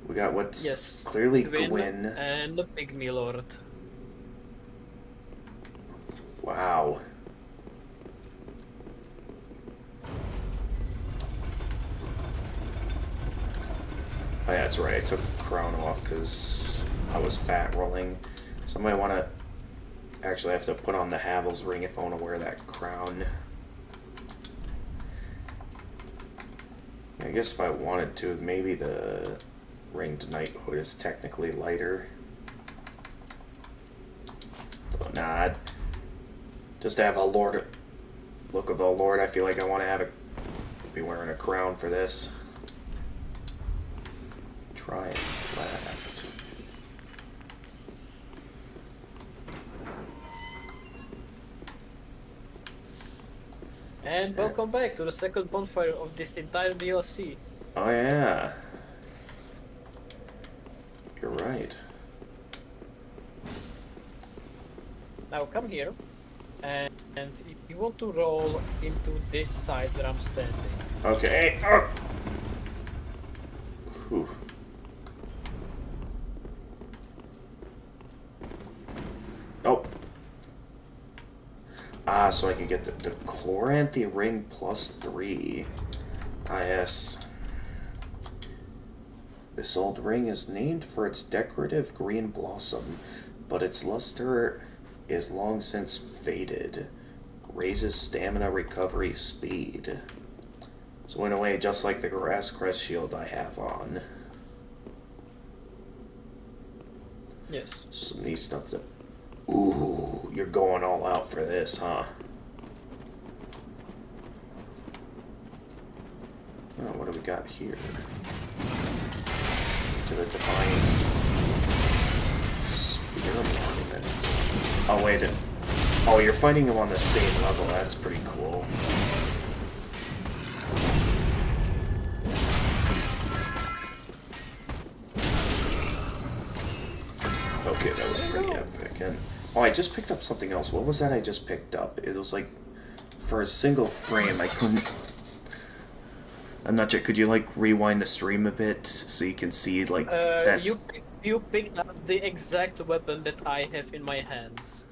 We got what's clearly Gwyn. And the Pygmy Lord. Wow. Oh, yeah, that's right. I took the crown off because I was fat rolling. Somebody want to... Actually, I have to put on the Havel's ring if I want to wear that crown. I guess if I wanted to, maybe the ringed knighthood is technically lighter. But nah, just to have a lord look of a lord, I feel like I want to have be wearing a crown for this. Try it left. And welcome back to the second bonfire of this entire DLC. Oh yeah. You're right. Now come here, and you want to roll into this side where I'm standing. Okay. Whew. Oh. Ah, so I can get the Chloranthy ring +3. Ah, yes. This old ring is named for its decorative green blossom, but its luster is long since faded. Raises stamina recovery speed. So in a way, just like the grass crest shield I have on. Yes. Some neat stuff to... Ooh, you're going all out for this, huh? Oh, what do we got here? To the Divine Spear Monument. Oh, wait. Oh, you're fighting him on the same level. That's pretty cool. Okay, that was pretty epic. And oh, I just picked up something else. What was that I just picked up? It was like, for a single frame, I couldn't... I'm not sure. Could you, like, rewind the stream a bit so you can see, like, that's... You picked up the exact weapon that I have in my hands.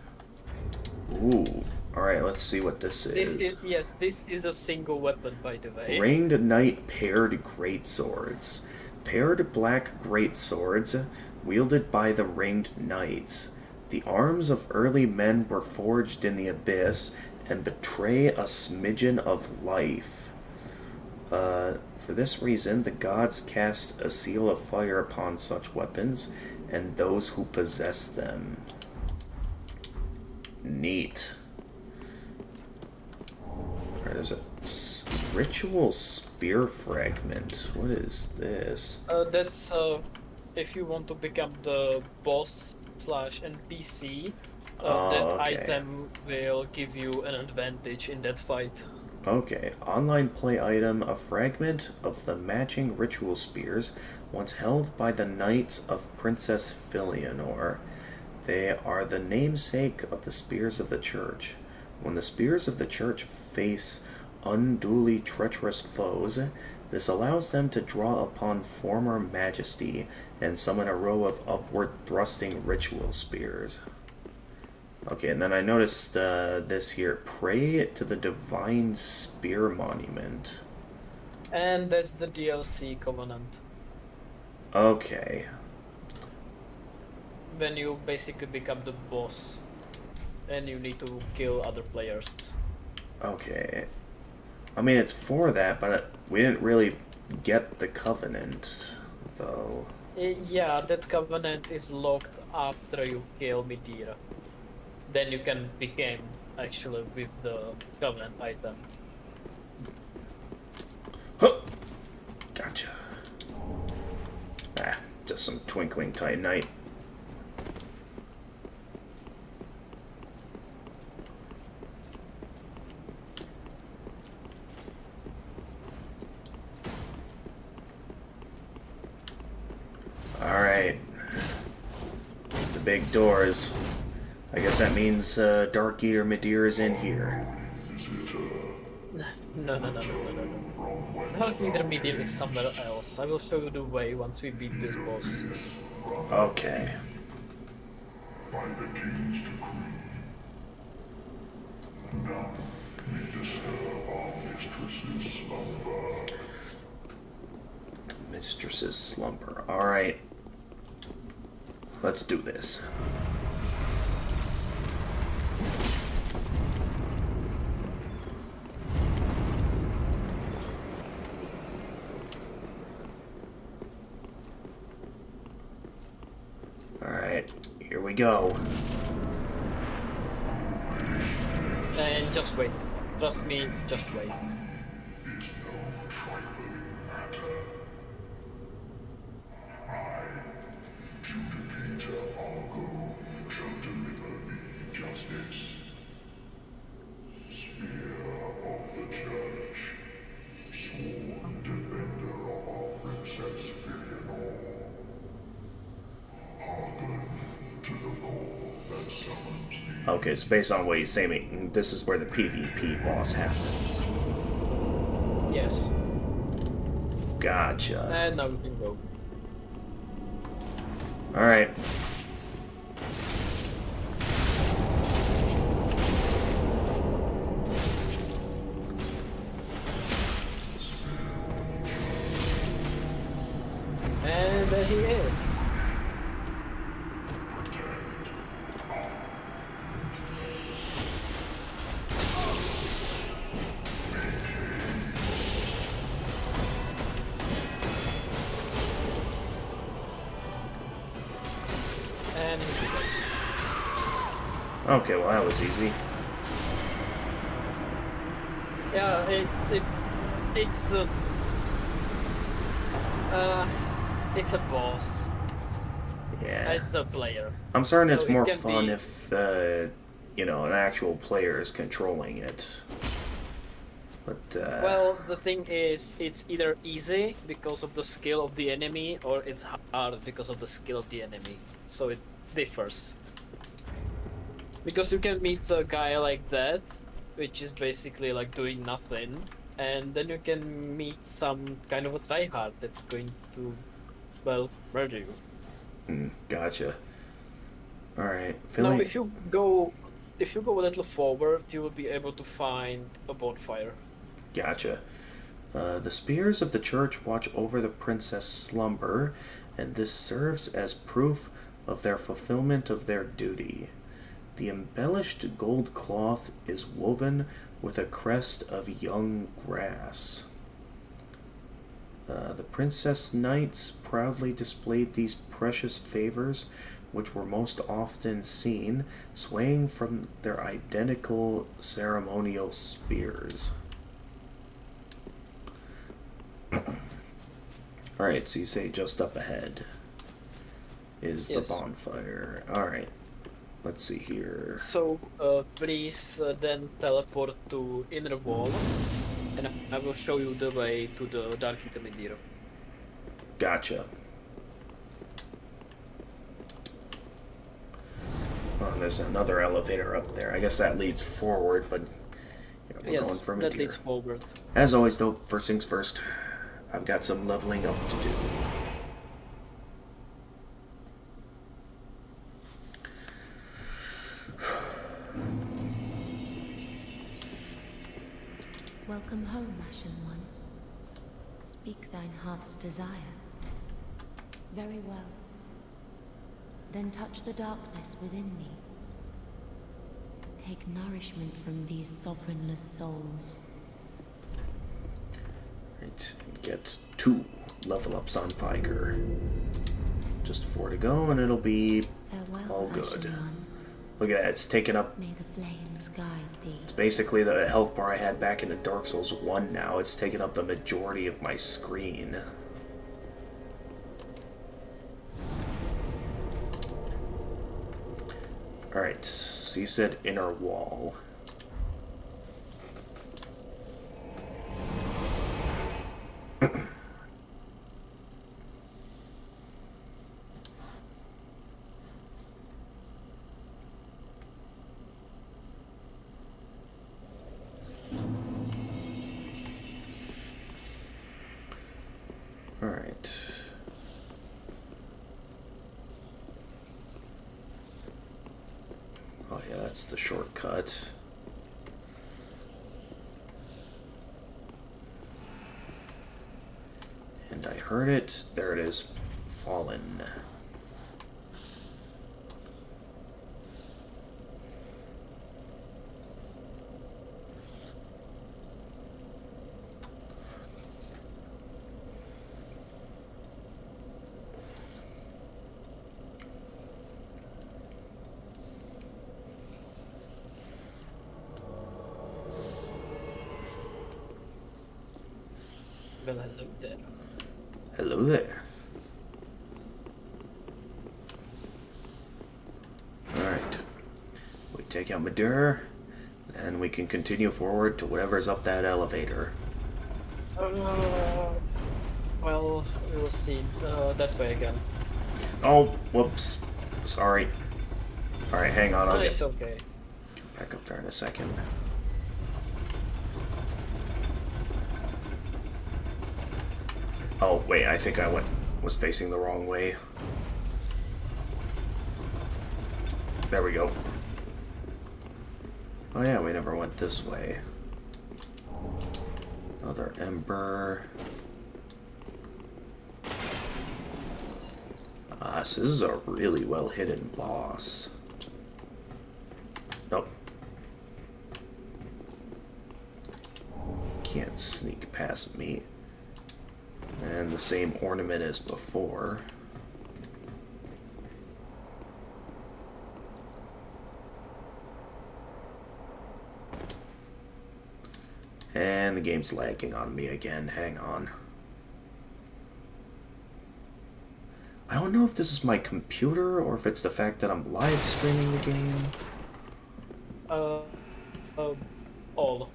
Ooh. Alright, let's see what this is. This is a single weapon, by the way. Ringed Knight Paired Greatswords. Paired black greatswords wielded by the Ringed Knights. The arms of early men were forged in the abyss and betray a smidgen of life. For this reason, the gods cast a seal of fire upon such weapons and those who possess them. Neat. Alright, there's a ritual spear fragment. What is this? That's if you want to become the boss / NPC, that item will give you an advantage in that fight. Okay, online play item, a fragment of the matching ritual spears once held by the Knights of Princess Filianor. They are the namesake of the spears of the church. When the spears of the church face unduly treacherous foes, this allows them to draw upon former majesty and summon a row of upward thrusting ritual spears. Okay, and then I noticed this here. Pray to the Divine Spear Monument. And that's the DLC Covenant. Okay. When you basically become the boss. And you need to kill other players. Okay. I mean, it's for that, but we didn't really get the Covenant, though. Yeah, that Covenant is locked after you kill Medira. Then you can begin, actually, with the Covenant item. Huh. Gotcha. Ah, just some twinkling titanite. Alright. The big doors. I guess that means Dark Eater Medira is in here. No. Dark Eater Medira is somewhere else. I will show you the way once we beat this boss. Okay. Mistress's slumber. Alright. Let's do this. Alright, here we go. And just wait. Trust me, just wait. Okay, so based on what he's saying, this is where the PvP boss happens. Yes. Gotcha. And now we can go. Alright. And there he is. And Okay, well that was easy. yeah, it's a boss. Yeah. It's a player. I'm certain So it's it more can fun be- if, you know, an actual player is controlling it. But, Well, the thing is, it's either easy because of the skill of the enemy, or it's hard because of the skill of the enemy. So it differs. Because you can meet a guy like that, which is basically like doing nothing, and then you can meet some kind of a tryhard that's going to, well, murder you. Gotcha. Alright, Now, feeling... if you go a little forward, you will be able to find a bonfire. Gotcha. The spears of the church watch over the princess' slumber, and this serves as proof of their fulfillment of their duty. The embellished gold cloth is woven with a crest of young grass. The princess knights proudly displayed these precious favors, which were most often seen swaying from their identical ceremonial spears. Alright, so you say just up ahead is Yes. the bonfire. Alright, let's see here. So, please then teleport to Inner Wall, and I will show you the way to the Dark Eater Medira. Gotcha. Oh, and there's another elevator up there. I guess that leads forward, but yeah, we're going Yes, for that Madeira. leads forward. As always, though, first things first, I've got some leveling up to do. Welcome home, Ashen One. Speak thine heart's desire. Very well. Then touch the darkness within me. Take nourishment from these sovereignless souls. Right, get 2 level ups on Viger. Just 4 to go, and it'll be Farewell, all Ashen good. One. Look at that, it's taken up. May the flames guide thee. It's basically the health bar I had back in the Dark Souls 1 now. It's taken up the majority of my screen. Alright, so you said inner wall. Alright. Oh yeah, that's the shortcut. And I heard it. There it is. Fallen. Well, hello there. Hello there. Alright. We take out Madur, and we can continue forward to whatever's up that elevator. Well, we will see. That way again. Oh, whoops. Sorry. Alright, hang on. I'll It's get okay. back up there in a second. Oh, wait, I think I was facing the wrong way. There we go. Oh yeah, we never went this way. Another Ember. So this is a really well hidden boss. Nope. Can't sneak past me. And the same ornament as before. And the game's lagging on me again. Hang on. I don't know if this is my computer or if it's the fact that I'm live streaming the game. All.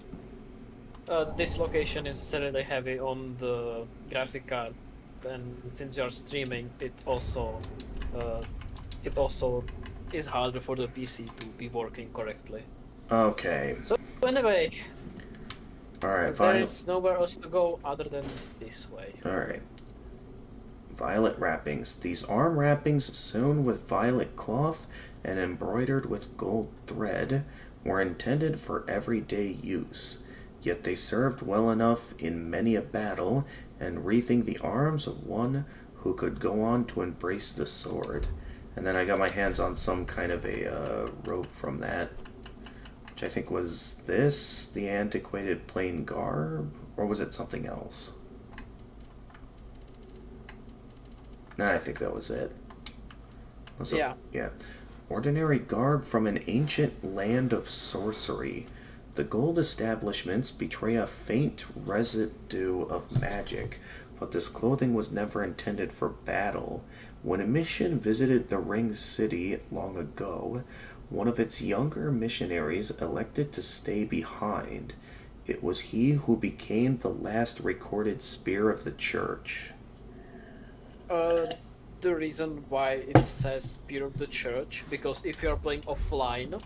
This location is really heavy on the graphic card, and since you are streaming, it also is harder for the PC to be working correctly. Okay. So anyway, Alright, there is nowhere else to go other than this way. Alright. Violet wrappings. These arm wrappings sewn with violet cloth and embroidered with gold thread were intended for everyday use. Yet they served well enough in many a battle and wreathing the arms of one who could go on to embrace the sword. And then I got my hands on some kind of a rope from that, which I think was this, the antiquated plain garb, or was it something else? No, I think that was it. Yeah. Yeah. Ordinary garb from an ancient land of sorcery. The gold establishments betray a faint residue of magic, but this clothing was never intended for battle. When a mission visited the Ring City long ago, one of its younger missionaries elected to stay behind. It was he who became the last recorded spear of the church. The reason why it says Spear of the Church, because if you are playing offline,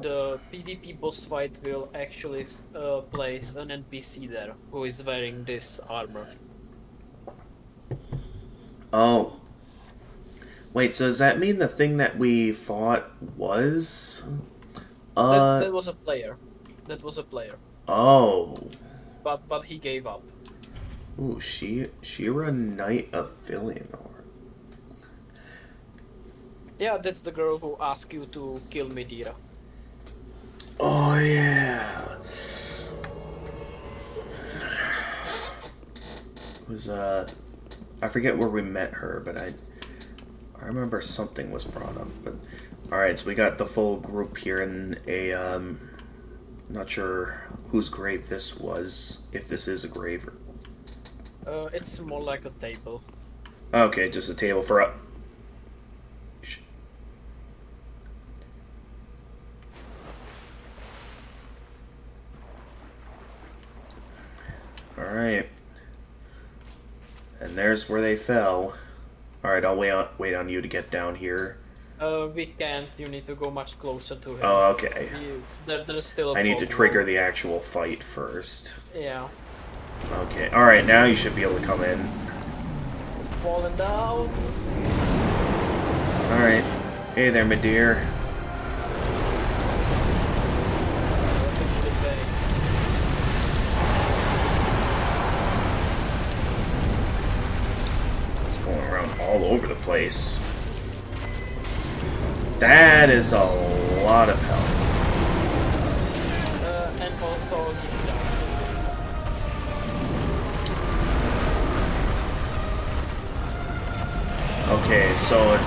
the PvP boss fight will actually place an NPC there who is wearing this armor. Oh. Wait, so does that mean the thing that we fought was... That was a player. That was a player. Oh. But he gave up. Ooh, Shira, Knight of Villanor. Yeah, that's the girl who asked you to kill Medira. Oh yeah. It was I forget where we met her, but I remember something was brought up. But all right, so we got the full group here in a not sure whose grave this was, if this is a grave. It's more like a table. Okay, just a table for up. Alright. And there's where they fell. Alright, I'll wait on you to get down here. We can't. You need to go much closer to him. Oh, okay. There's still a I need to fog trigger wall. the actual fight first. Yeah. Okay, alright, now you should be able to come in. Falling down. Alright. Hey there, my dear. It's going around all over the place. That is a lot of health. And also he's down. Okay, so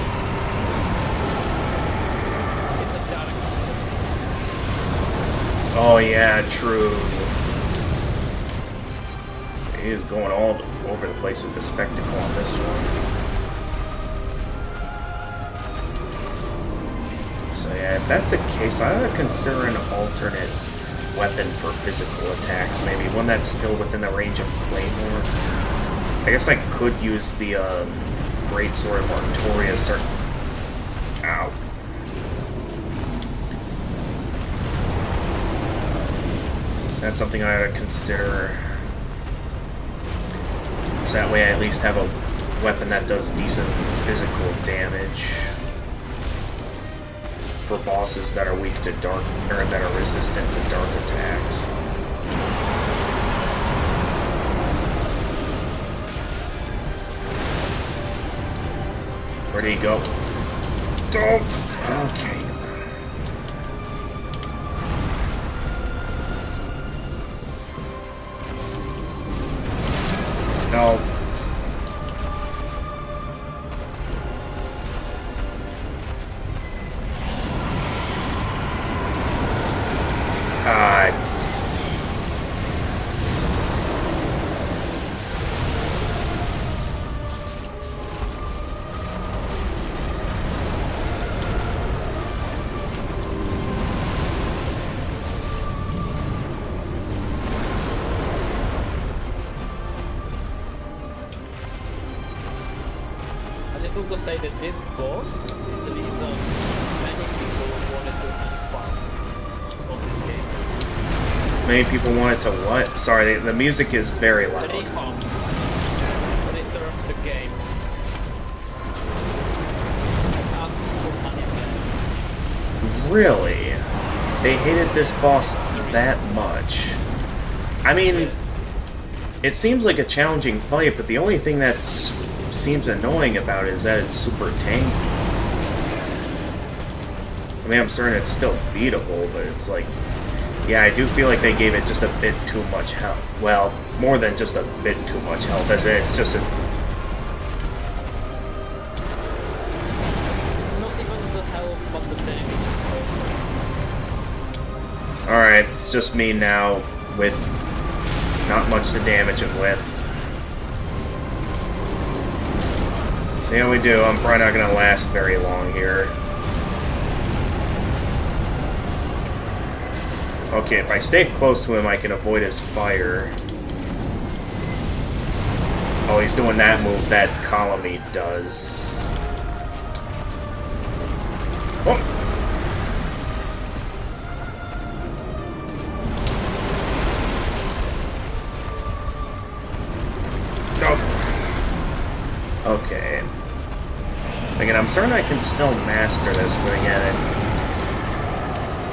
oh yeah, true. He is going all over the place with the spectacle on this one. So yeah, if that's the case, I would consider an alternate weapon for physical attacks. Maybe one that's still within the range of Claymore. I guess I could use the Greatsword of Artorias or... Ow. So that's something I would consider. So that way I at least have a weapon that does decent physical damage for bosses that are weak to dark, or that are resistant to dark attacks. Where'd he go? Don't! Okay. No. To say that this boss is the reason many people wanted to have fun on this game. Many people wanted to what? Sorry, the music is very loud. Return the game. Ask for money back. Really? They hated this boss that much? I mean, it seems like a challenging fight, but the only thing that's seems annoying about it is that it's super tanky. I mean, I'm certain it's still beatable, but it's like, yeah, I do feel like they gave it just a bit too much health. Well, more than just a bit too much health, as it's just a... Not even the health, but the damage is also. Alright, it's just me now with not much to damage him with. See how we do. I'm probably not going to last very long here. Okay, if I stay close to him, I can avoid his fire. Oh, he's doing that move that Calamite does. Oh! Oh. Okay. Again, I'm certain I can still master this, but again,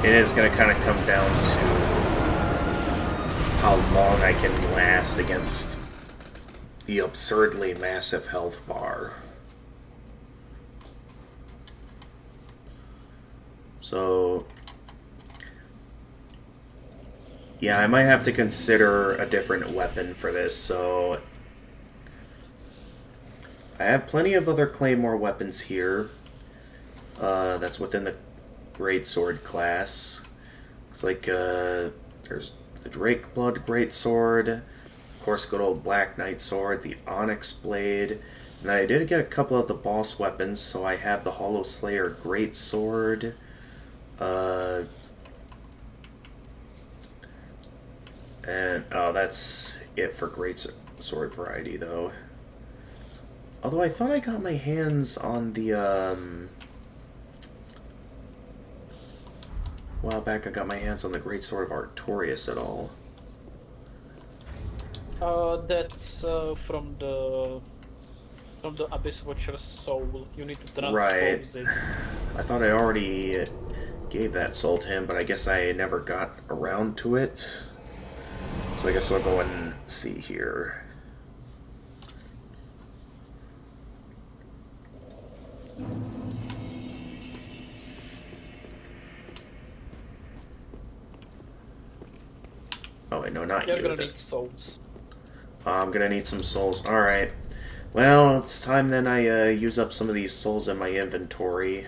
it is going to kind of come down to how long I can last against the absurdly massive health bar. So, yeah, I might have to consider a different weapon for this, so I have plenty of other Claymore weapons here. That's within the Greatsword class. Looks like there's the Drakeblood Greatsword, of course, good old Black Knight Sword, the Onyx Blade, and I did get a couple of the boss weapons, so I have the Hollow Slayer Greatsword, and oh, that's it for Greatsword variety, though. Although I thought I got my hands on the, a while back I got my hands on the Greatsword of Artorias at all. That's from the Abyss Watcher's soul. You need to transpose Right. it. I thought I already gave that soul to him, but I guess I never got around to it. So I guess I'll go and see here. Oh wait, no, not you. You're gonna need souls. I'm gonna need some souls. Alright. Well, it's time then I use up some of these souls in my inventory.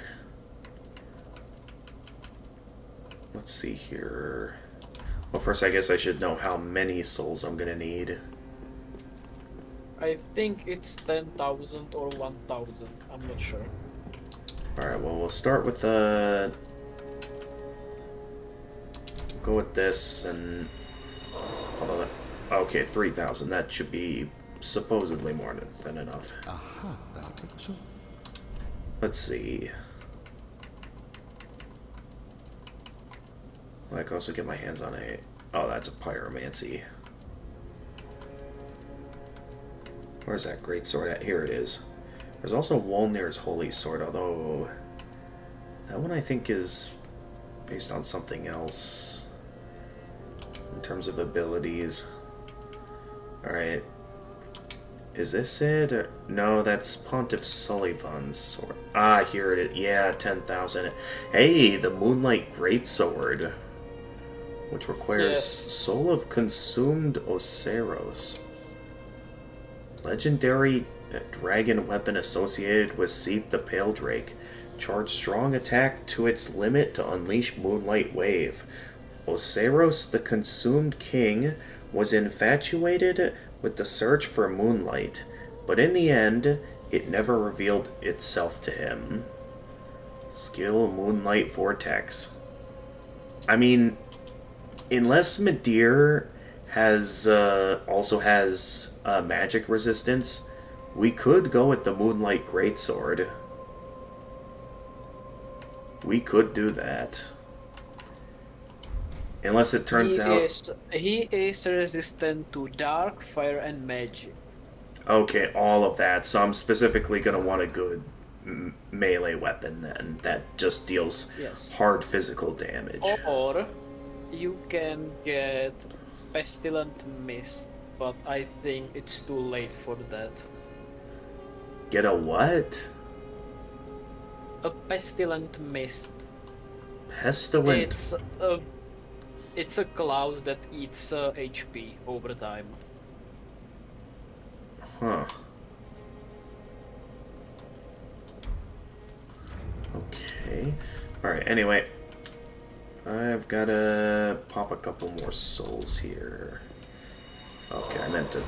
Let's see here. Well, first I guess I should know how many souls I'm gonna need. I think it's 10,000 or 1,000. I'm not sure. Alright, well, we'll start with go with this, and although okay, 3,000. That should be supposedly more than enough. Aha, that looks so. Let's see. Well, I can also get my hands on a... Oh, that's a pyromancy. Where's that great sword at? Here it is. There's also Wolnir's Holy Sword, although that one I think is based on something else in terms of abilities. Alright. Is this it? Or... No, that's Pontiff Sullivan's sword. Ah, here it is. Yeah, 10,000. Hey, the Moonlight Greatsword, which requires Soul of Consumed Oseros. Legendary dragon weapon associated with Seath the Pale Drake. Charge strong attack to its limit to unleash Moonlight Wave. Oseros, the Consumed King, was infatuated with the search for moonlight, but in the end, it never revealed itself to him. Skill Moonlight Vortex. I mean, unless Midir has also has magic resistance, we could go with the Moonlight Greatsword. We could do that. Unless it turns He is resistant to dark, fire, and magic. Okay, all of that. So I'm specifically going to want a good melee weapon then that just deals hard physical damage. Or you can get Pestilent Mist, but I think it's too late for that. Get a what? A Pestilent Mist. Pestilent? It's a cloud that eats HP over time. Huh. Okay. Alright, anyway. I've got to pop a couple more souls here. Okay, I meant to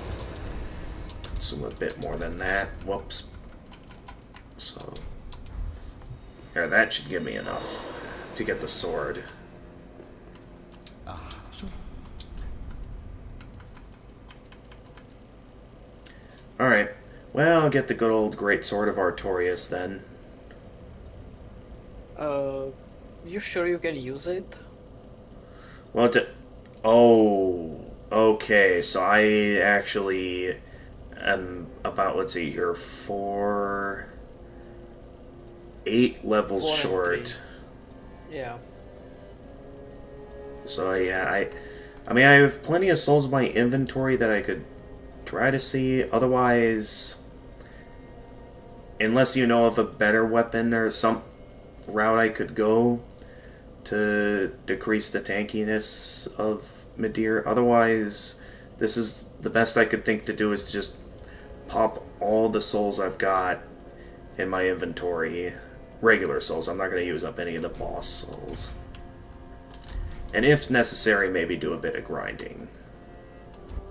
consume a bit more than that. Whoops. So... There, that should give me enough to get the sword. Alright, well, I'll get the good old Great Sword of Artorias then. You sure you can use it? Well, oh, okay, so I actually am about, let's see here, 8 levels short. Yeah. So yeah, I mean, I have plenty of souls in my inventory that I could try to see. Otherwise, unless you know of a better weapon or some route I could go to decrease the tankiness of Midir. Otherwise, this is the best I could think to do is to just pop all the souls I've got in my inventory. Regular souls. I'm not going to use up any of the boss souls. And if necessary, maybe do a bit of grinding.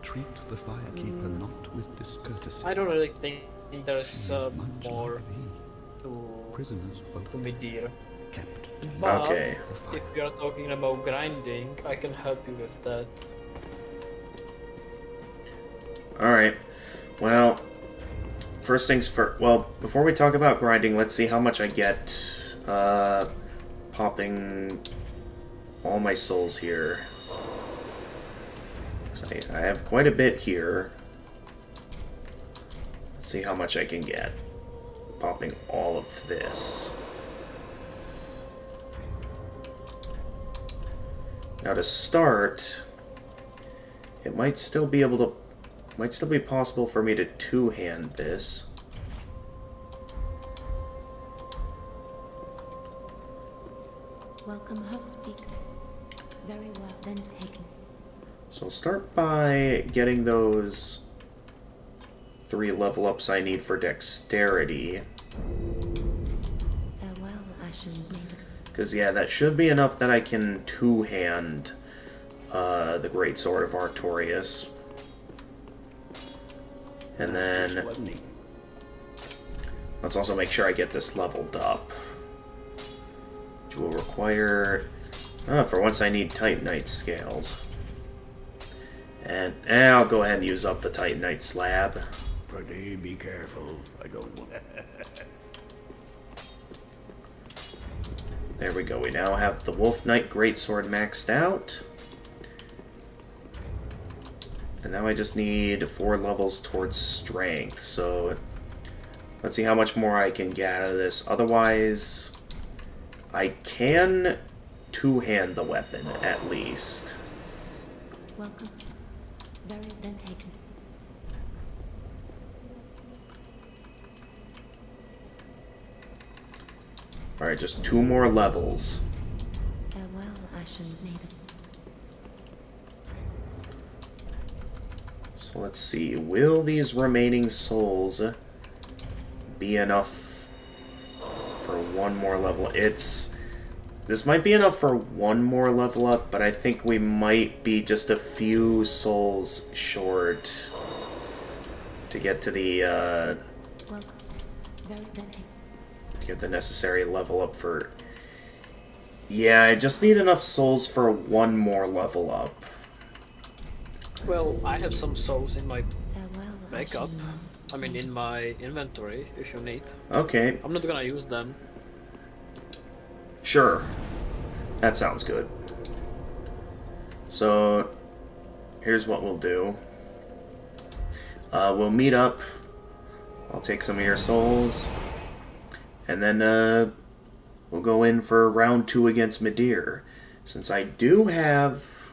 Treat the Firekeeper not with discourtesy. I don't really think there's more to Prisoners Midir. kept. But Okay. if you are talking about grinding, I can help you with that. Alright. Well, first things first. Well, before we talk about grinding, let's see how much I get popping all my souls here. So I have quite a bit here. Let's see how much I can get popping all of this. Now to start, it might still be possible for me to two-hand this. Welcome, hub speak. Very well, then taken. So I'll start by getting those 3 level ups I need for dexterity. Farewell, Ashen Maiden. Because, yeah, that should be enough that I can two-hand the Great Sword of Artorias. And then let's also make sure I get this leveled up. Which will require... for once I need Titanite scales. And I'll go ahead and use up the Titanite slab. Pretty be careful. I don't want. There we go. We now have the Wolf Knight Greatsword maxed out. And now I just need 4 levels towards strength. So let's see how much more I can get out of this. Otherwise, I can two-hand the weapon at least. Welcome, sir. Very then taken. Alright, just 2 more levels. Farewell, Ashen Maiden. So let's see. Will these remaining souls be enough for 1 more level? This might be enough for 1 more level up, but I think we might be just a few souls short to get to the Welcome, sir. Very then taken. to get the necessary level up for... Yeah, I just need enough souls for 1 more level up. Well, I have some souls in my Farewell, backup. Ashen Maiden. I mean, in my inventory, if you need. Okay, I'm not gonna use them. sure. That sounds good. So, here's what we'll do. We'll meet up. I'll take some of your souls. And then, we'll go in for round 2 against Midir. Since I do have...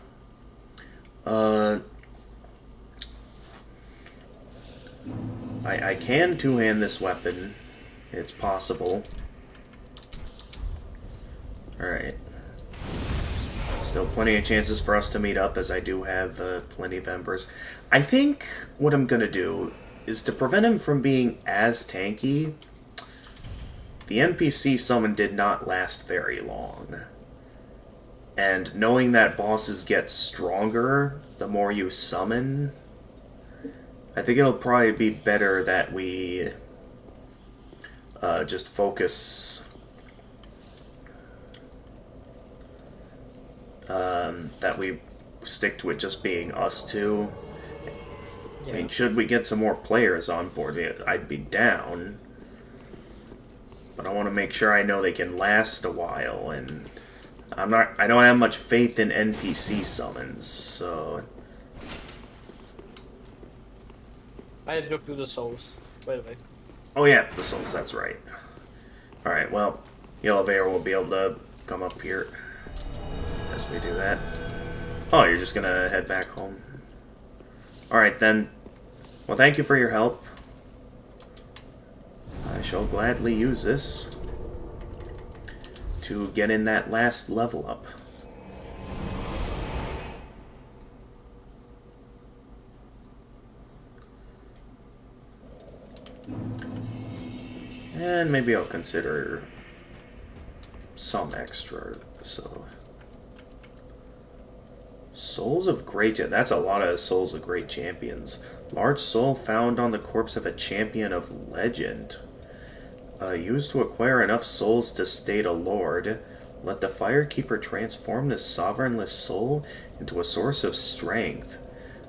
I can two-hand this weapon. It's possible. Alright. Still plenty of chances for us to meet up, as I do have plenty of embers. I think what I'm gonna do is to prevent him from being as tanky. The NPC summon did not last very long. And knowing that bosses get stronger the more you summon, I think it'll probably be better that we just focus... that we stick to it just being us two. Yeah. I mean, should we get some more players on board, I'd be down. But I want to make sure I know they can last a while, and I don't have much faith in NPC summons, so... I dropped you the souls, by the way. Oh yeah, the souls, that's right. Alright, well, the elevator will be able to come up here as we do that. Oh, you're just gonna head back home. Alright then. Well, thank you for your help. I shall gladly use this to get in that last level up. And maybe I'll consider some extra, so... Souls of Great... That's a lot of Souls of Great Champions. Large soul found on the corpse of a champion of legend. Used to acquire enough souls to state a lord. Let the Firekeeper transform this sovereignless soul into a source of strength.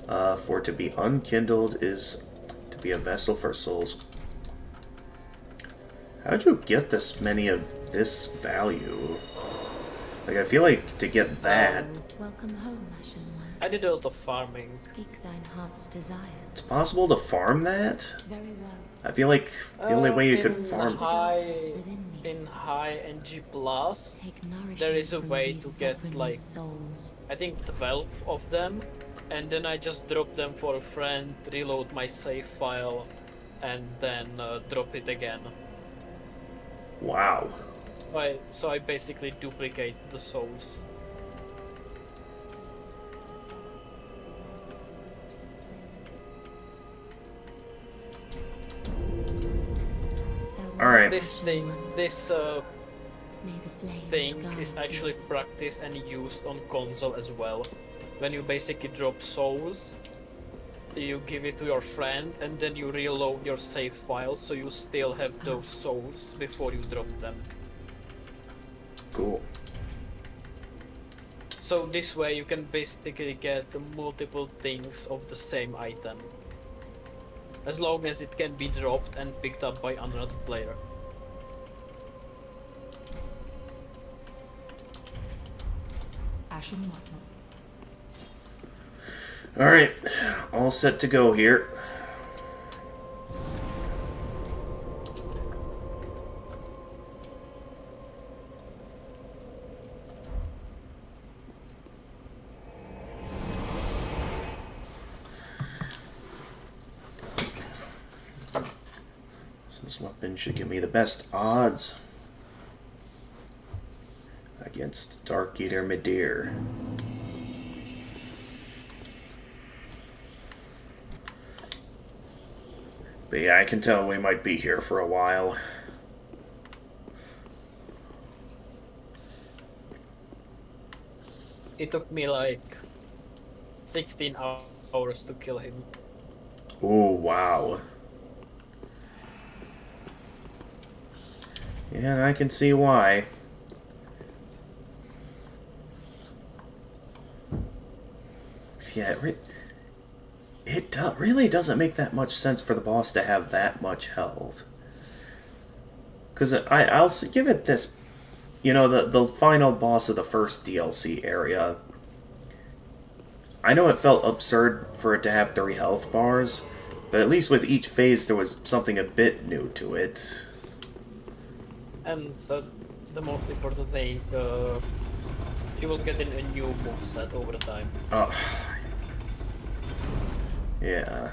For to be unkindled is to be a vessel for souls. How'd you get this many of this value? Like, I feel like to get that... Welcome home, Ashen One. I did a lot of farming. Speak thine heart's desire. It's possible to farm that? Very well. I feel like the only way you could In farm... high NG plus, there is a way to get like, I think 12 of them, and then I just drop them for a friend, reload my save file, and then drop it again. Wow. So I basically duplicate the souls. Alright. This thing is actually practiced and used on console as well. When you basically drop souls, you give it to your friend and then you reload your save file so you still have those souls before you drop them. Cool. So this way you can basically get multiple things of the same item. As long as it can be dropped and picked up by another player. Ashen One. Alright, all set to go here. So this weapon should give me the best odds against Dark Eater Midir. But yeah, I can tell we might be here for a while. It took me like 16 hours to kill him. Oh, wow. Yeah, I can see why. Yeah, it really doesn't make that much sense for the boss to have that much health. Because I'll give it this. You know, the final boss of the first DLC area. I know it felt absurd for it to have 3 health bars, but at least with each phase there was something a bit new to it. And the most important thing, you will get a new moveset over time. Oh. Yeah.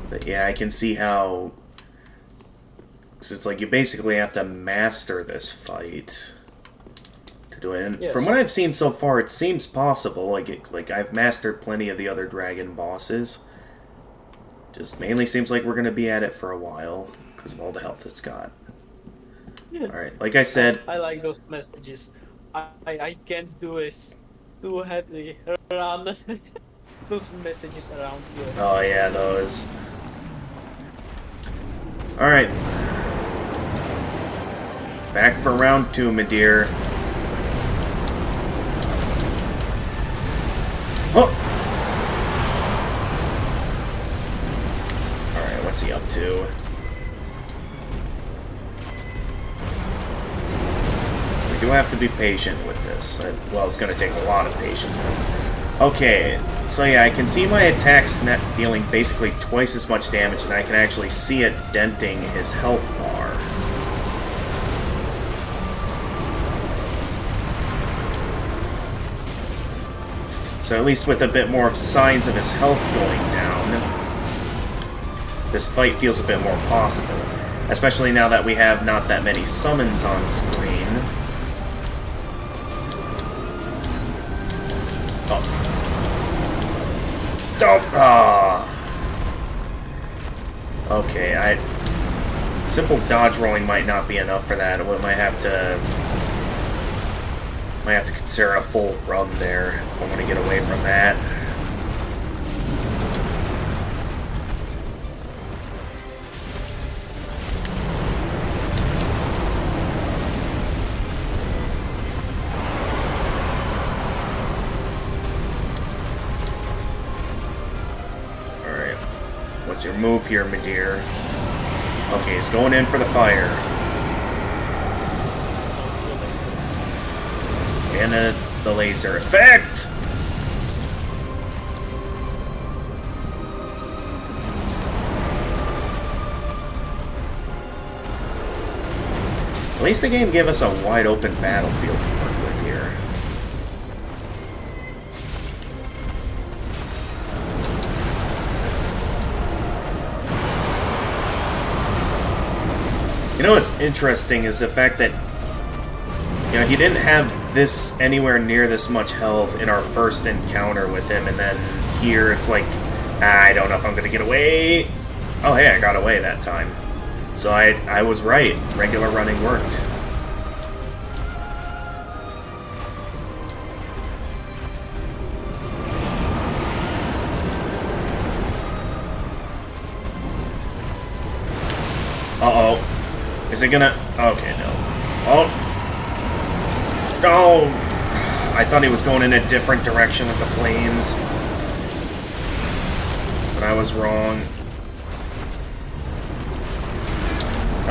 But yeah, I can see how... So it's like you basically have to master this fight to do it. And yes. From what I've seen so far, it seems possible. Like I've mastered plenty of the other dragon bosses. Just mainly seems like we're going to be at it for a while because of all the health it's got. Yeah. Alright, like I said... I like those messages. I can't do this. Too heavy. Run. Those messages around here. Oh yeah, those. Alright. Back for round 2, Midir. Oh! Alright, what's he up to? We do have to be patient with this. Well, it's going to take a lot of patience. Okay, so yeah, I can see my attacks net dealing basically twice as much damage, and I can actually see it denting his health bar. So at least with a bit more of signs of his health going down, this fight feels a bit more possible. Especially now that we have not that many summons on screen. Oh. Oh, ah. Okay, simple dodge rolling might not be enough for that. We might have to consider a full run there if I want to get away from that. Alright. What's your move here, my dear? Okay, he's going in for the fire. And the laser effect! At least the game gave us a wide open battlefield to work with here. You know what's interesting is the fact that, you know, he didn't have this anywhere near this much health in our first encounter with him, and then here it's like, I don't know if I'm gonna get away. Oh hey, I got away that time. So I was right. Regular running worked. Uh-oh. Is it gonna... Okay, no. Oh. Oh! I thought he was going in a different direction with the flames. But I was wrong.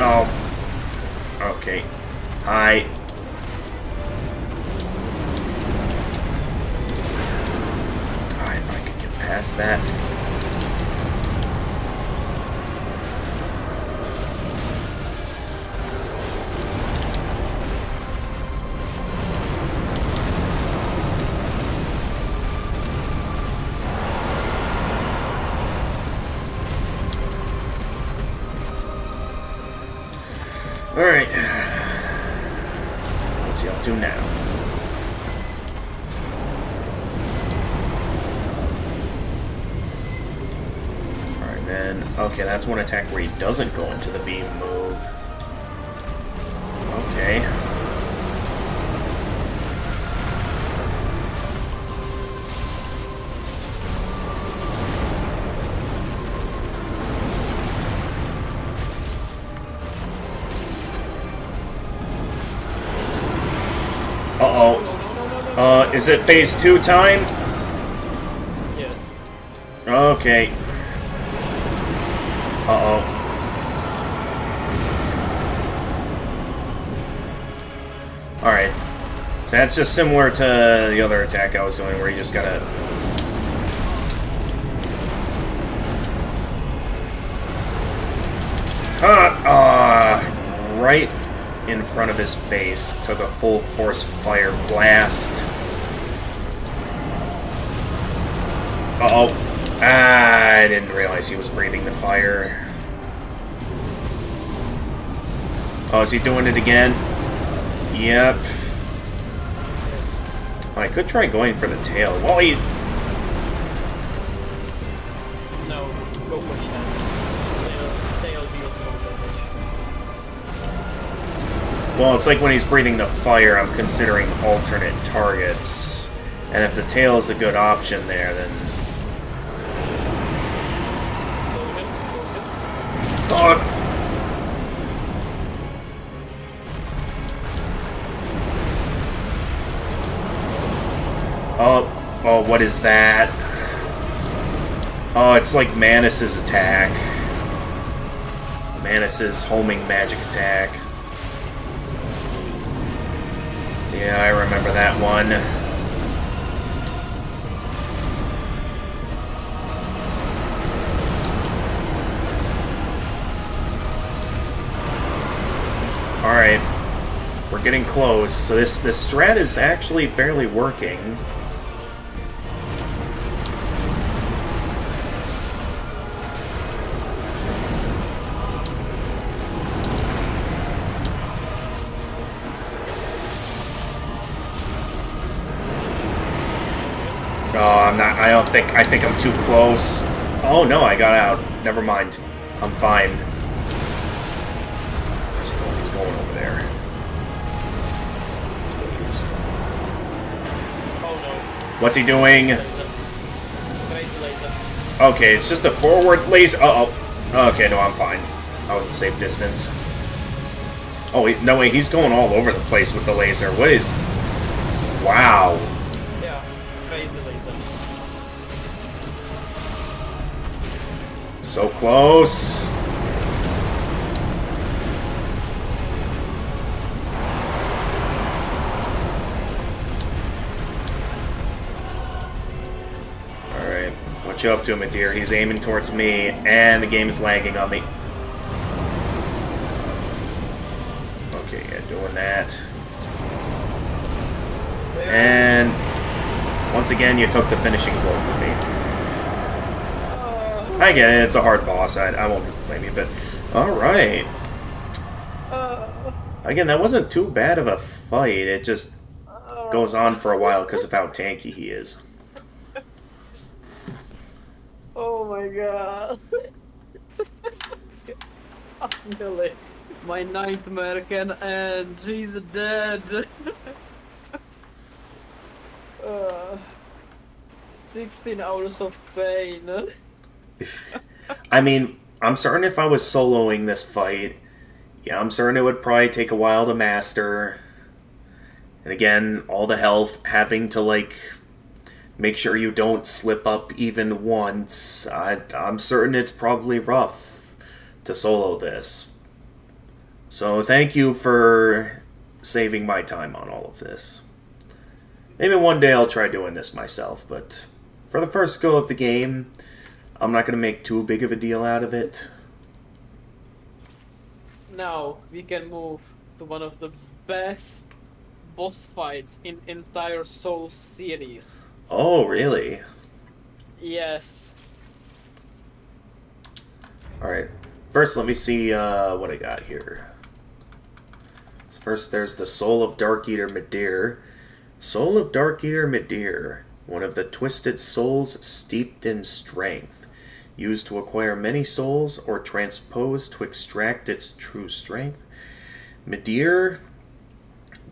Oh. Okay. Hi. If I could get past that. Alright. What's he up to now? Alright, then. Okay, that's one attack where he doesn't go into the beam move. Okay. Uh-oh. Is it phase 2 time? Yes. Okay. Uh-oh. Alright. So that's just similar to the other attack I was doing, where you just gotta... right in front of his face. Took a full force fire blast. Uh-oh. I didn't realize he was breathing the fire. Oh, is he doing it again? Yep. I could try going for the tail. Well, he... No, go for the tail deals no damage. Well, it's like when he's breathing the fire, I'm considering alternate targets. And if the tail is a good option there, then... Oh! Oh, what is that? Oh, it's like Manus's attack. Manus's homing magic attack. Yeah, I remember that one. Alright. We're getting close. So this strat is actually fairly working. Oh, I'm not. I don't think. I think I'm too close. Oh no, I got out. Never mind. I'm fine. Where's he going? He's going over there. Oh no. What's he doing? Crazy laser. Okay, it's just a forward laser. Uh-oh. Okay, no, I'm fine. I was a safe distance. Oh, no way, he's going all over the place with the laser. What is... Wow. Yeah, crazy laser. So close. Alright, what you up to, my dear? He's aiming towards me, and the game is lagging on me. Okay, yeah, doing that. And once again, you took the finishing blow from me. I get it, it's a hard boss. I won't blame you, but alright. Again, that wasn't too bad of a fight. It just goes on for a while because of how tanky he is. Oh my god. Finally, my nightmare can end. He's dead. 16 hours of pain. I mean, I'm certain if I was soloing this fight, yeah, I'm certain it would probably take a while to master. And again, all the health, having to, like, make sure you don't slip up even once. I'm certain it's probably rough to solo this. So thank you for saving my time on all of this. Maybe one day I'll try doing this myself, but for the first go of the game, I'm not going to make too big of a deal out of it. Now we can move to one of the best boss fights in entire Souls series. Oh, really? Yes. Alright. First, let me see what I got here. First, there's the Soul of Dark Eater Midir. Soul of Dark Eater Midir, one of the twisted souls steeped in strength, used to acquire many souls or transposed to extract its true strength. Midir,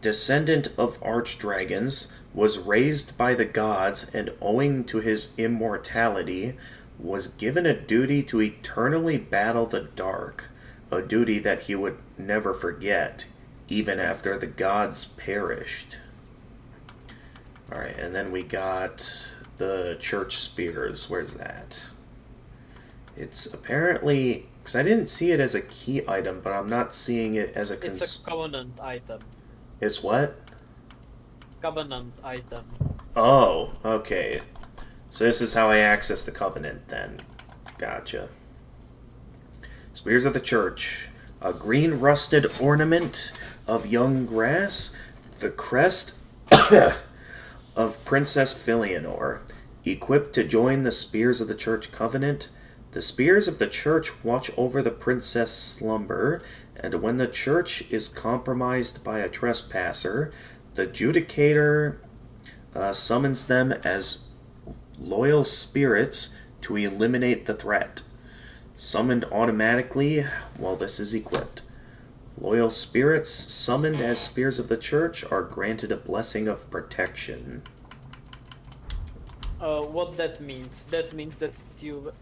descendant of archdragons, was raised by the gods and owing to his immortality, was given a duty to eternally battle the dark, a duty that he would never forget, even after the gods perished. Alright, and then we got the church spears. Where's that? It's apparently... because I didn't see it as a key item, but I'm not seeing it as a... It's a covenant item. It's what? Covenant item. Oh, okay. So this is how I access the covenant, then. Gotcha. Spears of the Church. A green rusted ornament of young grass. The crest of Princess Filianor. Equipped to join the Spears of the Church Covenant, the Spears of the Church watch over the Princess Slumber, and when the Church is compromised by a trespasser, the Judicator summons them as loyal spirits to eliminate the threat. Summoned automatically while this is equipped. Loyal spirits summoned as Spears of the Church are granted a blessing of protection. What that means? That means that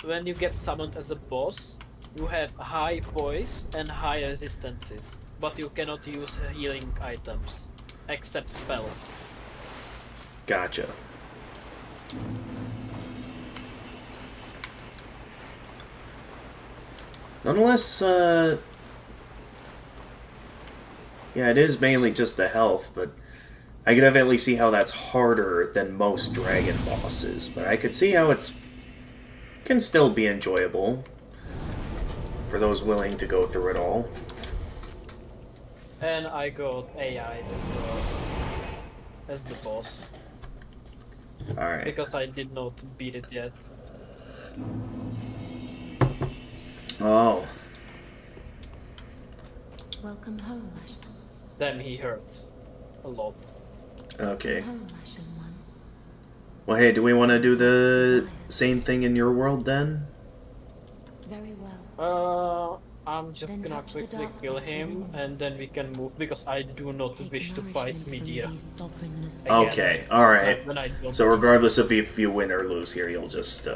when you get summoned as a boss, you have high poise and high resistances, but you cannot use healing items, except spells. Gotcha. Nonetheless, yeah, it is mainly just the health, but I could definitely see how that's harder than most dragon bosses, but I could see how it's can still be enjoyable for those willing to go through it all. And I got AI as the boss. Alright. Because I did not beat it yet. Oh. Welcome home, Ashen. Damn, he hurts. A lot. Okay. Home, Ashen One. Well, hey, do we want to do the same thing in your world then? Very well. I'm just Then gonna touch the quickly kill darkness him, within. and then we can move, because I do not Take wish to nourishment fight from Medea. these sovereignless Again. Okay, alright. Then I don't So need- regardless of if you win or lose here, you'll just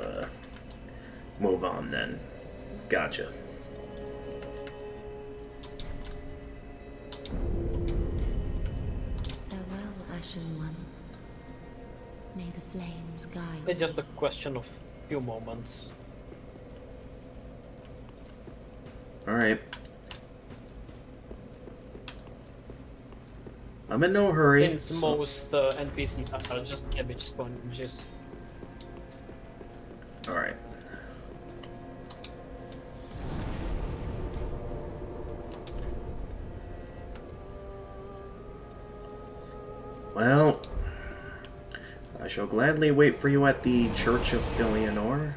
move on then. Gotcha. Farewell, Ashen One. May the flames guide It's just a thee. question of few moments. Alright. I'm in no hurry. Since so- most NPCs are just damage sponges. Alright. Well, I shall gladly wait for you at the Church of Filianor.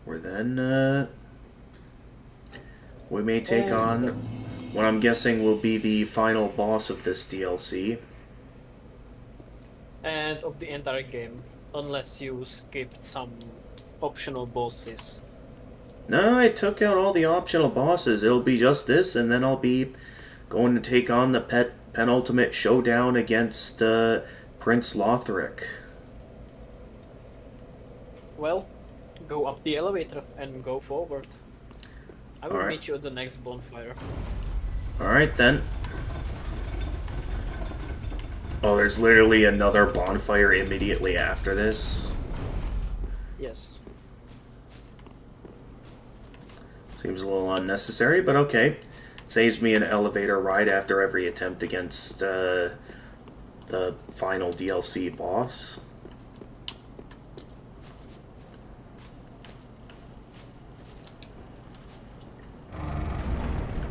Where then, we may take on what I'm guessing will be the final boss of this DLC. And of the entire game, unless you skipped some optional bosses. No, I took out all the optional bosses. It'll be just this, and then I'll be going to take on the penultimate showdown against Prince Lothric. Well, go up the elevator and go forward. I will Alright. meet you at the next bonfire. Alright then. Oh, there's literally another bonfire immediately after this. Yes. Seems a little unnecessary, but okay. Saves me an elevator ride after every attempt against the final DLC boss.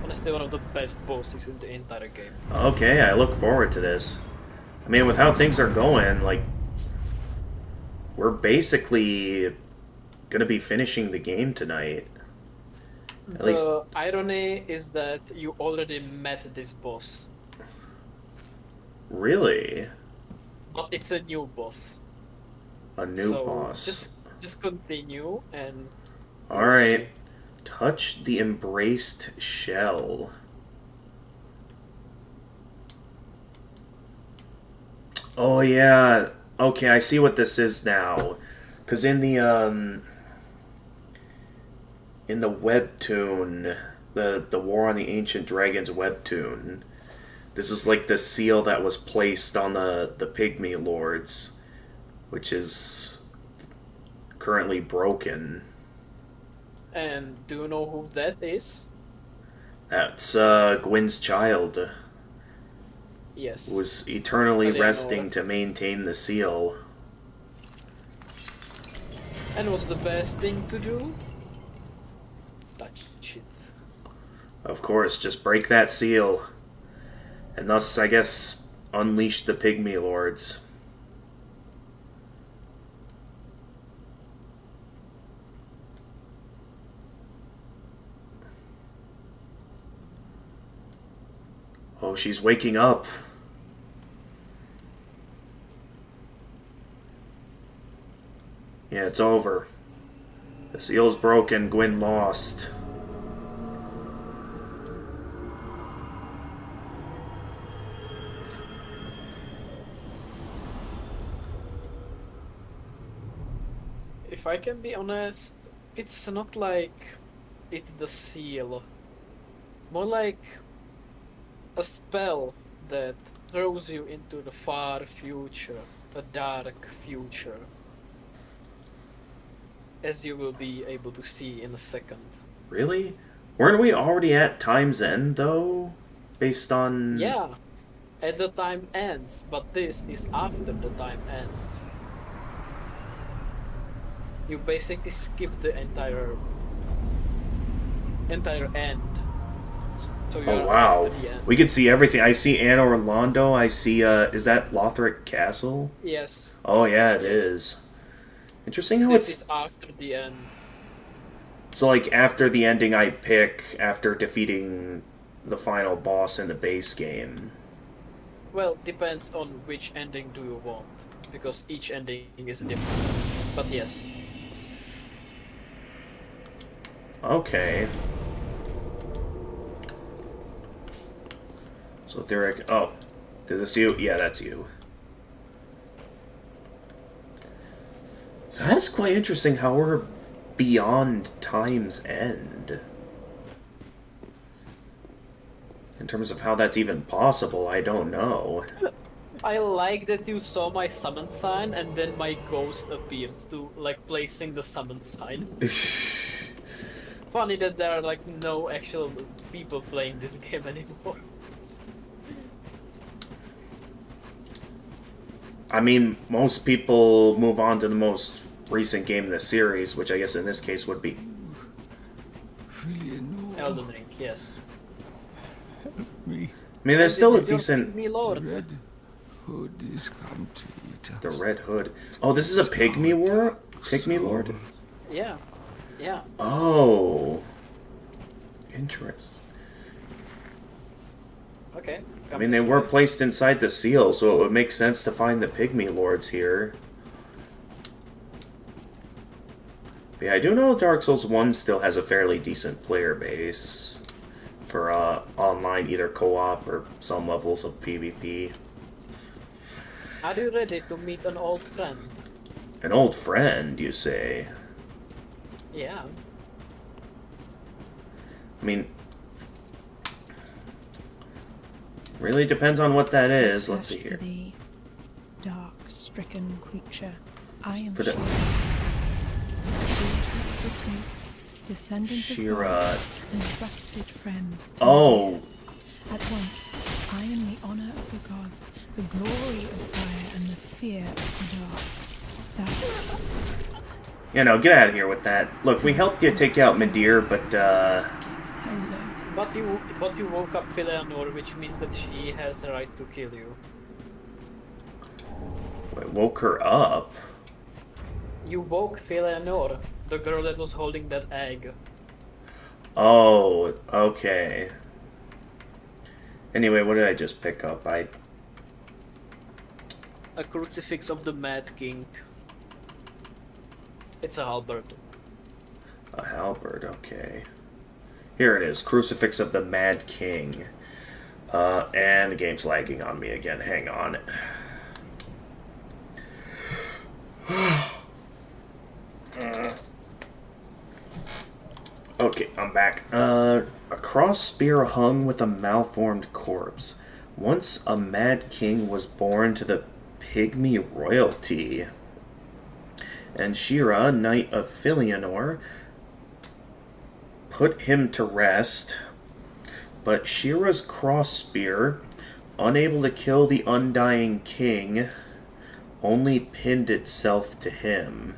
Honestly, one of the best bosses in the entire game. Okay, I look forward to this. I mean, with how things are going, like, we're basically gonna be finishing the game tonight. At least, The irony is that you already met this boss, really, but it's a new boss. a new So boss. Just continue and. All right, touch the embraced shell. Oh yeah. Okay, I see what this is now. Cause in the webtoon, the War on the Ancient Dragons webtoon, this is like the seal that was placed on the Pygmy Lords, which is currently broken. And do you know who that is? That's Gwyn's child, Yes. who was eternally Eleanor. resting to maintain the seal. And what's the best thing to do? Touch it. Of course, just break that seal. And thus, I guess, unleash the Pygmy Lords. Oh, she's waking up. Yeah, it's over. The seal's broken, Gwyn lost. If I can be honest, it's not like it's the seal. More like a spell that throws you into the far future, a dark future. As you will be able to see in a second. Really? Weren't we already at Time's End, though? Based on... Yeah, at the time ends, but this is after the time ends. You basically skip the entire end. So you're Oh, wow. after the end. We could see everything. I see Anne Orlando. I see, is that Lothric Castle? Yes. Oh, yeah, it Yes. is. Interesting how This it's... is after the end. So, like, after the ending I pick, after defeating the final boss in the base game. Well, depends on which ending do you want, because each ending is different. But yes. Okay. So Derek, oh, is this you? Yeah, that's you. So that's quite interesting how we're beyond time's end. In terms of how that's even possible, I don't know. I like that you saw my summon sign and then my ghost appeared to, like, placing the summon sign. Funny that there are, like, no actual people playing this game anymore. I mean, most people move on to the most recent game in the series, which I guess in this case would be Elden Ring, yes. I mean, there's still a decent... Me Lord. Red Hood is come to eat us. The Red Hood. Oh, this is a Pygmy War? Pygmy Lord? Yeah. Yeah. Oh. Interesting. Okay. I mean, they were placed inside the seal, so it would make sense to find the Pygmy Lords here. But yeah, I do know Dark Souls 1 still has a fairly decent player base for online, either co-op or some levels of PvP. Are you ready to meet an old friend? An old friend, you say? Yeah. I mean, really depends on what that is. Let's see here. The dark, stricken creature. I am Put it. Descendant Shira. of gods and trusted friend. Oh. At once, I am the honor of the gods, the glory of fire, and the fear of the dark. That You know, get out of here with that. Look, we helped you take out Midir, but But you woke up Phileanor, which means that she has a right to kill you. Wait, woke her up. You woke Phileanor, the girl that was holding that egg. Oh, okay. Anyway, what did I just pick up? A crucifix of the Mad King. It's a halberd. A halberd, okay. Here it is, Crucifix of the Mad King. And the game's lagging on me again. Hang on. Okay, I'm back. A cross spear hung with a malformed corpse. Once a Mad King was born to the Pygmy royalty. And Shira, Knight of Phileanor, put him to rest, but Shira's cross spear, unable to kill the undying king, only pinned itself to him.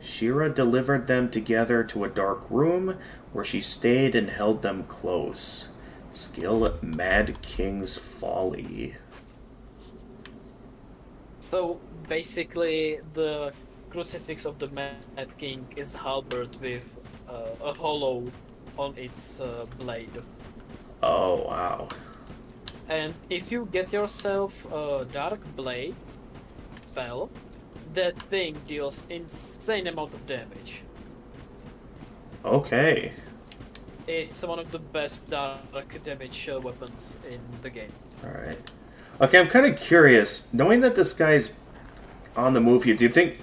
Shira delivered them together to a dark room, where she stayed and held them close. Skill Mad King's folly. So basically, the crucifix of the Mad King is halberd with a hollow on its blade. Oh, wow. And if you get yourself a Dark Blade spell, that thing deals insane amount of damage. Okay. It's one of the best dark damage weapons in the game. Alright. Okay, I'm kind of curious. Knowing that this guy's on the move here, do you think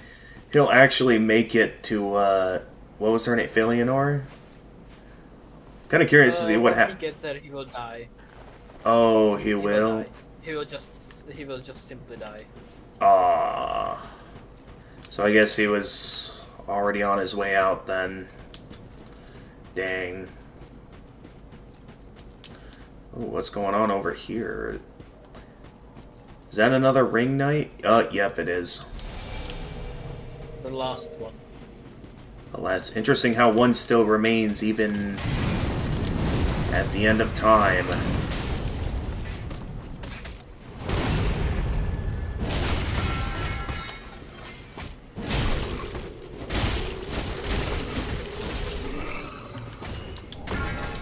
he'll actually make it to, what was her name? Phileanor? Kind of curious to see what happens. Once he gets there, he will die. Oh, he will? Die. He will just simply die. Ah. So I guess he was already on his way out then. Dang. Ooh, what's going on over here? Is that another ring knight? Yep, it is. The last one. Well, that's interesting how one still remains even at the end of time.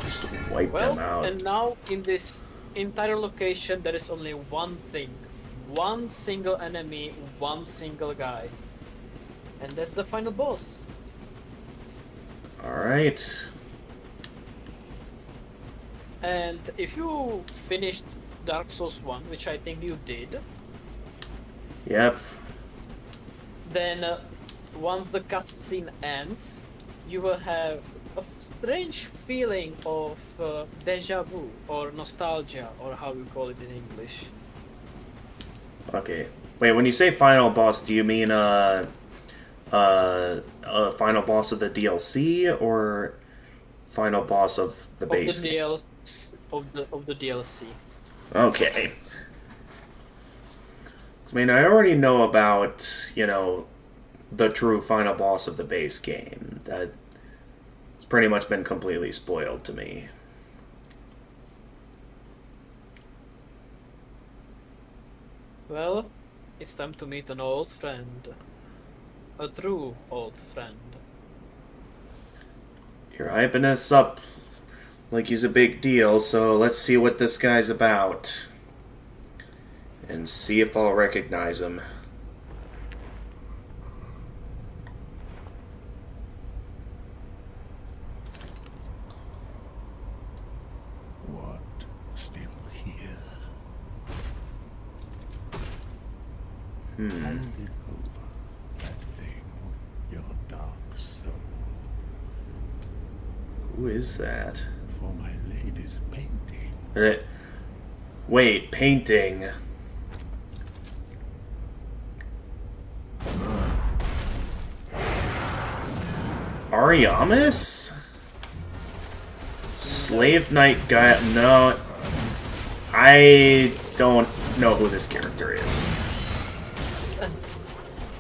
Just wipe them out. And now in this entire location, there is only one thing. One single enemy, one single guy. And that's the final boss. Alright. And if you finished Dark Souls 1, which I think you did, Yep. then once the cutscene ends, you will have a strange feeling of deja vu or nostalgia, or how you call it in English. Okay. Wait, when you say final boss, do you mean a final boss of the DLC or final boss of the base game? Of the DLC. Okay. I mean, I already know about, you know, the true final boss of the base game. That's pretty much been completely spoiled to me. Well, it's time to meet an old friend. A true old friend. You're hyping us up like he's a big deal, so let's see what this guy's about. And see if I'll recognize him. What? Still here? Hand it over, that thing, your dark soul. Who is that? For my lady's painting. Wait, painting. Ariamis? Slave Knight guy? No. I don't know who this character is.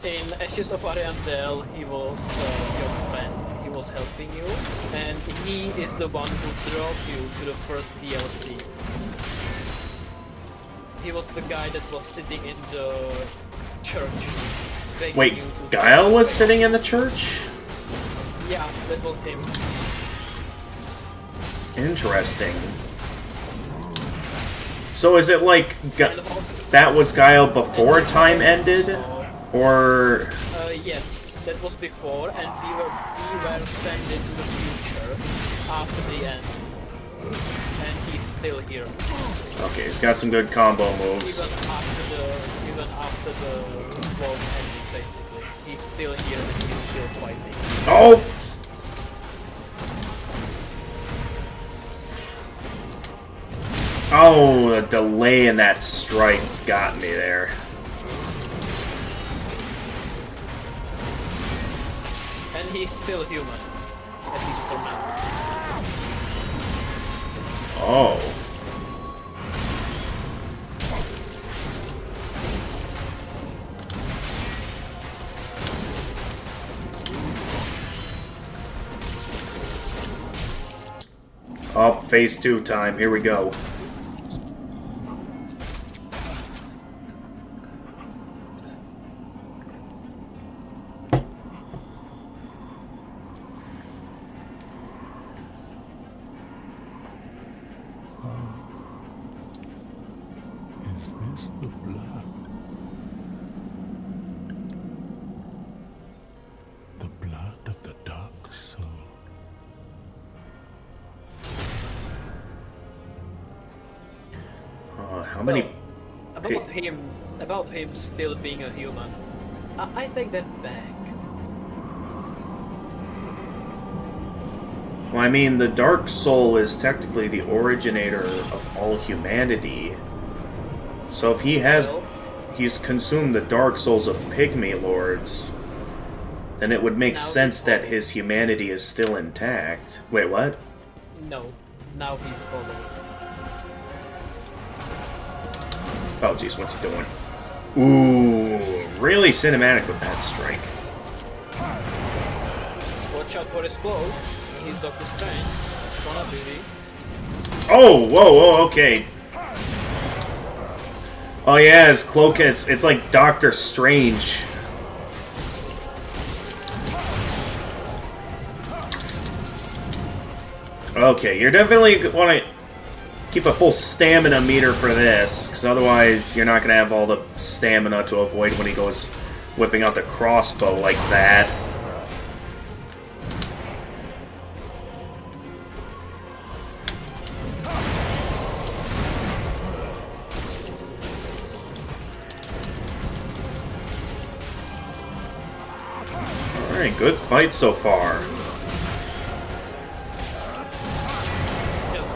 In Ashes of Ariandel, he was your friend. He was helping you, and he is the one who drove you to the first DLC. He was the guy that was sitting in the church. Wait, you to Guile was sitting in the church? Yeah, that was him. Interesting. So is it like that was Guile before time ended? Or... Yes, that was before, and we were sent into the future after the end. And he's still here. Okay, he's got some good combo moves. Even after the war ended, basically. He's still here and he's still fighting. Oh! Oh, the delay in that strike got me there. And he's still human. At least for now. Oh. Oh, phase 2 time. Here we go. Is this the blood? The blood of the dark soul. How many... Well, about him still being a human. I take that back. Well, I mean, the Dark Soul is technically the originator of all humanity. So if he has... he's consumed the Dark Souls of Pygmy Lords, then it would make sense that his humanity is still intact. Wait, what? No. Now he's followed. Oh, jeez, what's he doing? Ooh, really cinematic with that strike. Watch out for his clothes. He's Doctor Strange. Gonna be. Oh, whoa, okay. Oh yeah, his cloak is, it's like Doctor Strange. Okay, you're definitely keep a full stamina meter for this, because otherwise you're not going to have all the stamina to avoid when he goes whipping out the crossbow like that. Alright, good fight so far.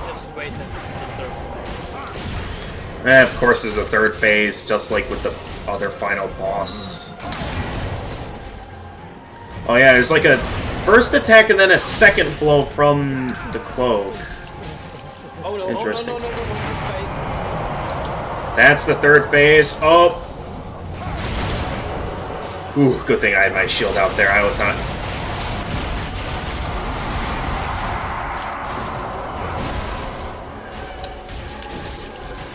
Just wait and see the third phase. Of course there's a third phase, just like with the other final boss. Oh yeah, there's like a first attack and then a second blow from the cloak. Oh no, Interesting. oh, no, phase. That's the third phase. Oh! Ooh, good thing I had my shield out there. I was not...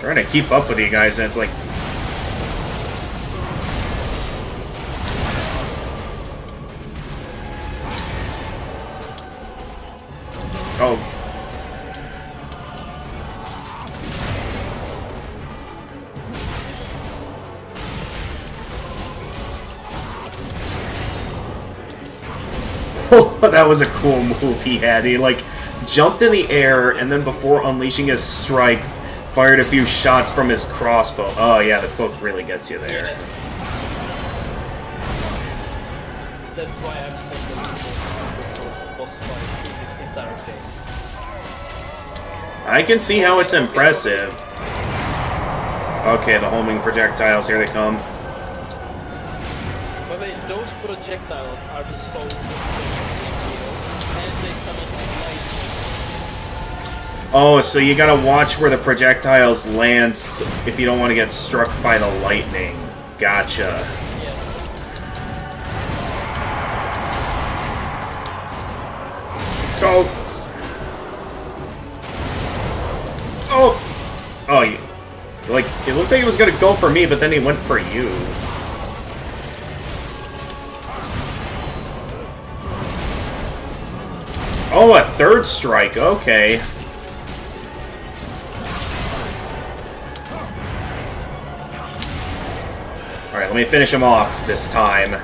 trying to keep up with you guys, and it's like... oh. That was a cool move he had. He, like, jumped in the air, and then before unleashing his strike, fired a few shots from his crossbow. Oh, yeah, the cloak really gets you there. Yes. That's why I'm saying that the boss fight in this entire game. I can see how it's impressive. Okay, the homing projectiles, here they come. But wait, those projectiles are the souls of the and they summon lightning. Oh, so you gotta watch where the projectiles land if you don't want to get struck by the lightning. Gotcha. Yes. Go! Oh! Oh, you... like, it looked like he was gonna go for me, but then he went for you. Oh, a third strike, okay. Alright, let me finish him off this time.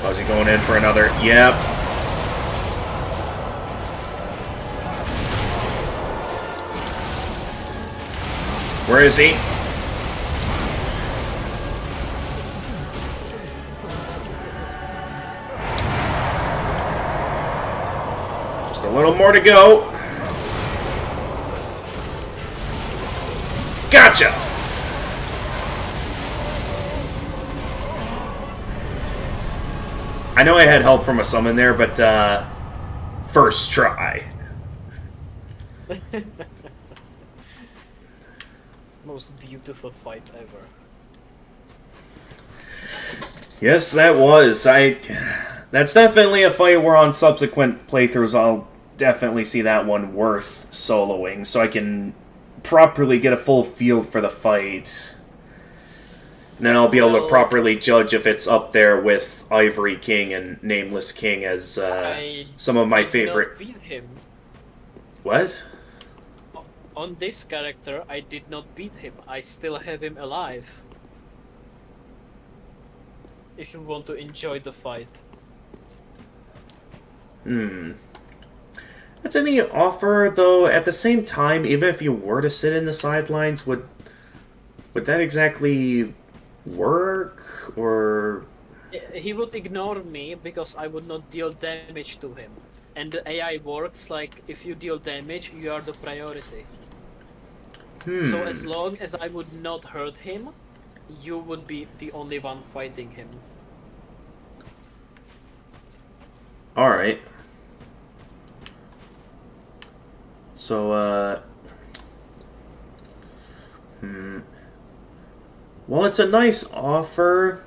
Oh, is he going in for another? Yep. Where is he? Just a little more to go. Gotcha! I know I had help from a summon there, but, first try. Most beautiful fight ever. Yes, that was. That's definitely a fight where on subsequent playthroughs I'll definitely see that one worth soloing, so I can properly get a full feel for the fight. And then I'll be able to properly judge if it's up there with Ivory King and Nameless King as some of my favorite... Beat him. What? On this character, I did not beat him. I still have him alive. If you want to enjoy the fight. That's a neat offer, though at the same time, even if you were to sit in the sidelines, would that exactly work, or... He would ignore me because I would not deal damage to him. And the AI works like, if you deal damage, you are the priority. So as long as I would not hurt him, you would be the only one fighting him. Alright. So, well, it's a nice offer.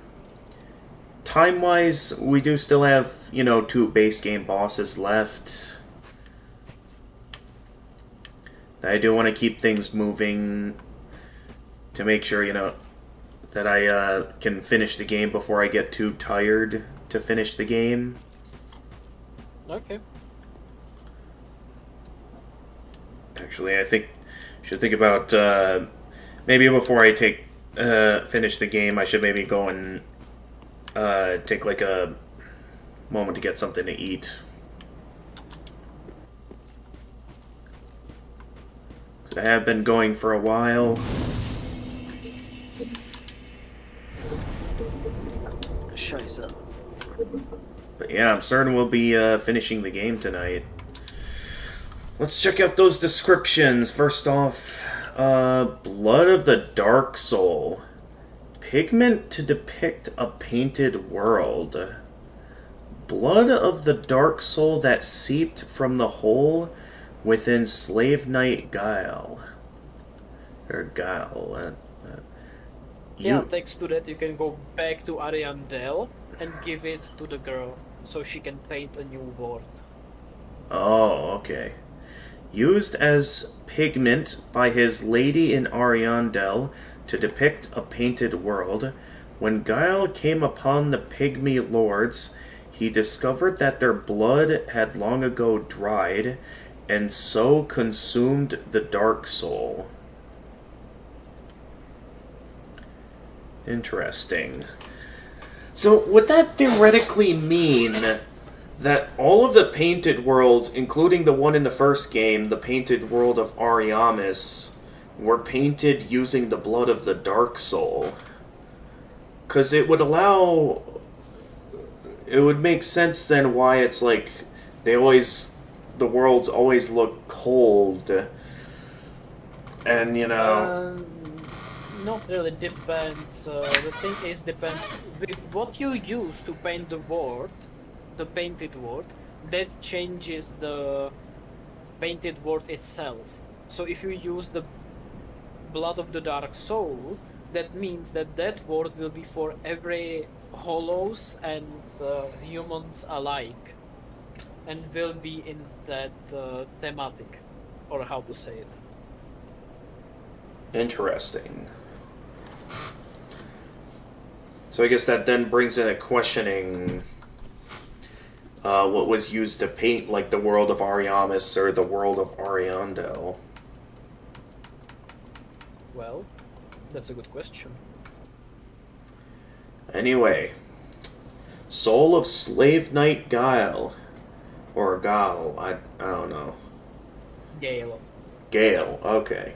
Time-wise, we do still have, 2 base game bosses left. I do want to keep things moving to make sure, that I can finish the game before I get too tired to finish the game. Okay. Actually, I should think about maybe before I finish the game, I should maybe go and take like a moment to get something to eat. So I have been going for a while. Scheiße. But yeah, I'm certain we'll be finishing the game tonight. Let's check out those descriptions. First off, Blood of the Dark Soul. Pigment to depict a painted world. Blood of the Dark Soul that seeped from the hole within Slave Knight Guile. Or Guile. Yeah, thanks to that you can go back to Ariandel and give it to the girl so she can paint a new world. Oh, okay. Used as pigment by his lady in Ariandel to depict a painted world, when Guile came upon the pygmy lords, he discovered that their blood had long ago dried, and so consumed the Dark Soul. Interesting. So, would that theoretically mean that all of the painted worlds, including the one in the first game, the painted world of Ariamis, were painted using the blood of the Dark Soul? Because it would make sense then why it's like, the worlds always look cold. And, you know... Not really, depends. The thing is, depends with what you use to paint the world, the painted world, that changes the painted world itself. So if you use the Blood of the Dark Soul, that means that that world will be for every hollows and humans alike, and will be in that thematic, or how to say it. Interesting. So I guess that then brings in a questioning what was used to paint like the world of Ariamis or the world of Ariandel. Well, that's a good question. Anyway, Soul of Slave Knight Guile. Or Guile, I don't know. Gale. Gale, okay.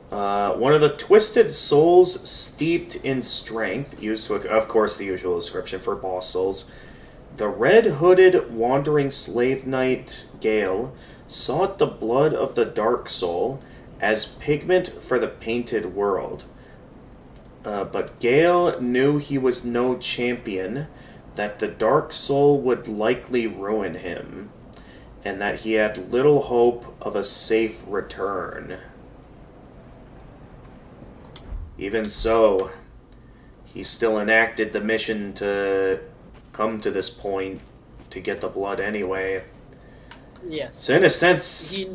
One of the twisted souls steeped in strength, used to, of course, the usual description for boss souls. The red-hooded wandering slave knight Gale sought the blood of the Dark Soul as pigment for the painted world. But Gale knew he was no champion, that the Dark Soul would likely ruin him, and that he had little hope of a safe return. Even so, he still enacted the mission to come to this point to get the blood anyway. Yes. So in a sense...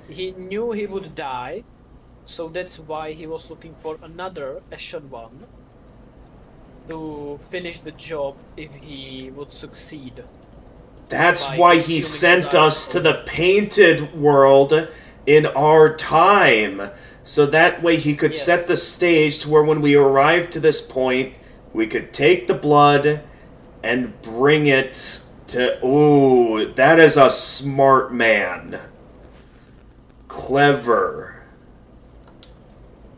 He knew he would die, so that's why he was looking for another Ashen One to finish the job if he would succeed. That's why he sent us to the painted world in our time. So that way he could set the stage to where when we arrive to this point, we could take the blood and bring it to... Ooh, that is a smart man. Clever.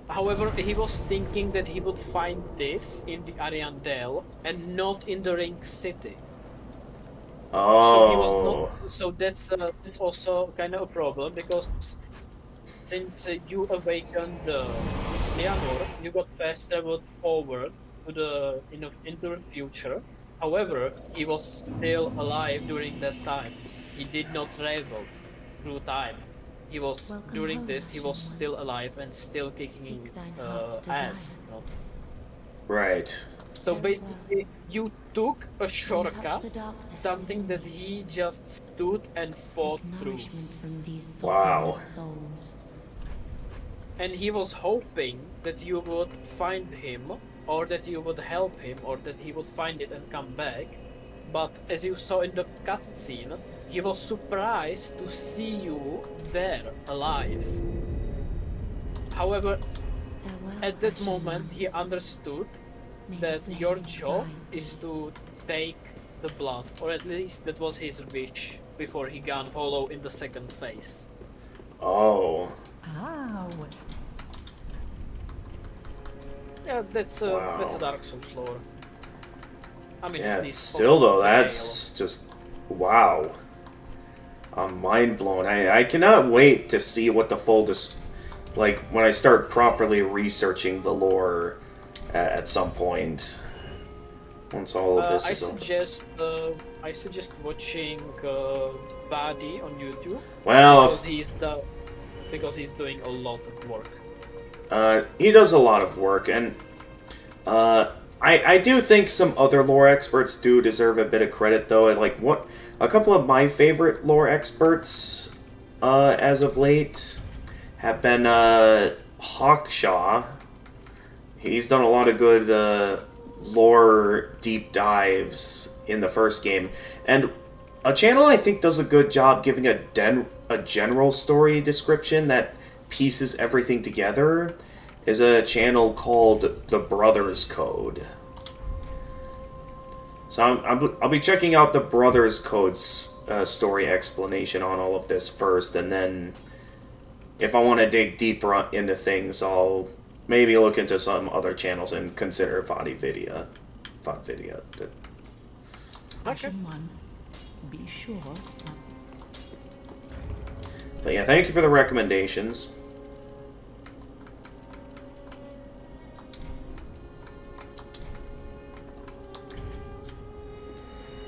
However, he was thinking that he would find this in the Ariandel and not in the Ring City. Oh. So he was not. So that's also kind of a problem, because since you awakened Leonor, you got fast traveled forward to the into the future. However, he was still alive during that time. He did not travel through time. He was during this. He was still alive and still kicking ass. You know? Right. So basically, you took a shortcut, something that he just stood and fought through. Wow. and he was hoping that you would find him, or that you would help him, or that he would find it and come back. But as you saw in the cutscene, he was surprised to see you there, alive. However, at that moment, he understood that your job is to take the blood, or at least that was his wish before he gone hollow in the second phase. Oh. Ow. Yeah, that's a Wow. Dark Souls lore. I mean, Yeah, at least still though, for that's just wow. I'm mind blown. I cannot wait to see what the full like when I start properly researching the lore at some point. Once all of this I is over. I suggest watching Buddy on YouTube. Well, because he's doing a lot of work. He does a lot of work, and I do think some other lore experts do deserve a bit of credit, though. Like a couple of my favorite lore experts as of late have been Hawkshaw. He's done a lot of good lore deep dives in the first game, and a channel I think does a good job giving a general story description that pieces everything together is a channel called The Brothers Code. So I'll be checking out The Brothers Code's story explanation on all of this first, and then if I want to dig deeper into things, I'll maybe look into some other channels and consider VODvideo. Ashen One, be sure. But yeah, thank you for the recommendations.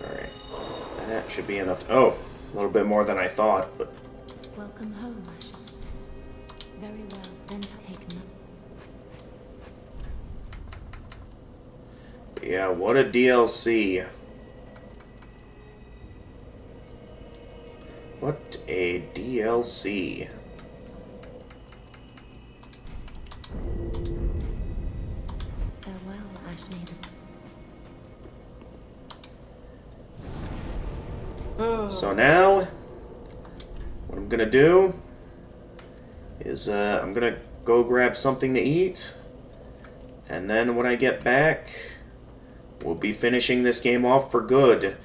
Alright. That should be enough. Oh, a little bit more than I thought, but... Welcome home, Ashes. Very well, then take none. Yeah, what a DLC. What a DLC. Farewell, Ash Maiden. So now, what I'm gonna do is I'm gonna go grab something to eat, and then when I get back, we'll be finishing this game off for good,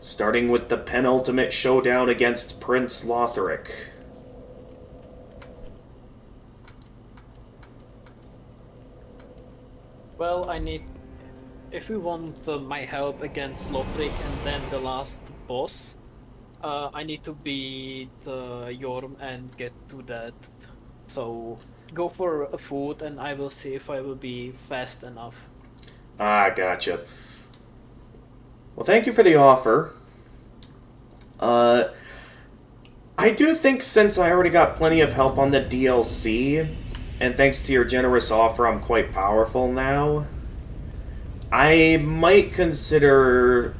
starting with the penultimate showdown against Prince Lothric. Well, if we want my help against Lothric and then the last boss, I need to beat Yorm and get to that. So go for a food and I will see if I will be fast enough. Ah, gotcha. Well, thank you for the offer. I do think since I already got plenty of help on the DLC, and thanks to your generous offer I'm quite powerful now, I might consider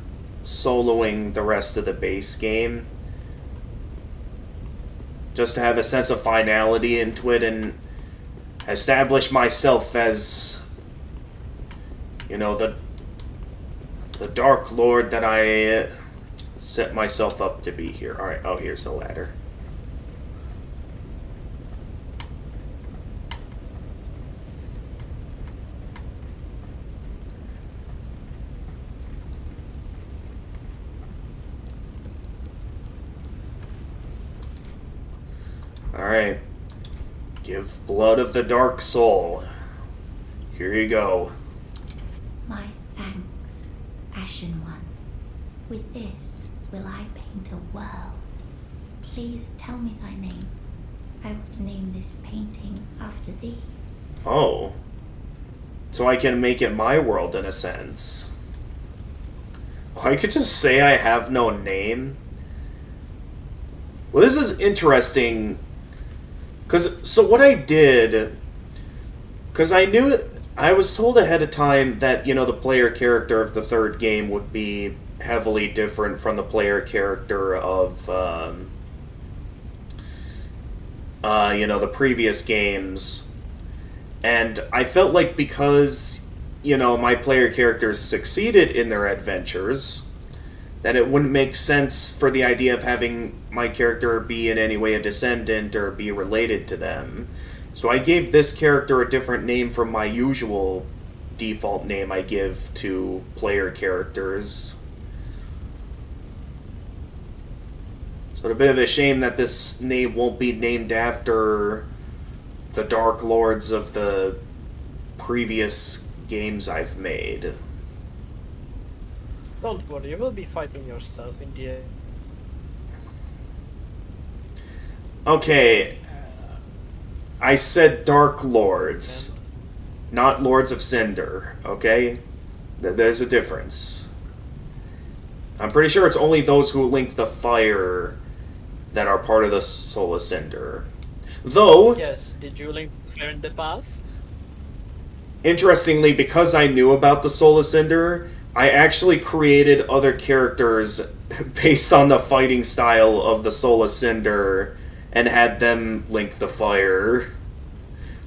soloing the rest of the base game. Just to have a sense of finality into it and establish myself as, you know, the Dark Lord that I set myself up to be here. Alright, oh, here's the ladder. Alright. Give blood of the Dark Soul. Here you go. My thanks, Ashen One. With this will I paint a world. Please tell me thy name. I would name this painting after thee. Oh. So I can make it my world in a sense. I could just say I have no name. Well, this is interesting. So what I did... Because I was told ahead of time that, you know, the player character of the third game would be heavily different from the player character of the previous games. And I felt like because, my player characters succeeded in their adventures, that it wouldn't make sense for the idea of having my character be in any way a descendant or be related to them. So I gave this character a different name from my usual default name I give to player characters. So it's a bit of a shame that this name won't be named after the Dark Lords of the previous games I've made. Don't worry, you will be fighting yourself in the end. Okay, I said Dark Lords, not Lords of Cinder, okay? There's a difference. I'm pretty sure it's only those who link the fire that are part of the Soul of Cinder. Though... Yes, did you link fire in the past? Interestingly, because I knew about the Soul of Cinder, I actually created other characters based on the fighting style of the Soul of Cinder and had them link the fire.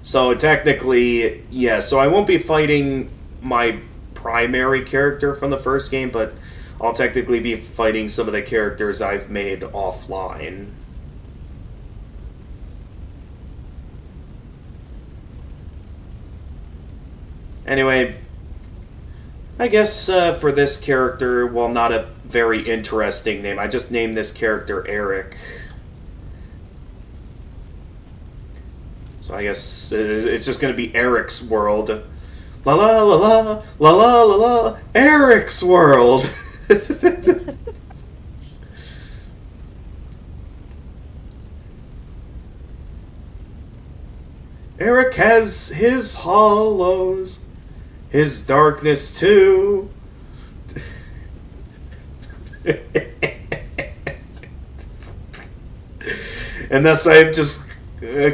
So technically, yeah, so I won't be fighting my primary character from the first game, but I'll technically be fighting some of the characters I've made offline. Anyway, I guess for this character, while not a very interesting name, I just named this character Eric. So I guess it's just going to be Eric's World. La la la la, la la la la, Eric's World! Eric has his hollows, his darkness too. And thus I've just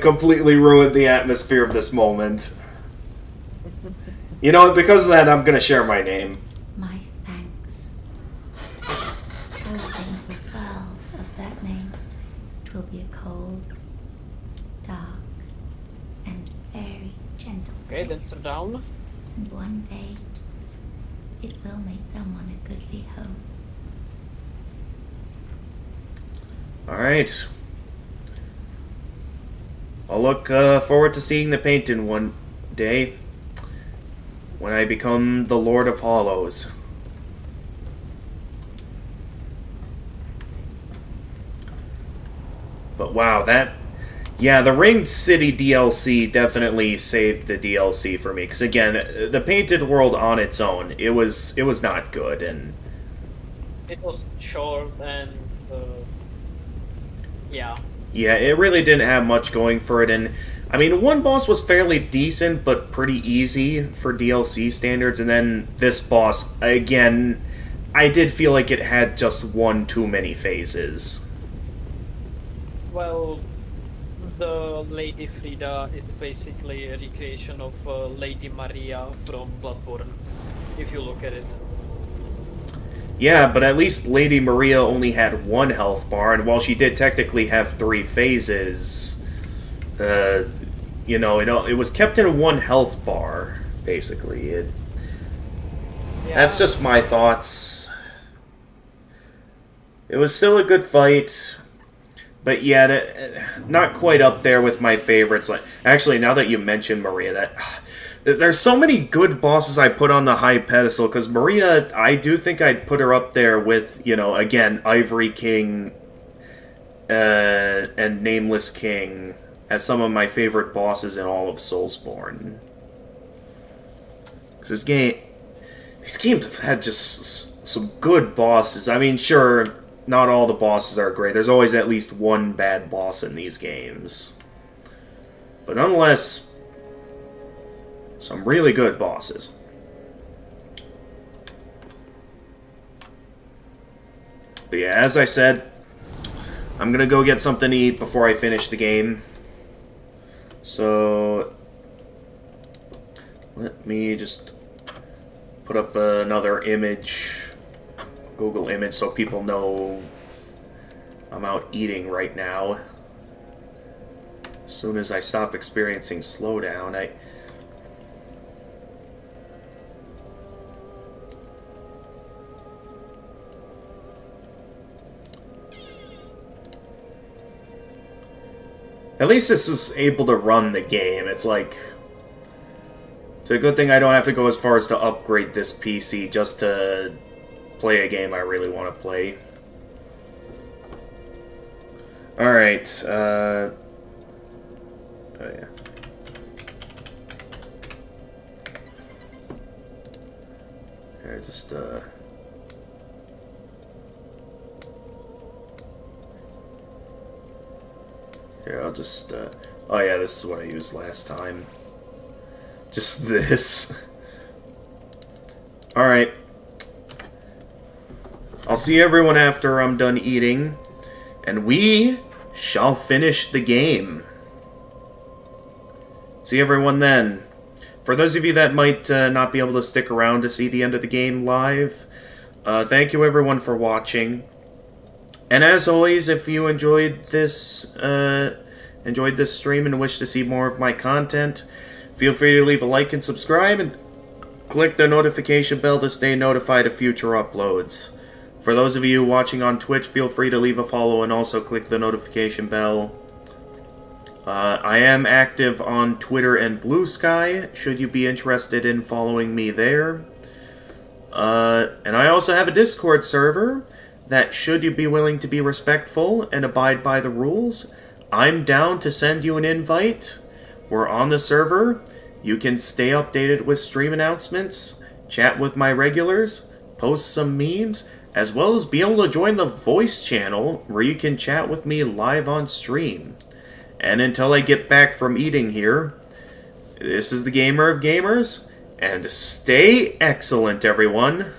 completely ruined the atmosphere of this moment. You know, because of that, I'm gonna share my name. My thanks. So things will fall of that name. 'Twill be a cold, dark, and very gentle Okay, then place. sit down. And one day, it will make someone a goodly home. Alright. I'll look forward to seeing the painting one day when I become the Lord of Hollows. But wow, yeah, the Ringed City DLC definitely saved the DLC for me. Because again, the Painted World on its own, it was not good, and It was short and yeah. yeah, it really didn't have much going for it. And I mean, one boss was fairly decent, but pretty easy for DLC standards. And then this boss, again, I did feel like it had just one too many phases. Well, the Lady Frida is basically a recreation of Lady Maria from Bloodborne, if you look at it. Yeah, but at least Lady Maria only had one health bar, and while she did technically have 3 phases, it was kept in one health bar, basically. That's just my thoughts. It was still a good fight, but yeah, not quite up there with my favorites. Like, actually, now that you mention Maria, there's so many good bosses I put on the high pedestal, because Maria, I do think I'd put her up there with, again, Ivory King and Nameless King as some of my favorite bosses in all of Soulsborne. Because these games have had just some good bosses. I mean, sure, not all the bosses are great. There's always at least one bad boss in these games. But nonetheless, some really good bosses. But yeah, as I said, I'm gonna go get something to eat before I finish the game. So let me just put up another image, Google image, so people know I'm out eating right now. soon as I stop experiencing slowdown, At least this is able to run the game. It's like... It's a good thing I don't have to go as far as to upgrade this PC just to play a game I really want to play. Alright, oh yeah. Here, just, Here, I'll just, oh yeah, this is what I used last time. Just this. Alright. I'll see everyone after I'm done eating, and we shall finish the game. See everyone then. For those of you that might not be able to stick around to see the end of the game live, thank you everyone for watching. And as always, if you enjoyed this stream and wish to see more of my content, feel free to leave a like and subscribe, and click the notification bell to stay notified of future uploads. For those of you watching on Twitch, feel free to leave a follow and also click the notification bell. I am active on Twitter and Blue Sky, should you be interested in following me there. And I also have a Discord server that, should you be willing to be respectful and abide by the rules, I'm down to send you an invite. We're on the server. You can stay updated with stream announcements, chat with my regulars, post some memes, as well as be able to join the voice channel where you can chat with me live on stream. And until I get back from eating here, this is the Gamer of Gamers, and stay excellent, everyone.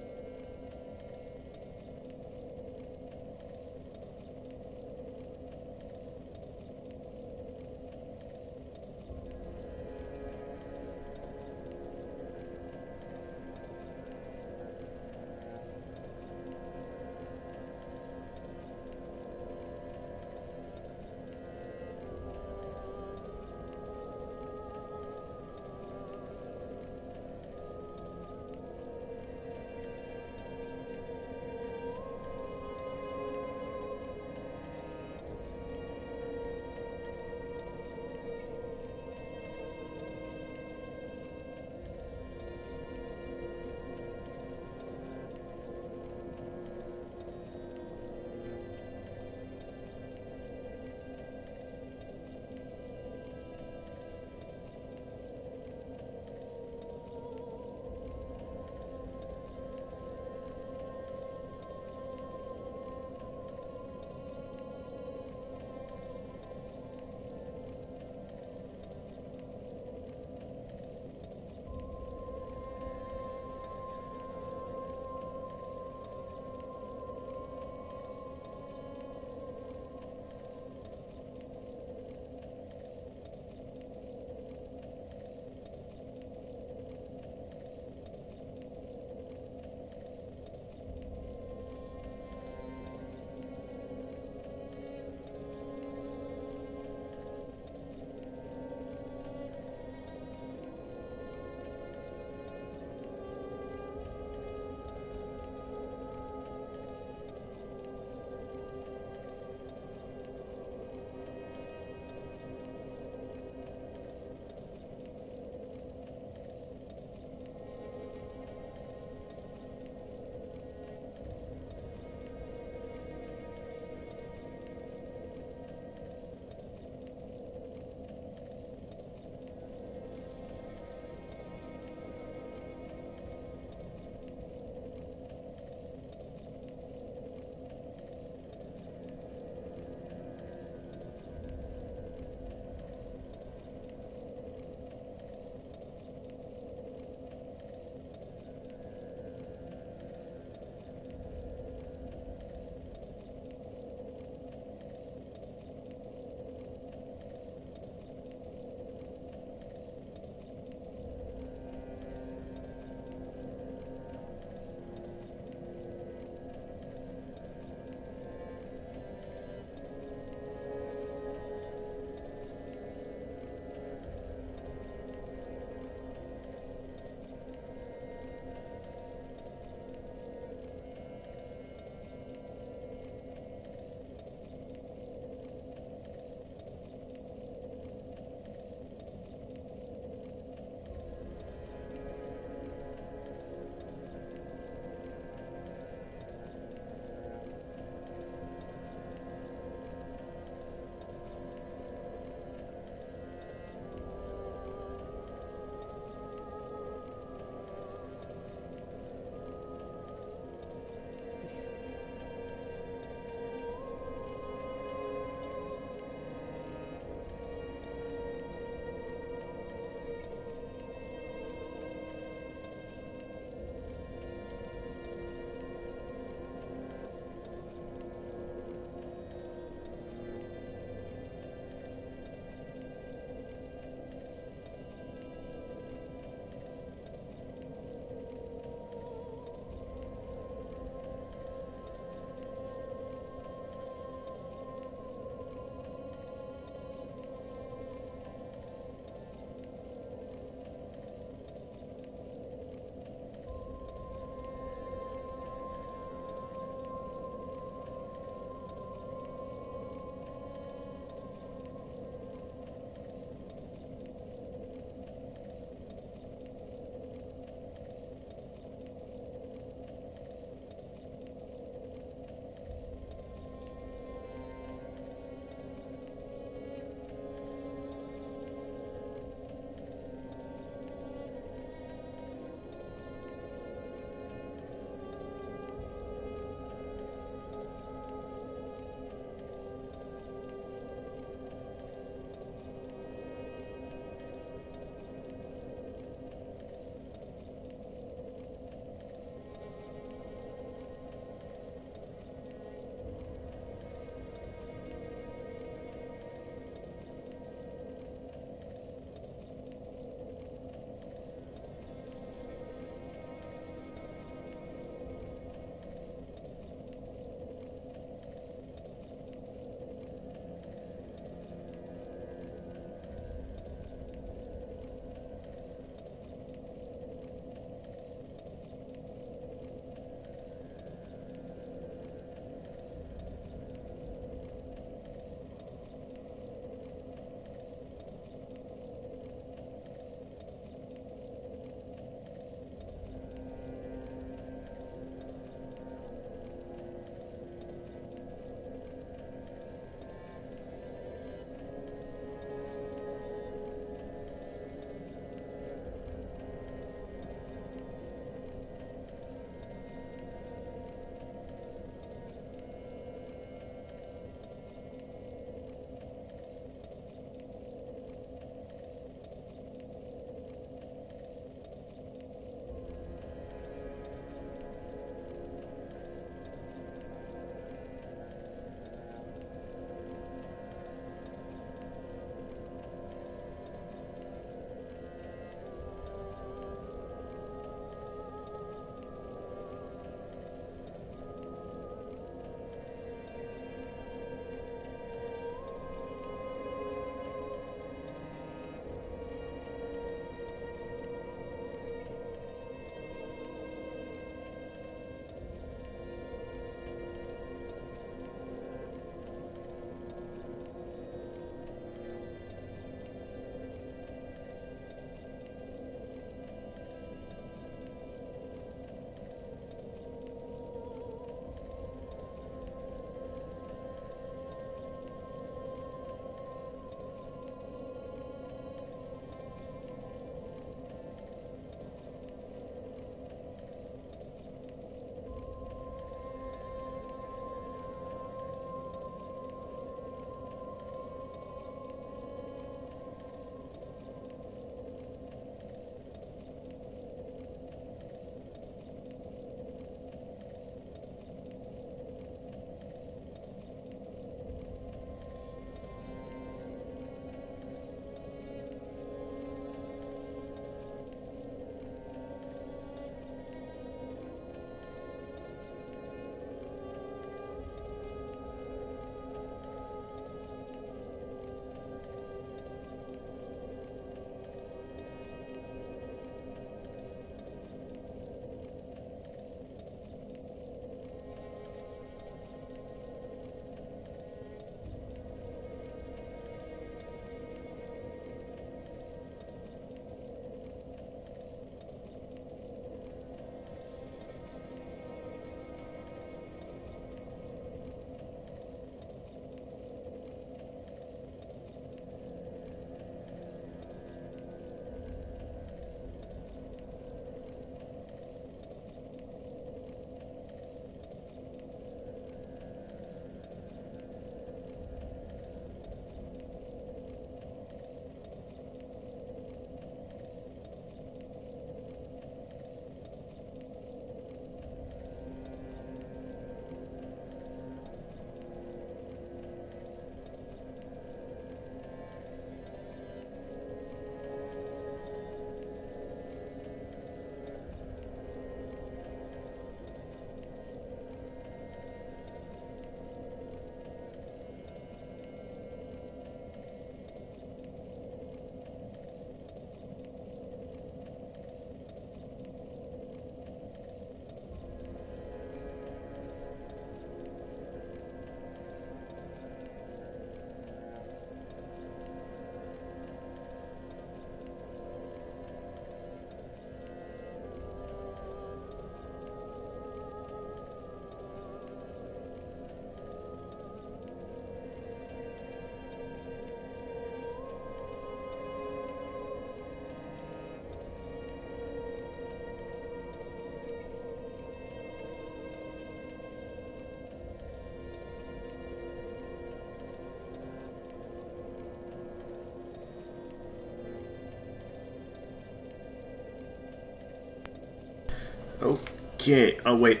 Okay. Oh, wait.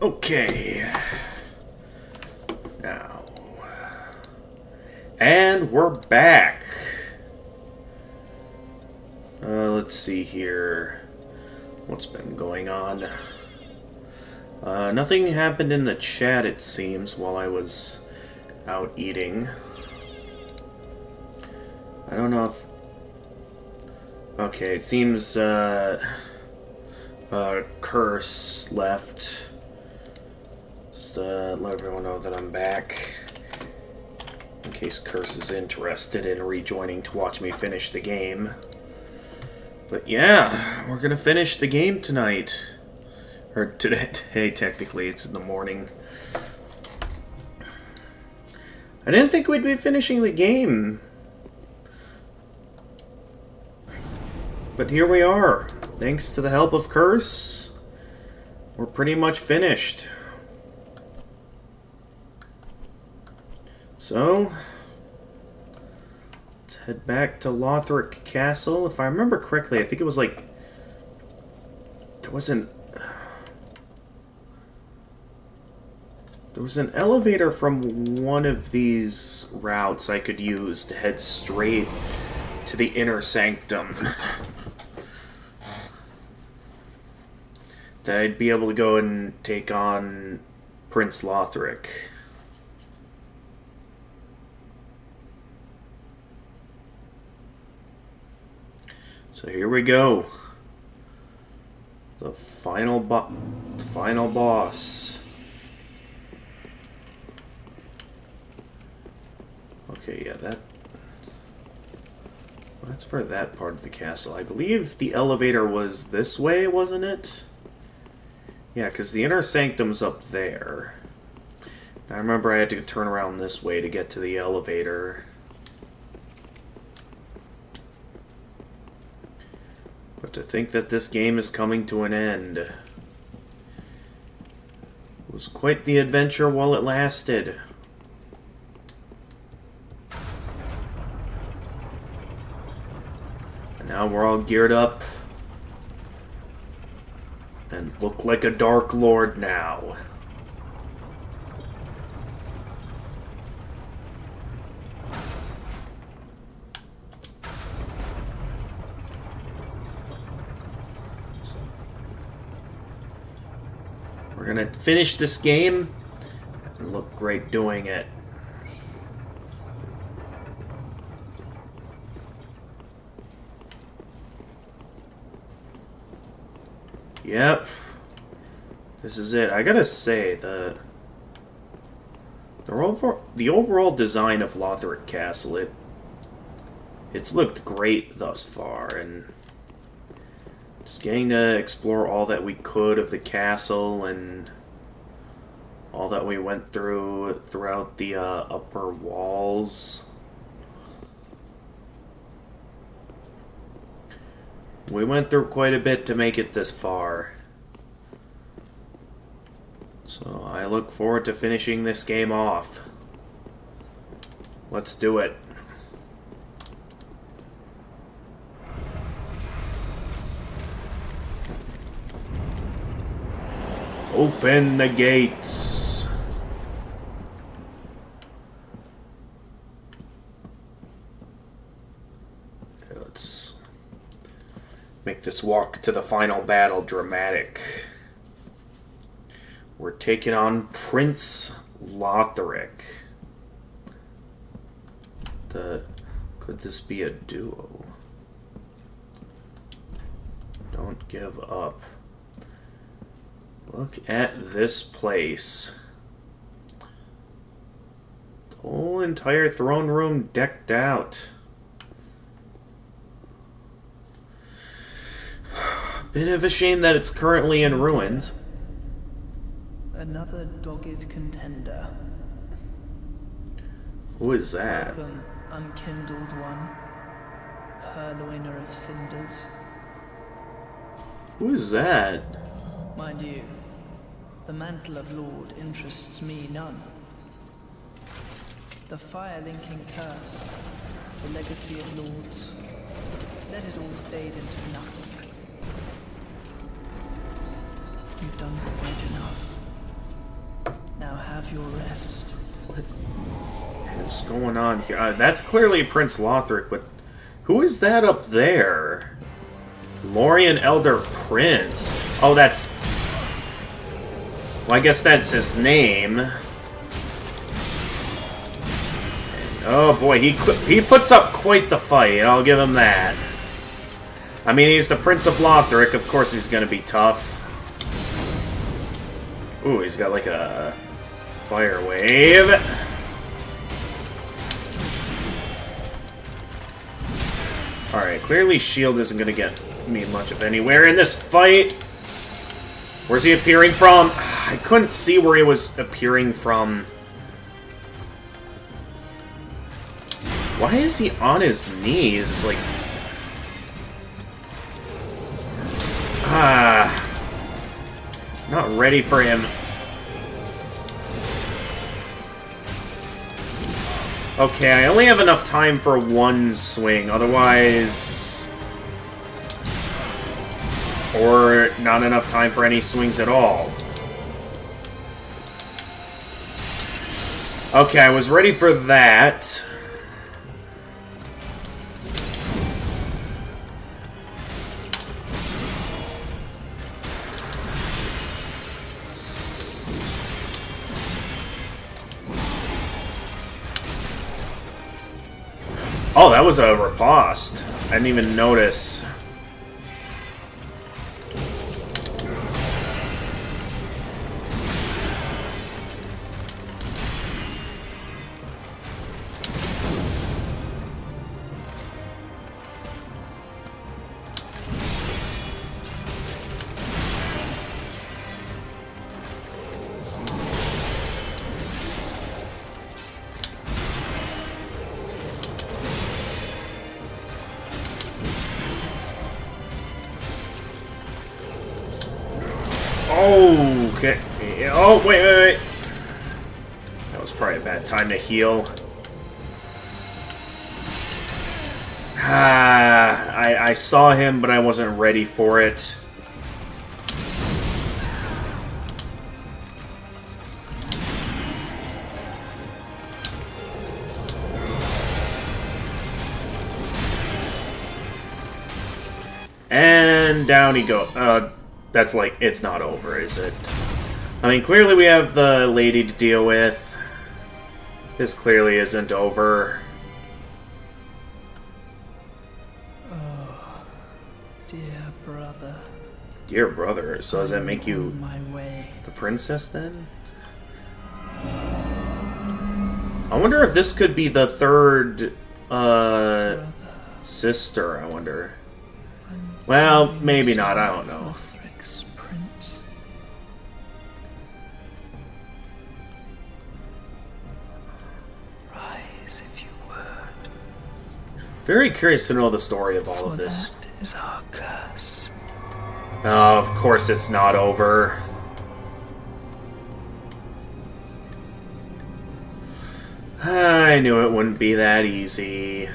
Okay. Now. And we're back. Let's see here. What's been going on? Nothing happened in the chat, it seems, while I was out eating. I don't know if... Okay, it seems, Curse left. Just, let everyone know that I'm back. In case Curse is interested in rejoining to watch me finish the game. But yeah, we're gonna finish the game tonight. Or today, technically, it's in the morning. I didn't think we'd be finishing the game. But here we are. Thanks to the help of Curse, we're pretty much finished. So, let's head back to Lothric Castle. If I remember correctly, I think it was like... There was an elevator from one of these routes I could use to head straight to the Inner Sanctum. That I'd be able to go and take on Prince Lothric. So here we go. The final boss. Okay, yeah, that's for that part of the castle. I believe the elevator was this way, wasn't it? Yeah, because the Inner Sanctum's up there. I remember I had to turn around this way to get to the elevator. But to think that this game is coming to an end. It was quite the adventure while it lasted. And now we're all geared up. And look like a Dark Lord now. We're gonna finish this game and look great doing it. Yep. This is it. I gotta say, the overall design of Lothric Castle, it's looked great thus far, and just getting to explore all that we could of the castle and all that we went throughout the upper walls. We went through quite a bit to make it this far. So I look forward to finishing this game off. Let's do it. Open the gates. Let's make this walk to the final battle dramatic. We're taking on Prince Lothric. Could this be a duo? Don't give up. Look at this place. The whole entire throne room decked out. Bit of a shame that it's currently in ruins. Another dogged contender. Who is that? Welcome, unkindled one. Purloiner of cinders. Who is that? Mind you, the mantle of Lord interests me none. The fire-linking curse, the legacy of lords, let it all fade into nothing. You've done quite enough. Now have your rest. What is going on here? That's clearly Prince Lothric, but who is that up there? Lorien Elder Prince. Oh, that's... Well, I guess that's his name. Oh boy, he puts up quite the fight, I'll give him that. I mean, he's the Prince of Lothric, of course he's gonna be tough. Ooh, he's got like a fire wave. Alright, clearly shield isn't gonna get me much of anywhere in this fight. Where's he appearing from? I couldn't see where he was appearing from. Why is he on his knees? It's like... Not ready for him. Okay, I only have enough time for one swing, otherwise... Or not enough time for any swings at all. Okay, I was ready for that. Oh, that was a riposte. I didn't even notice. Okay. Oh, wait. That was probably a bad time to heal. I saw him, but I wasn't ready for it. And down he goes. That's like, it's not over, is it? I mean, clearly we have the lady to deal with. This clearly isn't over. Oh, dear brother. Dear brother, so does that make you my way. the princess then? I wonder if this could be the third sister, I wonder. Well, maybe not, I don't know. Prince. Rise if you would. Very curious to know the story of all of this. That is our curse. Oh, of course it's not over. I knew it wouldn't be that easy.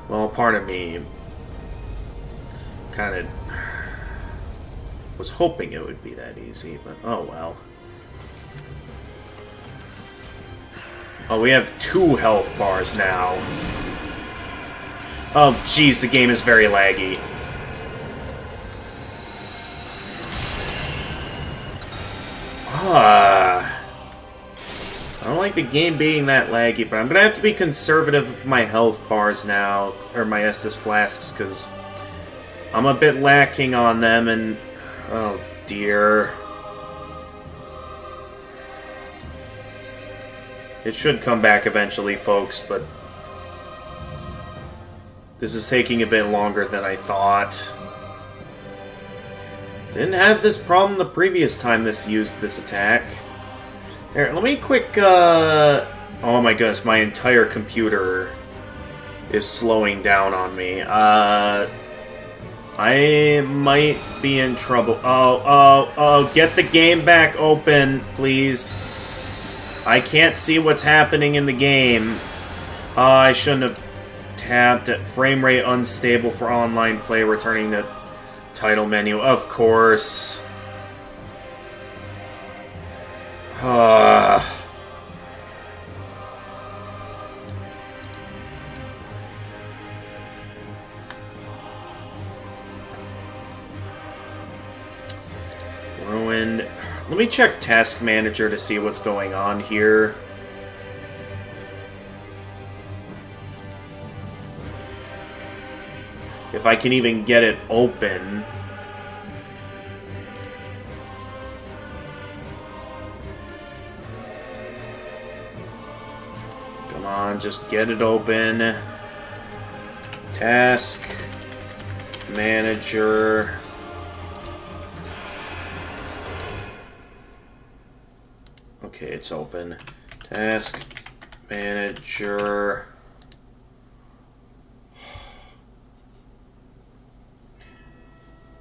Well, part of me kind of was hoping it would be that easy, but oh well. Oh, we have 2 health bars now. Oh, jeez, the game is very laggy. I don't like the game being that laggy, but I'm gonna have to be conservative with my health bars now, or my Estus flasks, because I'm a bit lacking on them, and oh dear. It should come back eventually, folks, but this is taking a bit longer than I thought. Didn't have this problem the previous time this used this attack. Here, let me quick, oh my goodness, my entire computer is slowing down on me. I might be in trouble. Oh, get the game back open, please. I can't see what's happening in the game. I shouldn't have tapped it. Frame rate unstable for online play, returning the title menu. Of course. Ruined. Let me check Task Manager to see what's going on here. If I can even get it open. Come on, just get it open. Task Manager. Okay, it's open. Task Manager.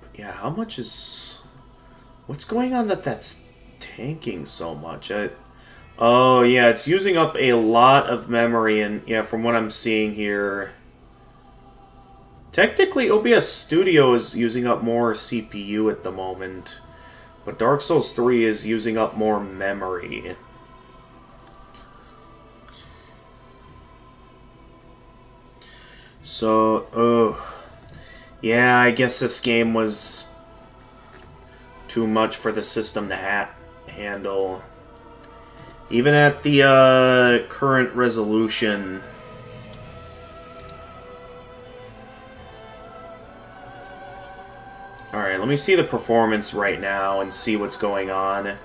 But yeah, how much is... What's going on that's tanking so much? Oh, yeah, it's using up a lot of memory, and yeah, from what I'm seeing here... Technically, OBS Studio is using up more CPU at the moment. But Dark Souls 3 is using up more memory. So, yeah, I guess this game was too much for the system to handle. Even at the current resolution... Alright, let me see the performance right now and see what's going on.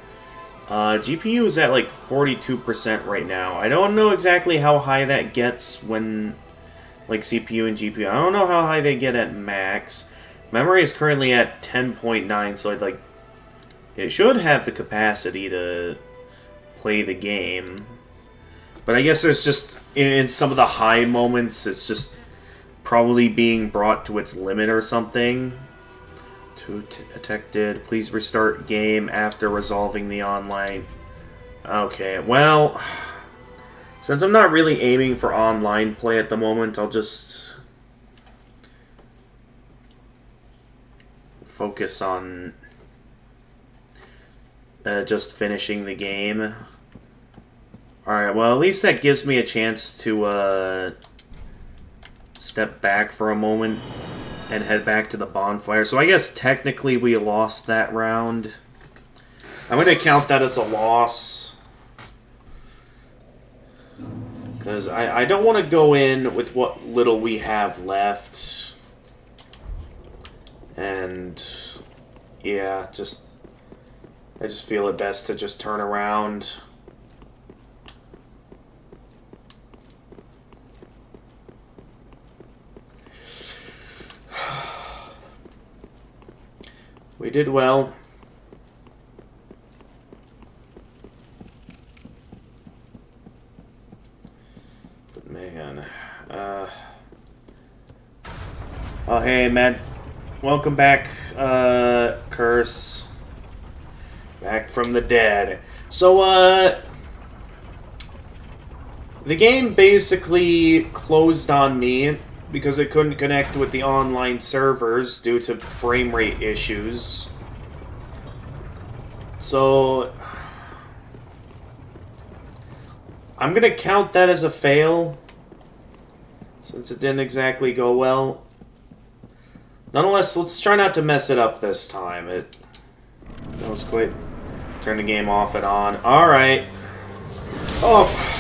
GPU is at like 42% right now. I don't know exactly how high that gets when, like, CPU and GPU. I don't know how high they get at max. Memory is currently at 10.9, so like, it should have the capacity to play the game. But I guess there's just, in some of the high moments, it's just probably being brought to its limit or something. Detected. Please restart game after resolving the online. Okay, well, since I'm not really aiming for online play at the moment, I'll just focus on just finishing the game. Alright, well, at least that gives me a chance to step back for a moment and head back to the bonfire. So I guess technically we lost that round. I'm going to count that as a loss. Because I don't want to go in with what little we have left. And yeah, I just feel it best to just turn around. We did well. But man, oh hey man, welcome back, Curse. Back from the dead. So the game basically closed on me because it couldn't connect with the online servers due to frame rate issues. So I'm gonna count that as a fail, since it didn't exactly go well. Nonetheless, let's try not to mess it up this time. That was quick. Turn the game off and on. Alright. Oh.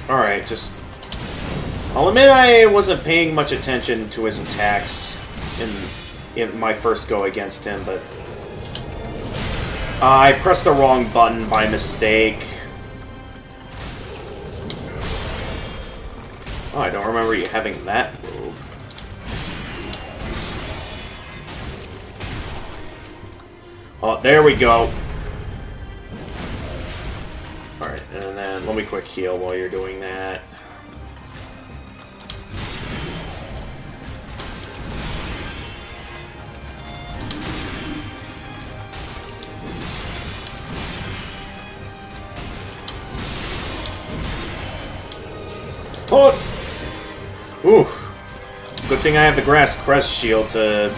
Alright, just... I'll admit I wasn't paying much attention to his attacks in my first go against him, but I pressed the wrong button by mistake. Oh, I don't remember you having that move. Oh, there we go. Alright, and then let me quick heal while you're doing that. Oh! Oof. Good thing I have the Grass Crest shield to...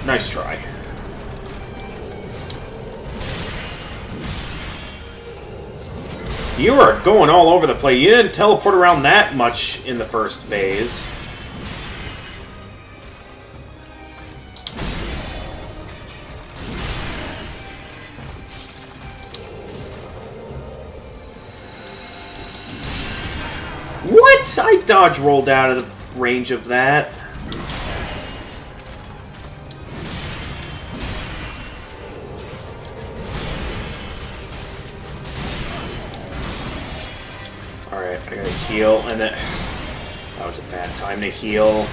Nice try. You are going all over the place. You didn't teleport around that much in the first phase. What? I dodge rolled out of the range of that. Alright, I gotta heal, and then... That was a bad time to heal.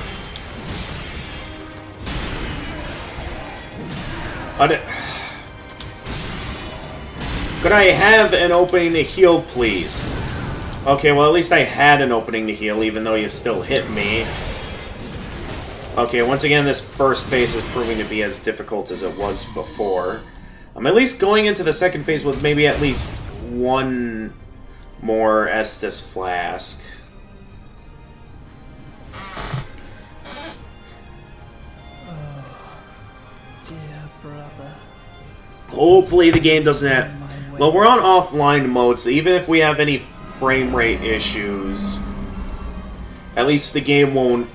Could I have an opening to heal, please? Okay, well, at least I had an opening to heal, even though you still hit me. Okay, once again, this first phase is proving to be as difficult as it was before. I'm at least going into the second phase with maybe at least one more Estus Flask. Dear brother. Hopefully the game doesn't have... Well, we're on offline mode, so even if we have any frame rate issues, at least the game won't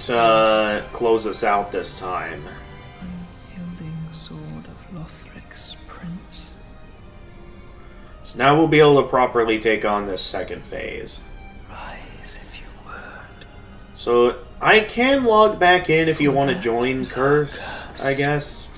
close us out this time. Unyielding sword of Lothric's prince. So now we'll be able to properly take on this second phase. Rise if you would. So I can log back in if you want to join Curse, I guess.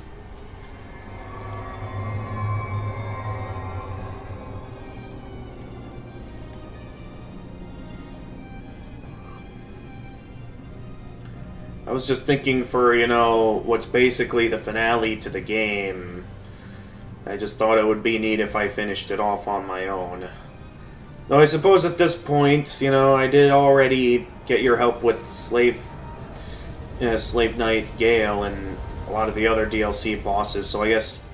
I was just thinking for, you know, what's basically the finale to the game. I just thought it would be neat if I finished it off on my own. Though I suppose at this point, you know, I did already get your help with Slave Knight Gale and a lot of the other DLC bosses, so I guess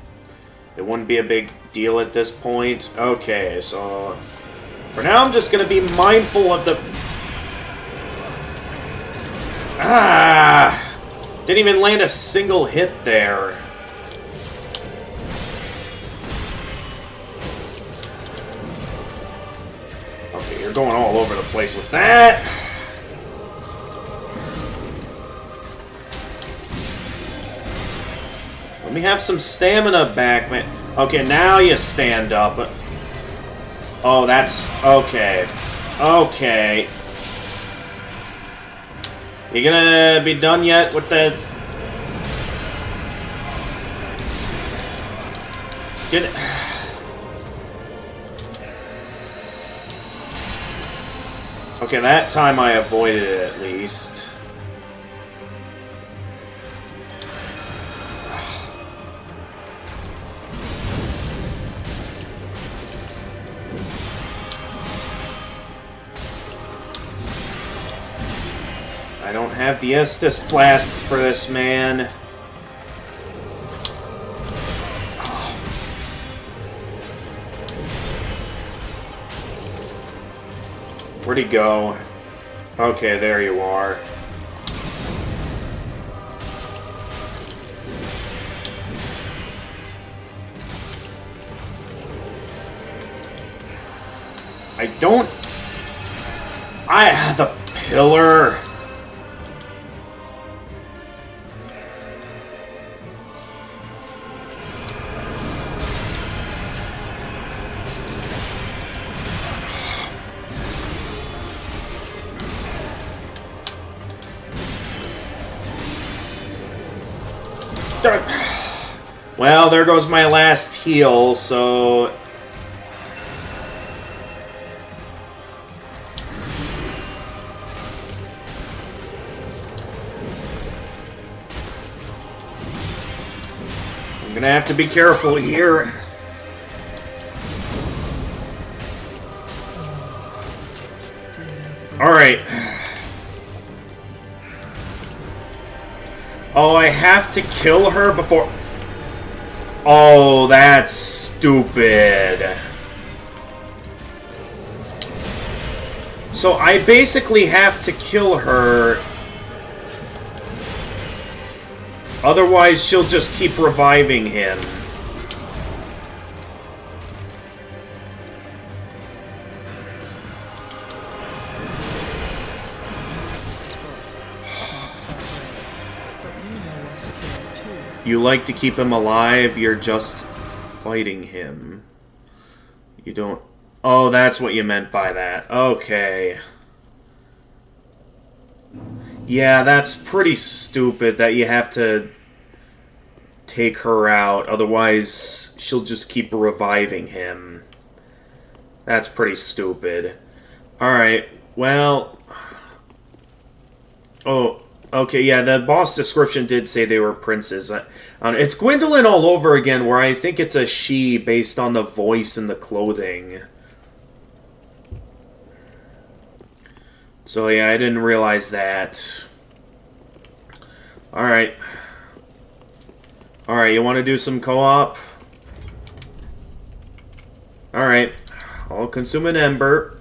it wouldn't be a big deal at this point. Okay, so for now I'm just going to be mindful of the... Ah! Didn't even land a single hit there. Okay, you're going all over the place with that. Let me have some stamina back, man. Okay, now you stand up. Oh, that's... Okay. Okay. You gonna be done yet with the... Get it. Okay, that time I avoided it at least. I don't have the Estus Flasks for this, man. Where'd he go? Okay, there you are. I don't... the pillar... Well, there goes my last heal, so... I'm gonna have to be careful here. Alright. Oh, I have to kill her before... Oh, that's stupid. So I basically have to kill her. Otherwise, she'll just keep reviving him. You like to keep him alive, you're just fighting him. You don't... Oh, that's what you meant by that. Okay. Yeah, that's pretty stupid that you have to take her out. Otherwise, she'll just keep reviving him. That's pretty stupid. Alright, well... Oh... Okay, yeah, the boss description did say they were princes. It's Gwendolyn all over again, where I think it's a she based on the voice and the clothing. So yeah, I didn't realize that. Alright. Alright, you want to do some co-op? Alright. I'll consume an ember.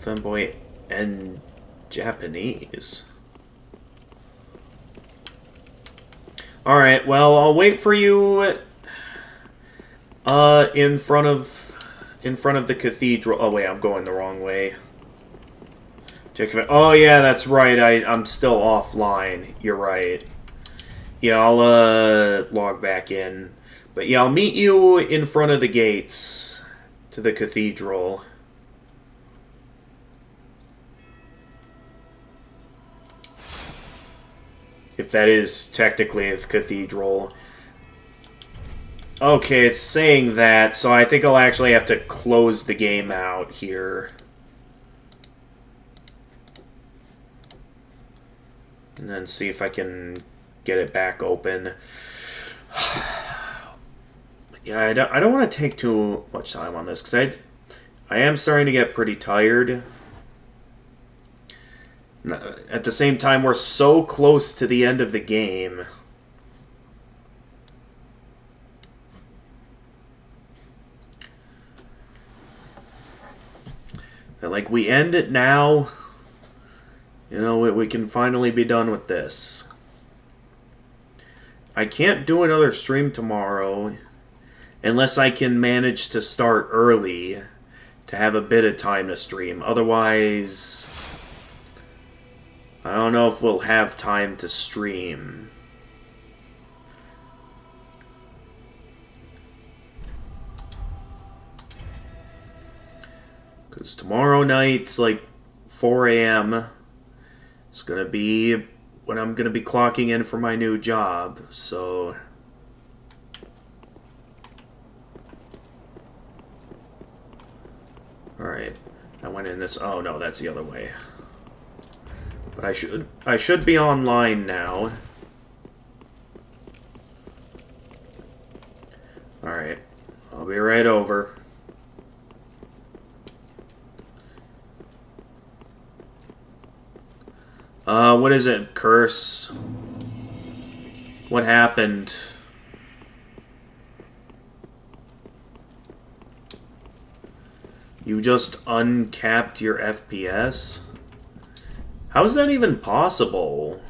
Femboy and Japanese. Alright, well, I'll wait for you in front of the cathedral. Oh wait, I'm going the wrong way. Check if oh yeah, that's right. I'm still offline. You're right. Yeah, I'll log back in. But yeah, I'll meet you in front of the gates to the cathedral. If that is technically the cathedral. Okay, it's saying that, so I think I'll actually have to close the game out here. And then see if I can get it back open. Yeah, I don't want to take too much time on this, because I am starting to get pretty tired. At the same time, we're so close to the end of the game. That, like, we end it now. You know, we can finally be done with this. I can't do another stream tomorrow unless I can manage to start early to have a bit of time to stream. Otherwise... I don't know if we'll have time to stream. Because tomorrow night's like 4 a.m. It's going to be when I'm going to be clocking in for my new job, so... Alright. I went in this... Oh no, that's the other way. But I should be online now. Alright. I'll be right over. What is it? Curse? What happened? You just uncapped your FPS? How is that even possible?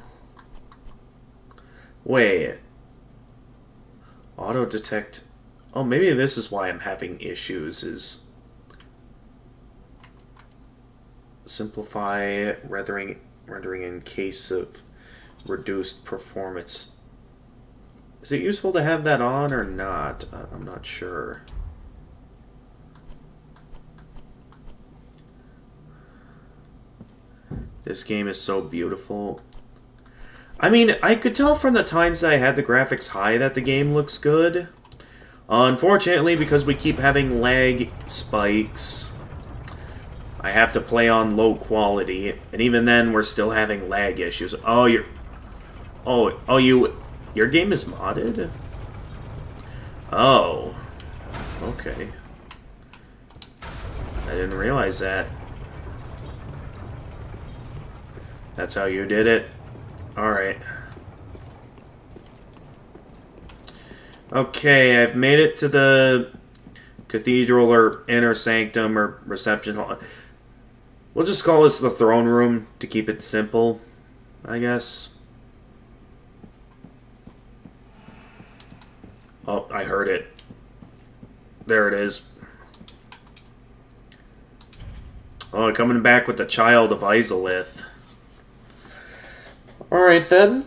Wait. Auto detect. Oh, maybe this is why I'm having issues, is simplify rendering in case of reduced performance. Is it useful to have that on or not? I'm not sure. This game is so beautiful. I mean, I could tell from the times that I had the graphics high that the game looks good. Unfortunately, because we keep having lag spikes, I have to play on low quality, and even then, we're still having lag issues. Oh, your game is modded? Oh, okay. I didn't realize that. That's how you did it? Alright. Okay, I've made it to the cathedral or inner sanctum or reception hall. We'll just call this the throne room to keep it simple, I guess. Oh, I heard it. There it is. Oh, coming back with the child of Izalith. Alright then.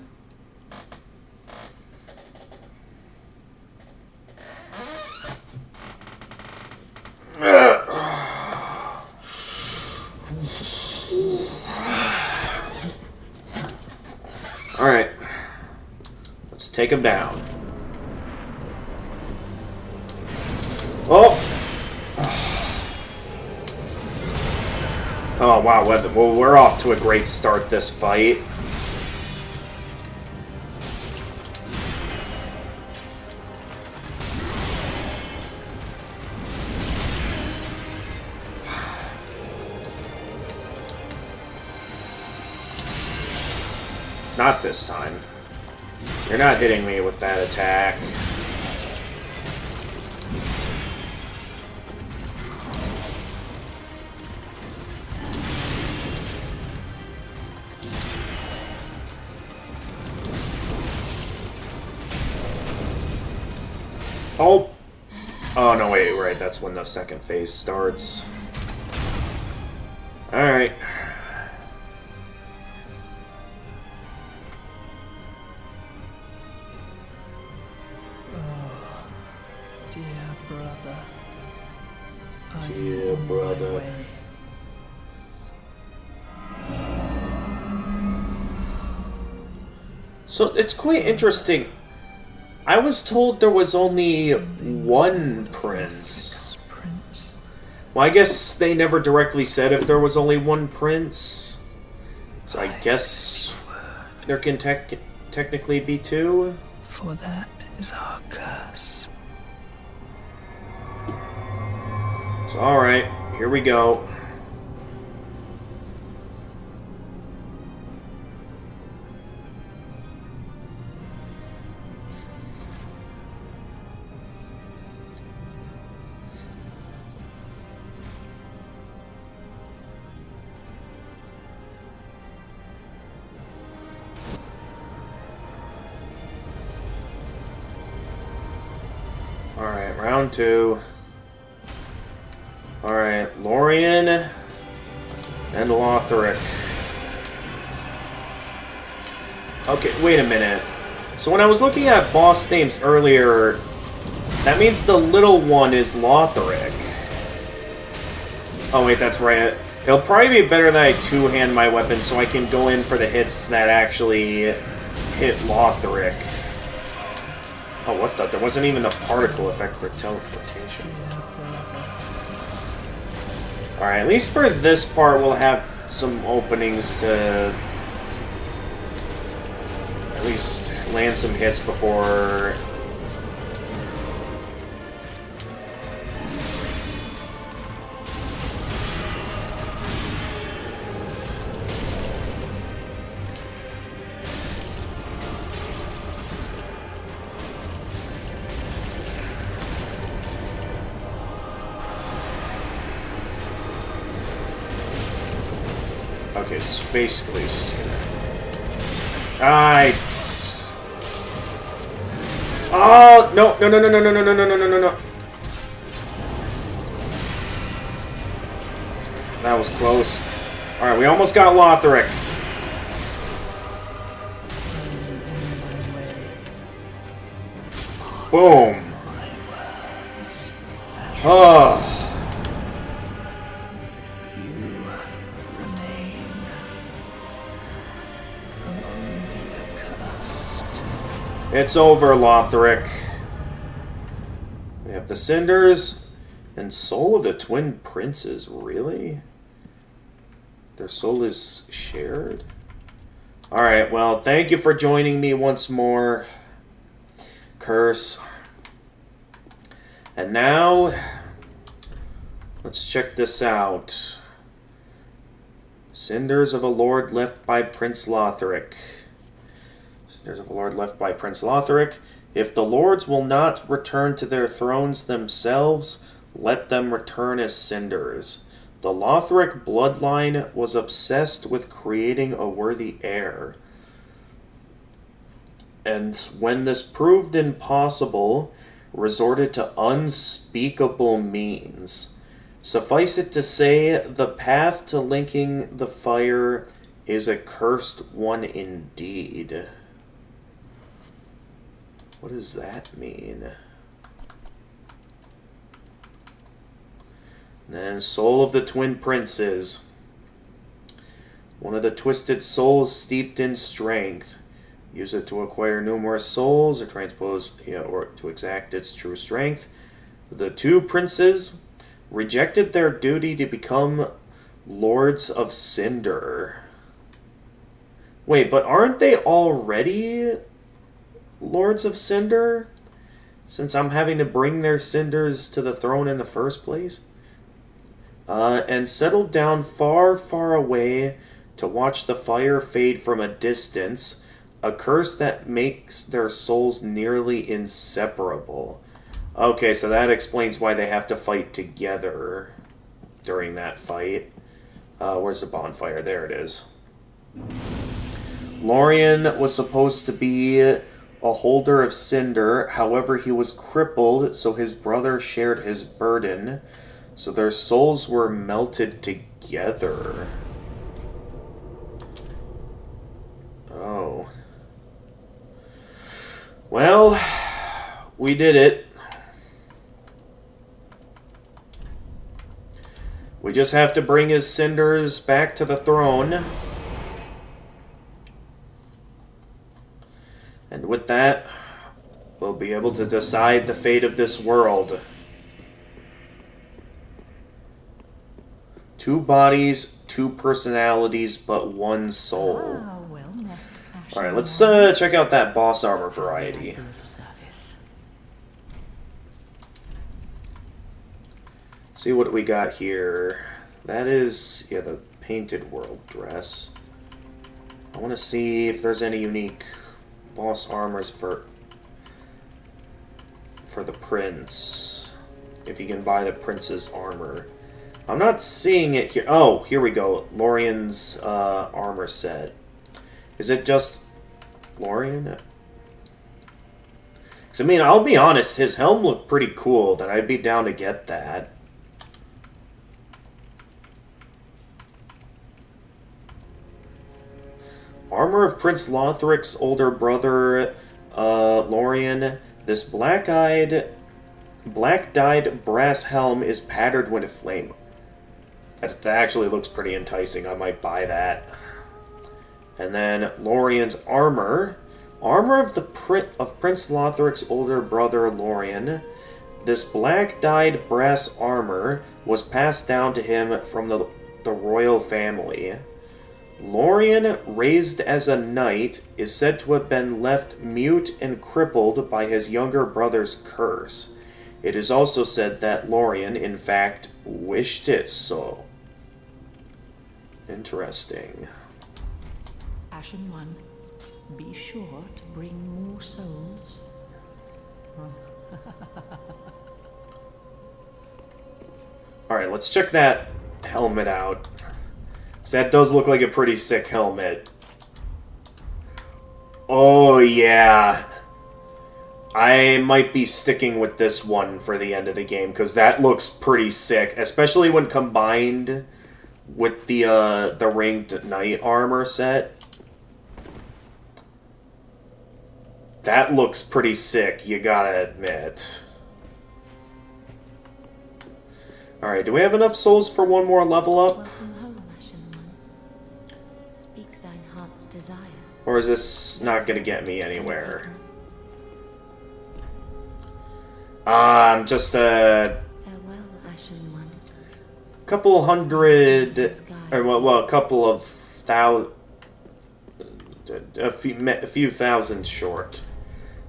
Alright. Let's take him down. Oh! Oh, wow. Well, we're off to a great start this fight. Not this time. You're not hitting me with that attack. Oh! Oh, no, wait, right, that's when the second phase starts. Alright. Dear brother. Dear brother. So, it's quite interesting. I was told there was only one prince. Well, I guess they never directly said if there was only one prince. So I guess there can technically be two. For that is our curse. So, alright, here we go. Alright, round two. Alright, Lorien and Lothric. Okay, wait a minute. So when I was looking at boss names earlier, that means the little one is Lothric. Oh wait, that's right. It'll probably be better that I two-hand my weapon so I can go in for the hits that actually hit Lothric. Oh, what the? There wasn't even a particle effect for teleportation. Alright, at least for this part, we'll have some openings to at least land some hits before... Okay, so basically it's just gonna... Oh, no, no, no, no, no, no, no, no, no, no, no, no. That was close. Alright, we almost got Lothric. Boom. Oh. It's over, Lothric. We have the Cinders and Soul of the Twin Princes. Really? Their soul is shared? Alright, well, thank you for joining me once more, Curse. And now, let's check this out. Cinders of a Lord left by Prince Lothric. Cinders of a Lord left by Prince Lothric. If the lords will not return to their thrones themselves, let them return as cinders. The Lothric bloodline was obsessed with creating a worthy heir. And when this proved impossible, resorted to unspeakable means. Suffice it to say, the path to linking the fire is a cursed one indeed. What does that mean? And then Soul of the Twin Princes. One of the twisted souls steeped in strength. Use it to acquire numerous souls or transpose, or to exact its true strength. The two princes rejected their duty to become Lords of Cinder. Wait, but aren't they already Lords of Cinder? Since I'm having to bring their cinders to the throne in the first place? And settled down far, far away to watch the fire fade from a distance, a curse that makes their souls nearly inseparable. Okay, so that explains why they have to fight together during that fight. Where's the bonfire? There it is. Lorien was supposed to be a holder of cinder, however he was crippled, so his brother shared his burden. So their souls were melted together. Oh. Well, we did it. We just have to bring his cinders back to the throne. And with that, we'll be able to decide the fate of this world. 2 bodies, 2 personalities, but 1 soul. Alright, let's check out that boss armor variety. See what we got here. That is, yeah, the Painted World dress. I want to see if there's any unique boss armors for the prince. If you can buy the prince's armor. I'm not seeing it here. Oh, here we go. Lorien's armor set. Is it just Lorien? Because, I mean, I'll be honest, his helm looked pretty cool, that I'd be down to get that. Armor of Prince Lothric's older brother, Lorien. This black-dyed brass helm is patterned with a flame. That actually looks pretty enticing. I might buy that. And then Lorien's armor. Armor of Prince Lothric's older brother, Lorien. This black-dyed brass armor was passed down to him from the royal family. Lorien, raised as a knight, is said to have been left mute and crippled by his younger brother's curse. It is also said that Lorien, in fact, wished it so. Interesting. Ashen One, be sure to bring more souls. Alright, let's check that helmet out. So that does look like a pretty sick helmet. Oh, yeah. I might be sticking with this one for the end of the game, because that looks pretty sick, especially when combined with the Ringed Knight armor set. That looks pretty sick, you gotta admit. Alright, do we have enough souls for one more level up? Welcome home, Ashen One. Speak thine heart's desire. Or is this not gonna get me anywhere? I'm just a Farewell, Ashen One. couple hundred, or well, a couple of thousand, a few thousand short.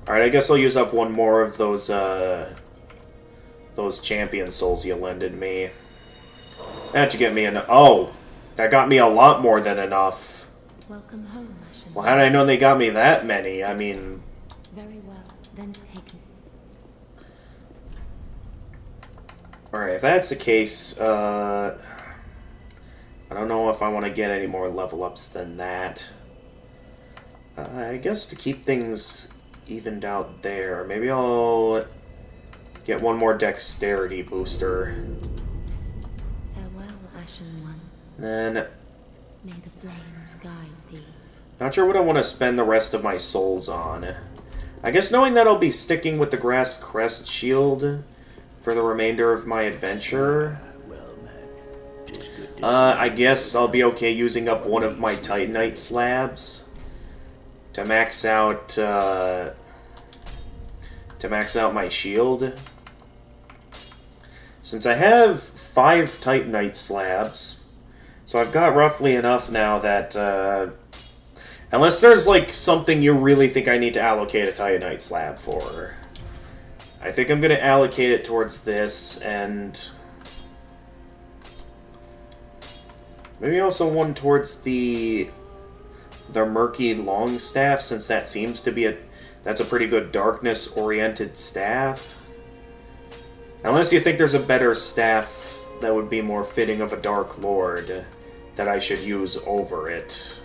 All right, I guess I'll use up one more of those champion souls you lended me. That should get me an. Oh, that got me a lot more than enough. Welcome home, Ashen. Well, how did I know they got me that many? I mean. Very well, then take me. Alright, if that's the case, I don't know if I want to get any more level ups than that. I guess to keep things evened out there, maybe I'll get one more dexterity booster. Farewell, Ashen One. Then, May the flames guide thee. not sure what I want to spend the rest of my souls on. I guess knowing that I'll be sticking with the Grass Crest Shield for the remainder of my adventure, I guess I'll be okay using up one of my Titanite slabs to max out my shield. Since I have 5 Titanite slabs, so I've got roughly enough now that unless there's like something you really think I need to allocate a Titanite slab for, I think I'm going to allocate it towards this, and maybe also one towards the Murky Longstaff, since that seems to be that's a pretty good darkness-oriented staff. Unless you think there's a better staff that would be more fitting of a Dark Lord that I should use over it.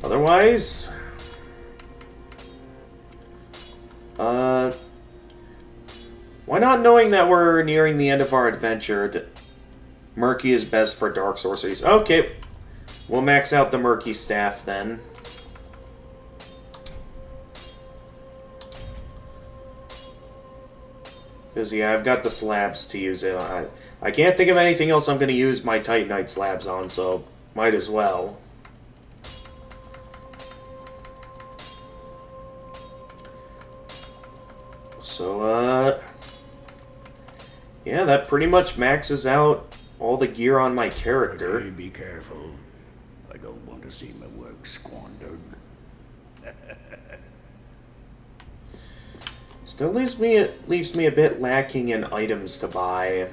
Otherwise, why not, knowing that we're nearing the end of our adventure, Murky is best for dark sorceries. Okay, we'll max out the Murky staff then. Because, yeah, I've got the slabs to use it on. I can't think of anything else I'm going to use my Titanite slabs on, so might as well. So, yeah, that pretty much maxes out all the gear on my character. Okay, be careful. I don't want to see my work squandered. Still leaves me a bit lacking in items to buy.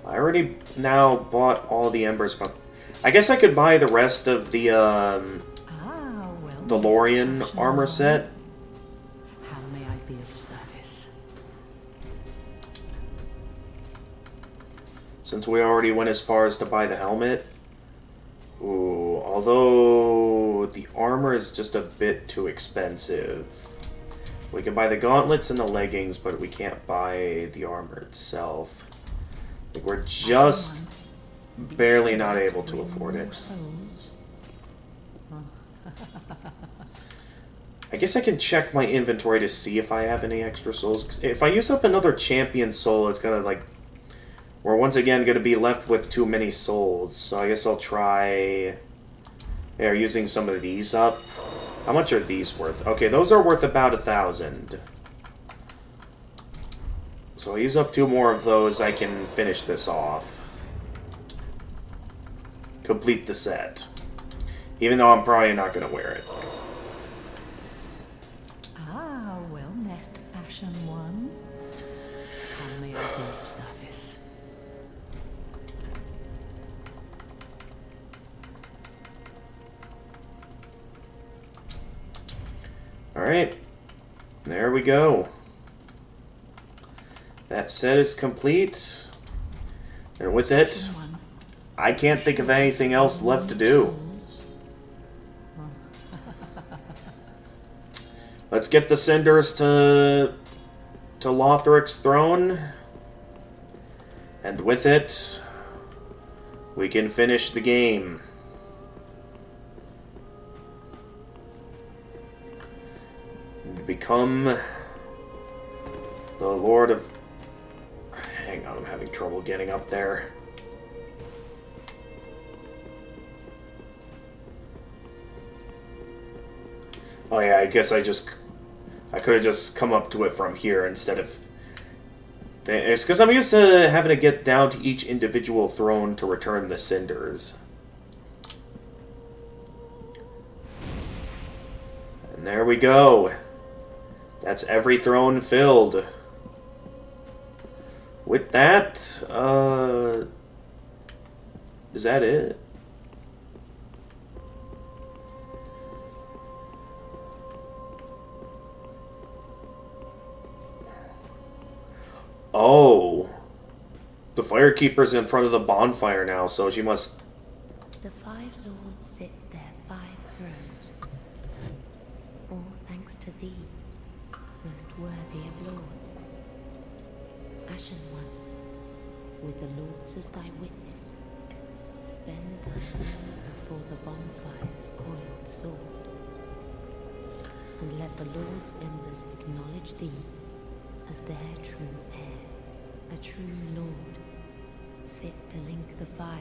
I already now bought all the embers, but I guess I could buy the rest of the Lorien armor set. How may I be of service? Since we already went as far as to buy the helmet. Ooh, although the armor is just a bit too expensive. We can buy the gauntlets and the leggings, but we can't buy the armor itself. Like, we're just barely not able to afford it. I guess I can check my inventory to see if I have any extra souls. 'Cause if I use up another champion soul, it's gonna, like... We're once again gonna be left with too many souls. So I guess I'll try... Yeah, using some of these up. How much are these worth? Okay, those are worth about 1,000. So I'll use up 2 more of those, I can finish this off. Complete the set. Even though I'm probably not gonna wear it. Ah, well met, Ashen One. How may I be of service? Alright. There we go. That set is complete. And with it, I can't think of anything else left to do. Let's get the cinders to Lothric's throne. And with it, we can finish the game. And become the Lord of... Hang on, I'm having trouble getting up there. Oh yeah, I guess I could have just come up to it from here instead of... It's because I'm used to having to get down to each individual throne to return the cinders. And there we go. That's every throne filled. With that, is that it? Oh. The Firekeeper's in front of the bonfire now, so she must... The five lords sit their 5 thrones, all thanks to thee, most worthy of lords. Ashen One, with the lords as thy witness, bend thy knee before the bonfire's coiled sword, and let the lords' embers acknowledge thee as their true heir, a true lord, fit to link the fire.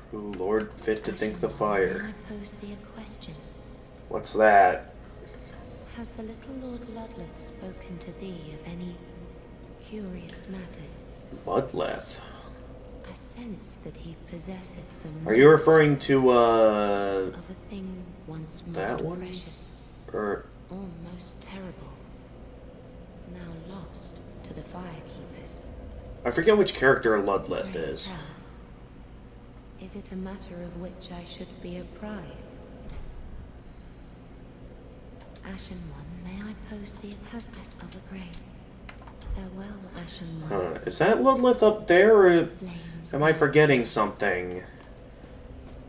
True lord, fit to think the fire. I pose thee a question. What's that? Has the little Lord Ludleth spoken to thee of any curious matters? Ludleth? I sense that he possesseth some... Are you referring to, of a thing once that most one? precious, Or... almost terrible, now lost to the Firekeepers. I forget which character Ludleth is. Is it a matter of which I should be apprised? Ashen One, may I pose thee a pastas of a grain? Farewell, Ashen One. Is that Ludleth up there, or am I forgetting something?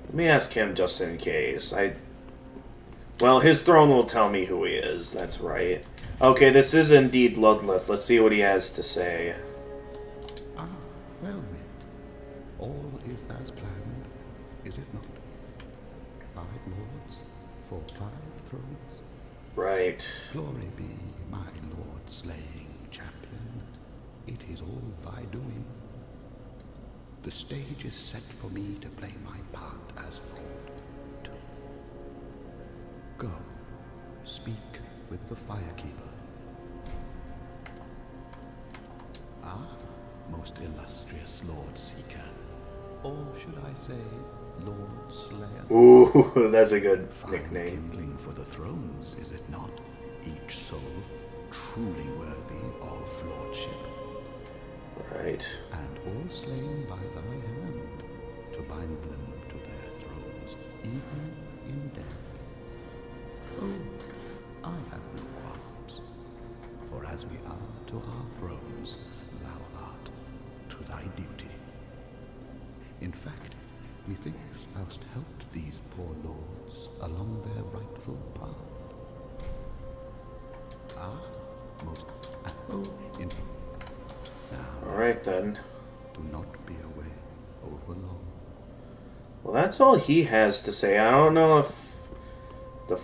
Let me ask him just in case. Well, his throne will tell me who he is, that's right. Okay, this is indeed Ludleth. Let's see what he has to say. Ah, well met. All is as planned, is it not? 5 lords for 5 thrones. Right. Glory be my lord slaying champion. It is all thy doing. The stage is set for me to play my part as lord, too. Go, speak with the Firekeeper. Ah, most illustrious Lord Seeker. Or should I say, Lord Slayer? Ooh, that's a good nickname. Kindling for the thrones, is it not? Each soul truly worthy of lordship. Right. And all slain by thy hand, to bind them to their thrones, even in death. Oh, I have no qualms, for as we are to our thrones, thou art to thy duty. In fact, methinks thou'st helped these poor lords along their rightful path. Ah, most... in... Now, Alright then. do not be away over long. Well, that's all he has to say. I don't know if the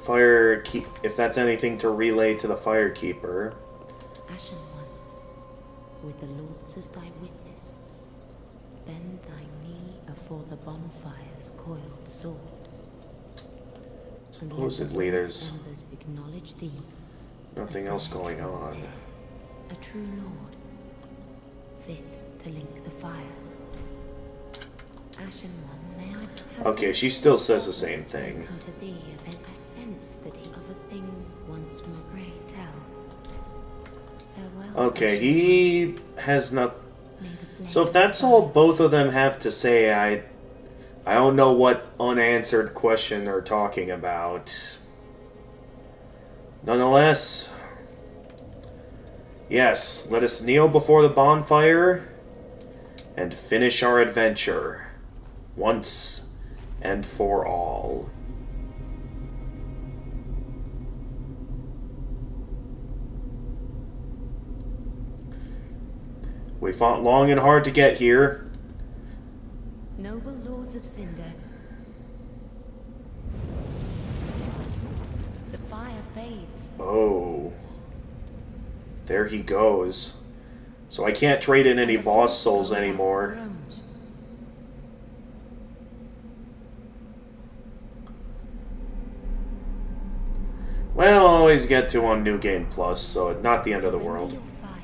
if that's anything to relay to the Firekeeper. Ashen One, with the lords as thy witness, bend thy knee afore the bonfire's coiled sword. Supposedly there's embers acknowledge thee, nothing else going on. a true lord, fit to link the fire. Ashen One, may I... Okay, she still says the same thing. To thee, I sense that he of a thing once more pray tell. Farewell. Okay, he has not... So if that's all both of them have to say, I don't know what unanswered question they're talking about. Nonetheless, yes, let us kneel before the bonfire and finish our adventure once and for all. We fought long and hard to get here. Noble lords of Cinder, the fire fades. Oh. There he goes. So I can't trade in any boss souls anymore. I'll always get to on New Game Plus, so not the end of the world. Surrender your fires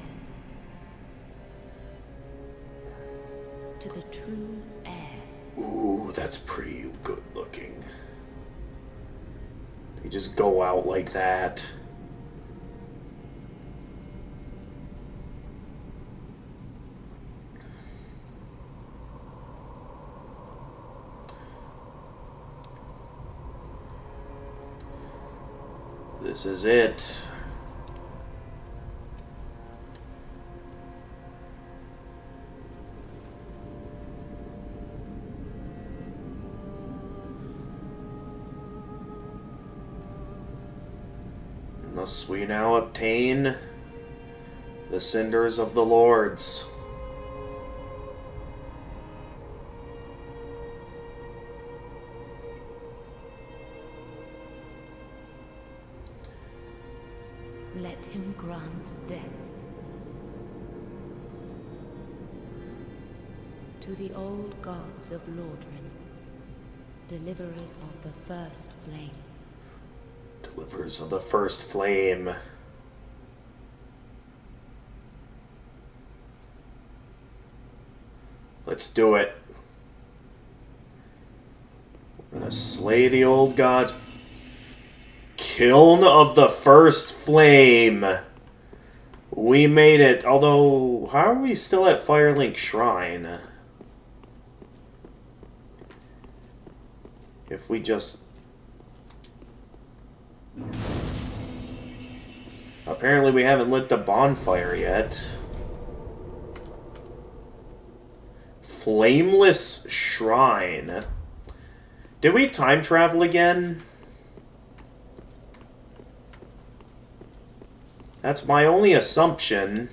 to the true air. Ooh, that's pretty good looking. They just go out like that. This is it. Thus we now obtain the cinders of the lords. Let him grant death to the old gods of Lordran, deliverers of the first flame. Delivers of the first flame. Let's do it. We're gonna slay the old gods. Kiln of the first flame. We made it. Although, how are we still at Firelink Shrine? If we just... Apparently we haven't lit the bonfire yet. Flameless Shrine. Did we time travel again? That's my only assumption.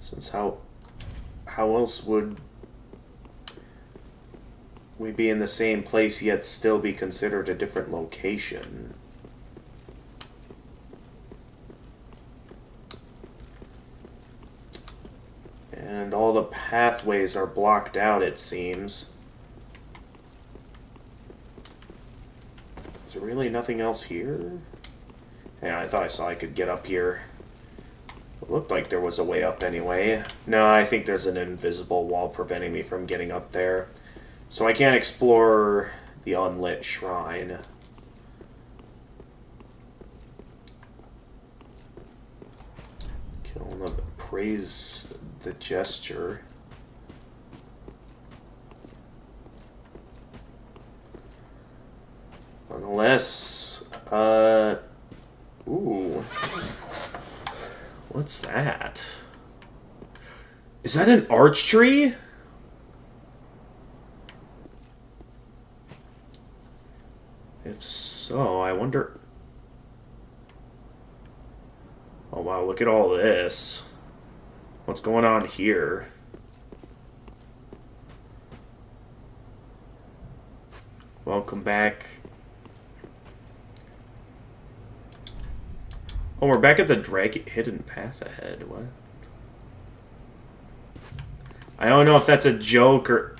Since how else would we be in the same place yet still be considered a different location? And all the pathways are blocked out, it seems. Is there really nothing else here? Yeah, I thought I saw I could get up here. It looked like there was a way up anyway. No, I think there's an invisible wall preventing me from getting up there. So I can't explore the unlit shrine. Kiln of praise the gesture. Unless, ooh. What's that? Is that an arch tree? If so, I wonder... Oh wow, look at all this. What's going on here? Welcome back. Oh, we're back at the hidden path ahead. What? I don't know if that's a joke or...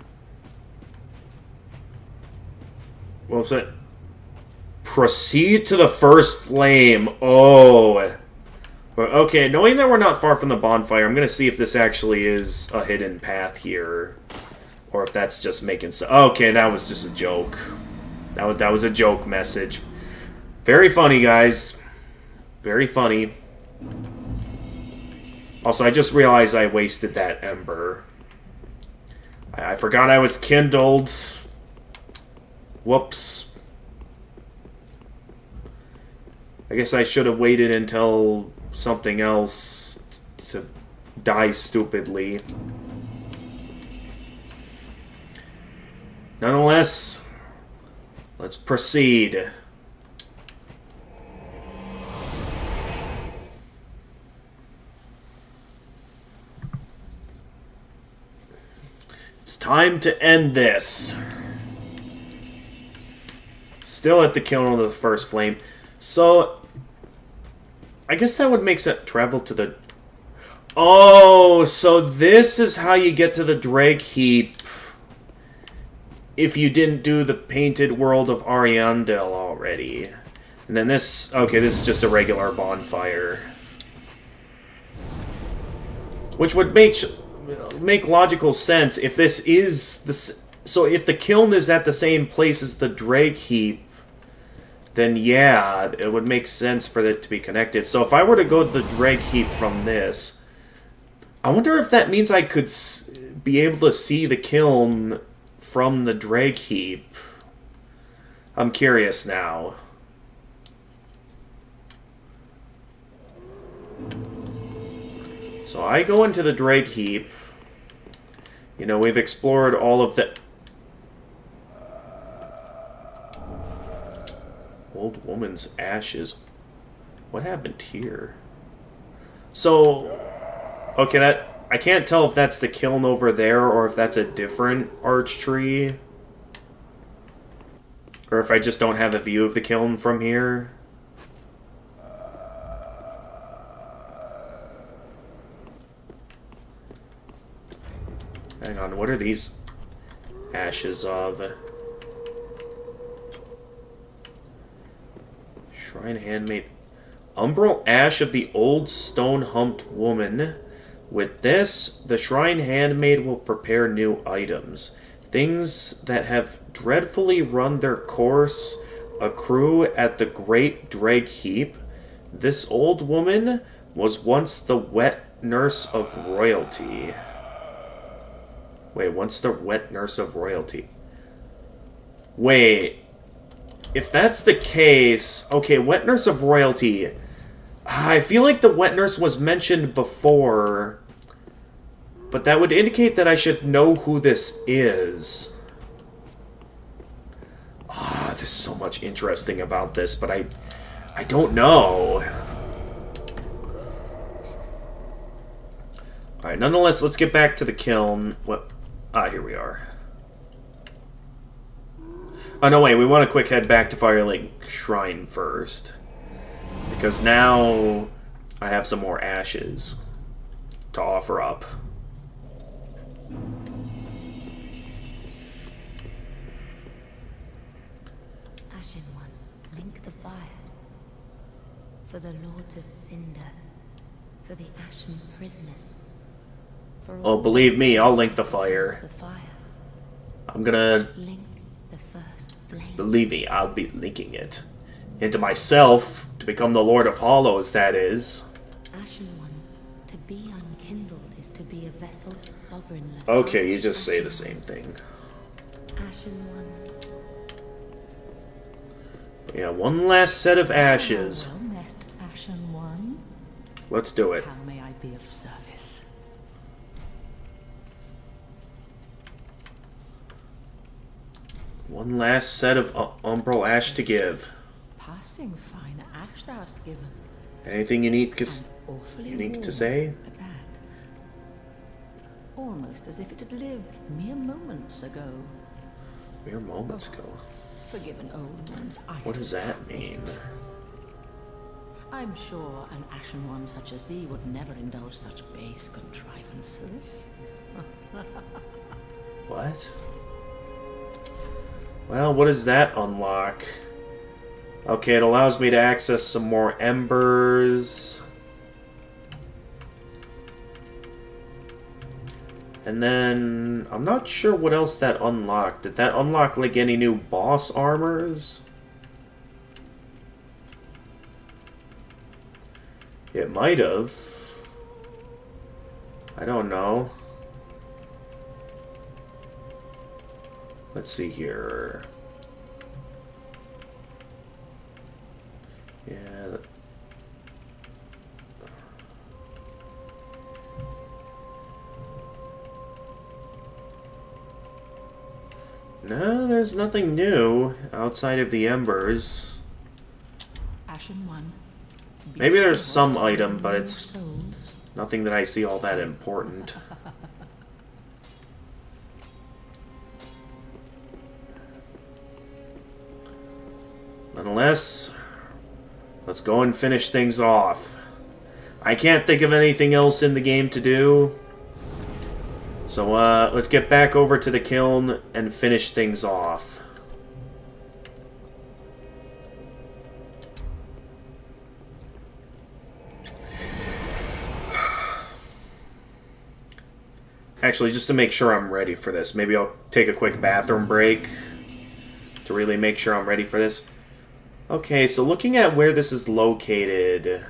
What was it? Proceed to the first flame. Oh. Okay, knowing that we're not far from the bonfire, I'm going to see if this actually is a hidden path here. Or if that's just making... Okay, that was just a joke. That was a joke message. Very funny, guys. Very funny. Also, I just realized I wasted that ember. I forgot I was kindled. Whoops. I guess I should have waited until something else to die stupidly. Nonetheless, let's proceed. It's time to end this. Still at the kiln of the first flame. So, I guess that would make sense. Travel to the... Oh, so this is how you get to the Dreg Heap if you didn't do the Painted World of Ariandel already. And then this... Okay, this is just a regular bonfire. Which would make logical sense if this is... So if the kiln is at the same place as the drag heap, then yeah, it would make sense for it to be connected. So if I were to go to the drag heap from this, I wonder if that means I could be able to see the kiln from the drag heap. I'm curious now. So I go into the drag heap. You know, we've explored all of the... Old woman's ashes. What happened here? So... Okay, that... I can't tell if that's the kiln over there or if that's a different arch tree. Or if I just don't have a view of the kiln from here. Hang on, what are these ashes of? Shrine handmade. Umbral ash of the old stone-humped woman. With this, the shrine handmaid will prepare new items. Things that have dreadfully run their course accrue at the great drag heap. This old woman was once the wet nurse of royalty. Wait, once the wet nurse of royalty. Wait, if that's the case... Okay, wet nurse of royalty. I feel like the wet nurse was mentioned before, but that would indicate that I should know who this is. Ah, there's so much interesting about this, but I don't know. Alright, nonetheless, let's get back to the kiln. What? Ah, here we are. Oh, no, wait, we want to quick head back to Firelink Shrine first. Because now I have some more ashes to offer up. Ashen One, link the fire. For the Lords of Cinder. For the Ashen Prisoners. For Oh, believe me, I'll link the fire. I'm gonna... Link the first flame. Believe me, I'll be linking it. Into myself, to become the Lord of Hollows, that is. Ashen One, to be unkindled is to be a vessel sovereignless. Okay, you just say the same thing. Ashen One. Yeah, one last set of ashes. Well met, Ashen One. Let's do it. How may I be of service? One last set of umbral ash to give. Passing fine ash thou hast given. Anything unique to Awfully say? warm at that. Almost as if it had lived mere moments ago. Mere moments ago. Forgive an old one's eye. What does that mean? I'm sure an Ashen One such as thee would never indulge such base contrivances. What? Well, what does that unlock? Okay, it allows me to access some more embers. And then, I'm not sure what else that unlocked. Did that unlock, like, any new boss armors? It might have. I don't know. Let's see here. Yeah. No, there's nothing new outside of the embers. Ashen One. Maybe there's some item, but it's nothing that I see all that important. Nonetheless, let's go and finish things off. I can't think of anything else in the game to do. So, let's get back over to the kiln and finish things off. Actually, just to make sure I'm ready for this, maybe I'll take a quick bathroom break to really make sure I'm ready for this. Okay, so looking at where this is located,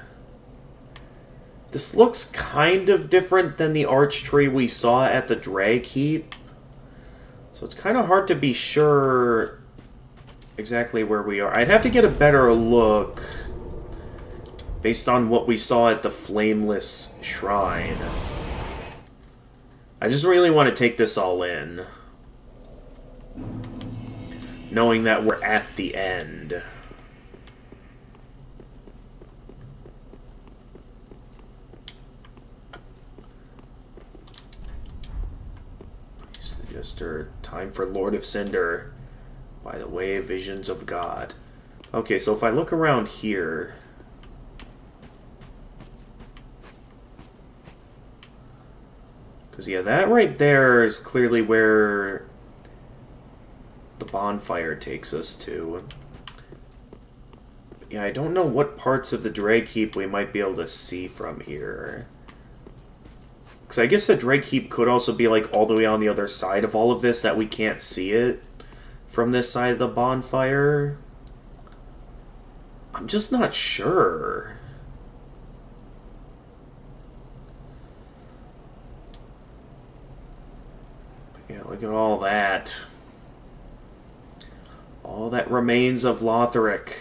this looks kind of different than the arch tree we saw at the Drag Heap. So it's kind of hard to be sure exactly where we are. I'd have to get a better look based on what we saw at the Flameless Shrine. I just really want to take this all in, knowing that we're at the end. Suggestor, time for Lord of Cinder. By the way, visions of God. Okay, so if I look around here, because yeah, that right there is clearly where the bonfire takes us to. But yeah, I don't know what parts of the Drag Heap we might be able to see from here. Because I guess the Drag Heap could also be like all the way on the other side of all of this, that we can't see it from this side of the bonfire. I'm just not sure. But yeah, look at all that. All that remains of Lothric.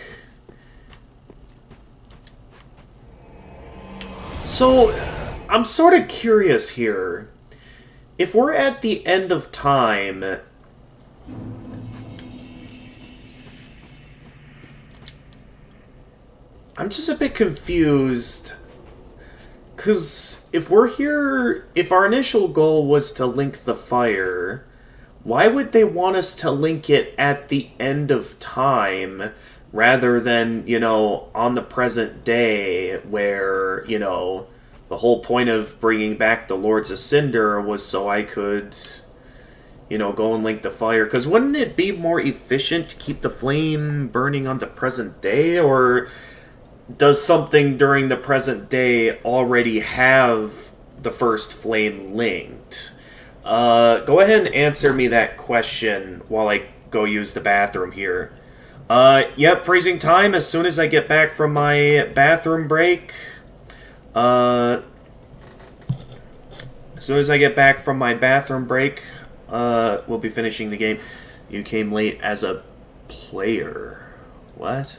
So, I'm sort of curious here. If we're at the end of time, I'm just a bit confused. Because if we're here, if our initial goal was to link the fire, why would they want us to link it at the end of time rather than, you know, on the present day where, you know, the whole point of bringing back the Lords of Cinder was so I could, you know, go and link the fire? Because wouldn't it be more efficient to keep the flame burning on the present day? Or does something during the present day already have the first flame linked? Go ahead and answer me that question while I go use the bathroom here. Yep, freezing time as soon as I get back from my bathroom break. As soon as I get back from my bathroom break, we'll be finishing the game. You came late as a player. What?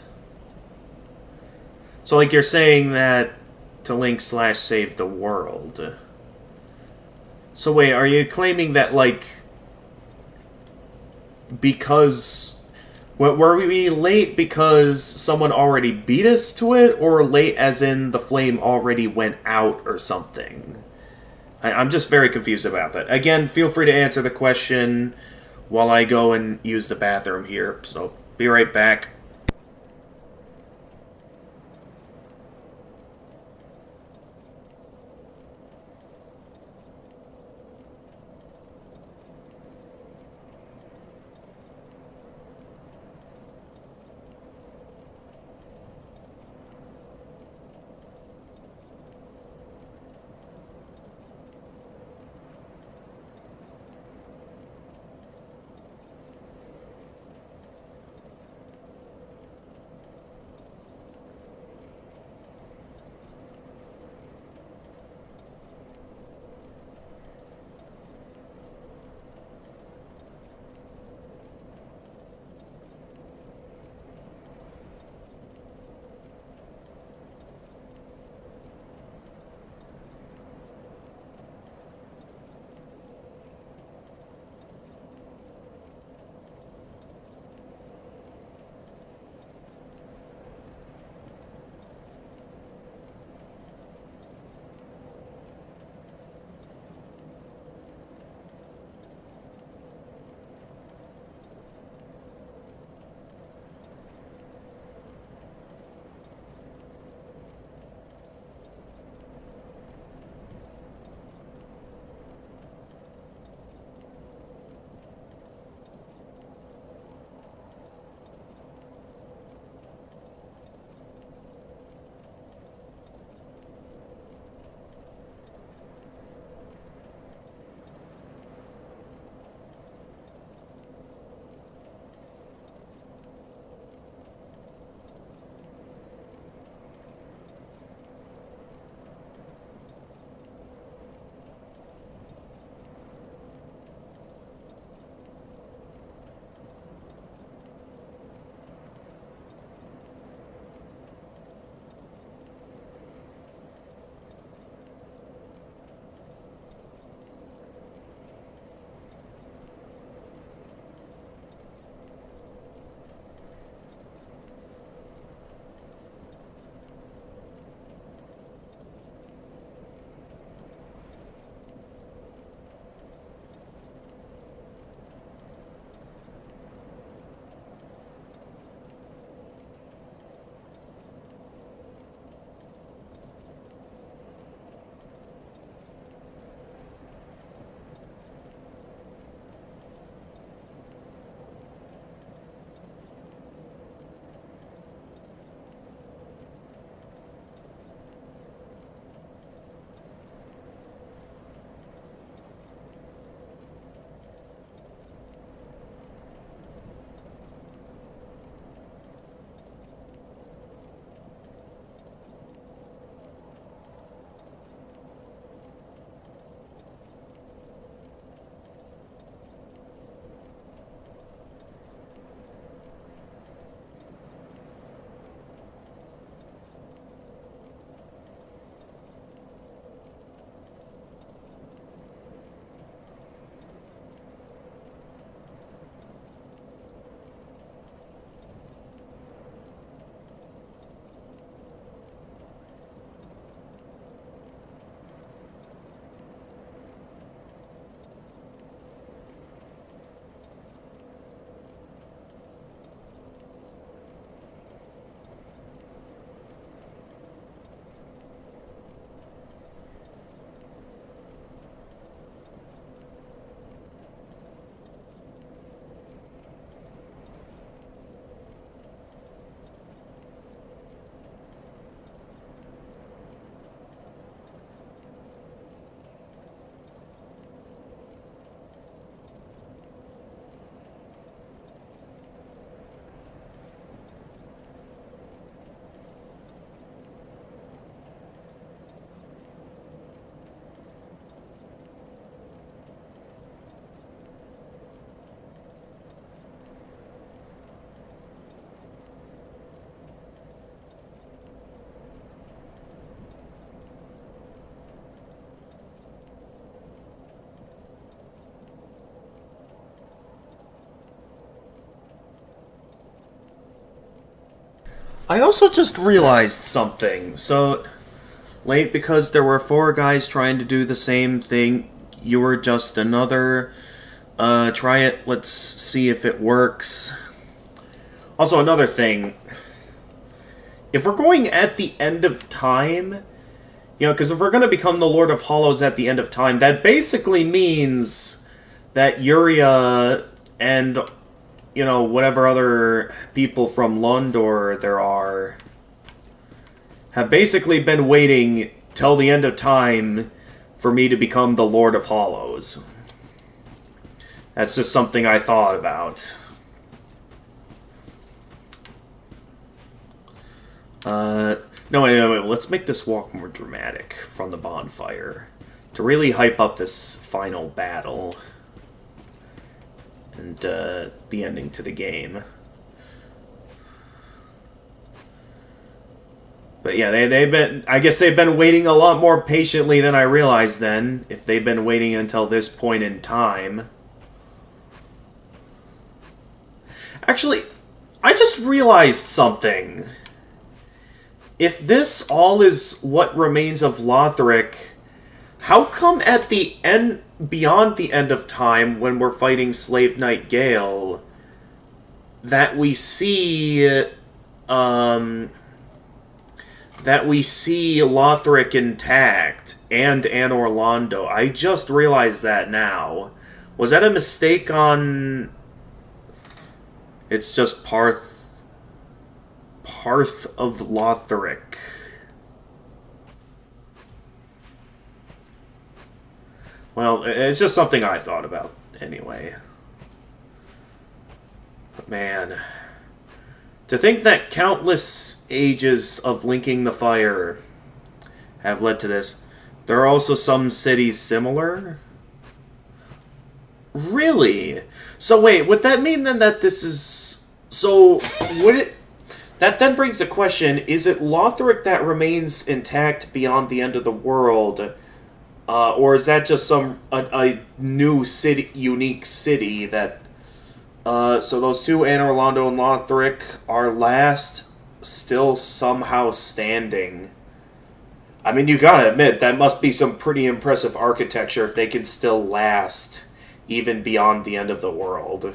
So, like, you're saying that to link / save the world. So wait, are you claiming that, like, because... Were we late because someone already beat us to it, or late as in the flame already went out or something? I'm just very confused about that. Again, feel free to answer the question while I go and use the bathroom here. So, be right back. I also just realized something. So, late because there were 4 guys trying to do the same thing. You were just another. Try it. Let's see if it works. Also, another thing. If we're going at the end of time, you know, because if we're going to become the Lord of Hollows at the end of time, that basically means that Yuria and, you know, whatever other people from Londor there are have basically been waiting till the end of time for me to become the Lord of Hollows. That's just something I thought about. No, wait, let's make this walk more dramatic from the bonfire to really hype up this final battle and the ending to the game. But yeah, I guess they've been waiting a lot more patiently than I realized then, if they've been waiting until this point in time. Actually, I just realized something. If this all is what remains of Lothric, how come at the end, beyond the end of time, when we're fighting Slave Knight Gale, that we see, Lothric intact, and Anor Londo? I just realized that now. Was that a mistake on... It's just Parth of Lothric. Well, it's just something I thought about, anyway. But man, to think that countless ages of linking the fire have led to this. There are also some cities similar? Really? So wait, would that mean then that this is... So, would it... That then brings the question, is it Lothric that remains intact beyond the end of the world? Or is that just a new city, unique city that... so those two, Anor Londo and Lothric, are last still somehow standing. I mean, you gotta admit, that must be some pretty impressive architecture if they can still last even beyond the end of the world.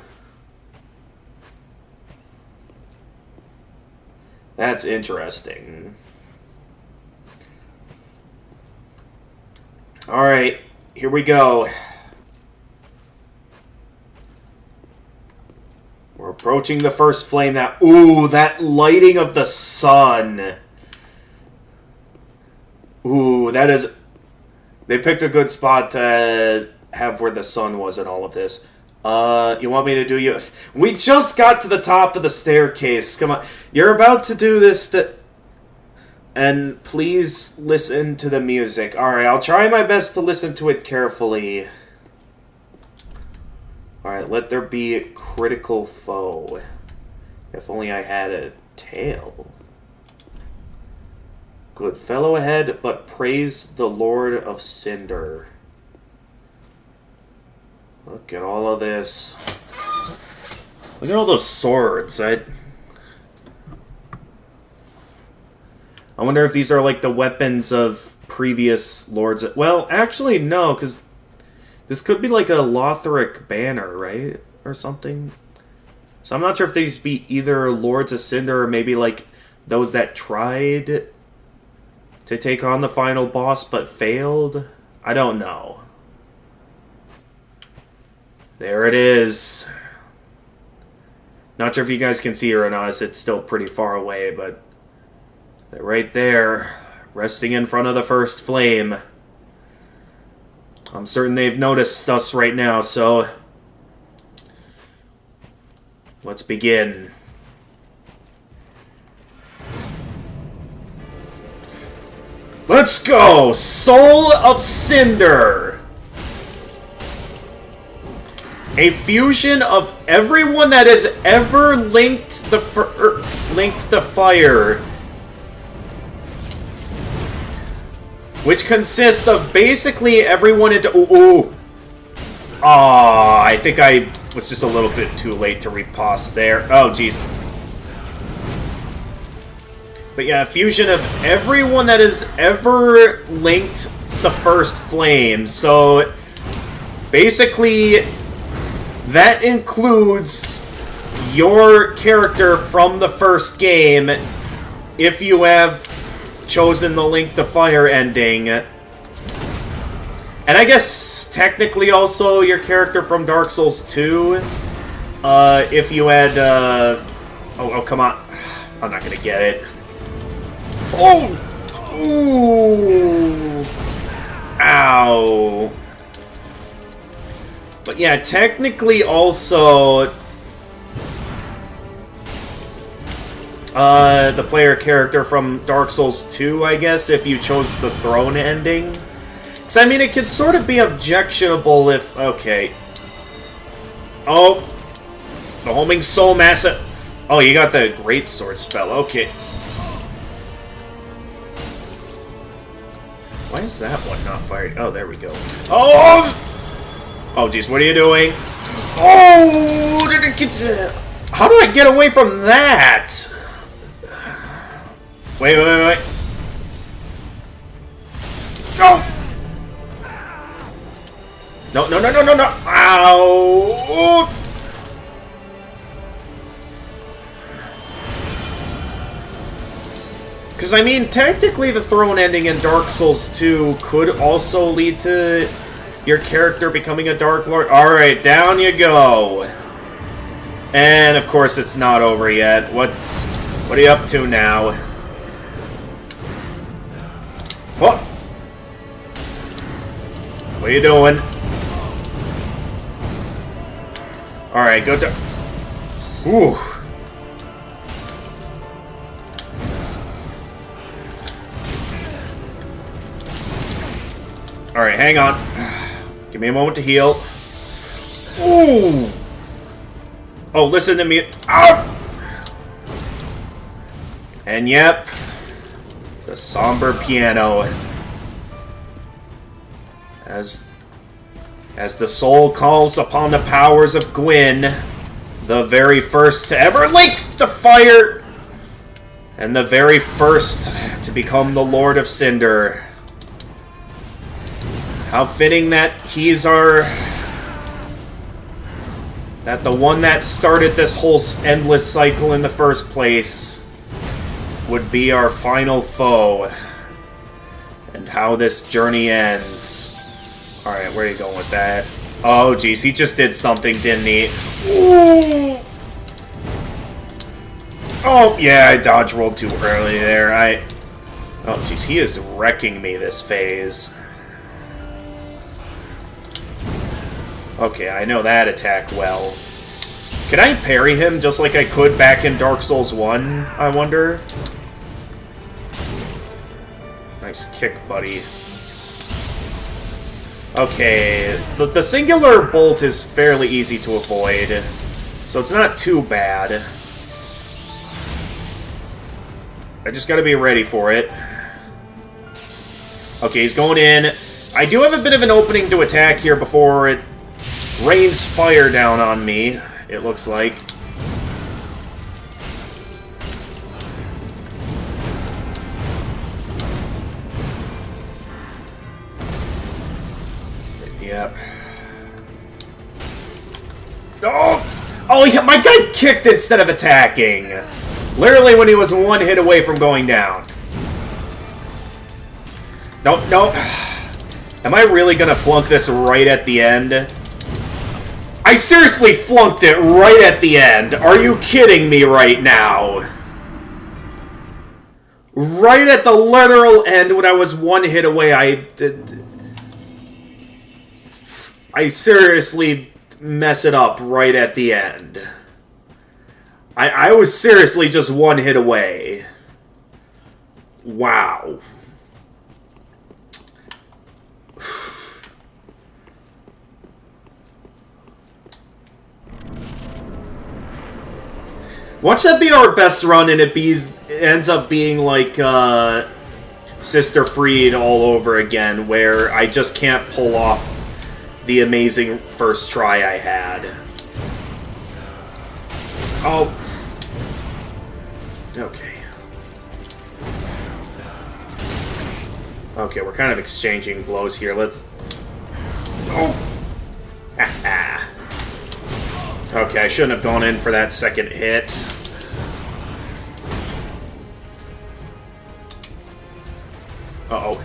That's interesting. Alright, here we go. We're approaching the first flame now. Ooh, that lighting of the sun. Ooh, that is... They picked a good spot to have where the sun was in all of this. You want me to do you... We just got to the top of the staircase. Come on. You're about to do this And please listen to the music. Alright, I'll try my best to listen to it carefully. Alright, let there be a critical foe. If only I had a tail. Good fellow ahead, but praise the Lord of Cinder. Look at all of this. Look at all those swords. I wonder if these are like the weapons of previous lords. Well, actually, no, because this could be like a Lothric banner, right? Or something. So I'm not sure if these be either Lords of Cinder or maybe like those that tried to take on the final boss but failed. I don't know. There it is. Not sure if you guys can see her or not, as it's still pretty far away, but they're right there, resting in front of the first flame. I'm certain they've noticed us right now, so let's begin. Let's go! Soul of Cinder! A fusion of everyone that has ever linked the fire, which consists of basically everyone into... Ooh. Aw, I think I was just a little bit too late to riposte there. Oh, jeez. But yeah, a fusion of everyone that has ever linked the first flame. So basically, that includes your character from the first game if you have chosen the Link the Fire ending. And I guess technically also your character from Dark Souls 2 if you had oh come on. I'm not gonna get it. Oh! Ooh! Ow. But yeah, technically also the player character from Dark Souls 2, I guess, if you chose the throne ending. Because, I mean, it could sort of be objectionable if... Okay. Oh! The homing soul massive... Oh, you got the great sword spell. Okay. Why is that one not firing? Oh, there we go. Oh! Oh, jeez, what are you doing? Oh! How do I get away from that? Wait. Go! No. Ow! Because, I mean, technically the throne ending in Dark Souls 2 could also lead to your character becoming a Dark Lord. Alright, down you go. And, of course, it's not over yet. What are you up to now? What? What are you doing? Alright, go to... Ooh. Alright, hang on. Give me a moment to heal. Ooh! Oh, listen to me. Ah! And yep. The somber piano. As the soul calls upon the powers of Gwyn, the very first to ever link the fire, and the very first to become the Lord of Cinder. How fitting that he's our... That the one that started this whole endless cycle in the first place would be our final foe. And how this journey ends. Alright, where are you going with that? Oh, jeez, he just did something, didn't he? Ooh. Oh, yeah, I dodge rolled too early there. Oh, jeez, he is wrecking me this phase. Okay, I know that attack well. Can I parry him just like I could back in Dark Souls 1, I wonder? Nice kick, buddy. Okay, the singular bolt is fairly easy to avoid, so it's not too bad. I just gotta be ready for it. Okay, he's going in. I do have a bit of an opening to attack here before it rains fire down on me, it looks like. Yep. Oh, yeah, my guy kicked instead of attacking. Literally when he was one hit away from going down. No. Am I really gonna flunk this right at the end? I seriously flunked it right at the end. Are you kidding me right now? Right at the literal end when I was one hit away, I seriously mess it up right at the end. I was seriously just one hit away. Wow. Watch that be our best run and it ends up being like Sister Freed all over again, where I just can't pull off the amazing first try I had. Oh. Okay. Okay, we're kind of exchanging blows here. Let's... Oh! Okay, I shouldn't have gone in for that second hit. Uh-oh.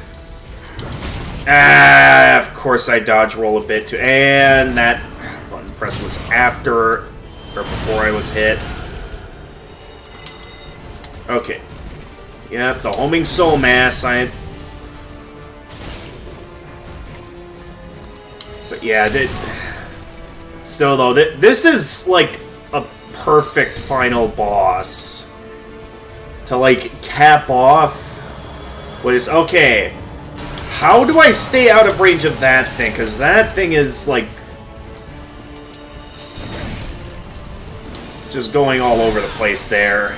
Of course I dodge roll a bit too. And that button press was after, or before I was hit. Okay. Yep, the homing soul mass. But yeah, still though, this is like a perfect final boss to like cap off what is okay. How do I stay out of range of that thing? Because that thing is like just going all over the place there.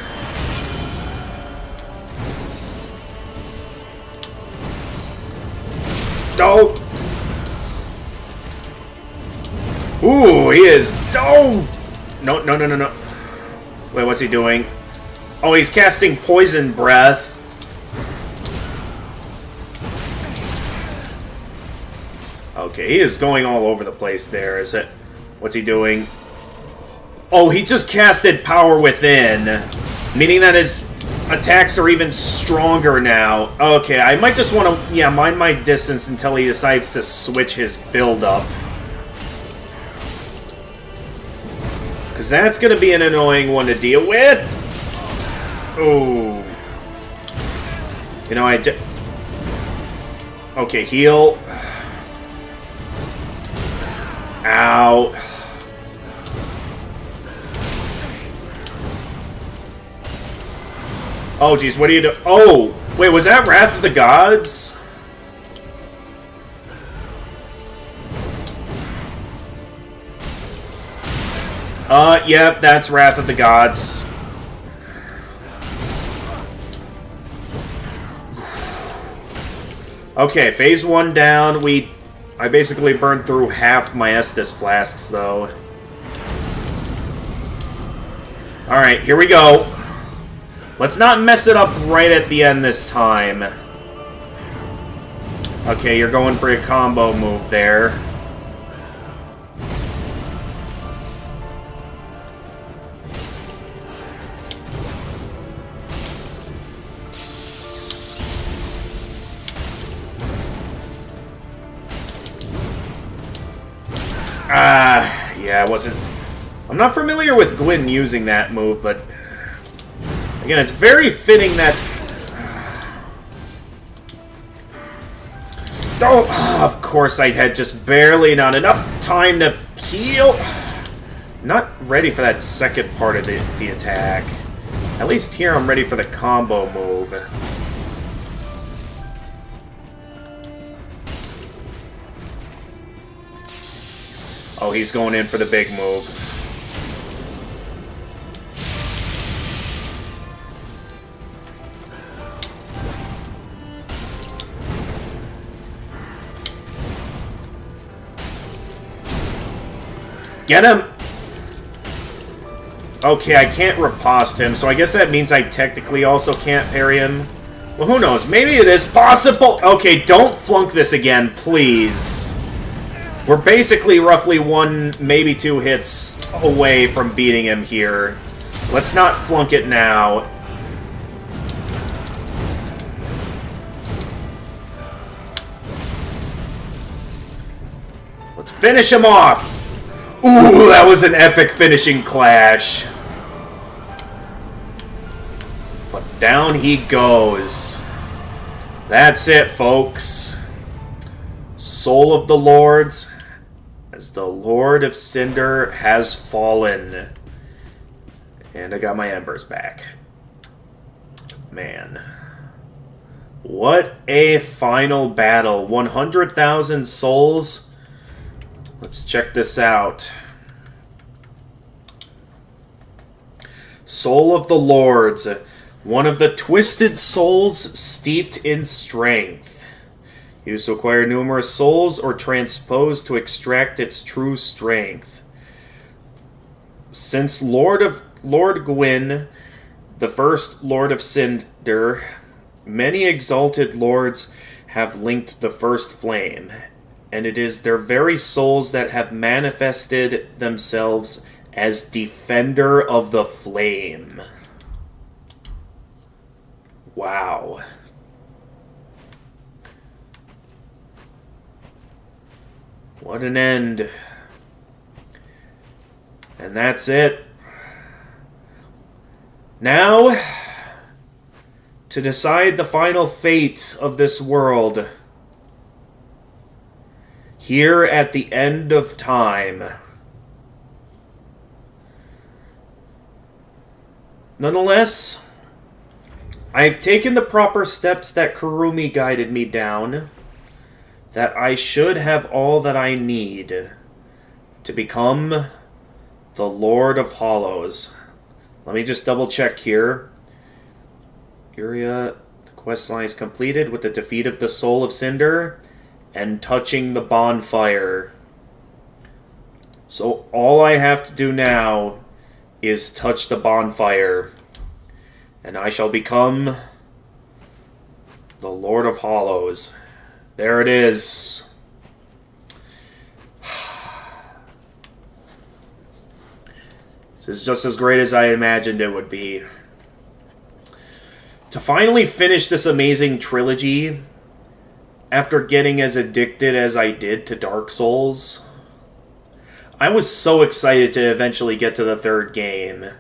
Oh! Ooh, he is... Oh! No, no, no, no, no. Wait, what's he doing? Oh, he's casting Poison Breath. Okay, he is going all over the place there. Is it... What's he doing? Oh, he just casted Power Within. Meaning that his attacks are even stronger now. Okay, I might just want to, yeah, mind my distance until he decides to switch his build-up. Because that's going to be an annoying one to deal with. Oh. You know, okay, heal. Ow. Oh, geez, what are you doing? Oh, wait, was that Wrath of the Gods? Yep, that's Wrath of the Gods. Okay, phase 1 down. I basically burned through half my Estus flasks, though. Alright, here we go. Let's not mess it up right at the end this time. Okay, you're going for a combo move there. Yeah, I wasn't... I'm not familiar with Gwyn using that move, but... Again, it's very fitting that... Oh, of course I had just barely not enough time to heal. Not ready for that second part of the attack. At least here I'm ready for the combo move. Oh, he's going in for the big move. Get him! Okay, I can't riposte him, so I guess that means I technically also can't parry him. Well, who knows? Maybe it is possible. Okay, don't flunk this again, please. We're basically roughly 1, maybe 2 hits away from beating him here. Let's not flunk it now. Let's finish him off! Ooh, that was an epic finishing clash. But down he goes. That's it, folks. Soul of the Lords, as the Lord of Cinder has fallen. And I got my embers back. Man. What a final battle. 100,000 souls. Let's check this out. Soul of the Lords. One of the twisted souls steeped in strength. Used to acquire numerous souls or transposed to extract its true strength. Since Lord Gwyn, the first Lord of Cinder, many exalted lords have linked the first flame, and it is their very souls that have manifested themselves as defender of the flame. Wow. What an end. And that's it. Now, to decide the final fate of this world, here at the end of time. Nonetheless, I've taken the proper steps that Kurumi guided me down, that I should have all that I need to become the Lord of Hollows. Let me just double check here. Uria, the quest line is completed with the defeat of the Soul of Cinder and touching the bonfire. So all I have to do now is touch the bonfire, and I shall become the Lord of Hollows. There it is. This is just as great as I imagined it would be. To finally finish this amazing trilogy, after getting as addicted as I did to Dark Souls, I was so excited to eventually get to the third game.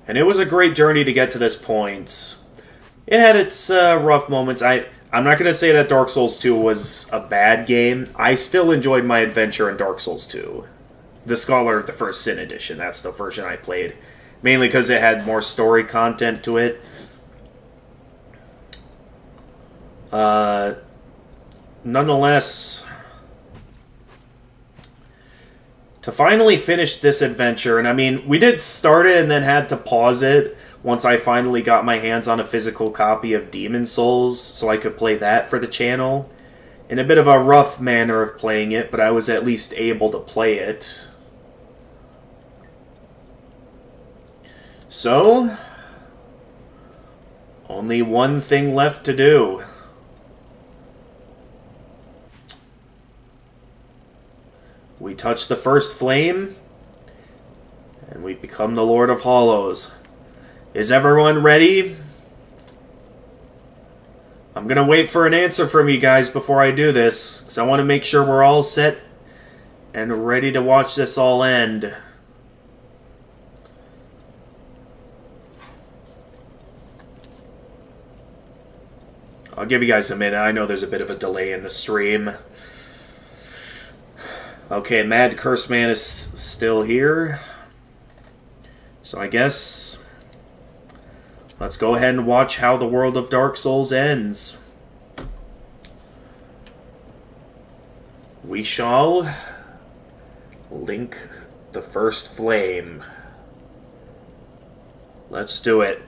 And it was a great journey to get to this point. It had its rough moments. I'm not going to say that Dark Souls 2 was a bad game. I still enjoyed my adventure in Dark Souls 2. The Scholar of the First Sin Edition, that's the version I played. Mainly because it had more story content to it. Nonetheless, to finally finish this adventure, and I mean, we did start it and then had to pause it once I finally got my hands on a physical copy of Demon Souls, so I could play that for the channel. In a bit of a rough manner of playing it, but I was at least able to play it. So, only one thing left to do. We touch the first flame, and we become the Lord of Hollows. Is everyone ready? I'm gonna wait for an answer from you guys before I do this, because I want to make sure we're all set and ready to watch this all end. I'll give you guys a minute. I know there's a bit of a delay in the stream. Okay, Mad Curse Man is still here. So I guess let's go ahead and watch how the world of Dark Souls ends. We shall link the first flame. Let's do it.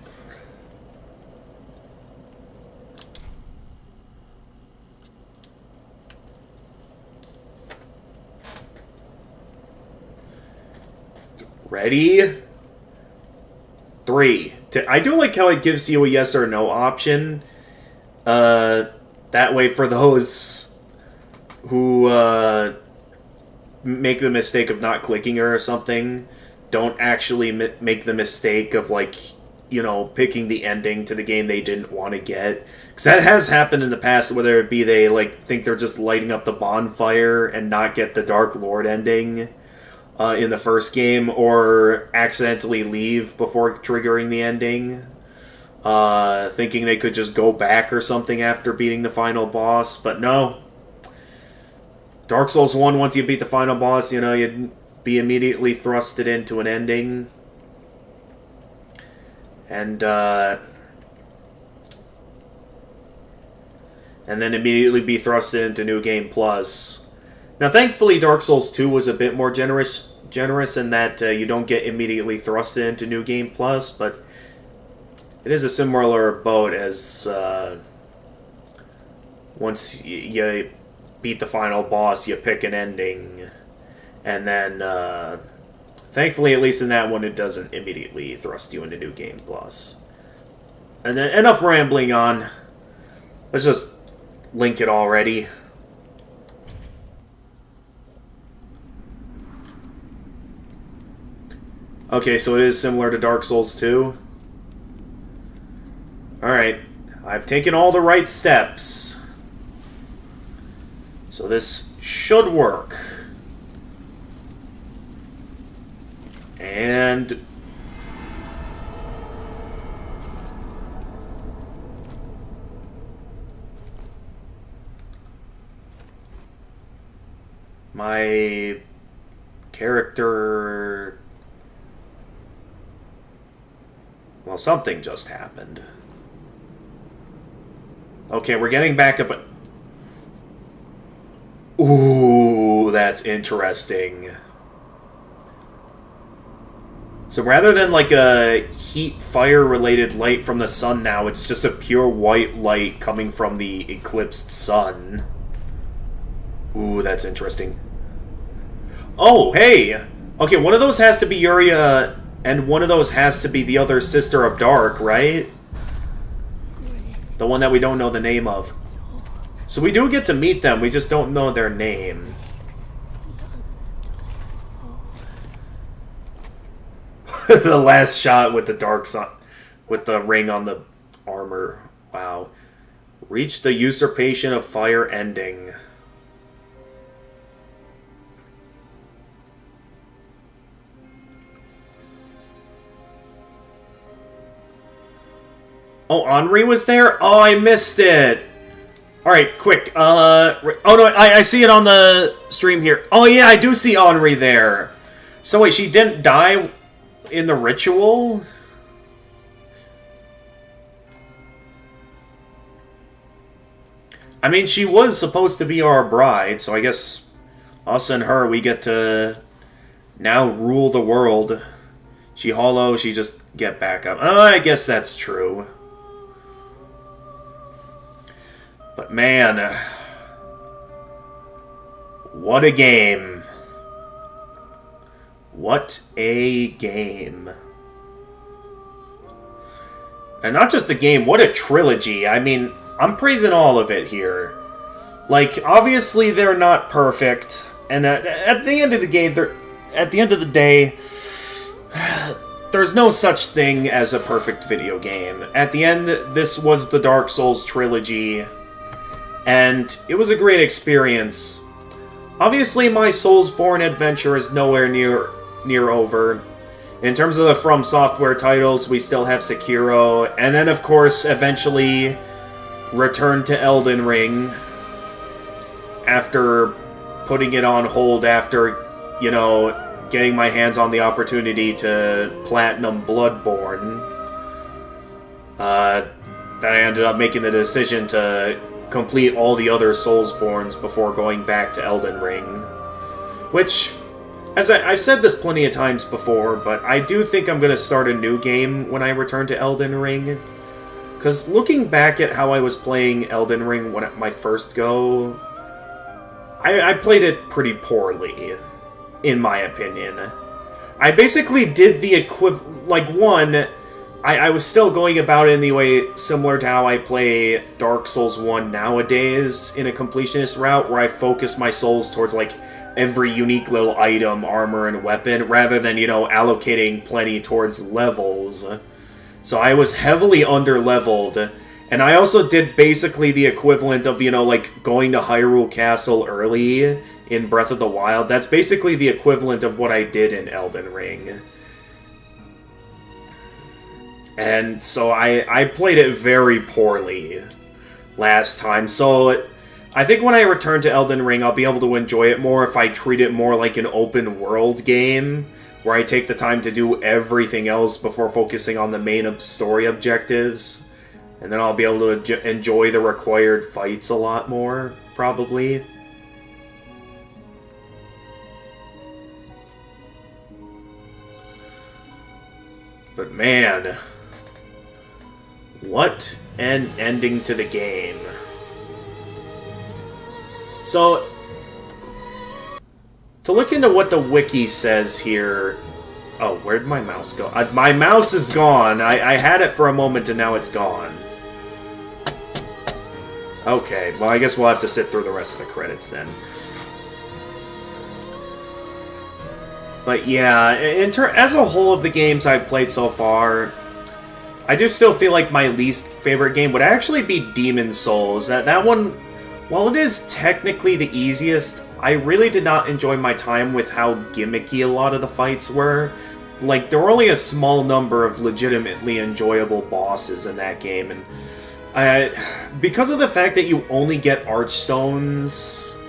Ready? 3. I do like how it gives you a yes or no option. That way for those who make the mistake of not clicking her or something, don't actually make the mistake of, like, you know, picking the ending to the game they didn't want to get. Because that has happened in the past, whether it be they, like, think they're just lighting up the bonfire and not get the Dark Lord ending in the first game, or accidentally leave before triggering the ending, thinking they could just go back or something after beating the final boss. But no. Dark Souls 1, once you beat the final boss, you know, you'd be immediately thrusted into an ending. And then immediately be thrusted into New Game Plus. Now, thankfully, Dark Souls 2 was a bit more generous in that you don't get immediately thrusted into New Game Plus, but it is a similar boat as once you beat the final boss, you pick an ending, and then thankfully, at least in that one, it doesn't immediately thrust you into New Game Plus. And then, enough rambling on. Let's just link it already. Okay, so it is similar to Dark Souls 2. Alright, I've taken all the right steps. So this should work. And... my character... Well, something just happened. Okay, we're getting back up. Ooh, that's interesting. So rather than like a heat fire related light from the sun now, it's just a pure white light coming from the eclipsed sun. Ooh, that's interesting. Oh, hey! Okay, one of those has to be Yuria, and one of those has to be the other Sister of Dark, right? The one that we don't know the name of. So we do get to meet them, we just don't know their name. The last shot with the dark sun, with the ring on the armor. Wow. Reach the usurpation of fire ending. Oh, Henri was there? Oh, I missed it. Alright, quick. Oh no, I see it on the stream here. Oh yeah, I do see Henri there. So wait, she didn't die in the ritual? I mean, she was supposed to be our bride, so I guess us and her, we get to now rule the world. She hollow, she just get back up. Oh, I guess that's true. But man, what a game. What a game. And not just the game, what a trilogy. I mean, I'm praising all of it here. Like, obviously they're not perfect. And at the end of the game, at the end of the day, there's no such thing as a perfect video game. At the end, this was the Dark Souls trilogy. And it was a great experience. Obviously, my Soulsborne adventure is nowhere near over. In terms of the From Software titles, we still have Sekiro, and then, of course, eventually return to Elden Ring after putting it on hold after, you know, getting my hands on the opportunity to Platinum Bloodborne. Then I ended up making the decision to complete all the other Soulsborns before going back to Elden Ring. Which, as I've said this plenty of times before, but I do think I'm going to start a new game when I return to Elden Ring. Because looking back at how I was playing Elden Ring when my first go, I played it pretty poorly, in my opinion. I basically did the equivalent, like, one, I was still going about it in the way similar to how I play Dark Souls 1 nowadays in a completionist route, where I focus my souls towards, like, every unique little item, armor, and weapon, rather than, you know, allocating plenty towards levels. So I was heavily under-leveled, and I also did basically the equivalent of, you know, like, going to Hyrule Castle early in Breath of the Wild. That's basically the equivalent of what I did in Elden Ring. And so I played it very poorly last time. So I think when I return to Elden Ring, I'll be able to enjoy it more if I treat it more like an open world game, where I take the time to do everything else before focusing on the main story objectives. And then I'll be able to enjoy the required fights a lot more, probably. But man, what an ending to the game. So, to look into what the wiki says here... Oh, where'd my mouse go? My mouse is gone. I had it for a moment and now it's gone. Okay, well, I guess we'll have to sit through the rest of the credits then. But yeah, as a whole of the games I've played so far, I do still feel like my least favorite game would actually be Demon's Souls. That one, while it is technically the easiest, I really did not enjoy my time with how gimmicky a lot of the fights were. Like, there were only a small number of legitimately enjoyable bosses in that game, and because of the fact that you only get Archstones,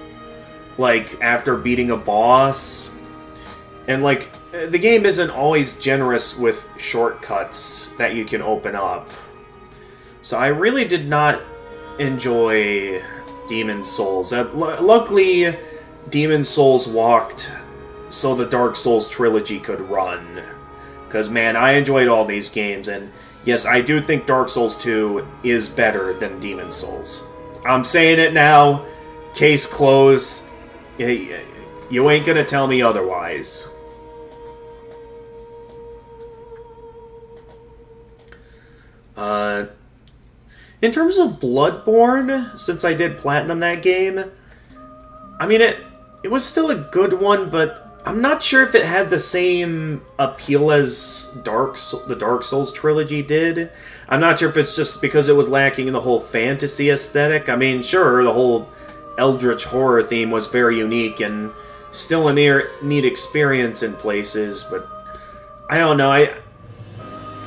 like, after beating a boss, and, like, the game isn't always generous with shortcuts that you can open up. So I really did not enjoy Demon's Souls. Luckily, Demon's Souls walked so the Dark Souls trilogy could run. Because, man, I enjoyed all these games, and yes, I do think Dark Souls 2 is better than Demon's Souls. I'm saying it now, case closed. You ain't gonna tell me otherwise. In terms of Bloodborne, since I did Platinum that game, I mean, it was still a good one, but I'm not sure if it had the same appeal as the Dark Souls trilogy did. I'm not sure if it's just because it was lacking in the whole fantasy aesthetic. I mean, sure, the whole Eldritch horror theme was very unique and still a neat experience in places, but I don't know,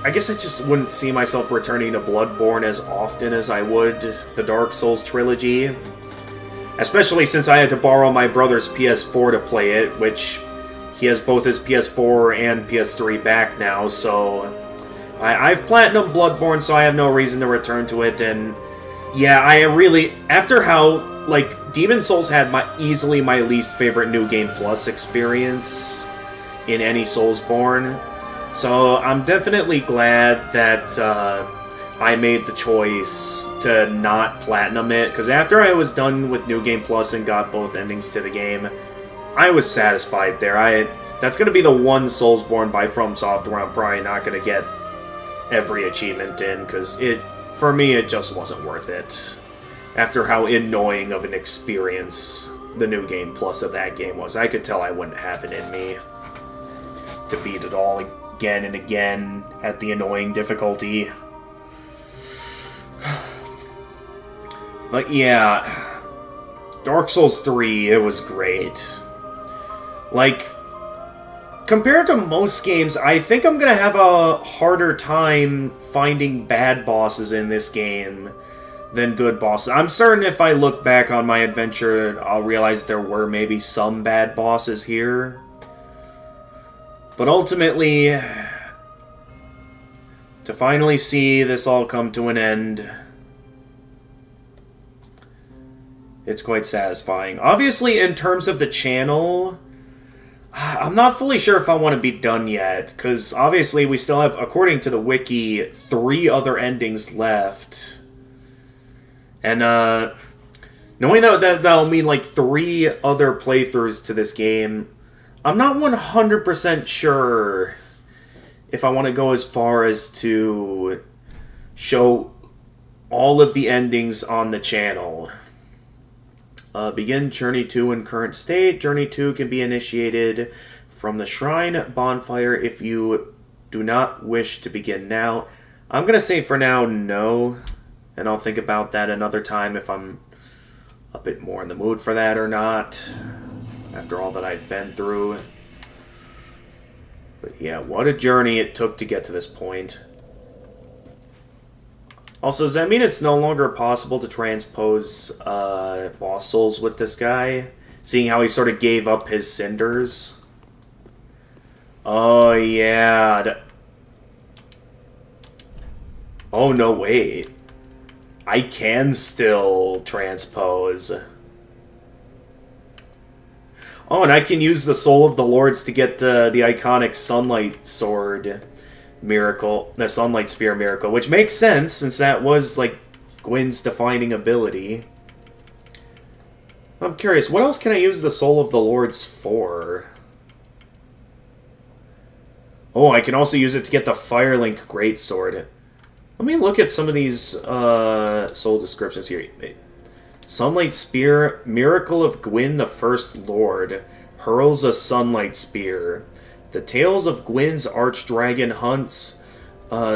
I guess I just wouldn't see myself returning to Bloodborne as often as I would the Dark Souls trilogy. Especially since I had to borrow my brother's PS4 to play it, which he has both his PS4 and PS3 back now, so I've Platinum Bloodborne, so I have no reason to return to it, and yeah, I really, after how, like, Demon's Souls had easily my least favorite New Game Plus experience in any Soulsborne. So I'm definitely glad that I made the choice to not platinum it, because after I was done with New Game Plus and got both endings to the game, I was satisfied there. That's going to be the one Soulsborne by From Software I'm probably not going to get every achievement in, because for me, it just wasn't worth it. After how annoying of an experience the New Game Plus of that game was, I could tell I wouldn't have it in me to beat it all again and again at the annoying difficulty. But yeah, Dark Souls 3, it was great. Like, compared to most games, I think I'm gonna have a harder time finding bad bosses in this game than good bosses. I'm certain if I look back on my adventure, I'll realize there were maybe some bad bosses here. But ultimately, to finally see this all come to an end, it's quite satisfying. Obviously, in terms of the channel, I'm not fully sure if I want to be done yet, because obviously we still have, according to the wiki, 3 other endings left. And, knowing that'll mean, like, 3 other playthroughs to this game, I'm not 100% sure if I want to go as far as to show all of the endings on the channel. Begin Journey 2 in current state. Journey 2 can be initiated from the Shrine Bonfire if you do not wish to begin now. I'm going to say for now, no. And I'll think about that another time if I'm a bit more in the mood for that or not, after all that I've been through. But yeah, what a journey it took to get to this point. Also, does that mean it's no longer possible to transpose boss souls with this guy? Seeing how he sort of gave up his cinders? Oh, yeah. Oh, no, wait. I can still transpose. Oh, and I can use the Soul of the Lords to get the iconic Sunlight Sword miracle, the Sunlight Spear miracle, which makes sense since that was, like, Gwyn's defining ability. I'm curious, what else can I use the Soul of the Lords for? Oh, I can also use it to get the Firelink Greatsword. Let me look at some of these soul descriptions here. Sunlight Spear, Miracle of Gwyn the First Lord, hurls a sunlight spear. The tales of Gwyn's archdragon hunts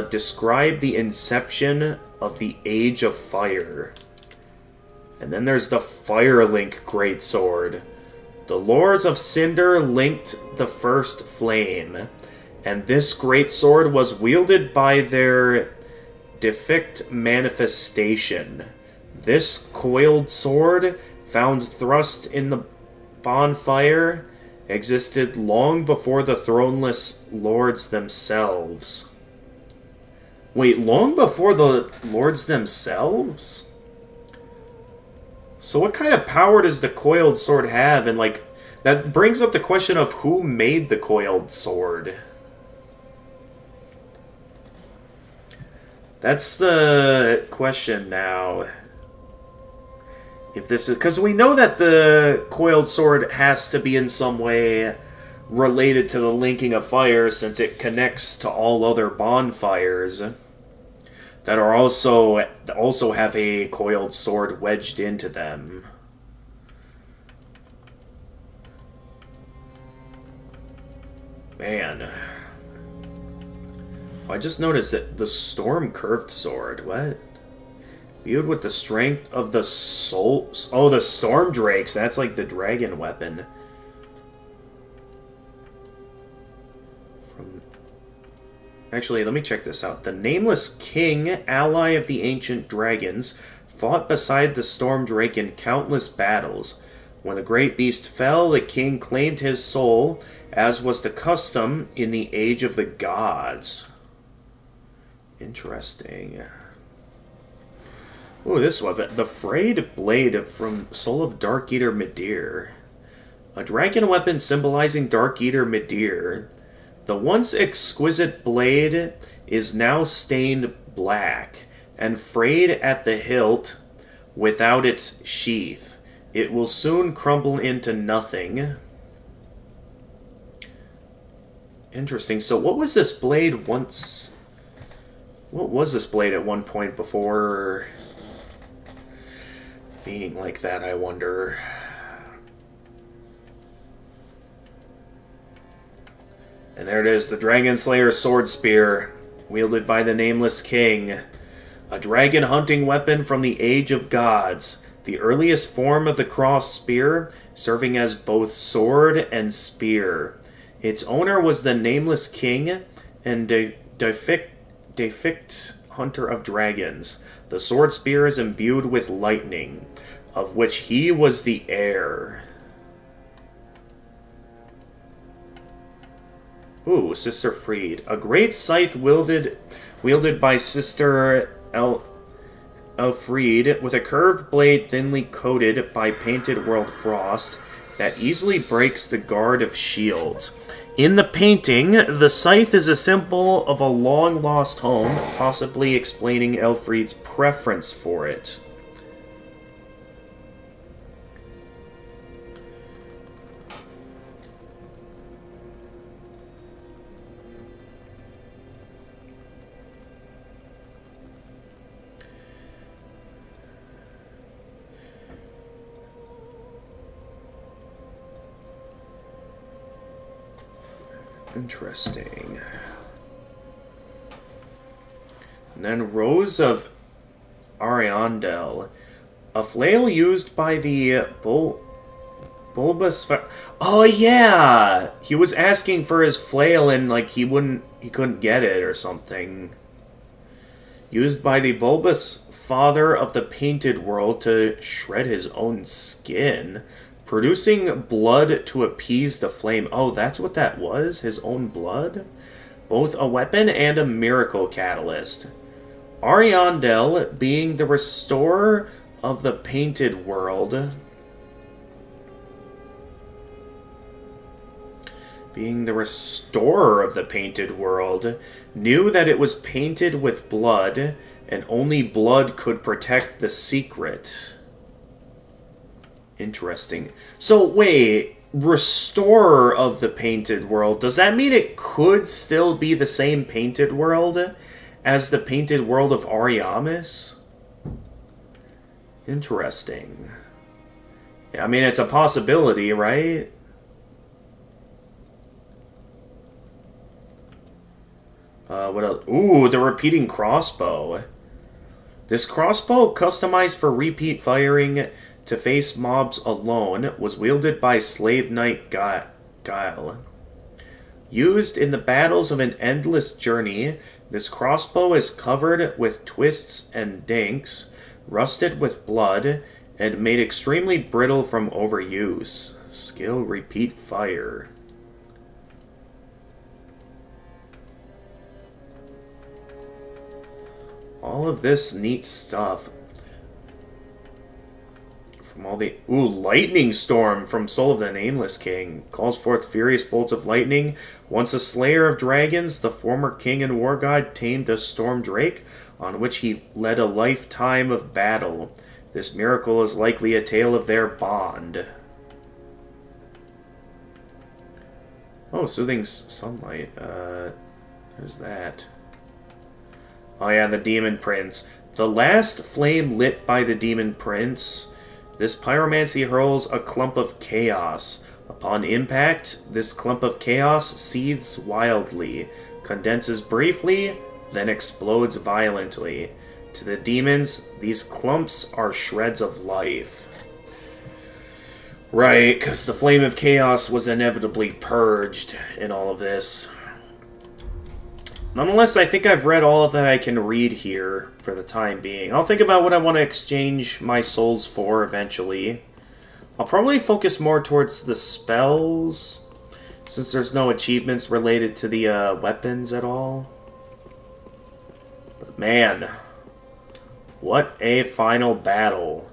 describe the inception of the Age of Fire. And then there's the Firelink Greatsword. The Lords of Cinder linked the first flame, and this greatsword was wielded by their defict manifestation. This coiled sword, found thrust in the bonfire, existed long before the throneless lords themselves. Wait, long before the lords themselves? So what kind of power does the coiled sword have? And, like, that brings up the question of who made the coiled sword. That's the question now. If this is... Because we know that the coiled sword has to be in some way related to the linking of fire, since it connects to all other bonfires that are also have a coiled sword wedged into them. Man. I just noticed that the storm curved sword. What? Viewed with the strength of the soul... Oh, the storm drakes. That's like the dragon weapon. Actually, let me check this out. The Nameless King, ally of the ancient dragons, fought beside the storm drake in countless battles. When the great beast fell, the king claimed his soul, as was the custom in the Age of the Gods. Interesting. Ooh, this weapon. The Frayed Blade from Soul of Dark Eater Midir. A dragon weapon symbolizing Dark Eater Midir. The once exquisite blade is now stained black and frayed at the hilt without its sheath. It will soon crumble into nothing. Interesting. So what was this blade once... What was this blade at one point before being like that, I wonder? And there it is, the Dragon Slayer Sword Spear, wielded by the Nameless King. A dragon hunting weapon from the Age of Gods, the earliest form of the cross spear, serving as both sword and spear. Its owner was the Nameless King and Defict Hunter of Dragons. The sword spear is imbued with lightning, of which he was the heir. Ooh, Sister Freed. A great scythe wielded by Sister Elfried, with a curved blade thinly coated by painted world frost that easily breaks the guard of shields. In the painting, the scythe is a symbol of a long-lost home, possibly explaining Elfried's preference for it. Interesting. And then Rose of Ariandel. A flail used by the Bulbous... Oh, yeah! He was asking for his flail and, like, he couldn't get it or something. Used by the Bulbous Father of the Painted World to shred his own skin. Producing blood to appease the flame. Oh, that's what that was? His own blood? Both a weapon and a miracle catalyst. Ariandel, being the restorer of the painted world. Being the restorer of the painted world, knew that it was painted with blood, and only blood could protect the secret. Interesting. So, wait, restorer of the painted world, does that mean it could still be the same painted world as the painted world of Ariamis? Interesting. Yeah, I mean, it's a possibility, right? What else? Ooh, the repeating crossbow. This crossbow, customized for repeat firing to face mobs alone, was wielded by Slave Knight Guile. Used in the battles of an endless journey, this crossbow is covered with twists and dinks, rusted with blood, and made extremely brittle from overuse. Skill repeat fire. All of this neat stuff. From all the... Ooh, Lightning Storm from Soul of the Nameless King. Calls forth furious bolts of lightning. Once a slayer of dragons, the former king and war god tamed a storm drake, on which he led a lifetime of battle. This miracle is likely a tale of their bond. Oh, Soothing Sunlight. Who's that? Oh yeah, the Demon Prince. The last flame lit by the Demon Prince. This pyromancy hurls a clump of chaos. Upon impact, this clump of chaos seethes wildly, condenses briefly, then explodes violently. To the demons, these clumps are shreds of life. Right, because the flame of chaos was inevitably purged in all of this. Nonetheless, I think I've read all that I can read here for the time being. I'll think about what I want to exchange my souls for eventually. I'll probably focus more towards the spells, since there's no achievements related to the weapons at all. But man, what a final battle.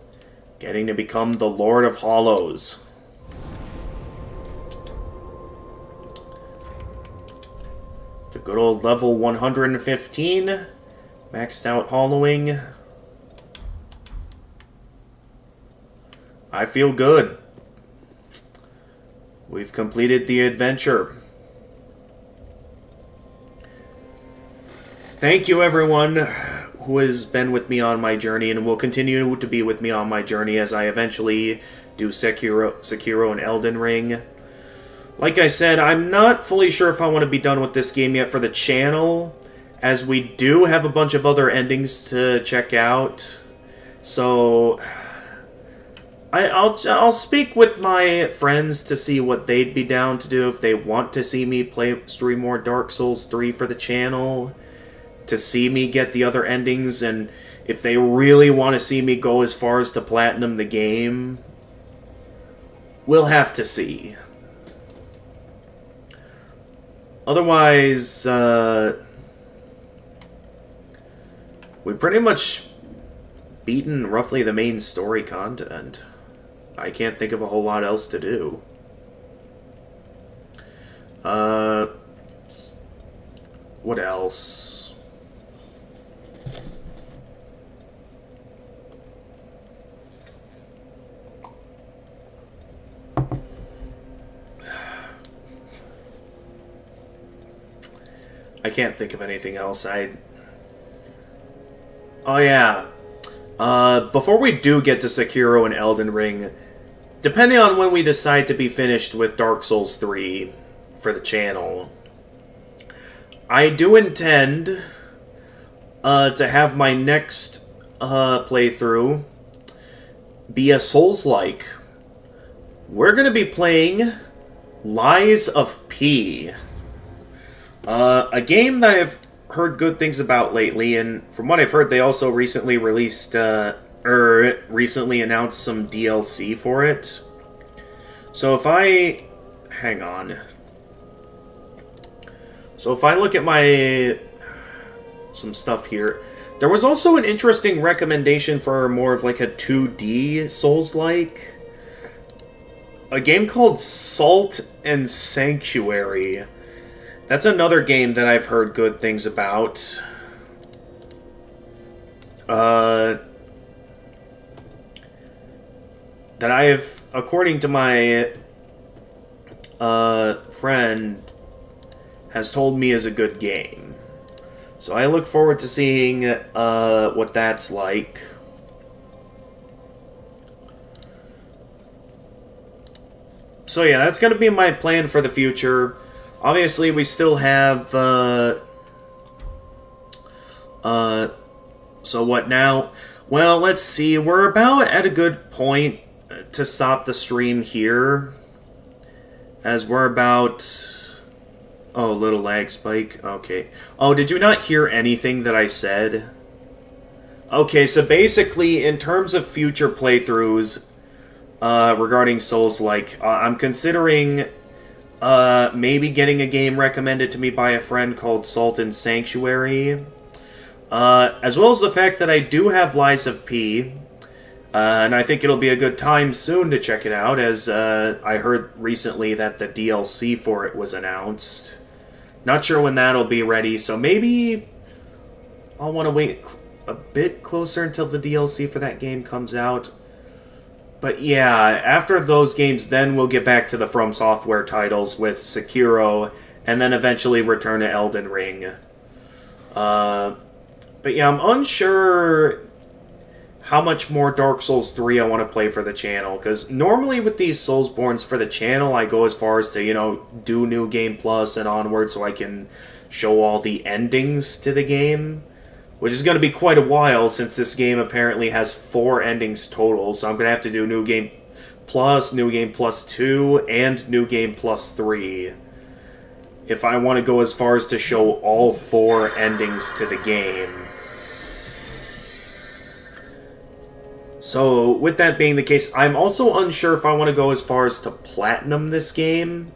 Getting to become the Lord of Hollows. The good old level 115. Maxed out hollowing. I feel good. We've completed the adventure. Thank you, everyone who has been with me on my journey and will continue to be with me on my journey as I eventually do Sekiro and Elden Ring. Like I said, I'm not fully sure if I want to be done with this game yet for the channel, as we do have a bunch of other endings to check out. So I'll speak with my friends to see what they'd be down to do if they want to see me stream more Dark Souls 3 for the channel, to see me get the other endings, and if they really want to see me go as far as to platinum the game, we'll have to see. Otherwise, we've pretty much beaten roughly the main story content. I can't think of a whole lot else to do. What else? I can't think of anything else. Oh yeah. Before we do get to Sekiro and Elden Ring, depending on when we decide to be finished with Dark Souls 3 for the channel, I do intend to have my next playthrough be a Souls-like. We're going to be playing Lies of P. A game that I've heard good things about lately, and from what I've heard, they also recently released, recently announced some DLC for it. So if I... hang on. So if I look at my... some stuff here, there was also an interesting recommendation for more of like a 2D Souls-like. A game called Salt and Sanctuary. That's another game that I've heard good things about. That I have, according to my friend, has told me is a good game. So I look forward to seeing what that's like. So yeah, that's going to be my plan for the future. Obviously, we still have, so what now? Well, let's see. We're about at a good point to stop the stream here. As we're about... Oh, little lag spike. Okay. Oh, did you not hear anything that I said? Okay, so basically, in terms of future playthroughs, regarding Souls-like, I'm considering maybe getting a game recommended to me by a friend called Salt and Sanctuary, as well as the fact that I do have Lies of P, and I think it'll be a good time soon to check it out, as I heard recently that the DLC for it was announced. Not sure when that'll be ready, so maybe I'll want to wait a bit closer until the DLC for that game comes out. But yeah, after those games, then we'll get back to the From Software titles with Sekiro, and then eventually return to Elden Ring. But yeah, I'm unsure how much more Dark Souls 3 I want to play for the channel, because normally with these Soulsborns for the channel, I go as far as to, you know, do New Game Plus and onward so I can show all the endings to the game. Which is going to be quite a while, since this game apparently has 4 endings total, so I'm going to have to do New Game Plus 2, and New Game Plus 3. If I want to go as far as to show all 4 endings to the game. So, with that being the case, I'm also unsure if I want to go as far as to platinum this game.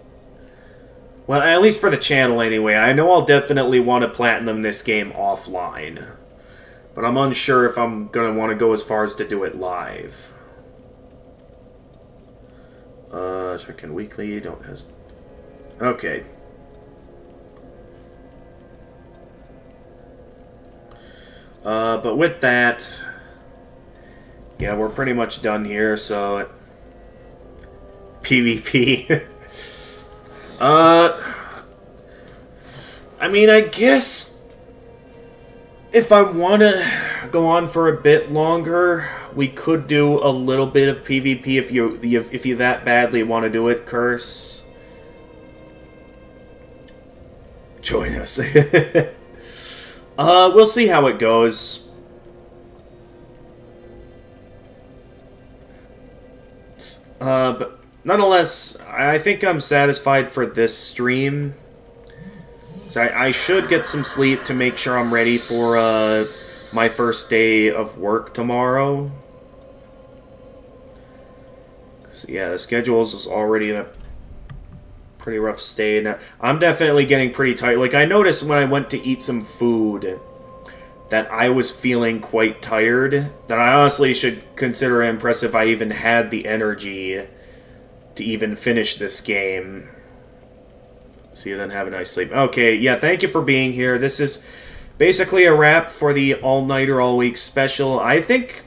Well, at least for the channel anyway. I know I'll definitely want to platinum this game offline. But I'm unsure if I'm going to want to go as far as to do it live. Checking weekly, don't have... Okay. But with that... Yeah, we're pretty much done here, so... PvP. I mean, I guess... If I want to go on for a bit longer, we could do a little bit of PvP if you that badly want to do it, Curse. Join us. We'll see how it goes. But nonetheless, I think I'm satisfied for this stream. So I should get some sleep to make sure I'm ready for my first day of work tomorrow. So yeah, the schedule is already in a pretty rough state. Now, I'm definitely getting pretty tired. Like, I noticed when I went to eat some food that I was feeling quite tired. That I honestly should consider it impressive I even had the energy to even finish this game. See you then, have a nice sleep. Okay, yeah, thank you for being here. This is basically a wrap for the all-nighter, all-week special. I think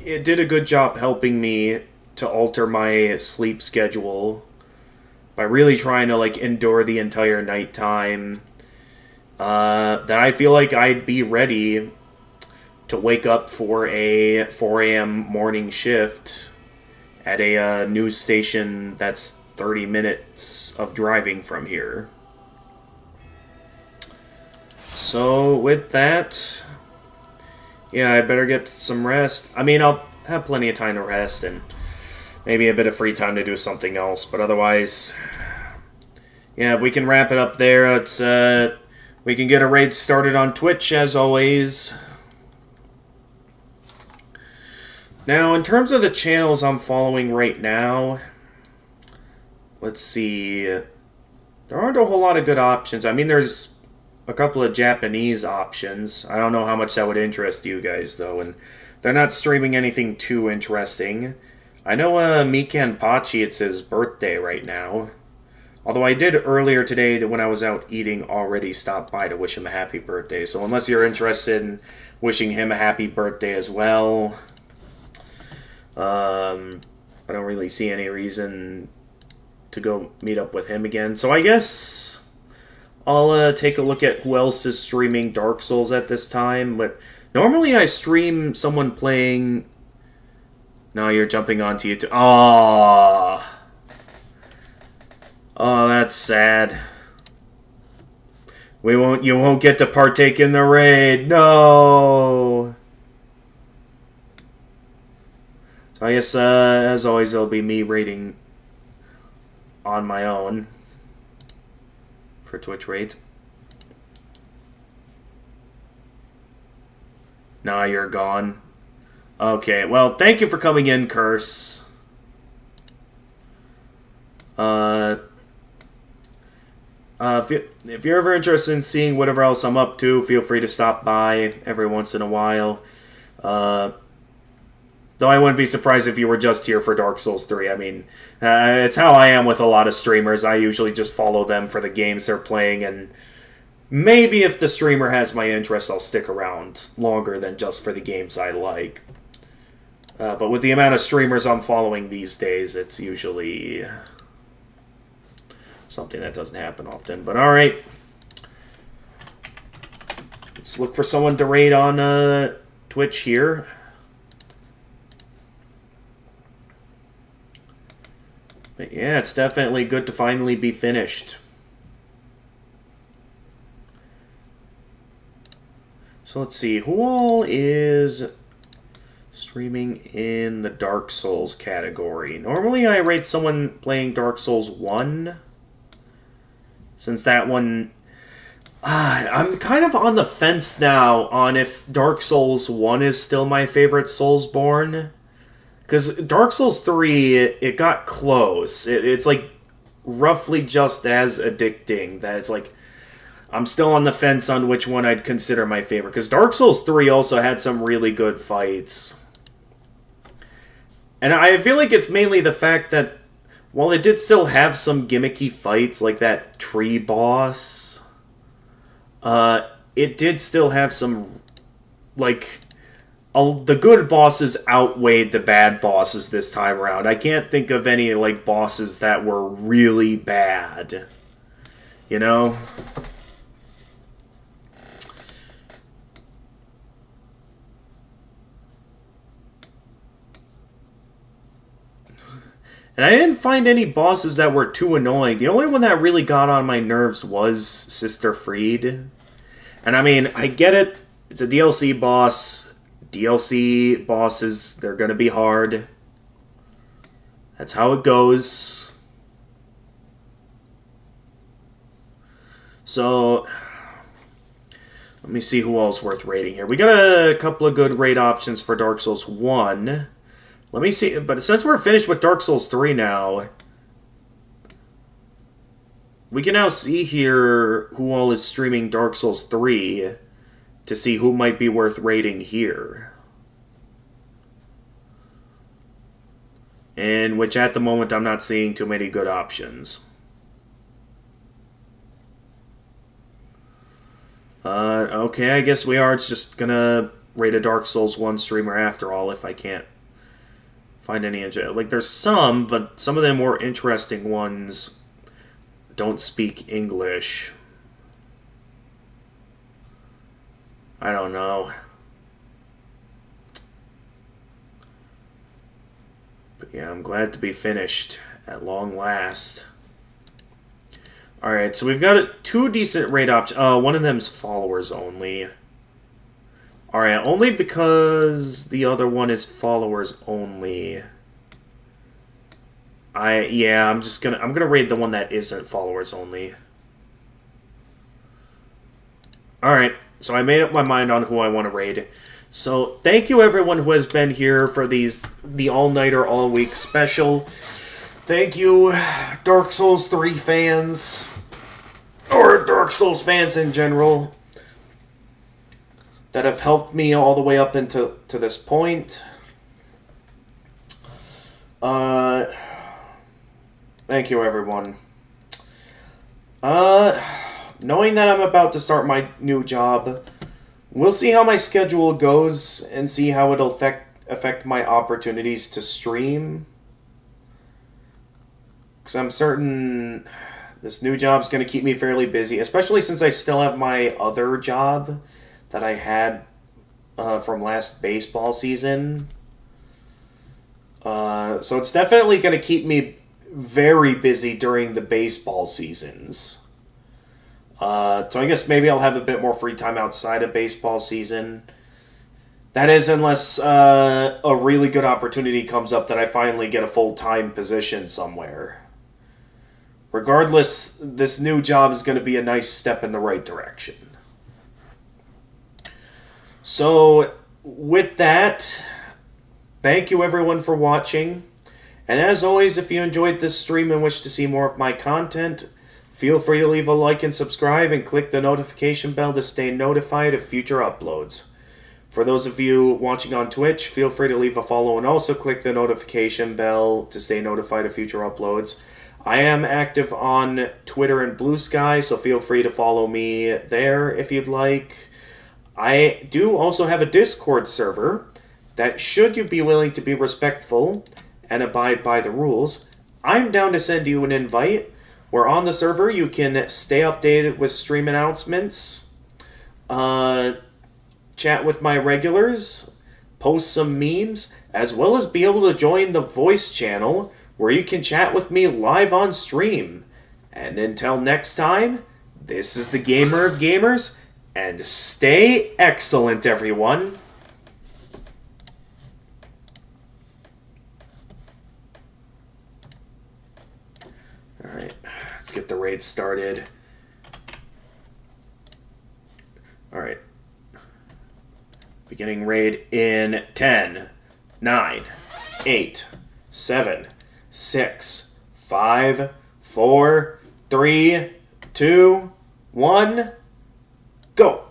it did a good job helping me to alter my sleep schedule by really trying to, like, endure the entire nighttime. That I feel like I'd be ready to wake up for a 4 a.m. morning shift at a news station that's 30 minutes of driving from here. So, with that, yeah, I better get some rest. I mean, I'll have plenty of time to rest and maybe a bit of free time to do something else, but otherwise, yeah, we can wrap it up there. It's, we can get a raid started on Twitch, as always. Now, in terms of the channels I'm following right now, let's see. There aren't a whole lot of good options. I mean, there's a couple of Japanese options. I don't know how much that would interest you guys, though, and they're not streaming anything too interesting. I know Mikan Pachi, it's his birthday right now. Although I did earlier today, when I was out eating, already stop by to wish him a happy birthday. So unless you're interested in wishing him a happy birthday as well, I don't really see any reason to go meet up with him again. So I guess I'll take a look at who else is streaming Dark Souls at this time. But normally I stream someone playing... No, you're jumping onto YouTube. Aww. Oh, that's sad. You won't get to partake in the raid. No. So I guess, as always, it'll be me raiding on my own for Twitch raids. Nah, you're gone. Okay, well, thank you for coming in, Curse. If you're ever interested in seeing whatever else I'm up to, feel free to stop by every once in a while. Though I wouldn't be surprised if you were just here for Dark Souls 3. I mean, it's how I am with a lot of streamers. I usually just follow them for the games they're playing, and maybe if the streamer has my interest, I'll stick around longer than just for the games I like. But with the amount of streamers I'm following these days, it's usually something that doesn't happen often. But alright. Let's look for someone to raid on Twitch here. But yeah, it's definitely good to finally be finished. So let's see, who all is streaming in the Dark Souls category? Normally I rate someone playing Dark Souls 1. Since that one... I'm kind of on the fence now on if Dark Souls 1 is still my favorite Soulsborne. Because Dark Souls 3, it got close. It's like roughly just as addicting. That it's like, I'm still on the fence on which one I'd consider my favorite. Because Dark Souls 3 also had some really good fights. And I feel like it's mainly the fact that while it did still have some gimmicky fights, like that tree boss, it did still have some, like... the good bosses outweighed the bad bosses this time around. I can't think of any, like, bosses that were really bad. You know? And I didn't find any bosses that were too annoying. The only one that really got on my nerves was Sister Fried. And I mean, I get it. It's a DLC boss. DLC bosses, they're gonna be hard. That's how it goes. So, let me see who else worth raiding here. We got a couple of good raid options for Dark Souls 1. Let me see, but since we're finished with Dark Souls 3 now, we can now see here who all is streaming Dark Souls 3 to see who might be worth raiding here. In which at the moment I'm not seeing too many good options. Okay, I guess we are. It's just gonna raid a Dark Souls 1 streamer after all if I can't find any... Like, there's some, but some of the more interesting ones don't speak English. I don't know. But yeah, I'm glad to be finished at long last. Alright, so we've got 2 decent raid options. One of them's followers only. Alright, only because the other one is followers only. I'm gonna raid the one that isn't followers only. Alright, so I made up my mind on who I want to raid. So, thank you everyone who has been here for the all-nighter, all-week special. Thank you, Dark Souls 3 fans, or Dark Souls fans in general, that have helped me all the way up to this point. Thank you, everyone. Knowing that I'm about to start my new job, we'll see how my schedule goes and see how it'll affect my opportunities to stream. Because I'm certain this new job's going to keep me fairly busy, especially since I still have my other job that I had from last baseball season. So it's definitely going to keep me very busy during the baseball seasons. So I guess maybe I'll have a bit more free time outside of baseball season. That is, unless a really good opportunity comes up that I finally get a full-time position somewhere. Regardless, this new job is going to be a nice step in the right direction. So, with that, thank you everyone for watching. And as always, if you enjoyed this stream and wish to see more of my content, feel free to leave a like and subscribe and click the notification bell to stay notified of future uploads. For those of you watching on Twitch, feel free to leave a follow and also click the notification bell to stay notified of future uploads. I am active on Twitter and Blue Sky, so feel free to follow me there if you'd like. I do also have a Discord server that, should you be willing to be respectful and abide by the rules, I'm down to send you an invite, where on the server you can stay updated with stream announcements, chat with my regulars, post some memes, as well as be able to join the voice channel where you can chat with me live on stream. And until next time, this is the Gamer of Gamers, and stay excellent, everyone. Alright, let's get the raid started. Alright. Beginning raid in 10, 9, 8, 7, 6, 5, 4, 3, 2, 1, go!